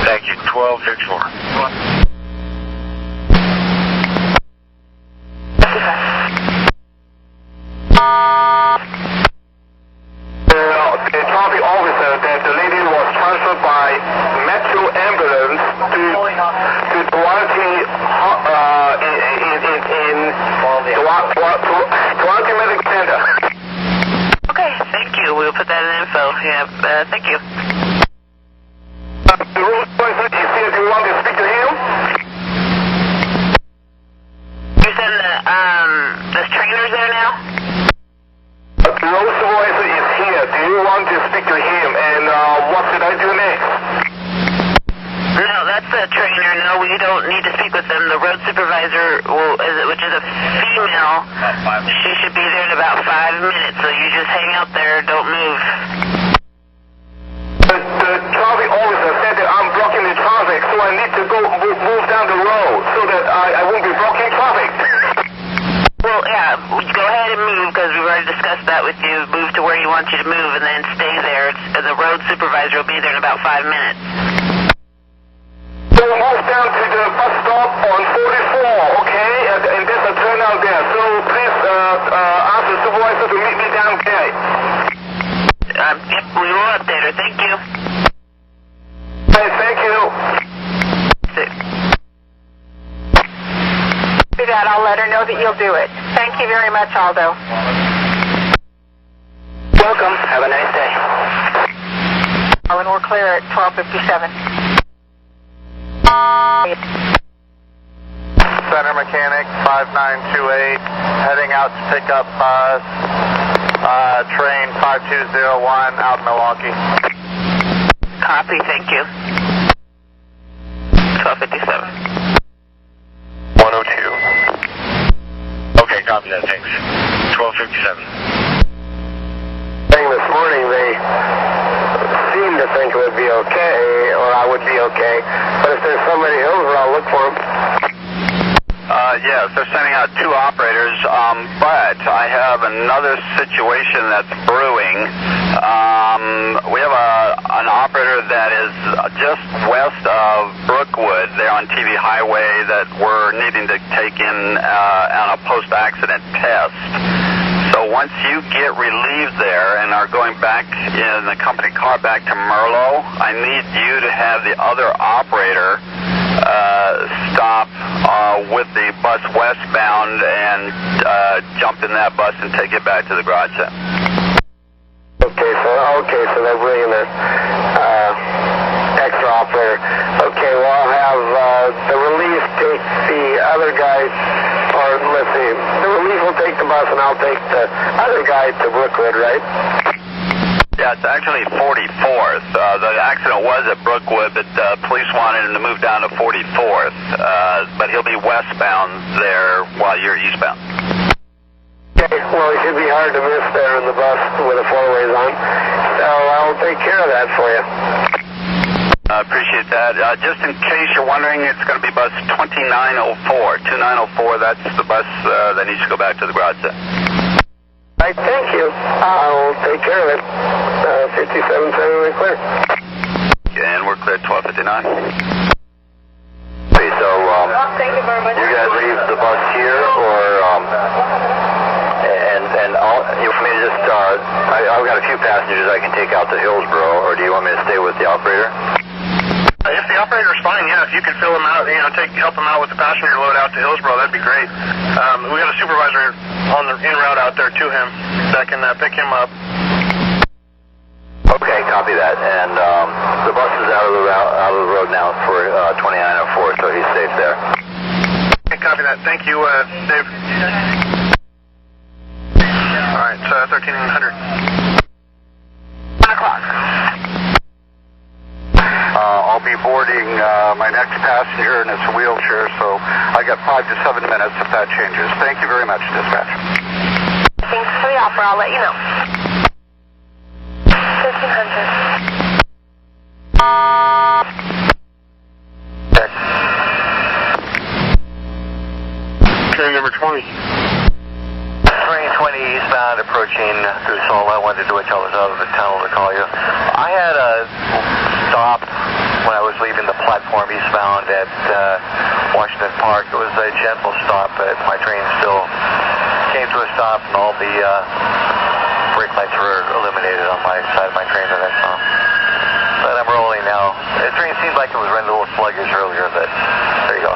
Thank you, 1254. The traffic officer that the lady was transferred by Metro ambulance to Duarte Duarte Medical Center. Okay, thank you. We'll put that in info. Yeah, thank you. The road supervisor is here. Do you want to speak to him? You said the trainer's there now? The road supervisor is here. Do you want to speak to him? And what should I do next? No, that's the trainer. No, we don't need to speak with them. The road supervisor, which is a female, she should be there in about 5 minutes. So you just hang out there. Don't move. The traffic officer said that I'm blocking the traffic, so I need to go move down the road so that I won't be blocking traffic. Well, yeah, go ahead and move because we've already discussed that with you. Move to where you want you to move and then stay there. The road supervisor will be there in about 5 minutes. So move down to the bus stop on 44, okay? And there's a turnout there. So please ask the supervisor to meet me down there. Yep, we will update her. Thank you. Hey, thank you. Do that. I'll let her know that you'll do it. Thank you very much, Aldo. Welcome. Have a nice day. Oh, and we're clear at 1257. Center Mechanic 5928, heading out to pick up bus, train 5201 out in Milwaukee. Copy, thank you. 1257. 102. Okay, copy that, thanks. 1257. This morning they seemed to think it would be okay, or I would be okay, but if there's somebody else, I'll look for them. Yes, they're sending out 2 operators, but I have another situation that's brewing. We have an operator that is just west of Brookwood, there on TV Highway, that we're needing to take in on a post-accident test. So once you get relieved there and are going back in the company car back to Merlo, I need you to have the other operator stop with the bus westbound and jump in that bus and take it back to the garage set. Okay, so they're bringing the extra operator. Okay, well, I'll have the relief take the other guy, or let's see, the relief will take the bus and I'll take the other guy to Brookwood, right? Yeah, it's actually 44th. The accident was at Brookwood, but police wanted him to move down to 44th. But he'll be westbound there while you're eastbound. Okay, well, it should be hard to miss there in the bus with the 4-ways on. So I'll take care of that for you. I appreciate that. Just in case you're wondering, it's going to be bus 2904. 2904, that's the bus that needs to go back to the garage set. All right, thank you. I'll take care of it. 57 we're clear. And we're clear at 1259. Okay, so Thank you very much. you guys leave the bus here, or you want me to just I've got a few passengers I can take out to Hillsboro, or do you want me to stay with the operator? If the operator's fine, yeah, if you could fill him out, help him out with the passenger load out to Hillsboro, that'd be great. We got a supervisor on the en route out there to him that can pick him up. Okay, copy that. And the bus is out of the road now for 2904, so he's safe there. Okay, copy that. Thank you, Dave. All right, 1300. 1 o'clock. I'll be boarding my next passenger, and it's a wheelchair, so I got 5 to 7 minutes if that changes. Thank you very much, dispatch. Thanks for the offer. I'll let you know. 1500. Train number 20. Train 20 eastbound approaching through Seoul. I wanted to wait till I was out of the tunnel to call you. I had a stop when I was leaving the platform eastbound at Washington Park. It was a gentle stop, but my train still came to a stop, and all the brake lights were illuminated on my side of my train that I saw. But I'm rolling now. The train seemed like it was running a little sluggish earlier, but there you go.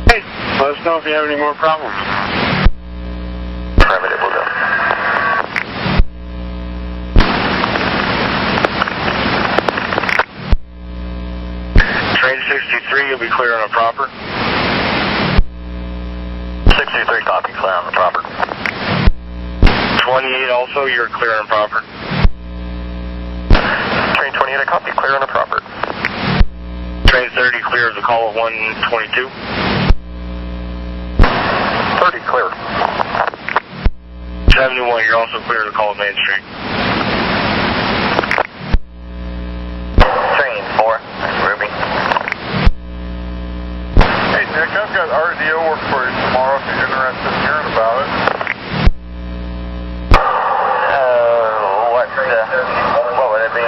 Hey, let us know if you have any more problems. Affirmative, will do. Train 63, you'll be clear on a proper. 63 copy, clear on the proper. 28 also, you're clear on proper. Train 28, a copy, clear on a proper. Train 30 clear of the call of 122. 30 clear. 71, you're also clear of the call of Main Street. Train 4, Ruby. Hey, Nick, I've got RDO work for you tomorrow if you're interested in hearing about it. What would it be?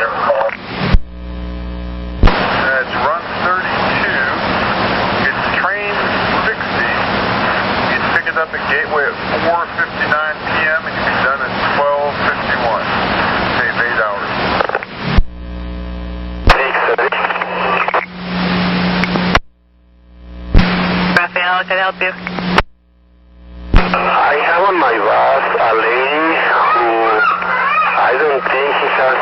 It's run 32. It's train 60. It's picking up at Gateway at 4:59 p.m. and you'll be done at 12:51. Save 8 hours. Raphael, can I help you? I have on my bus a lady who I don't think she has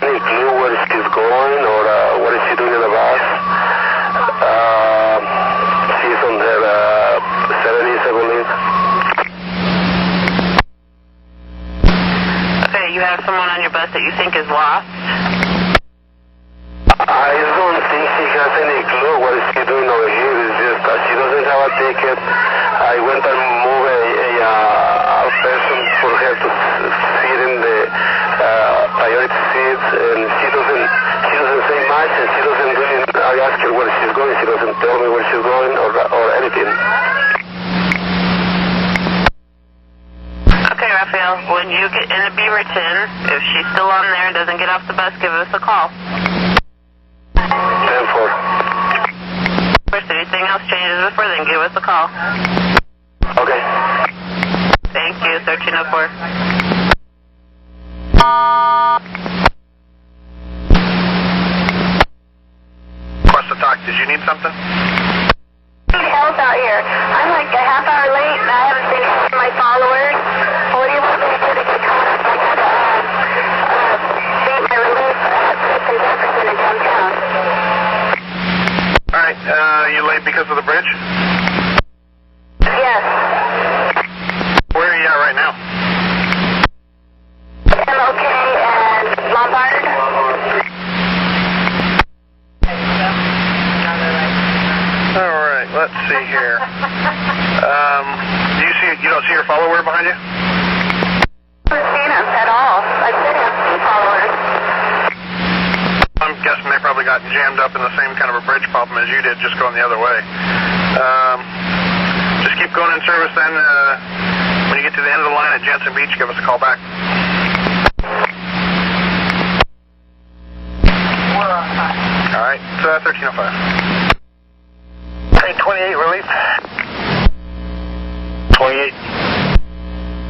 any clue where she's going or what is she doing in the bus. have someone on your bus that you think is lost? I don't think she has any clue what is she doing over here. It's just that she doesn't have a ticket. I went and moved a person for her to sit in the priority seats, and she doesn't say much, and she doesn't do it. I ask her where she's going. She doesn't tell me where she's going or anything. Okay, Raphael, when you get into Beaverton, if she's still on there and doesn't get off the bus, give us a call. 10-4. If anything else changes before then, give us a call. Okay. Thank you, 1304. Request to talk. Did you need something? I need help out here. I'm like a half hour late and I haven't seen any of my followers. What do you want me to do to get caught up? I had my relief at Fifth and Jefferson in downtown. All right. You late because of the bridge? Yes. Where are you at right now? MLK and Lombard. All right. Let's see here. You don't see your follower behind you? I haven't seen him at all. I did have some followers. I'm guessing they probably got jammed up in the same kind of a bridge problem as you did, just going the other way. Just keep going in service then. When you get to the end of the line at Jensen Beach, give us a call back. All right, it's 1305. Hey, 28 relief. 28.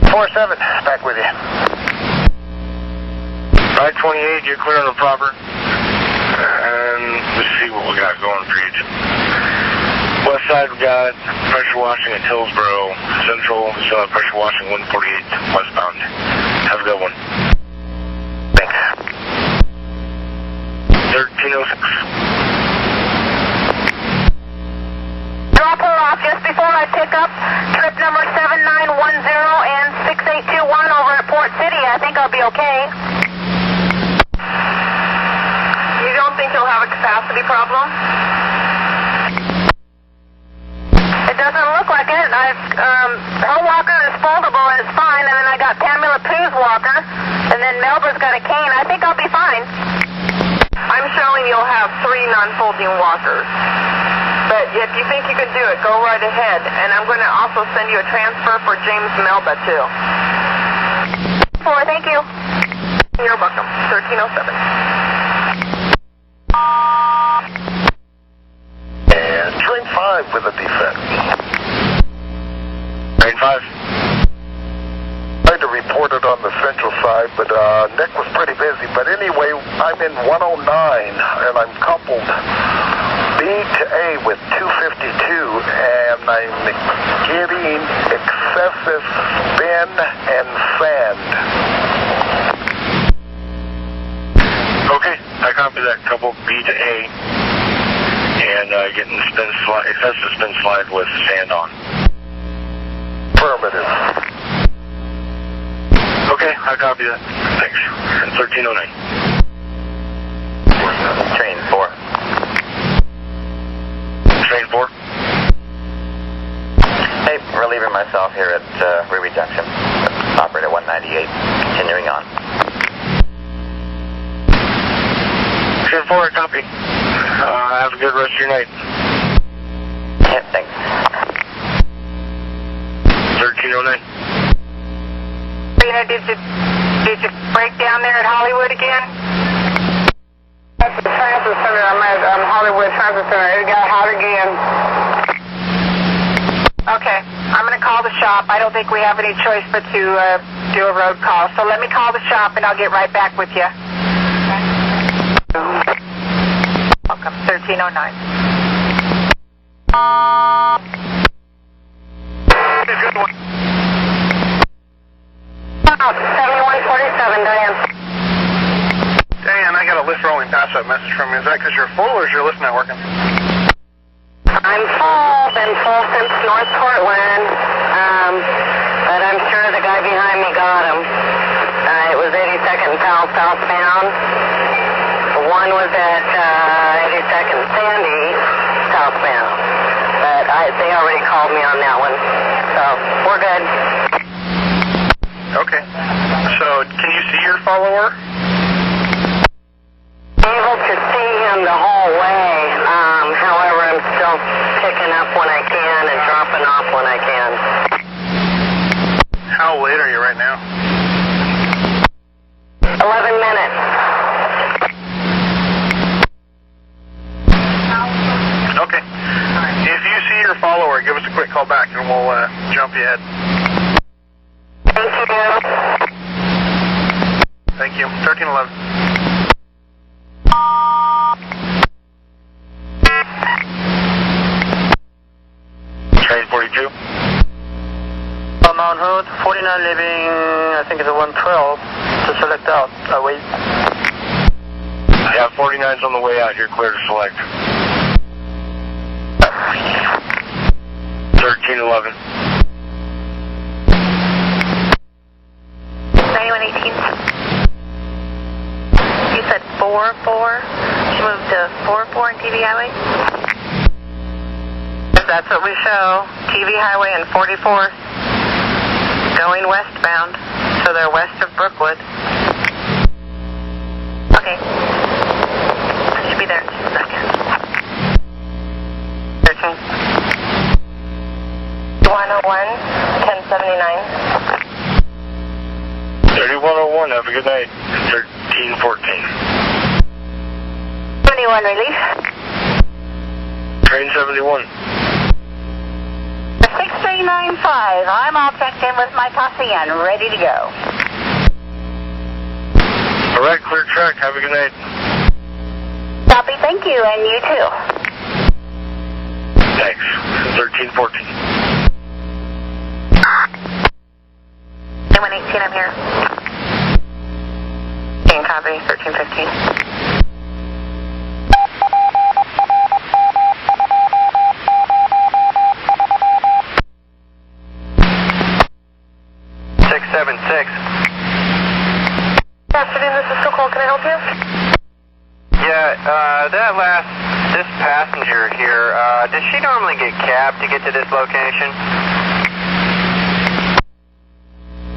4-7, back with you. Right, 28, you're clear on the proper. And let's see what we got going for you. West side, we got pressure washing at Hillsboro. Central, we still have pressure washing 148 westbound. Have a good one. Thanks. 1306. Drop her off just before I pick up trip number 7910 and 6821 over at Port City. I think I'll be okay. You don't think you'll have a capacity problem? It doesn't look like it. Her walker is foldable and it's fine, and then I got Pamela Pooh's walker, and then Melba's got a cane. I think I'll be fine. I'm showing you'll have 3 non-folding walkers. But if you think you can do it, go right ahead. And I'm going to also send you a transfer for James Melba, too. 4, thank you. You're welcome. 1307. And train 5 with a defect. Train 5. Tried to report it on the central side, but Nick was pretty busy. But anyway, I'm in 109, and I'm coupled B to A with 252, and I'm getting excessive spin and sand. Okay, I copy that. Couple B to A, and getting excessive spin slide with sand on. Affirmative. Okay, I copy that. Thanks. And 1309. Train 4. Train 4. Hey, relieving myself here at Ruby Junction. Operator 198. Continuing on. Train 4, copy. Have a good rest of your night. Yeah, thanks. 1309. Did you break down there at Hollywood again? That's the transit center. I'm at Hollywood Transit Center. It got hot again. Okay, I'm going to call the shop. I don't think we have any choice but to do a road call. So let me call the shop and I'll get right back with you. Welcome, 1309. Good one. 7147, Diane. Dan, I got a list rolling past that message from you. Is that because you're full or is your list not working? I'm full. Been full since North Portland. But I'm sure the guy behind me got him. It was 82nd South southbound. One was at 82nd Sandy southbound. But they already called me on that one. So we're good. Okay. So can you see your follower? Able to see him the whole way. However, I'm still picking up when I can and dropping off when I can. How late are you right now? 11 minutes. Okay. If you see your follower, give us a quick call back and we'll jump you ahead. Thank you. Thank you. 1311. Train 42. Mount Hood, 49 leaving, I think it's a 112 to select out. Wait. Yeah, 49's on the way out. You're clear to select. 1311. 9118. You said 44? She moved to 44 in TV Highway? That's what we show. TV Highway and 44. Going westbound, so they're west of Brookwood. Okay. I should be there in just a second. 13. 101, 1079. 3101, have a good night. 1314. 21 relief. Train 71. 6395. I'm all checked in with my posse and ready to go. All right, clear track. Have a good night. Copy, thank you, and you too. Thanks. 1314. 9118, I'm here. Can copy, 1315. 676. Good afternoon, this is Nicole. Can I help you? Yeah, this passenger here, does she normally get cabbed to get to this location?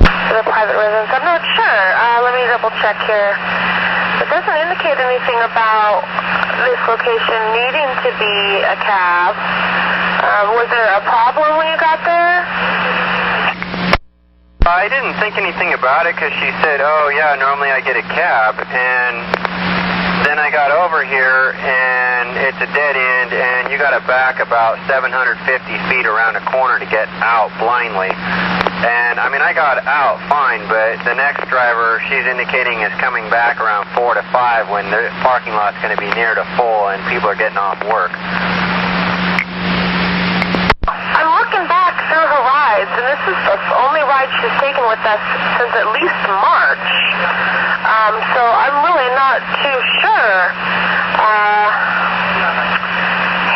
To the private residence, I'm not sure. Let me double check here. It doesn't indicate anything about this location needing to be a cab. Was there a problem when you got there? I didn't think anything about it because she said, oh yeah, normally I get a cab, and then I got over here and it's a dead end and you got to back about 750 feet around a corner to get out blindly. And I mean, I got out fine, but the next driver she's indicating is coming back around 4 to 5 when the parking lot's going to be near to full and people are getting off work. I'm looking back through her rides, and this is the only ride she's taken with us since at least March. So I'm really not too sure.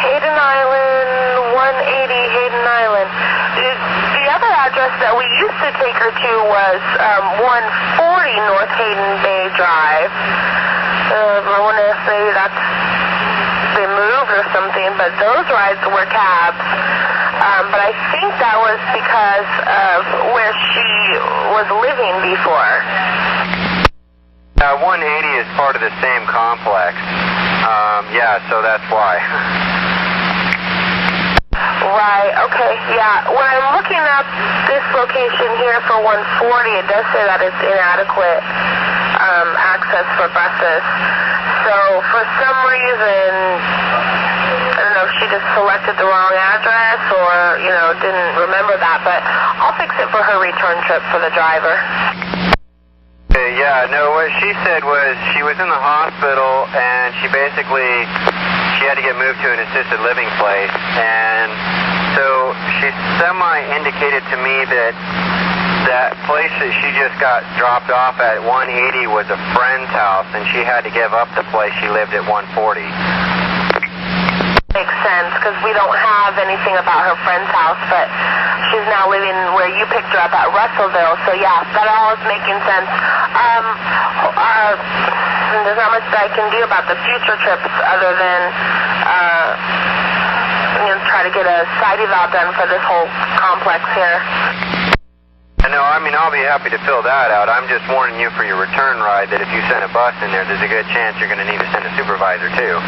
Hayden Island, 180 Hayden Island. The other address that we used to take her to was 140 North Hayden Bay Drive. I wonder if maybe that's they moved or something, but those rides were cabs. But I think that was because of where she was living before. 180 is part of the same complex. Yeah, so that's why. Right, okay, yeah. When I'm looking up this location here for 140, it does say that it's inadequate access for buses. So for some reason, I don't know if she just selected the wrong address or, you know, didn't remember that, but I'll fix it for her return trip for the driver. Yeah, no, what she said was she was in the hospital and she had to get moved to an assisted living place, and so she semi-indicated to me that that place that she just got dropped off at 180 was a friend's house and she had to give up the place she lived at 140. Makes sense, because we don't have anything about her friend's house, but she's she's now living where you picked her up at Russellville. So yeah, that all is making sense. There's not much that I can do about the future trips other than try to get a side eval done for this whole complex here. No, I mean, I'll be happy to fill that out. I'm just warning you for your return ride that if you send a bus in there, there's a good chance you're going to need to send a supervisor too.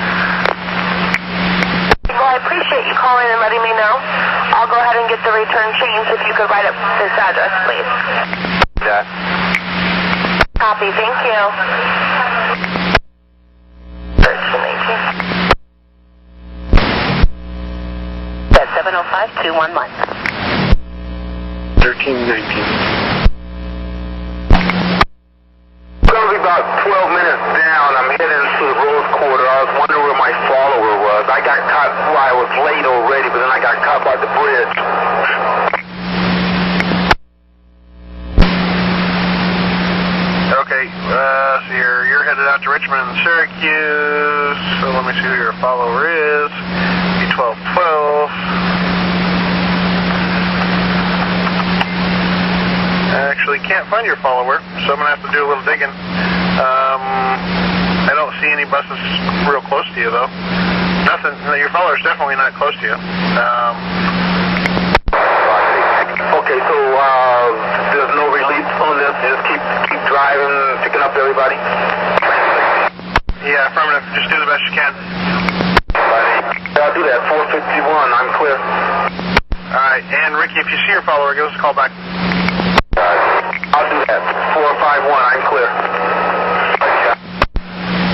Well, I appreciate you calling and letting me know. I'll go ahead and get the return changed if you could write up this address, please. Yeah. Copy, thank you. 1319. That's 705-211. 1319. It's going to be about 12 minutes down. I'm heading to the Rose Quarter. I was wondering where my follower was. I got caught while I was late already, but then I got caught by the bridge. Okay, so you're headed out to Richmond and Syracuse. So let me see who your follower is. B1212. I actually can't find your follower, so I'm going to have to do a little digging. I don't see any buses real close to you, though. Nothing. Your follower's definitely not close to you. Okay, so there's no relief on this. Just keep driving, picking up everybody. Yeah, affirmative. Just do the best you can. I'll do that. 451. I'm clear. All right, and Ricky, if you see your follower, give us a call back. I'll do that. 451. I'm clear.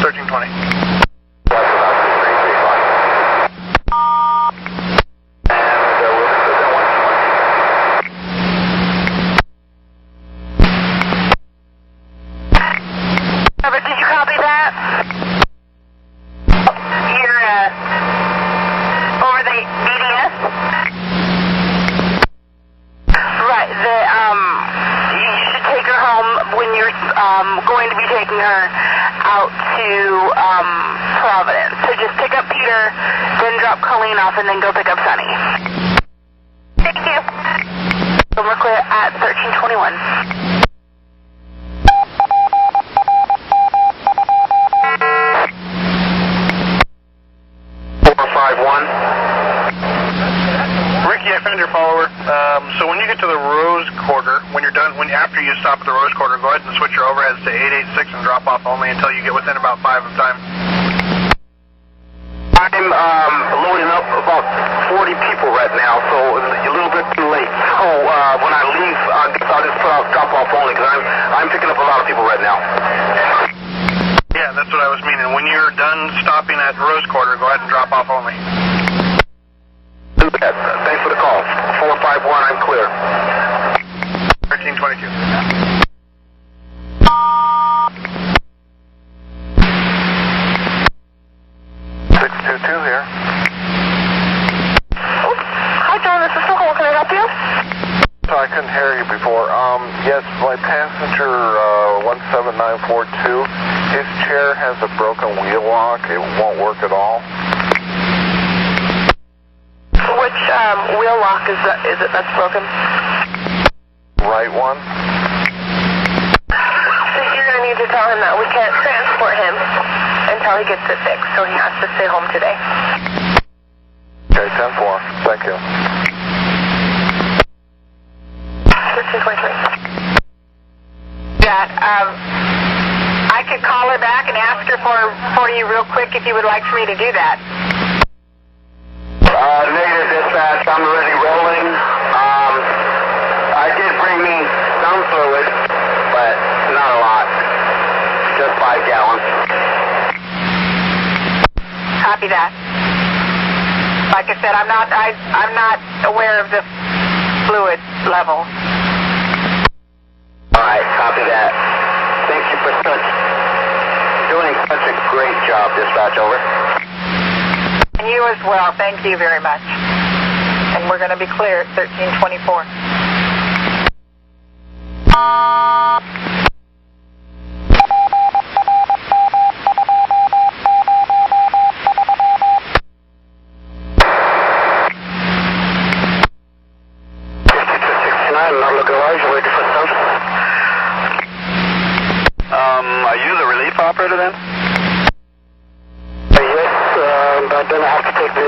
1320. Did you copy that? You're over the BDS? Right, you should take her home when you're going to be taking her out to Providence. So just pick up Peter, then drop Colleen off, and then go pick up Sunny. Thank you. So we're clear at 1321. Ricky, I found your follower. So when you get to the Rose Quarter, when you're done, after you stop at the Rose Quarter, go ahead and switch your overheads to 886 and drop off only until you get within about 5 of time. I'm loading up about 40 people right now, so it's a little bit too late. So when I leave, I'll just put out drop off only because I'm picking up a lot of people right now. Yeah, that's what I was meaning. When you're done stopping at Rose Quarter, go ahead and drop off only. Do that. Thanks for the call. 451, I'm clear. 1322. Here. Hi, John. This is Nicole. Can I help you? So I couldn't hear you before. Yes, my passenger 17942, his chair has a broken wheel lock. It won't work at all. Which wheel lock is it that's broken? Right one. So you're going to need to tell him that we can't transport him until he gets it fixed, so he has to stay home today. Okay, 10-4. Thank you. 1323. Yeah, I could call her back and ask her for you real quick if you would like for me to do that. Negative dispatch. I'm already rolling. I did bring me some fluid, but not a lot. Just 5 gallons. Copy that. Like I said, I'm not aware of the fluid level. All right, copy that. Thank you for doing such a great job, dispatch. Over. And you as well. Thank you very much. And we're going to be clear at 1324. I'm looking large, waiting for service. Are you the relief operator then? Yes, but then I have to take the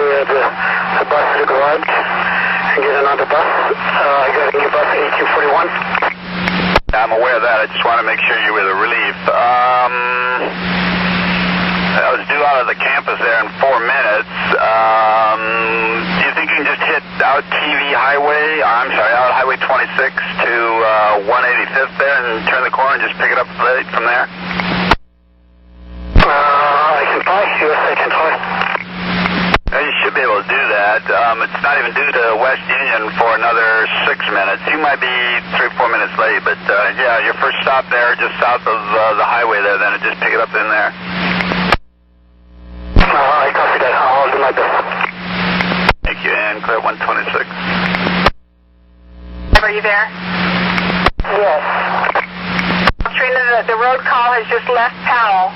bus to the garage and get another bus. I got a new bus, 1841. I'm aware of that. I just want to make sure you were the relief. I was due out of the campus there in 4 minutes. Do you think you can just hit out out Highway 26 to 185th there and turn the corner and just pick it up from there? I can try. Yes, I can try. You should be able to do that. It's not even due to West Union for another 6 minutes. You might be 3 or 4 minutes late, but yeah, your first stop there, just south of the highway there, then just pick it up in there. I copy that. I'll do my best. Thank you, and clear 126. Are you there? Yes. Trina, the road call has just left Powell.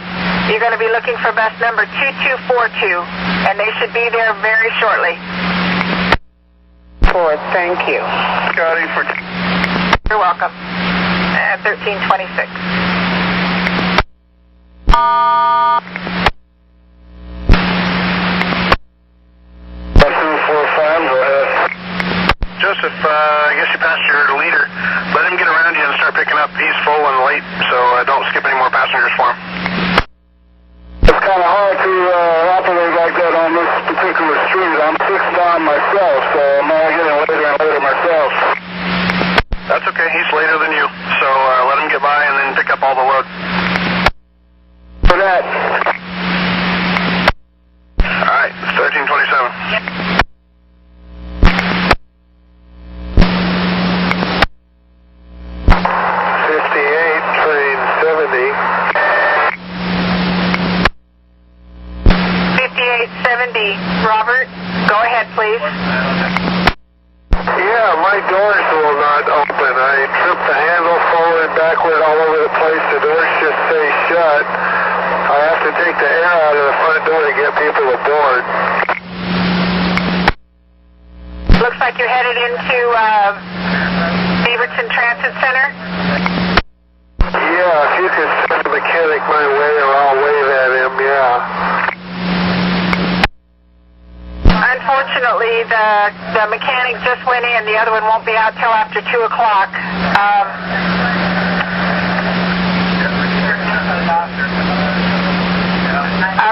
You're going to be looking for bus number 2242, and they should be there very shortly. Forward, thank you. Scotty for... You're welcome. 1326. Joseph, I guess you passed your leader. Let him get around you and start picking up. He's full and late, so don't skip any more passengers for him. It's kind of hard to operate like that on this particular street. I'm 6 down myself, so I'm getting later and later myself. That's okay. He's later than you, so let him get by and then pick up all the load. For that. All right, it's 1327. Robert, go ahead, please. Yeah, my doors will not open. I tripped the handle forward, backward, all over the place. The doors just stay shut. I have to take the air out of the front door to get people aboard. Looks like you're headed into Beaverton Transit Center. Yeah, if you could send the mechanic my way or I'll wave at him, yeah. Unfortunately, the mechanic just went in. The other one won't be out till after 2 o'clock.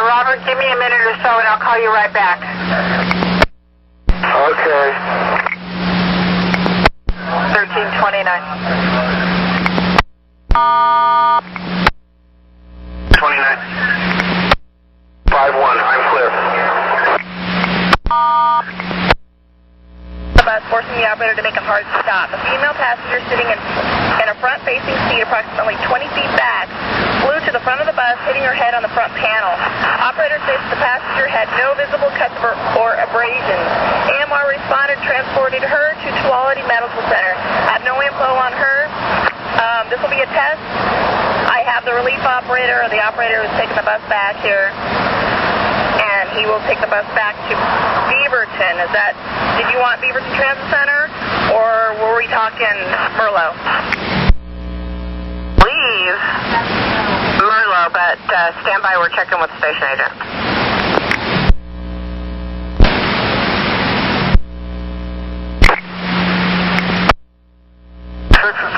Robert, give me a minute or so and I'll call you right back. Okay. 1329. 29. 5-1, I'm clear. The bus forcing the operator to make a hard stop. A female passenger sitting in a front-facing seat approximately 20 feet back flew to the front of the bus, hitting her head on the front panel. Operator says the passenger had no visible cuts or abrasions. AMR responded, transported her to Tuolumne Medical Center. I have no info on her. This will be a test. I have the relief operator, or the operator who's taking the bus back here. And he will take the bus back to Beaverton. Did you want Beaverton Transit Center, or were we talking Merlot? Leave Merlot, but stand by, we're checking with the station agent.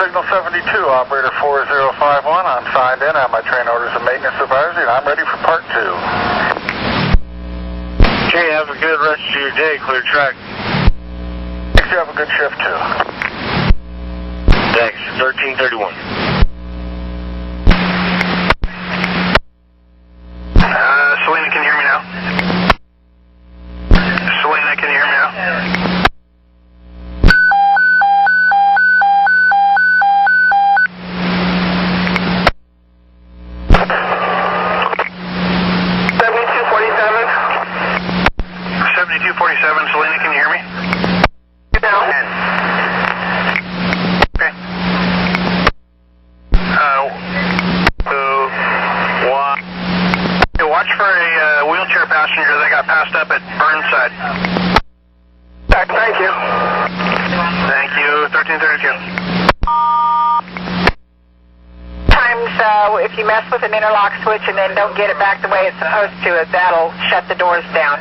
Signal 72, operator 4051. I'm signed in. I have my train orders and maintenance advisory, and I'm ready for part 2. Okay, have a good rest of your day. Clear track. Thanks, you have a good shift too. Thanks. 1331. Selena, can you hear me now? Selena, can you hear me now? Selena, can you hear me? No. Okay. 1332. Sometimes if you mess with an interlock switch and then don't get it back the way it's supposed to, that'll shut the doors down.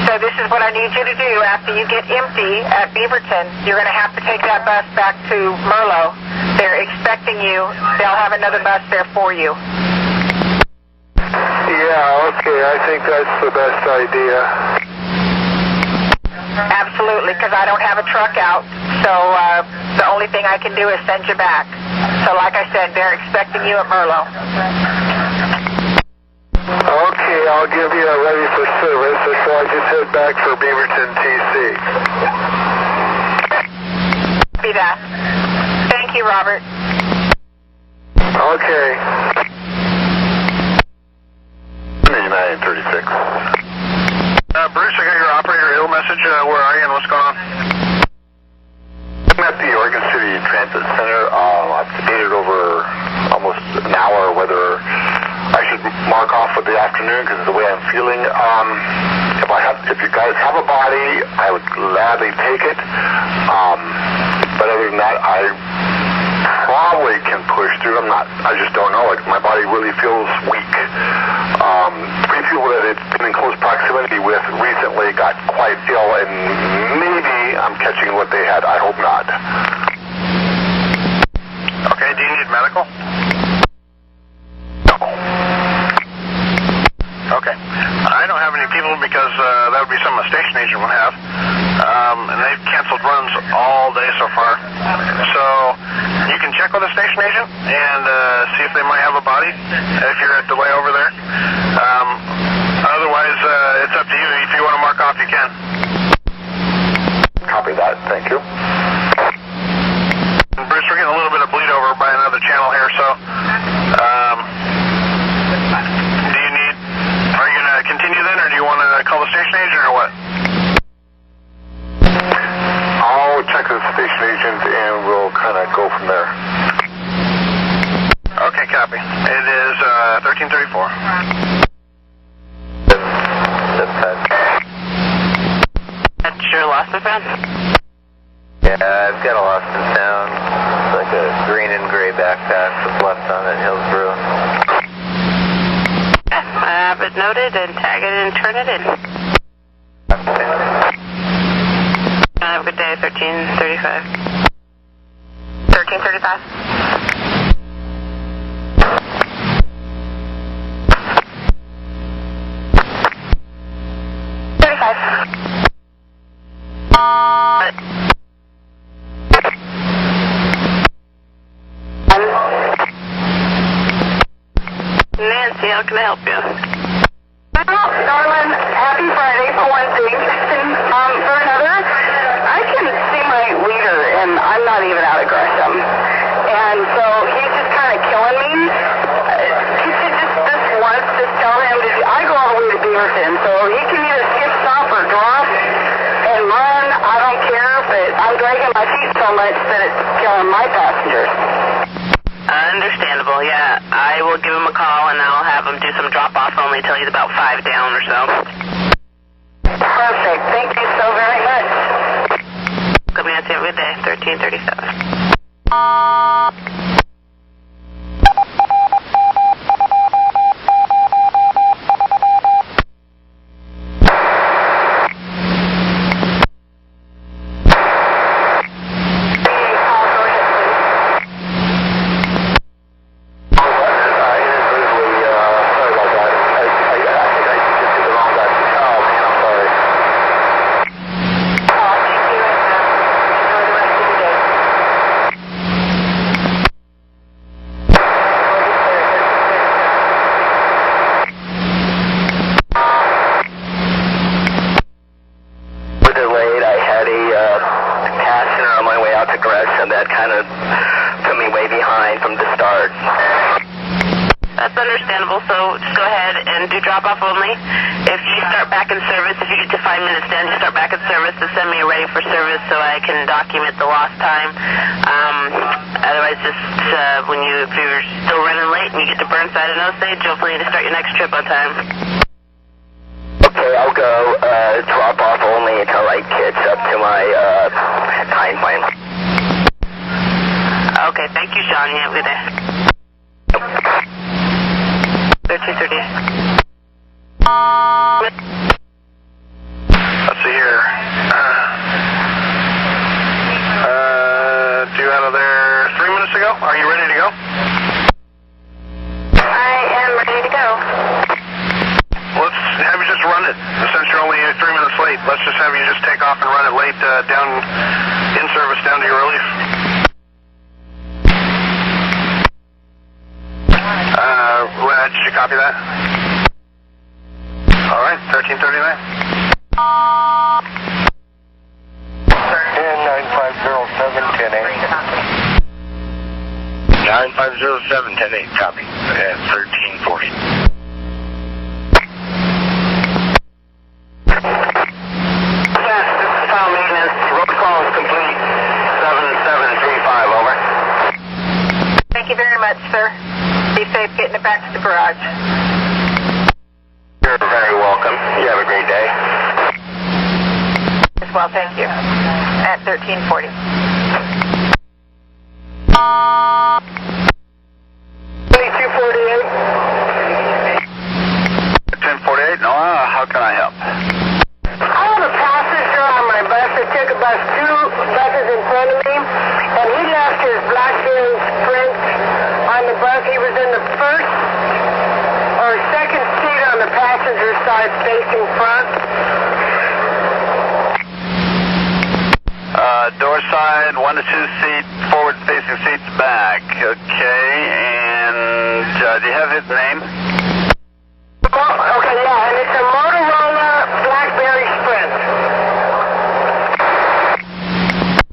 So this is what I need you to do. After you get empty at Beaverton, you're going to have to take that bus back to Merlo. They're expecting you. They'll have another bus there for you. Yeah, okay, I think that's the best idea. Absolutely, because I don't have a truck out, so the only thing I can do is send you back. So like I said, they're expecting you at Merlo. Okay, I'll give you a ready for service, so I just head back for Beaverton, TC. Be that. Thank you, Robert. Okay. 8936. Bruce, I got your operator ill message. Where are you and what's going on? I'm at the Oregon City Transit Center. I've debated over almost an hour whether I should mark off for the afternoon because of the way I'm feeling. If you guys have a body, I would gladly take it. But other than that, I probably can push through. I just don't know. My body really feels weak. Three people that it's been in close proximity with recently got quite ill, and maybe I'm catching what they had. I hope not. Okay, do you need medical? No. Okay. I don't have any people because that would be something a station agent would have. And they've canceled runs all day so far. So you can check with a station agent and see if they might have a body if you're at the way over there. Otherwise, it's up to you. If you want to mark off, you can. Copy that. Thank you. Bruce, we're getting a little bit of bleed over by another channel here, so are you going to continue then, or do you want to call the station agent, or what? I'll check with the station agent, and we'll kind of go from there. Okay, copy. It is 1334. That's your lost and found? Yeah, I've got a lost and found. It's like a green and gray backpack with left on it, Hillsborough. I have it noted and tag it and turn it in. Have a good day, 1335. 1335. Nancy, how can I help you? Well, darling, happy Friday for one thing. And for another, I can see my leader, and I'm not even out of Gresham. And so he's just kind of killing me. He should just once just tell him to, I go all the way to Beaverton, so he can either skip, stop, or drop and run. I don't care, but I'm dragging my feet so much that it's killing my passengers. Understandable, yeah. I will give him a call and I'll have him do some drop-off only till he's about 5 down or so. Perfect. Thank you so very much. Come Nancy, have a good day. 1337. And that kind of put me way behind from the start. That's understandable, so just go ahead and do drop-off only. If you start back in service, if you get to 5 minutes then, you start back in service, to send me a ready for service so I can document the lost time. Otherwise, just if you're still running late and you get to Burnside and Osage, hopefully you can start your next trip on time. Okay, I'll go drop-off only until I catch up to my time frame. Okay, thank you, Sean. You have a good day. 1330. Let's see here. Due out of there 3 minutes ago. Are you ready to go? I am ready to go. Let's have you just run it. Since you're only 3 minutes late, let's just have you just take off and run it late down in service down to your relief. Did you copy that? All right, 1339. 9507, 10-8, copy. At 1340. Town maintenance, road call is complete. 7735, over. Thank you very much, sir. Be safe getting it back to the garage. You're very welcome. You have a great day. As well, thank you. At 1340. 1048, Noah, how can I help? I have a passenger on my bus that took about 2 buses in front of me, and he left his BlackBerry Sprint on the bus. He was in the first or second seat on the passenger side facing front. Door side, 1 to 2 seat, forward facing seats back. Okay, and do you have his name? Okay, yeah, and it's a Motorola BlackBerry Sprint.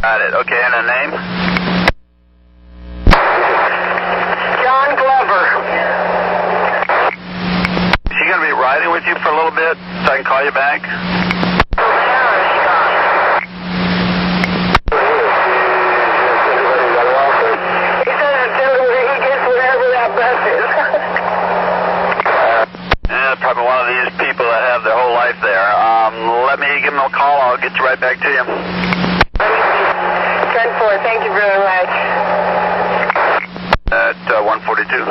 Got it. Okay, and a name? John Glover. Is he going to be riding with you for a little bit so I can call you back? Probably one of these people that have their whole life there. Let me give him a call. I'll get you right back to you. 10-4, thank you very much. At 142.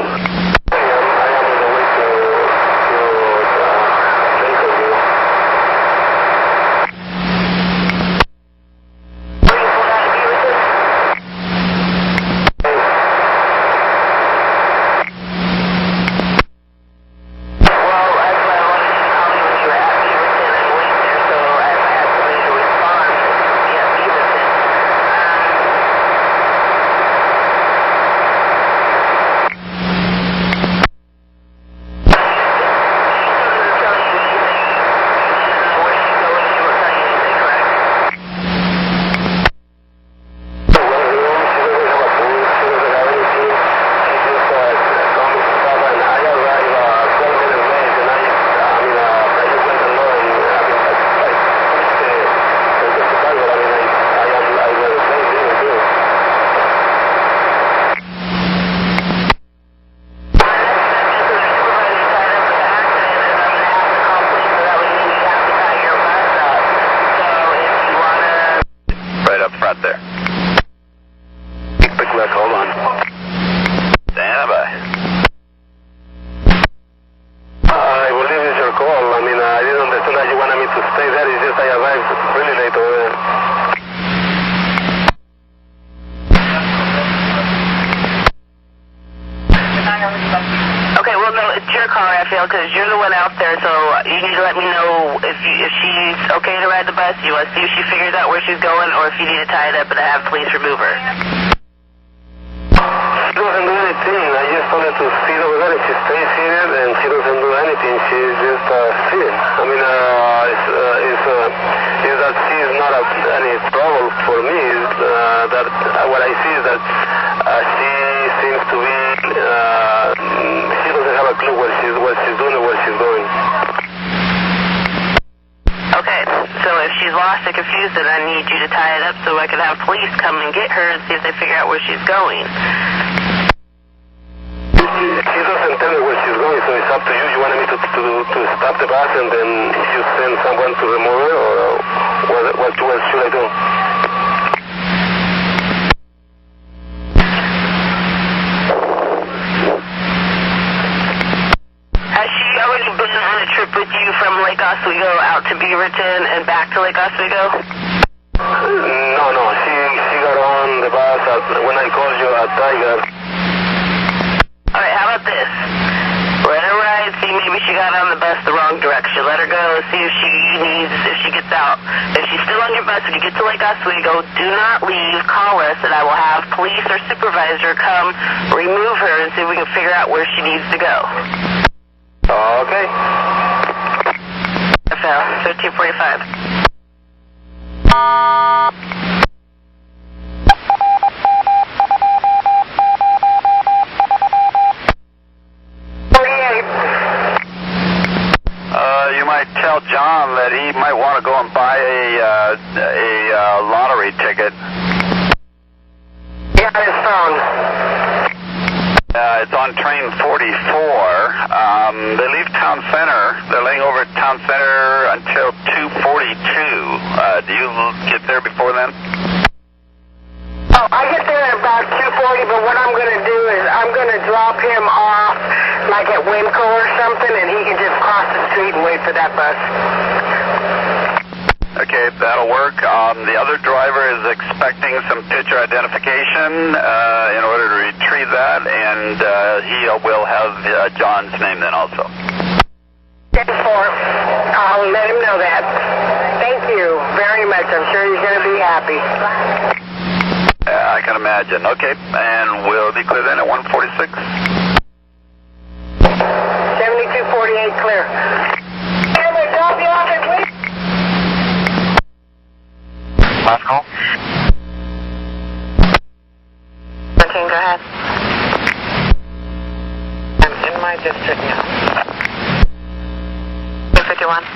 There. Quick look, hold on. Stand by. I believe it's your call. I mean, I didn't understand that you wanted me to stay there. It's just I arrived really late over there. Okay, well, no, it's your car, Raphael, because you're the one out there, so you need to let me know if she's okay to ride the bus, you want to see if she figures out where she's going, or if you need to tie it up and have police remove her. She doesn't do anything. I just told her to sit over there and she stays here and she doesn't do anything. She's just sitting. I mean, is that she's not any trouble for me. That what I see is that she seems to be, she doesn't have a clue what she's doing or where she's going. Okay, so if she's lost or confused, then I need you to tie it up so I can have police come and get her and see if they figure out where she's going. She doesn't tell me where she's going, so it's up to you. You wanted me to stop the bus and then you send someone to remove her, or what should I do? when I called you a tiger. Alright, how about this? Let her ride, see maybe she got on the bus the wrong direction. Let her go, see if she gets out. If she's still on your bus when you get to Lake Oswego, do not leave, call us, and I will have police or supervisor come remove her and see if we can figure out where she needs to go. Okay. FL, 1345. You might tell John that he might want to go and buy a lottery ticket. Yeah, his phone. It's on train 44. They leave town center. They're laying over at town center until 2:42. Do you get there before then? Oh, I get there at about 2:40, but what I'm going to do is I'm going to drop him off like at Winco or something, and he can just cross the street and wait for that bus. Okay, that'll work. The other driver is expecting some picture identification in order to retrieve that, and he will have John's name then also. 10-4. I'll let him know that. Thank you very much. I'm sure he's going to be happy. I can imagine. Okay, and we'll be clear then at 1:46. 7248 clear. And they drop you off at Winco. Last call. Okay, go ahead. I'm in my district now. 51.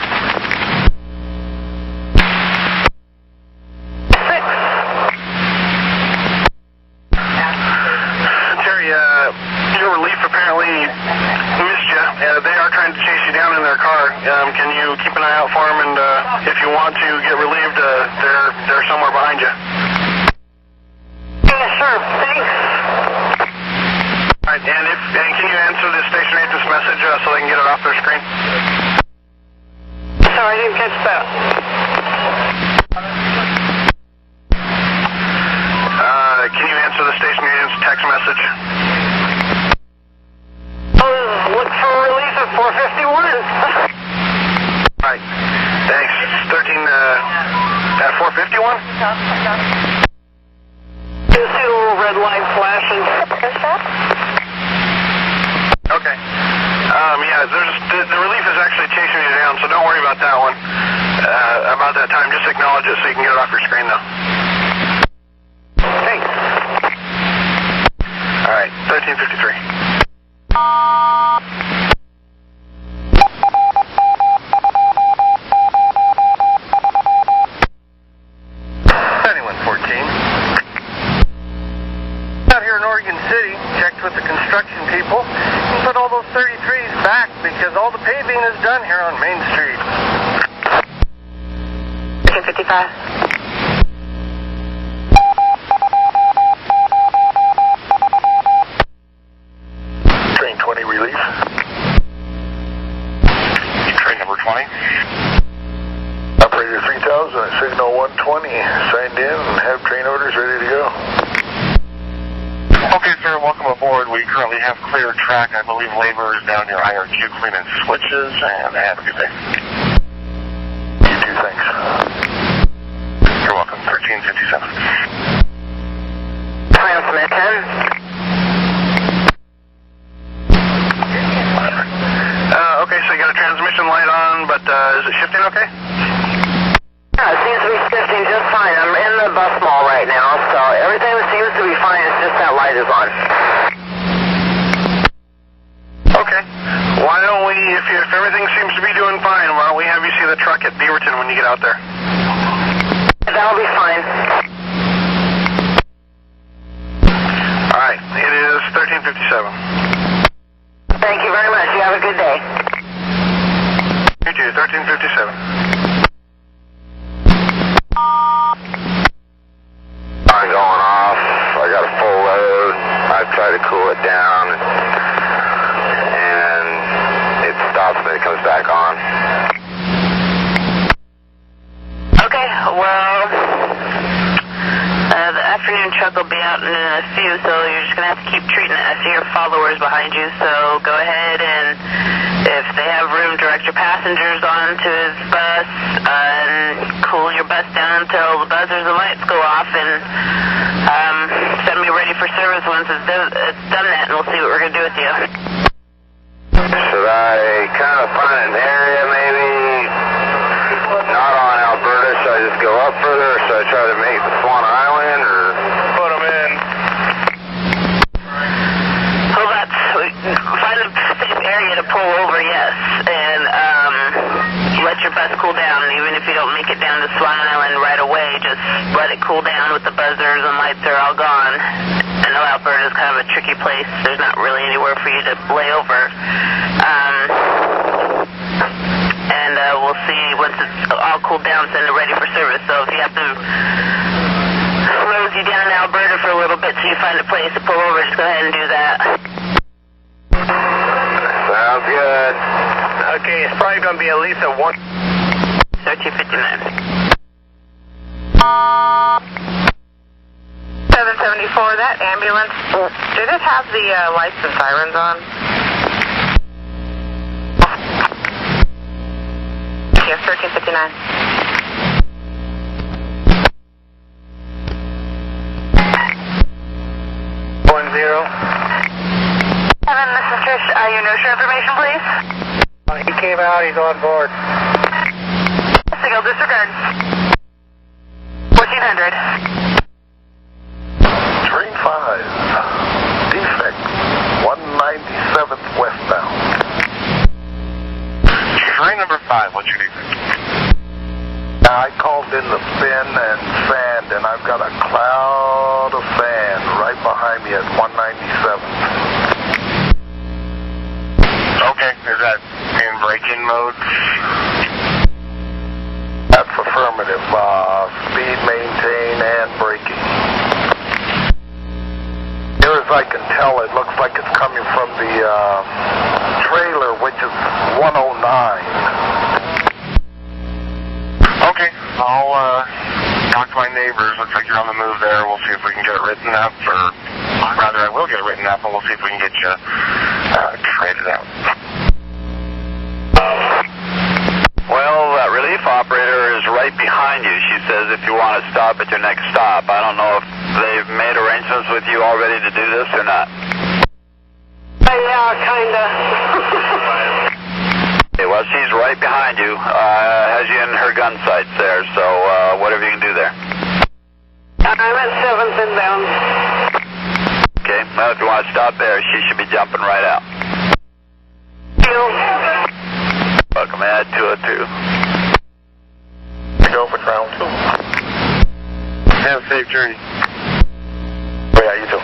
6. Terry, your relief apparently missed you. They are trying to chase you down in their car. Can you keep an eye out for them? And if you want to get relieved, they're somewhere behind you. Yeah, sure. Thanks. All right, and can you answer the station agent's message so they can get it off their screen? Sorry, I didn't catch that. Can you answer the station agent's text message? Look for relief at 451. Right. Thanks. 13 at 451? You see the little red line flashing? Okay. Yeah, the relief is actually chasing you down, so don't worry about that one. About that time, just acknowledge it so you can get it off your screen, though. Thanks. All right, 1353. Out here in Oregon City, checked with the construction people, and put all those 33s back because all the paving is done here on Main Street. 1355. Train 20 relief. Train number 20. Operator 3000 at signal 120. Signed in and have train orders ready to go. Okay, sir, welcome aboard. We currently have clear track. I believe labor is down near IRQ cleaning switches, and have a good day. You too, thanks. You're welcome. 1357. Transmission. Okay, so you got a transmission light on, but is it shifting okay? Yeah, it seems to be shifting just fine. I'm in the bus mall right now, so everything seems to be fine. It's just that light is on. Okay. Why don't we, if everything seems to be doing fine, why don't we have you see the truck at Beaverton when you get out there? That'll be fine. All right, it is 1357. Thank you very much. You have a good day. You too, 1357. I'm going off. I got a full load. I try to cool it down, and it stops and it comes back on. Okay, well, the afternoon truck will be out in a few, so you're just going to have to keep treating it. I see your followers behind you, so go ahead and if they have room, direct your passengers onto his bus and cool your bus down until the buzzers and lights go off, and send me ready for service once it's done that, and we'll see what we're going to do with you. Should I kind of find an area maybe not on Alberta? Should I just go up further, or should I try to make the Swan Island, or Put them in. Well, find a safe area to pull over, yes, and let your bus cool down. Even if you don't make it down to Swan Island right away, just let it cool down with the buzzers and lights are all gone. I know Alberta is kind of a tricky place. There's not really anywhere for you to lay over. And we'll see once it's all cooled down, send it ready for service. So if you have to close you down in Alberta for a little bit till you find a place to pull over, just go ahead and do that. sounds good. Okay, it's probably going to be at least a 1359. 774, that ambulance, did it have the lights and sirens on? Yes, 1359. This is Trish. Your no-show information, please. He came out. He's on board. Signal disregard. 1400. Train 5. Defect. 197th westbound. Train number 5, what's your defect? I called in the fin and sand, and I've got a cloud of sand right behind me at 197th. Okay, is that in braking mode? That's affirmative. Speed, maintain, and braking. Near as I can tell, it looks like it's coming from the trailer, which is 109. Okay, I'll talk to my neighbors. Looks like you're on the move there. We'll see if we can get it written up, or rather, I will get it written up, and we'll see if we can get you traded out. Well, that relief operator is right behind you. She says if you want to stop at your next stop. I don't know if they've made arrangements with you already to do this or not. Yeah, kind of. Okay, well, she's right behind you. Has you in her gun sights there, so whatever you can do there. I'm at 7th inbound. Okay, well, if you want to stop there, she should be jumping right out. Welcome at 202. Go for round 2. Have a safe journey. Oh, yeah, you too.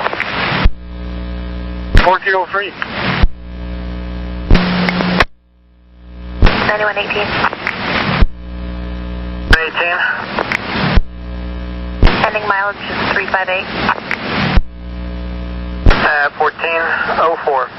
1403. 9118. 18. Ending mileage is 358. 1404.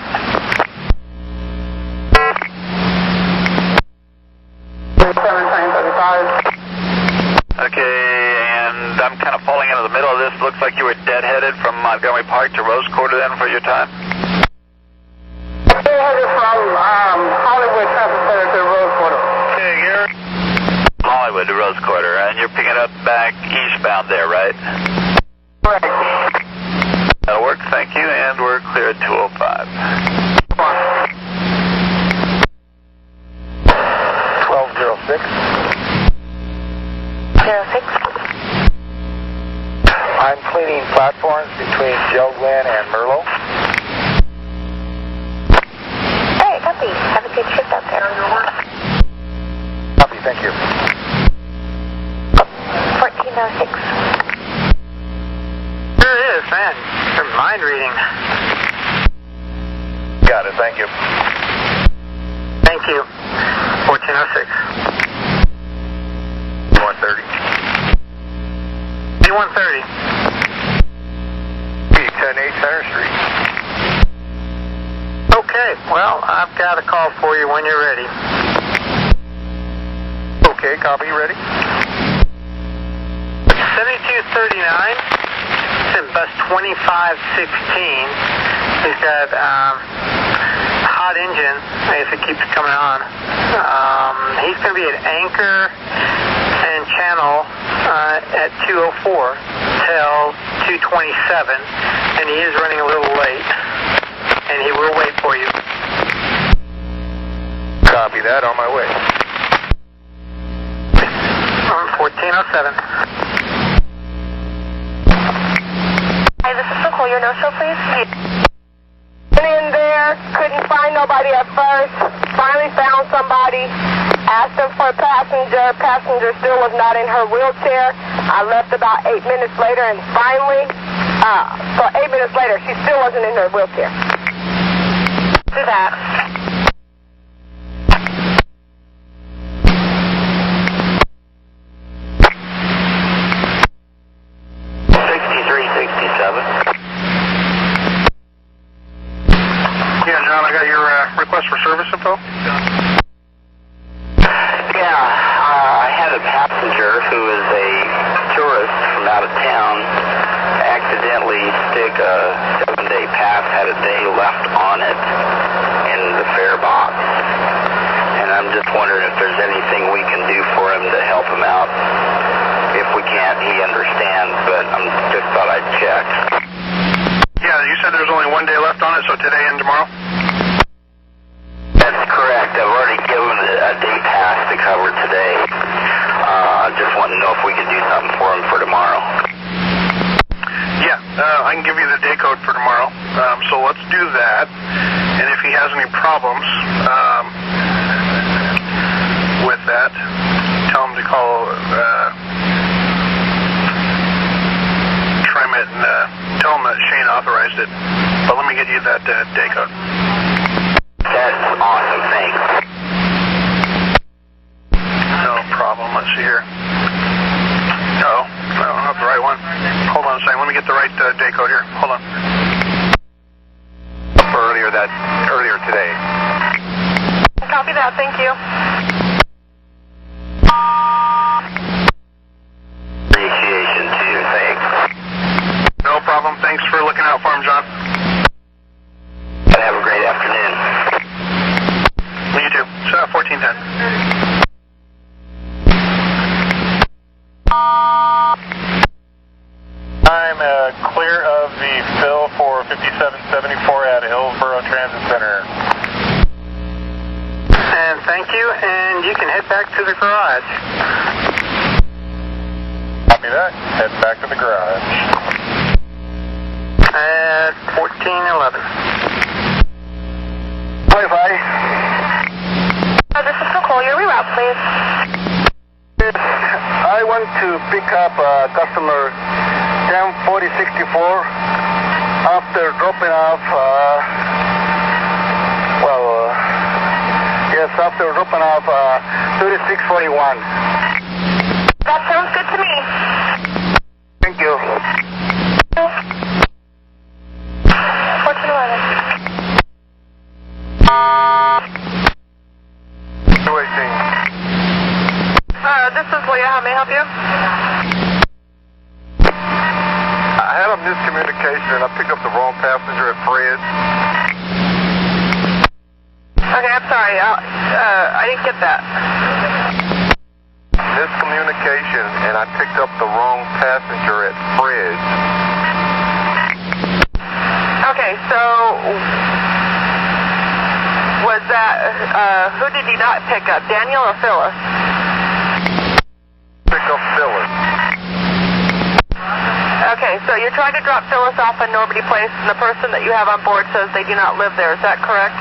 Okay, and I'm kind of falling into the middle of this. Looks like you were deadheaded from Montgomery Park to Rose Quarter then for your time? Deadheaded from Hollywood Traffic Center to Rose Quarter. Okay, Gary. Hollywood to Rose Quarter, and you're picking up back eastbound there, right? Correct. That'll work, thank you, and we're clear at 205. 1206. 06. I'm cleaning platforms between Joe Glen and Merlot. Hey, copy. Have a good shift out there. Copy, thank you. 1406. There it is, man. You're mind reading. Got it, thank you. Thank you. 1406. 130. D130. 10-8 Center Street. Okay, well, I've got a call for you when you're ready. Okay, copy, ready? 7239. bus 2516. He's got hot engine. I guess it keeps coming on. He's going to be at Anchor and Channel at 2:04 till 2:27, and he is running a little late, and he will wait for you. Copy that, on my way. 1407. Hi, this is Nicole. Your no-show, please. Went in there, couldn't find nobody at first. Finally found somebody. Asked them for a passenger. Passenger still was not in her wheelchair. I left about 8 minutes later, and finally, so 8 minutes later, she still wasn't in her wheelchair. Do that. Yeah, John, I got your request for service info. I had a passenger who is a tourist from out of town accidentally stick a 7-day pass, had a day left on it in the fare box. And I'm just wondering if there's anything we can do for him to help him out. If we can't, he understands, but I just thought I'd check. Yeah, you said there's only 1 day left on it, so today and tomorrow? That's correct. I've already given a day pass to cover today. I just want to know if we could do something for him for tomorrow. Yeah, I can give you the day code for tomorrow. So let's do that. And if he has any problems with that, tell him to call Trimet and tell him that Shane authorized it. But let me get you that day code. That's awesome. Thanks. No problem. Let's see here. No, I don't have the right one. Hold on a second. Let me get the right day code here. Hold on. Earlier today. Copy that. Thank you. Appreciation too. Thanks. No problem. Thanks for looking out for him, John. Have a great afternoon. You too. It's 1410. I'm clear of the fill for 5774 at Hillsboro Transit Center. And thank you, and you can head back to the garage. Copy that. Head back to the garage. At 1411. Wi-Fi. This is Nicole. Your reroute, please. I want to pick up customer 104064 after dropping off, after dropping off 3641. That sounds good to me. Thank you. 1411. 218. This is Leah. How may I help you? I had a miscommunication and I picked up the wrong passenger at Fred's. Okay, I'm sorry. I didn't get that. Miscommunication and I picked up the wrong passenger at Fred's. Okay, so was that, who did you not pick up, Daniel or Phyllis? Pick up Phyllis. Okay, so you're trying to drop Phyllis off in Normandy Place, and the person that you have on board says they do not live there. Is that correct?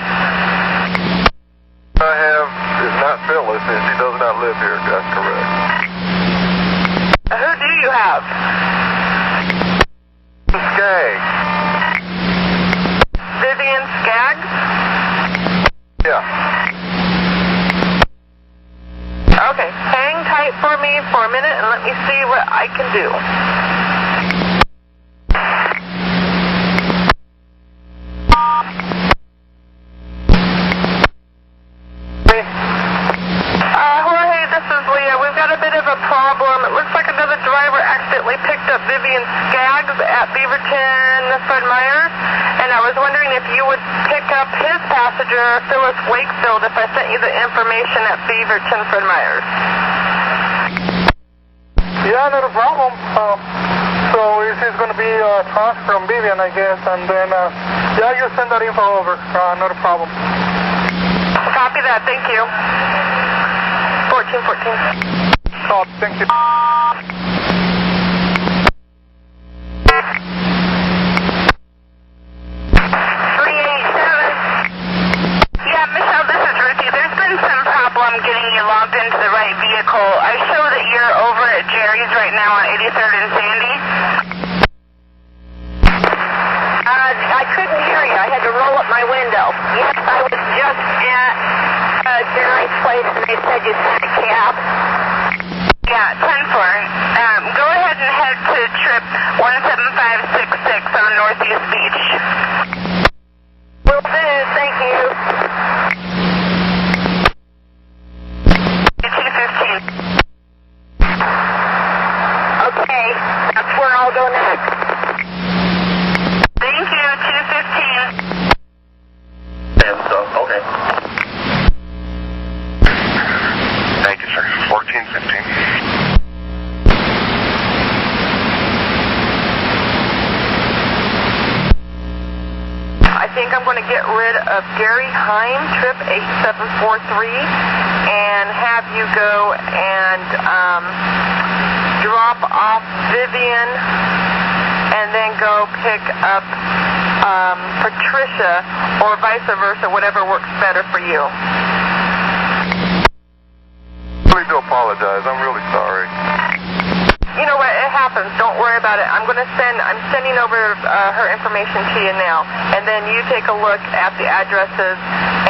I have, it's not Phyllis, and she does not live here. That's correct. Who do you have? Skaggs. Vivian Skaggs? Yeah. Okay, hang tight for me for a minute and let me see what I can do. Jorge, this is Leah. We've got a bit of a problem. It looks like another driver accidentally picked up Vivian Skaggs at Beaverton, Fred Myers, and I was wondering if you would pick up his passenger, Phyllis Wakefield, if I sent you the information at Beaverton, Fred Myers. Yeah, not a problem. So this is going to be a transfer from Vivian, I guess, and then, yeah, you send that info over. Not a problem. Copy that, thank you. 1414. Oh, thank you. 387. Yeah, Michelle, this is Ruthie. There's been some problem getting you logged into the right vehicle. I show that you're over at Jerry's right now on 83rd and Sandy. I couldn't hear you. I had to roll up my window. Yes, I was just at Jerry's place, and they said you sent a cab. Yeah, 10-4. Go ahead and head to trip 17566 on Northeast Beach. Will do. Thank you. 215. Okay, that's where I'll go next. Thank you, 215. Okay. Thank you, sir. 1415. I think I'm going to get rid of Gary Hine, trip 8743, and have you go and drop off Vivian, and then go pick up Patricia, or vice versa, whatever works better for you. I really do apologize. I'm really sorry. You know what? It happens. Don't worry about it. I'm sending over her information to you now, and then you take a look at the addresses,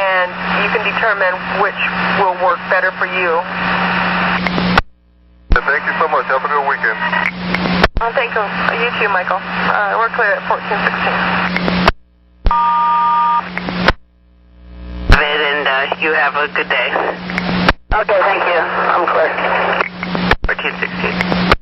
and you can determine which will work better for you. Thank you so much. Have a good weekend. Oh, thank you. You too, Michael. We're clear at 1416. And you have a good day. Okay, thank you. I'm clear. 1416.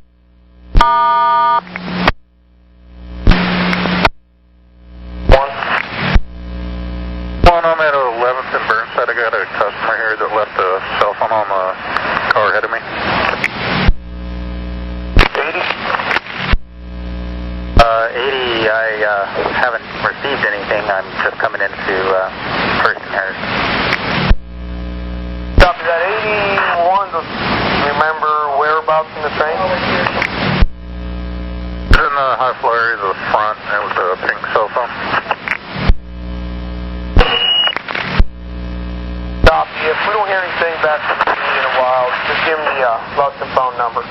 One, I'm at 11th and Burnside. I got a customer here that left a cell phone on the car ahead of me. 80, I haven't received anything. I'm just coming into First and Harris. Copy that. 81. Remember whereabouts in the train? It's in the high floor area of the front. It was a pink cell phone. Copy. If we don't hear anything back from you in a while, just give me lost and phone number.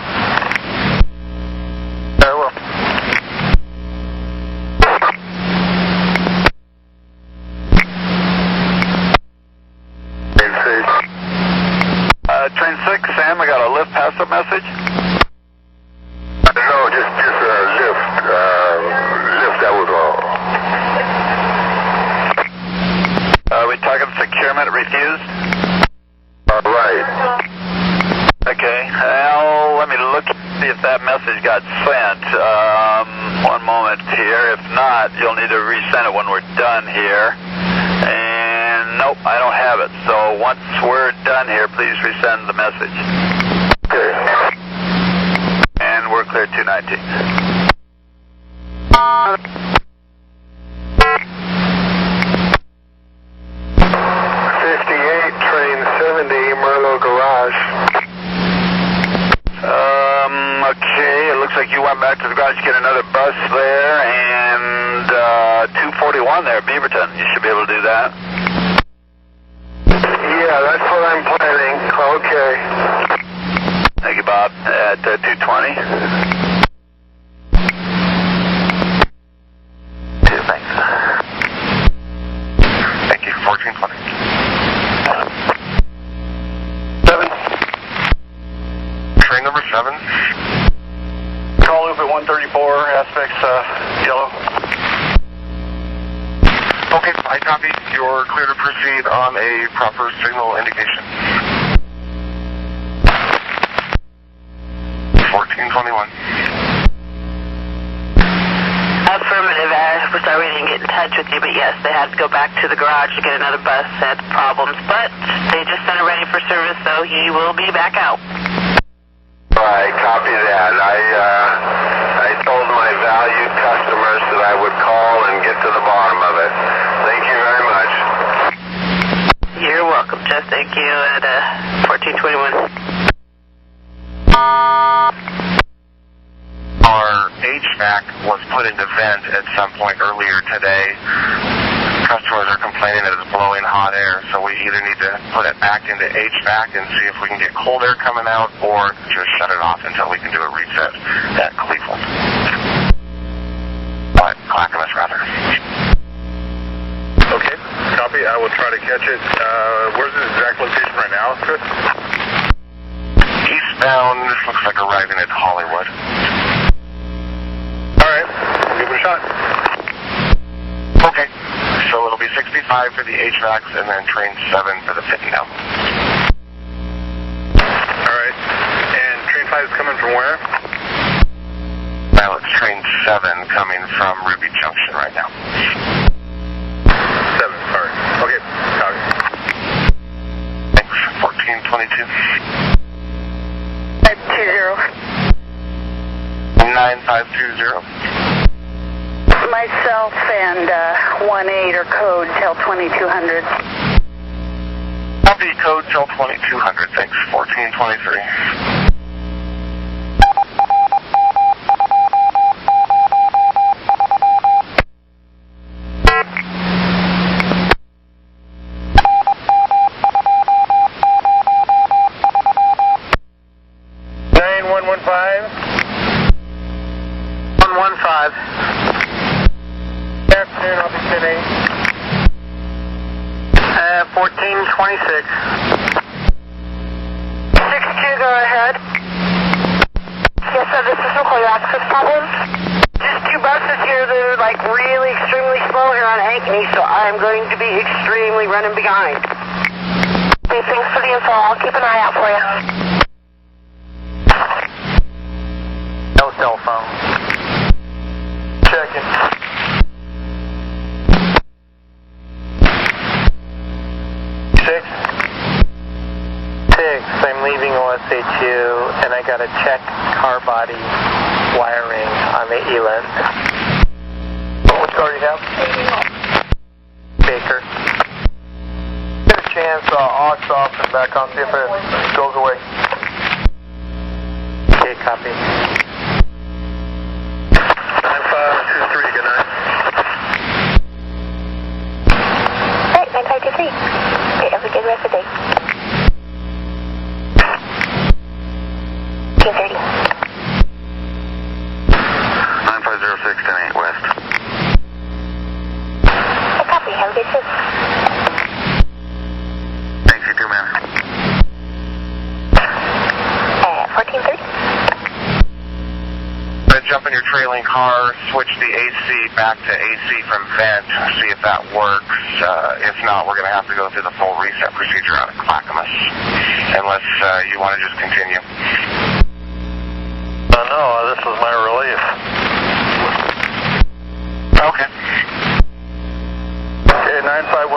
I will. Train 6, Sam, I got a lift pass-up message. No, just a lift. Lift, that was all. We talking securement refused? Right. Okay. Well, let me look and see if that message got sent. One moment here. If not, you'll need to resend it when we're done here. And nope, I don't have it. So once we're done here, please resend the message. Okay. And we're clear 219. 58, train 70, Merlot Garage. Okay, it looks like you went back to the garage to get another bus there, and 241 there, Beaverton. You should be able to do that. Yeah, that's what I'm planning. Okay. Thank you, Bob. At 220. Thanks. Thank you. 1420. 7. Train number 7. Call loop at 134, aspects yellow. Okay, I copy. You're clear to proceed on a proper signal indication. 1421. We're sorry we didn't get in touch with you, but yes, they had to go back to the garage to get another bus, had problems, but they just sent it ready for service, so he will be back out. Right, copy that. I told my valued customers that I would call and get to the bottom of it. Thank you very much. You're welcome, Jeff. Thank you at 1421. Our HVAC was put into vent at some point earlier today. Customers are complaining that it's blowing hot air, so we either need to put it back into HVAC and see if we can get cold air coming out, or just shut it off until we can do a reset at Cleveland. Clackamas, rather. Okay, copy. I will try to catch it. Where's the exact location right now, Chris? Eastbound, this looks like arriving at Hollywood. Alright, we'll give it a shot. Okay, so it'll be 65 for the HVACs and then train 7 for the fit and down. Alright, and train 5 is coming from where? Now it's train 7 coming from Ruby Junction right now. 7, sorry. Okay, copy. Thanks, 1422. 9520. Myself and 18 or code till 2200. Copy, code till 2200. Thanks, 1423. Afternoon, I'll be sitting. 1426. 62, go ahead. Yes, sir, this is for your access problems. Just 2 buses here that are like really extremely slow here on Ankeny, so I'm going to be extremely running behind. Okay, thanks for the info. I'll keep an eye out for you. No cell phone. Checking. 6. I'm leaving OSHU, and I got to check car body wiring on the Eland. What car do you have? Baker. Get a chance, aux off and back on, see if it goes away. Okay, copy. 9523, good night. Alright, 9523. Okay, have a good rest of the day. 1830. 9506, 10-8 West. Hey, copy. Have a good shift. Thanks, you too, man. 1430. Jump in your trailing car, switch the AC back to AC from vent, see if that works. If not, we're going to have to go through the full reset procedure out of Clackamas, unless you want to just continue. No, this is my relief. Okay. Okay, 9512,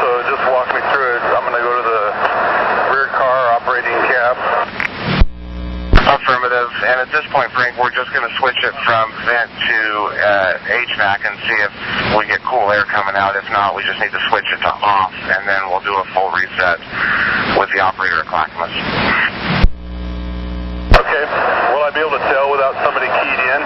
so just walk me through it. I'm going to go to the rear car operating cab. Affirmative. And at this point, Frank, we're just going to switch it from vent to HVAC and see if we get cool air coming out. If not, we just need to switch it to off, and then we'll do a full reset with the operator at Clackamas. Okay. Will I be able to tell without somebody keyed in?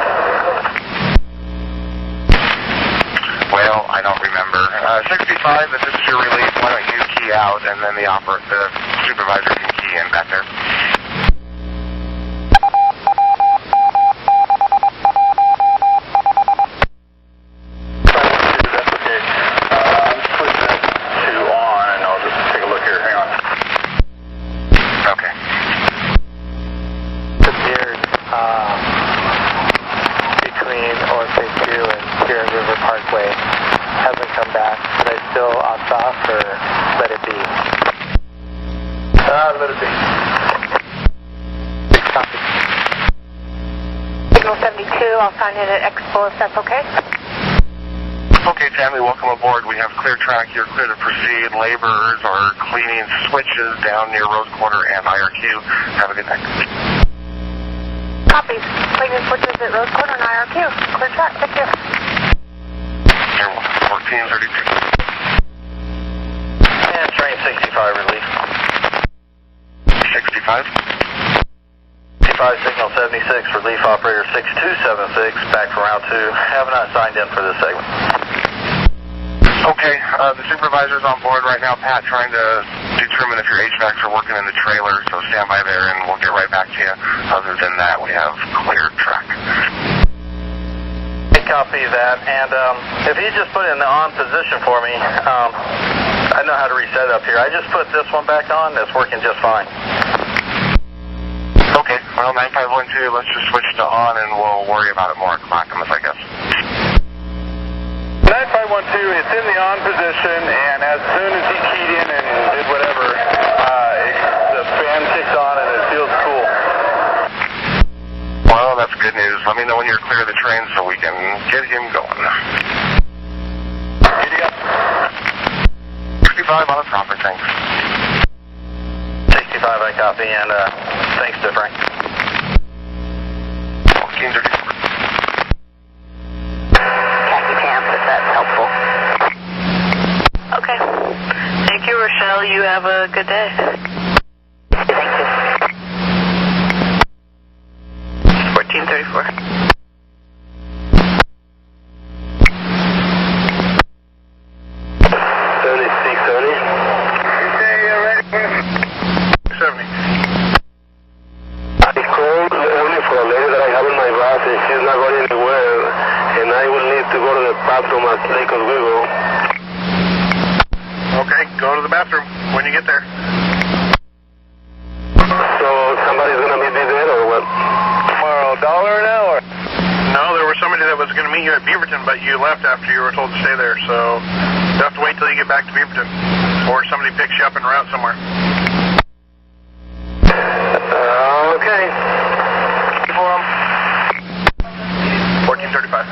Well, I don't remember. 65, if this is your relief, why don't you key out, and then the supervisor can key in back there. Let it be. Copy. Signal 72, I'll sign in at Expo if that's okay. Okay, family, welcome aboard. We have clear track here, clear to proceed. Laborers are cleaning switches down near Rose Quarter and IRQ. Have a good night. Copy. Cleaning switches at Rose Quarter and IRQ. Clear track. Thank you. 1432. And train 65 relief. 65. 65 signal 76, relief operator 6276, back from route 2. Have not signed in for this segment. Okay, the supervisor's on board right now, Pat, trying to determine if your HVACs are working in the trailer, so stand by there and we'll get right back to you. Other than that, we have clear track. Copy that, and if you just put it in the on position for me, I know how to reset it up here. I just put this one back on, it's working just fine. Okay, well, 9512, let's just switch to on and we'll worry about it more at Clackamas, I guess. 9512, it's in the on position, and as soon as he keyed in and did whatever, the fan kicks on and it feels cool. Well, that's good news. Let me know when you're clear of the train so we can get him going. Here you go. 65 on the proper, thanks. 65, I copy, and thanks to Frank. 1434. Khaki pants, if that's helpful. Okay. Thank you, Rochelle. You have a good day. Thank you. 1434. Okay, go to the bathroom when you get there. So somebody's going to meet me there or what? Tomorrow, $1 an hour. No, there was somebody that was going to meet you at Beaverton, but you left after you were told to stay there, so you have to wait till you get back to Beaverton. Or somebody picks you up en route somewhere. Okay. For them. 1435.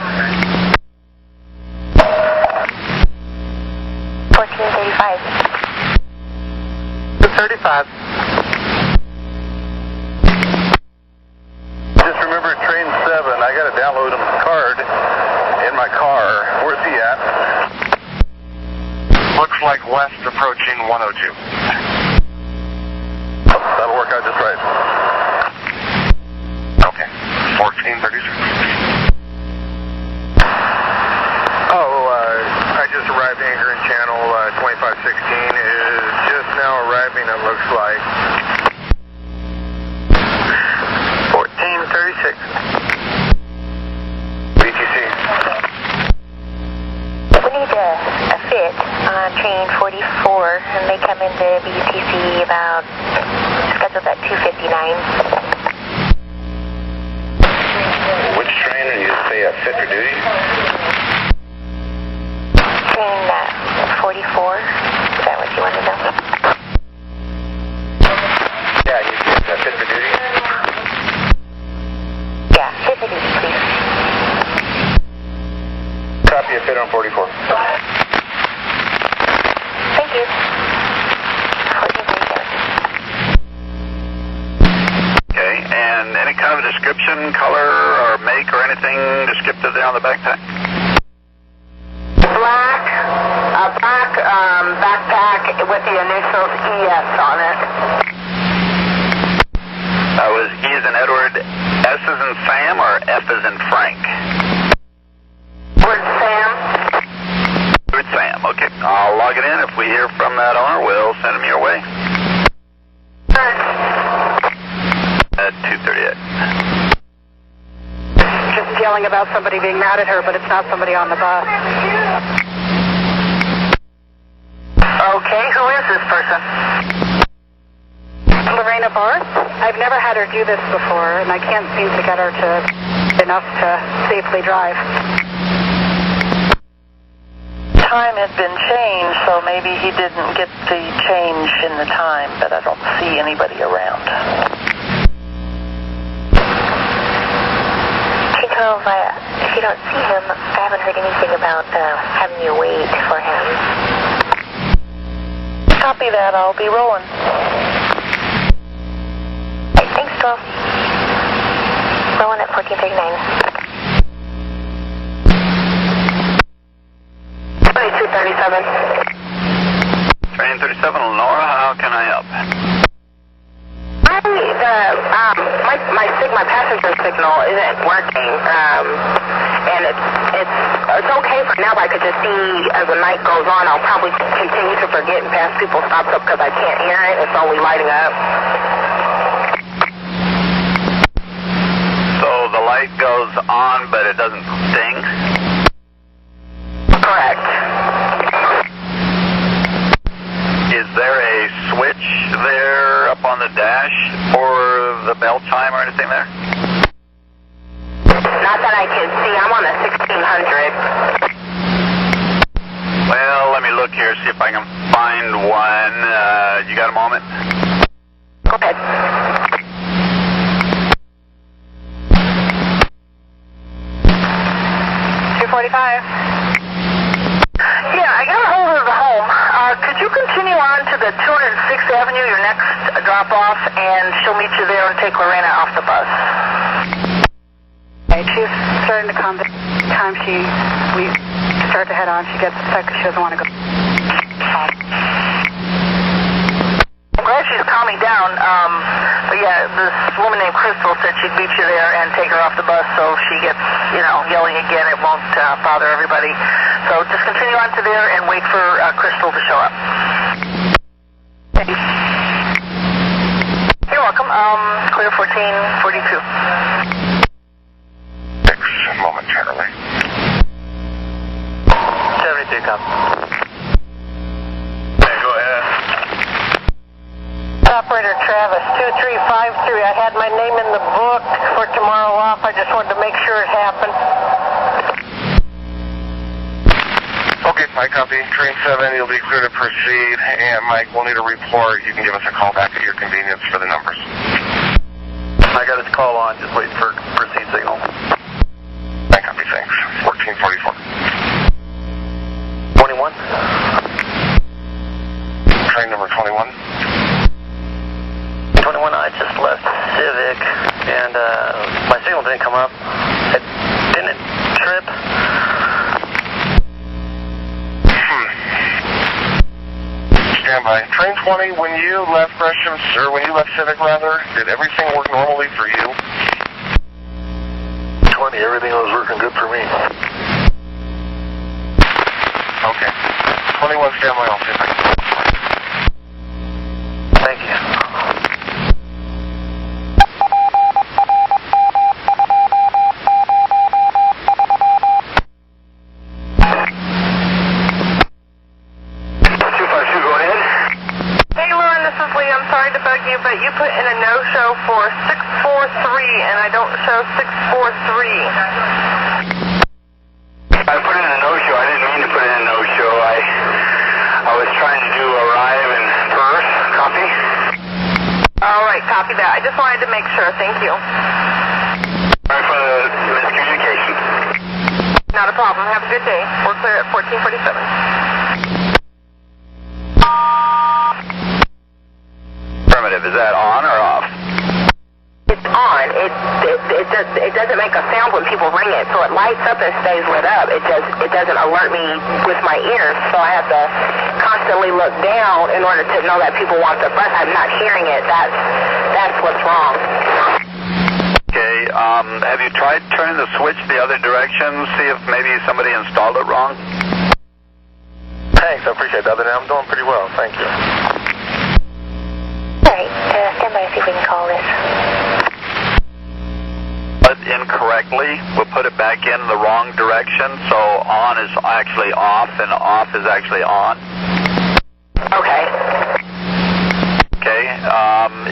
1435. 35. Just remember train 7, I got to download him a card in my car. Where's he at? Looks like west approaching 102. That'll work out just right. Okay. 1436. I just arrived anchor in channel 2516 is just now arriving, it looks like. 1436. BTC. We need a fit on train 44, and they come into BTC about, scheduled at 2:59. Which train are you say a fit for duty? Train 44, is that what you want to know? Yeah, you say fit for duty? Yeah, fit for duty, please. Copy a fit on 44. Thank you. 1437. Okay, and any kind of description, color, or make, or anything descriptive there on the backpack? Black backpack with the initials ES on it. Was E as in Edward, S as in Sam, or F as in Frank? Word Sam. Word Sam, okay. I'll log it in. If we hear from that owner, we'll send him your way. At 2:38. Just yelling about somebody being mad at her, but it's not somebody on the bus. Okay, who is this person? Lorena Barth? I've never had her do this before, and I can't seem to get her to enough to safely drive. Time has been changed, so maybe he didn't get the change in the time, but I don't see anybody around. She So if you don't see him, I haven't heard anything about having you wait for him. Copy that. I'll be rolling. Right, thanks, 12. Rolling at 1439. 2237. Train 37, Lenora, how can I help? My passenger signal isn't working, and it's okay for now, but I could just see as the night goes on, I'll probably continue to forget and pass people's stops up because I can't hear it. It's only lighting up. So the light goes on, but it doesn't sting? Correct. Is there a switch there up on the dash for the bell chime or anything there? Not that I can see. I'm on the 1600. Well, let me look here, see if I can find one. You got a moment? Go ahead. Yeah, I got a hold of the home. Could you continue on to the 206th Avenue, your next drop-off, and she'll meet you there and take Lorena off the bus? Right, she's starting to calm down. Time we start to head on, she gets upset because she doesn't want to go. I'm glad she's calming down. But yeah, this woman named Crystal said she'd meet you there and take her off the bus, so if she gets, yelling again, it won't bother everybody. So just continue on to there and wait for Crystal to show up. You're welcome. Clear 1442. Momentarily. 72, come. Okay, go ahead. Operator Travis, 2353. I had my name in the book for tomorrow off. I just wanted to make sure it happened. Okay, I copy. Train 7, you'll be clear to proceed. And Mike, we'll need a report. You can give us a call back at your convenience for the numbers. I got his call on, just waiting for proceed signal. I copy, thanks. 1444. 21? Train number 21. 21, I just left Civic, and my signal didn't come up. It didn't trip. Stand by. Train 20, when you left Gresham, or when you left Civic, rather, did everything work normally for you? 20, everything was working good for me. Okay. 21, stand by. I'll see if I can. Thank you. But you put in a no-show for 643, and I don't show 643. I put in a no-show. I didn't mean to put in a no-show. I was trying to do arrive and first. Copy? All right, copy that. I just wanted to make sure. Thank you. Sorry for the miscommunication. Not a problem. Have a good day. We're clear at 1447. Is that on or off? It's on. It doesn't make a sound when people ring it, so it lights up and stays lit up. It doesn't alert me with my ears, so I have to constantly look down in order to know that people want the bus. I'm not hearing it. That's what's wrong. Okay. Have you tried turning the switch the other direction? See if maybe somebody installed it wrong? Thanks, I appreciate that. I'm doing pretty well. Thank you. Stand by, see if we can call this. But incorrectly, we'll put it back in the wrong direction, so on is actually off and off is actually on. Okay. Okay,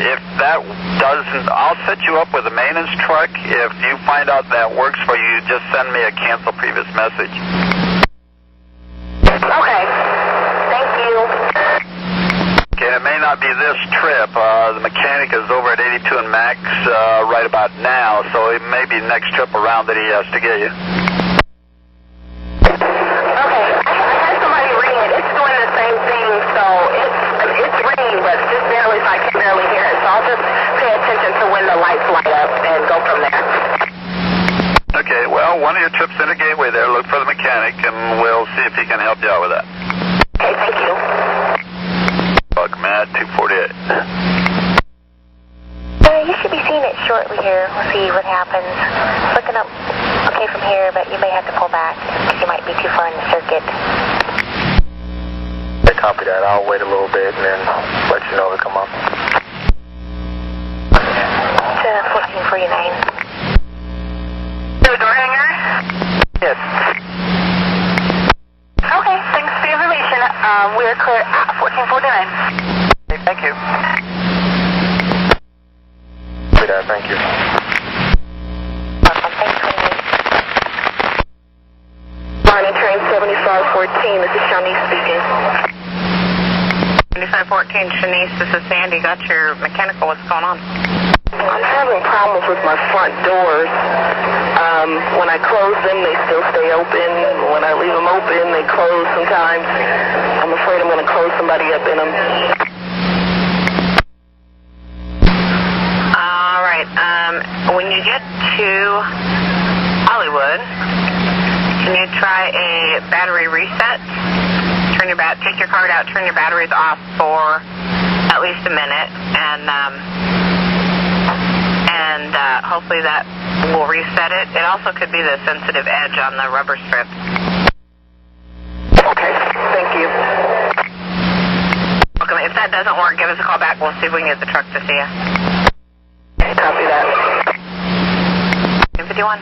if that doesn't, I'll set you up with a maintenance truck. If you find out that works for you, just send me a cancel previous message. Okay. Thank you. Okay, it may not be this trip. The mechanic is over at 82 and Max right about now, so it may be next trip around that he has to get you. Okay, I had somebody ring it. It's doing the same thing, so it's ringing, but just barely, I can barely hear it. So I'll just pay attention to when the lights light up and go from there. Okay, well, one of your trips in the gateway there, look for the mechanic, and we'll see if he can help you out with that. Okay, thank you. Bug Mad 248. You should be seeing it shortly here. We'll see what happens. Looking up okay from here, but you may have to pull back because you might be too far in the circuit. I copy that. I'll wait a little bit and then let you know to come up. To 1449. The door hanger? Yes. Okay, thanks for the information. We're clear at 1449. Okay, thank you. Thank you. Morning, train 7514. This is Shanice speaking. 7514, Shanice, this is Sandy. Got your mechanical. What's going on? I'm having problems with my front doors. When I close them, they still stay open. When I leave them open, they close sometimes. I'm afraid I'm going to close somebody up in them. All right. When you get to Hollywood, can you try a battery reset? Take your card out, turn your batteries off for at least a minute, and hopefully that will reset it. It also could be the sensitive edge on the rubber strip. Okay, thank you. Okay, if that doesn't work, give us a call back. We'll see if we can get the truck to see you. Copy that. 51.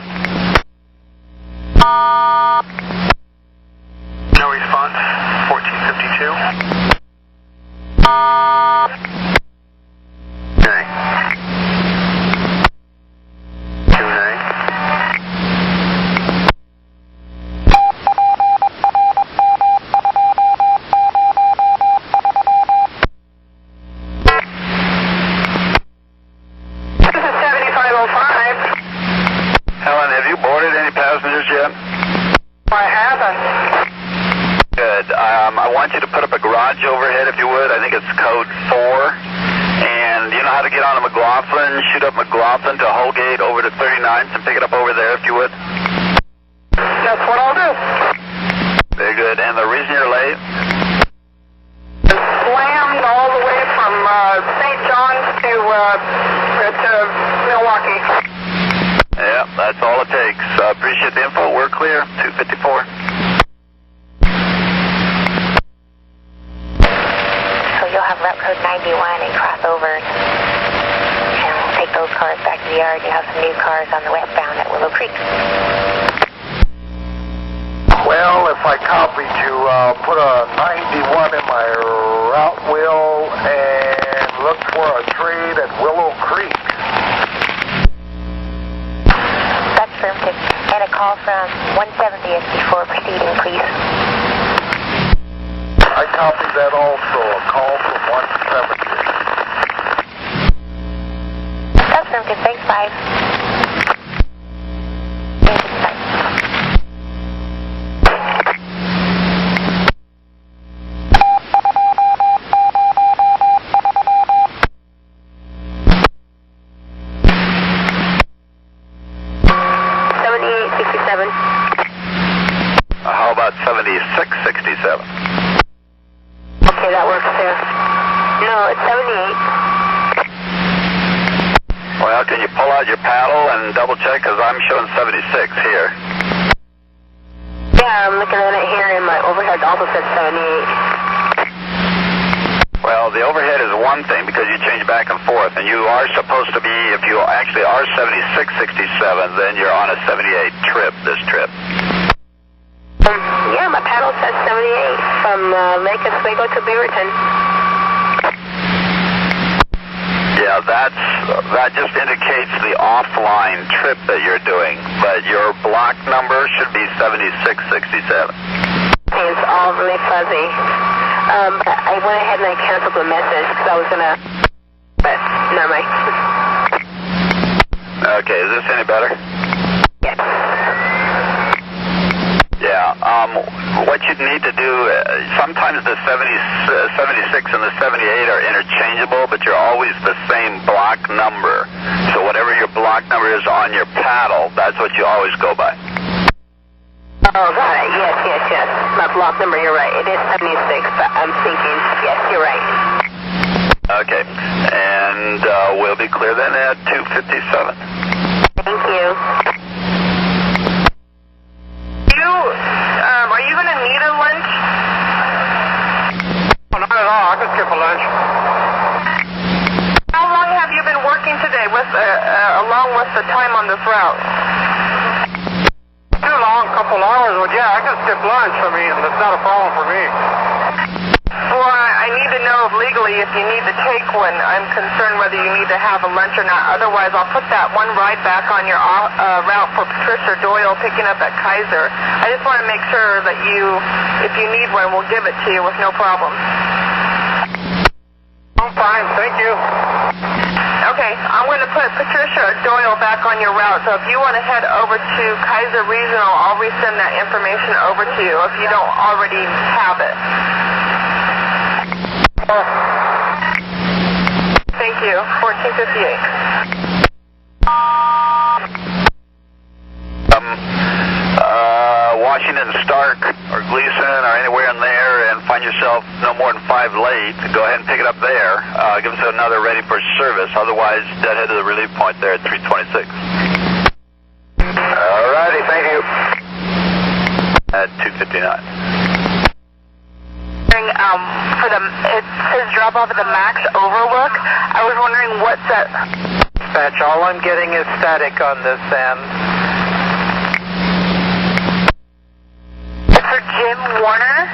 No response. 1452. Okay. 29. This is 7505. Helen, have you boarded any passengers yet? I haven't. Good. I want you to put up a garage overhead, if you would. I think it's code 4. And you know how to get on a McLaughlin, shoot up McLaughlin to Holgate over to 39th and pick it up over there, if you would. That's what I'll do. Very good. And the reason you're late? Slammed all the way from St. John's to Milwaukee. Yeah, that's all it takes. Appreciate the info. We're clear. 254. So you'll have route code 91 and crossovers. And we'll take those cars back to the yard. You have some new cars on the westbound at Willow Creek. Well, if I copied you, put a 91 in my route wheel and look for a trade at Willow Creek. That's affirmative. And a call from 170th before proceeding, please. I copied that also, a call from 170th. That's affirmative. Thanks, 5. How about 7667? Okay, that works too. No, it's 78. Well, can you pull out your paddle and double check? Because I'm showing 76 here. Yeah, I'm looking at it here, and my overhead also says 78. Well, the overhead is one thing because you change back and forth, and you are supposed to be, if you actually are 7667, then you're on a 78 trip, this trip. Yeah, my paddle says 78 from Lake Oswego to Beaverton. Yeah, that just indicates the offline trip that you're doing, but your block number should be 7667. It's all really fuzzy. But I went ahead and I canceled the message because I was going to... But never mind. Okay, is this any better? Yes. Yeah, what you need to do, sometimes the 76 and the 78 are interchangeable, but you're always the same block number. So whatever your block number is on your paddle, that's what you always go by. Oh, got it. Yes. My block number, you're right. It is 76, but I'm thinking, yes, you're right. Okay, and we'll be clear then at 2:57. Thank you. Are you going to need a lunch? Oh, not at all. I can skip a lunch. How long have you been working today along with the time on this route? Too long, a couple hours. Well, yeah, I can skip lunch. I mean, that's not a problem for me. Well, I need to know legally if you need to take one. I'm concerned whether you need to have a lunch or not. Otherwise, I'll put that one ride back on your route for Patricia Doyle picking up at Kaiser. I just want to make sure that if you need one, we'll give it to you with no problem. I'm fine, thank you. Okay, I'm going to put Patricia Doyle back on your route, so if you want to head over to Kaiser Regional, I'll resend that information over to you if you don't already have it. Thank you. 1458. Washington, Stark, or Gleason, or anywhere in there, and find yourself no more than 5 late, go ahead and pick it up there. Give us another ready for service. Otherwise, deadhead to the relief point there at 326. All righty, thank you. At 259. It says drop off at the Max Overlook. I was wondering what's that? Dispatch, all I'm getting is static on this end. It's for Jim Warner.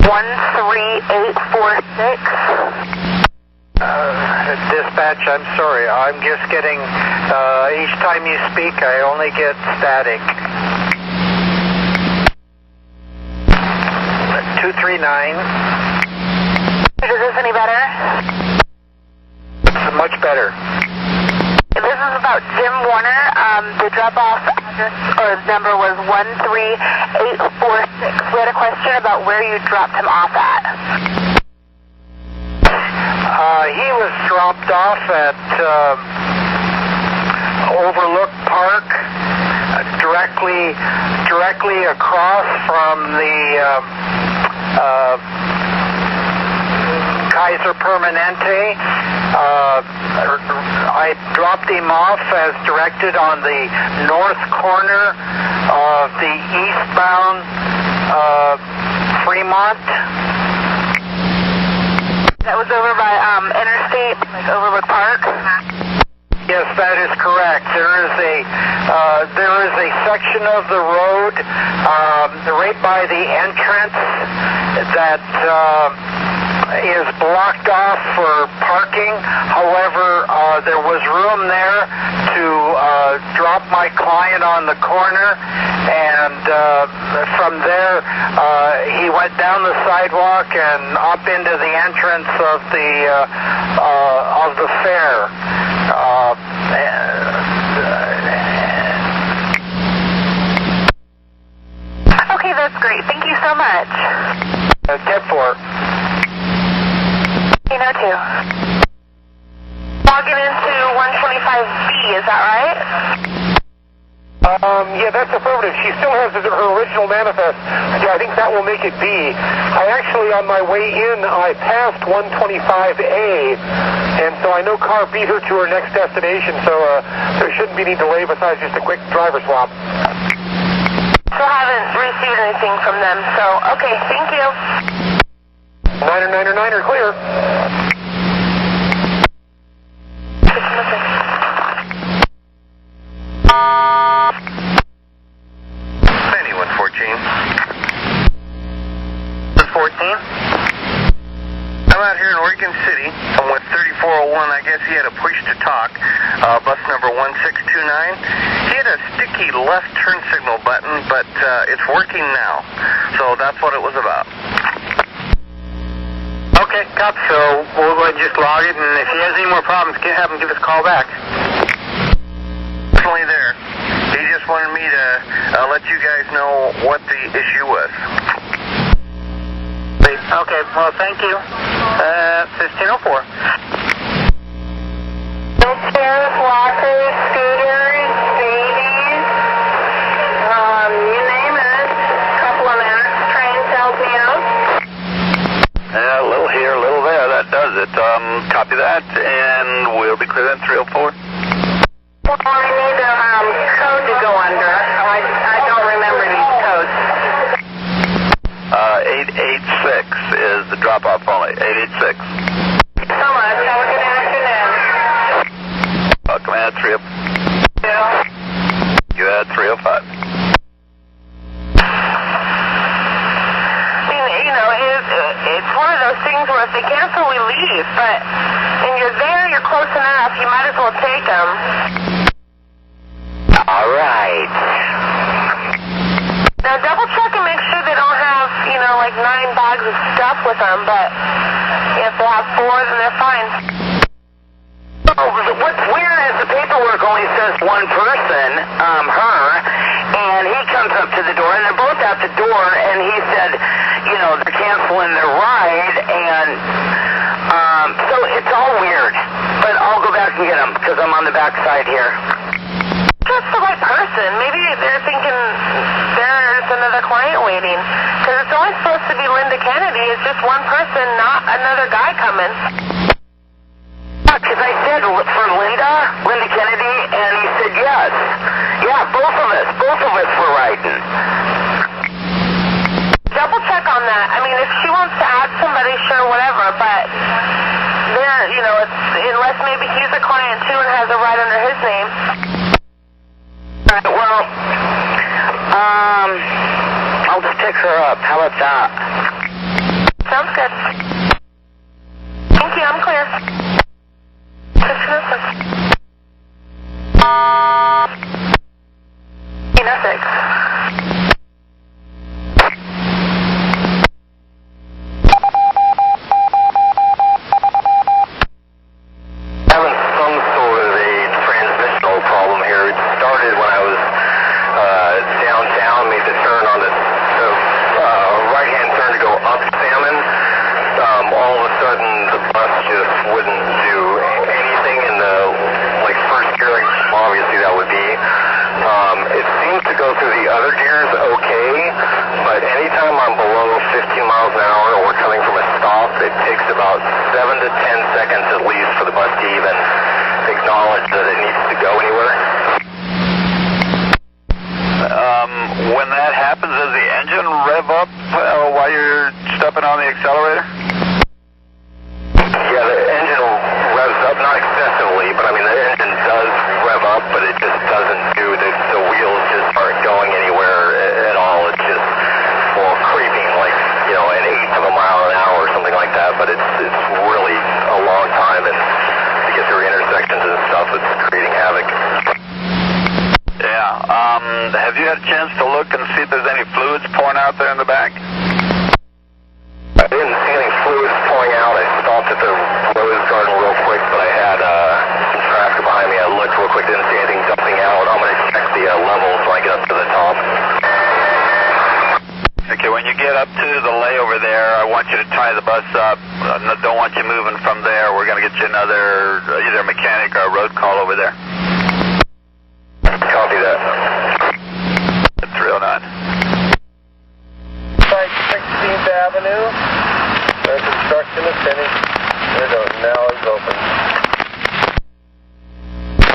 13846. Dispatch, I'm sorry. I'm just getting, each time you speak, I only get static. 239. Is this any better? It's much better. This is about Jim Warner. The drop-off address or number was 13846. We had a question about where you dropped him off at. He was dropped off at Overlook Park, directly across from the Kaiser Permanente. I dropped him off as directed on the north corner of the eastbound Fremont. That was over by Interstate, like Overlook Park? Yes, that is correct. There is a section of the road right by the entrance that is blocked off for parking. However, there was room there to drop my client on the corner, and from there he went down the sidewalk and up into the entrance of the fair. Okay, that's great. Thank you so much. 10-4. You know, too. Logging into 125B, is that right? Yeah, that's affirmative. She still has her original manifest. Yeah, I think that will make it B. I actually, on my way in, I passed 125A, and so I know car beat her to her next destination, so there shouldn't be any delay besides just a quick driver swap. So I haven't received anything from them, so, okay, thank you. 9er, clear. Penny 114. This 14? I'm out here in Oregon City. I'm with 3401. I guess he had a push to talk. Bus number 1629. He had a sticky left turn signal button, but it's working now. So that's what it was about. Okay, copy. So we'll go ahead and just log it, and if he has any more problems, have him give us a call back. there. He just wanted me to let you guys know what the issue was. Okay, well, thank you. 1504. Wheelchairs, walkers, scooters, babies, you name it. A couple of minutes. Trains help me out. Yeah, a little here, a little there. That does it. Copy that, and we'll be clear in 304. Well, I need a code to go under. I don't remember these codes. 886 is the drop-off only. 886. So much. Have a good afternoon. Command 305. You had 305. It's one of those things where if they cancel, we leave. But when you're there, you're close enough, you might as well take them. All right. Now, double check and make sure they don't have, like 9 bags of stuff with them. But if they have 4, then they're fine. What's weird is the paperwork only says one person, her, and he comes up to the door, and they're both at the door, and he said, they're canceling their ride, and so it's all weird. But I'll go back and get them, because I'm on the back side here. Just the right person. Maybe they're thinking there's another client waiting. Because it's only supposed to be Linda Kennedy. It's just one person, not another guy coming. Because I said for Linda Kennedy, and he said yes. Yeah, both of us were riding. Double check on that. I mean, if she wants to add somebody, sure, whatever, but unless maybe he's a client too and has a ride under his name. All right, well, I'll just pick her up. How about that? Sounds good. Thank you, I'm clear. Nothing. Having some sort of a transmissional problem here. It started when I was downtown, made the turn on the right-hand turn to go up Salmon. All of a sudden, the bus just wouldn't do anything in the first gear. Obviously, that would be. It seems to go through the other gears okay, but anytime I'm below 15 miles an hour or we're coming from a stop, it takes about 7 to 10 seconds at least for the bus to even acknowledge that it needs to go anywhere. When that happens, does the engine rev up while you're stepping on the accelerator? Yeah, the engine revs up, not excessively, but I mean, the engine does rev up, but it just doesn't do, the wheels just aren't going anywhere at all. It's just more creeping, an eighth of a mile an hour or something like that, but it's really a long time, and to get through intersections and stuff, it's creating havoc. Yeah, have you had a chance to look and see if there's any fluids pouring out there in the back? I didn't see any fluids pouring out. I stopped at the rose garden real quick, but I had some traffic behind me. I looked real quick, didn't see anything dumping out. I'm going to check the levels when I get up to the top. Okay, when you get up to the layover there, I want you to tie the bus up. I don't want you moving from there. We're going to get you another, either a mechanic or a road call over there. Copy that. 309. Site 16th Avenue. Where construction is finished. Window now is open.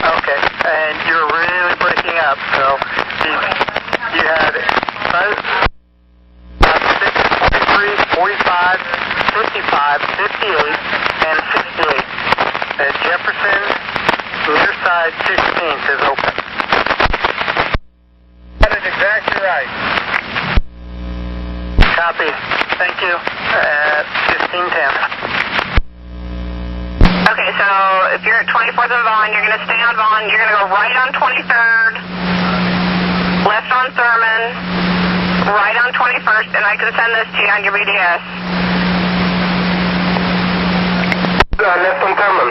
Okay, and you're really breaking up, so you had 6, 43, 45, 55, 58, and 68. Jefferson, rear side 16th is open. That is exactly right. Copy. Thank you. 1510. Okay, so if you're at 24th and Vaughn, you're going to stay on Vaughn. You're going to go right on 23rd, left on Thurman, right on 21st, and I can send this to you on your BDS. Left on Thurman.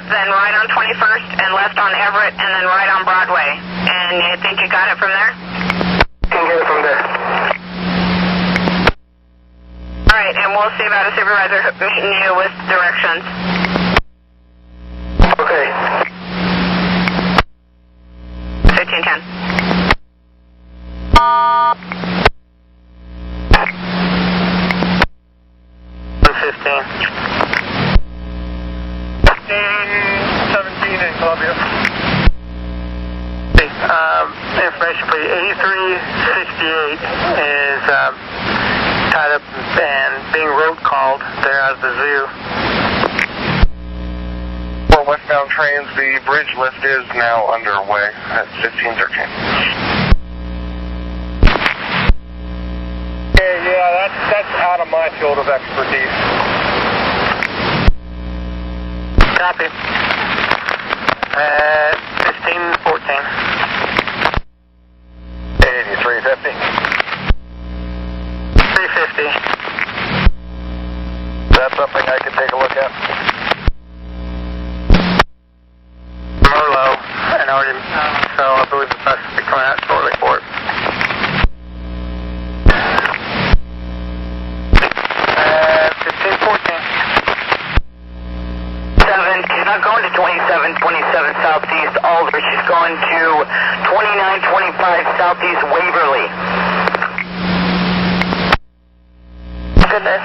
The then right on 21st, and left on Everett, and then right on Broadway. And you think you got it from there? Can get it from there. All right, and we'll see about a supervisor meeting you with directions. Okay. 1510. In Columbia. Information please. 8368 is tied up and being road called. They're out of the zoo. For westbound trains, the bridge lift is now underway at 1513. Yeah, that's out of my field of expertise. Copy. 1514. 8350. 350. Is that something I can take a look at? Merlot, and already, so I believe the bus will be coming out shortly for it. 1514. She's not going to 2727 Southeast Alder. She's going to 2925 Southeast Waverly. Goodness.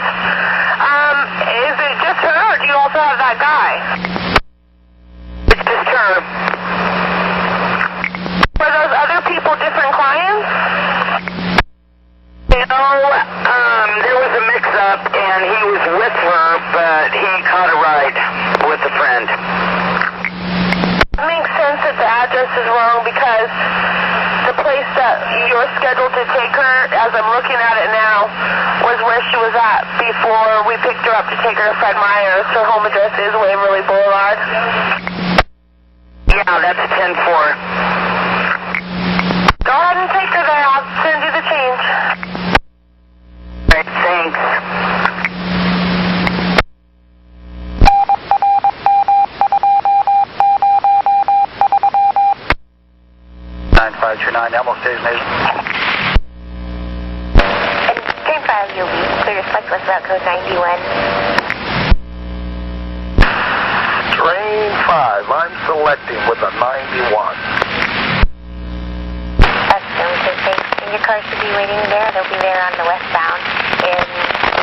Is it just her, or do you also have that guy? It's just her. Were those other people different clients? You know, there was a mix-up, and he was with her, but he caught a ride with a friend. It makes sense that the address is wrong because the place that you're scheduled to take her, as I'm looking at it now, was where she was at before we picked her up to take her to Fred Meyer's. Her home address is Waverly Boulevard. Yeah, that's 10-4. Go ahead and take her there. I'll send you the change. All right, thanks. 9529, Elmo Station Agent. Train 5, you'll be clear to select west route code 91. Train 5, I'm selecting with a 91. That's Johnson, thanks. And your car should be waiting there. They'll be there on the westbound. And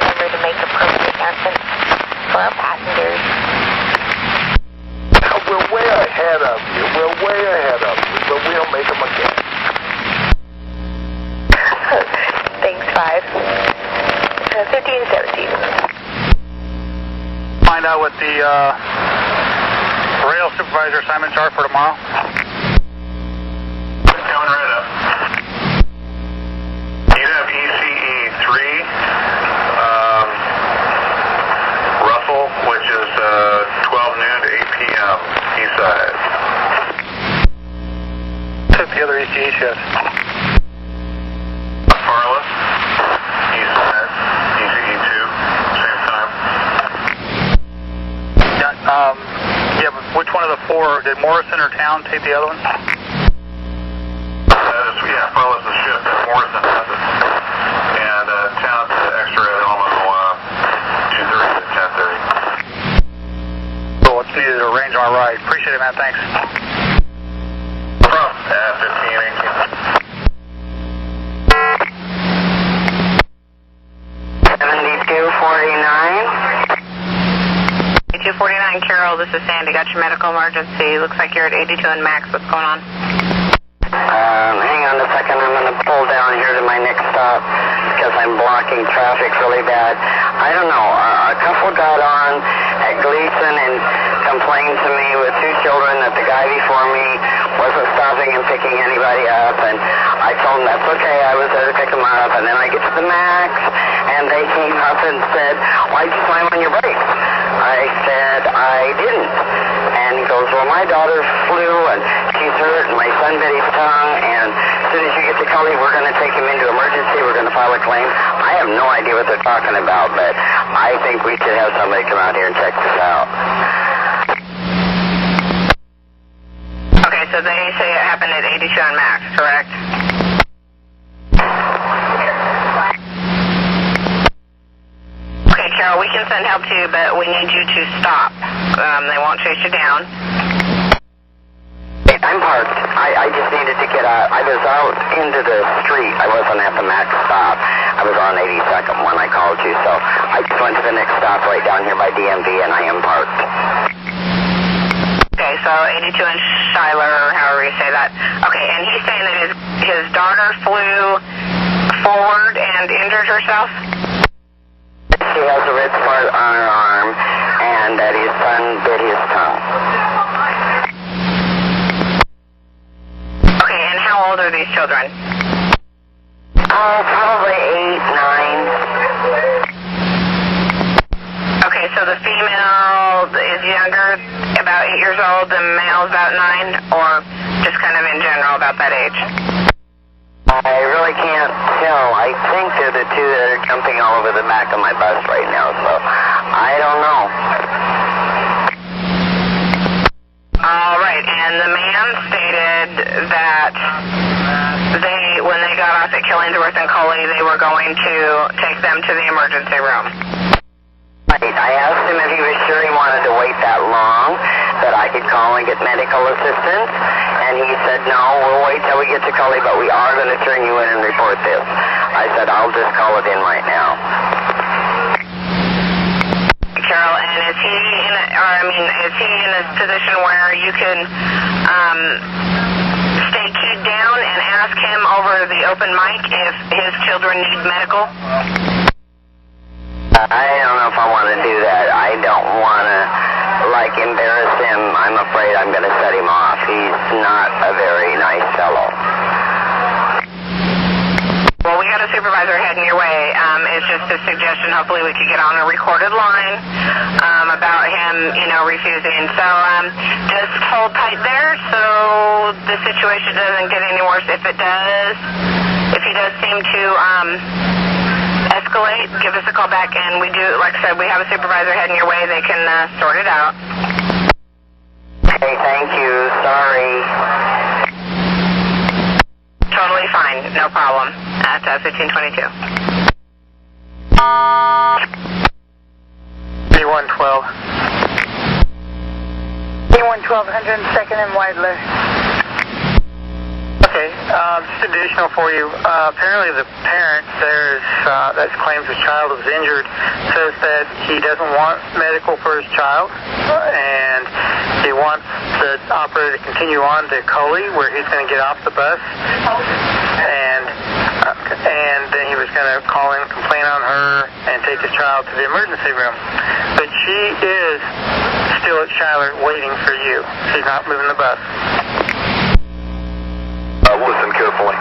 remember to make appropriate announcements for our passengers. We're way ahead of you. We're way ahead of you, but we'll make them again. Thanks, 5. 1517. Find out what the rail supervisor assignments are for tomorrow. Coming right up. You have ECE 3, Russell, which is 12 noon to 8 p.m. east side. Took the other ECE shift. Farless, east side, ECE 2, same time. Yeah, but which one of the four? Did Morrison or Town take the other one? That is, yeah, Farless' shift. Morrison has it. And Town's extra at Elmo 2:30 to 10:30. So let's see to arrange my ride. Appreciate it, man. Thanks. No problem. 1518. 8249, Carol, this is Sandy. Got your medical emergency. Looks like you're at 82 and Max. What's going on? Hang on a second. I'm going to pull down here to my next stop because I'm blocking traffic really bad. I don't know. A couple got on at Gleason and complained to me with two children that the guy before me wasn't stopping and picking anybody up. And I told them that's okay. I was there to pick them up. And then I get to the Max, and they came up and said, "Why'd you slam on your brakes?" I said, "I didn't." And he goes, "Well, my daughter flew, and she's hurt, and my son bit his tongue, and as soon as you get to Cully, we're going to take him into emergency. We're going to file a claim." I have no idea what they're talking about, but I think we should have somebody come out here and check this out. so they say it happened at 82 on Max, correct? Okay, Carol, we can send help to you, but we need you to stop. They won't chase you down. I'm parked. I just needed to get out. I was out into the street. I wasn't at the Max stop. I was on 82nd when I called you, so I just went to the next stop right down here by DMV, and I am parked. Okay, so 82 in Schuyler, or however you say that. Okay, and he's saying that his daughter flew forward and injured herself? She has a red spot on her arm, and that his son bit his tongue. Okay, and how old are these children? Probably 8, 9. Okay, so the female is younger, about 8 years old, the male is about 9, or just kind of in general about that age? I really can't tell. I think they're the two that are jumping all over the back of my bus right now, so I don't know. All right, and the man stated that when they got off at Killingsworth and Coley, they were going to take them to the emergency room. Right. I asked him if he was sure he wanted to wait that long, that I could call and get medical assistance, and he said, no, we'll wait till we get to Coley, but we are going to turn you in and report this. I said, I'll just call it in right now. Carol, and is he in a position where you can stay keyed down and ask him over the open mic if his children need medical? I don't know if I want to do that. I don't want to, embarrass him. I'm afraid I'm going to set him off. He's not a very nice fellow. Well, we got a supervisor heading your way. It's just a suggestion. Hopefully we could get on a recorded line about him, refusing. So just hold tight there so the situation doesn't get any worse. If he does seem to escalate, give us a call back, and we do, like I said, we have a supervisor heading your way. They can sort it out. Okay, thank you. Sorry. Totally fine. No problem. At 1522. B112. B112, 102nd and Weidler. Okay, just additional for you. Apparently the parent that claims his child was injured says that he doesn't want medical for his child, and he wants the operator to continue on to Coley, where he's going to get off the bus, and then he was going to call in, complain on her, and take his child to the emergency room. But she is still at Schuyler waiting for you. She's not moving the bus. Listen carefully.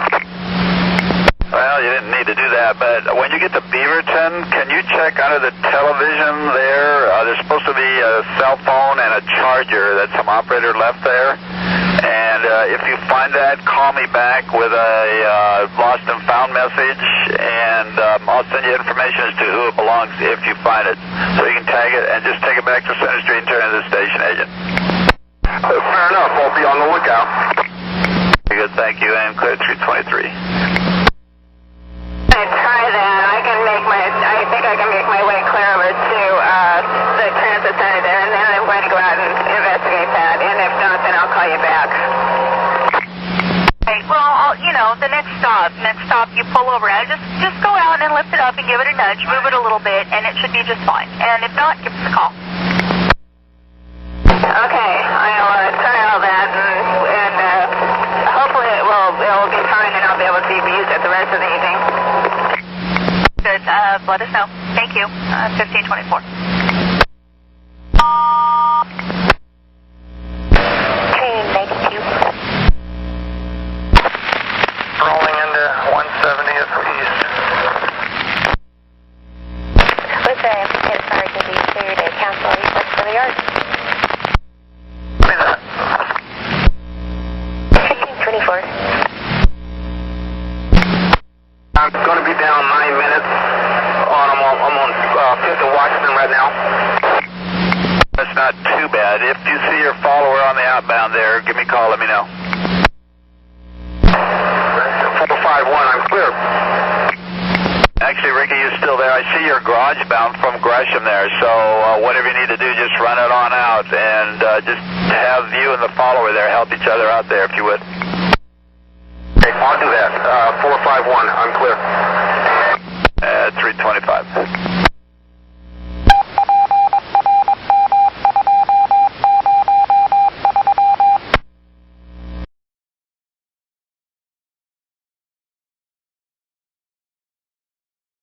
Well, you didn't need to do that, but when you get to Beaverton, can you check under the television there? There's supposed to be a cell phone and a charger that some operator left there. And if you find that, call me back with a lost and found message, and I'll send you information as to who it belongs if you find it. So you can tag it and just take it back to Center Street and turn it to the station agent. Fair enough. I'll be on the lookout. Very good, thank you, and clear 323. I try that. I think I can make my way clear over to the transit center there, and then I'm going to go out and investigate that. And if not, then I'll call you back. Okay, well, the next stop, you pull over at it. Just go out and lift it up and give it a nudge, move it a little bit, and it should be just fine. And if not, give us a call. Okay, I'll try all that, and hopefully it will be fine, and I'll be able to use it the rest of the evening. Good. Let us know. Thank you. 1524. Train 92. Rolling into 170th East. With the applicant, sorry to be cleared to cancel request for the yard. 1524. I'm going to be down 9 minutes. I'm on 5th of Washington right now. That's not too bad. If you see your follower on the outbound there, give me a call, let me know. 451, I'm clear. Actually, Ricky, you're still there. I see your garage bound from Gresham there, so whatever you need to do, just run it on out and just have you and the follower there help each other out there, if you would. Okay, I'll do that. 451, I'm clear. 325.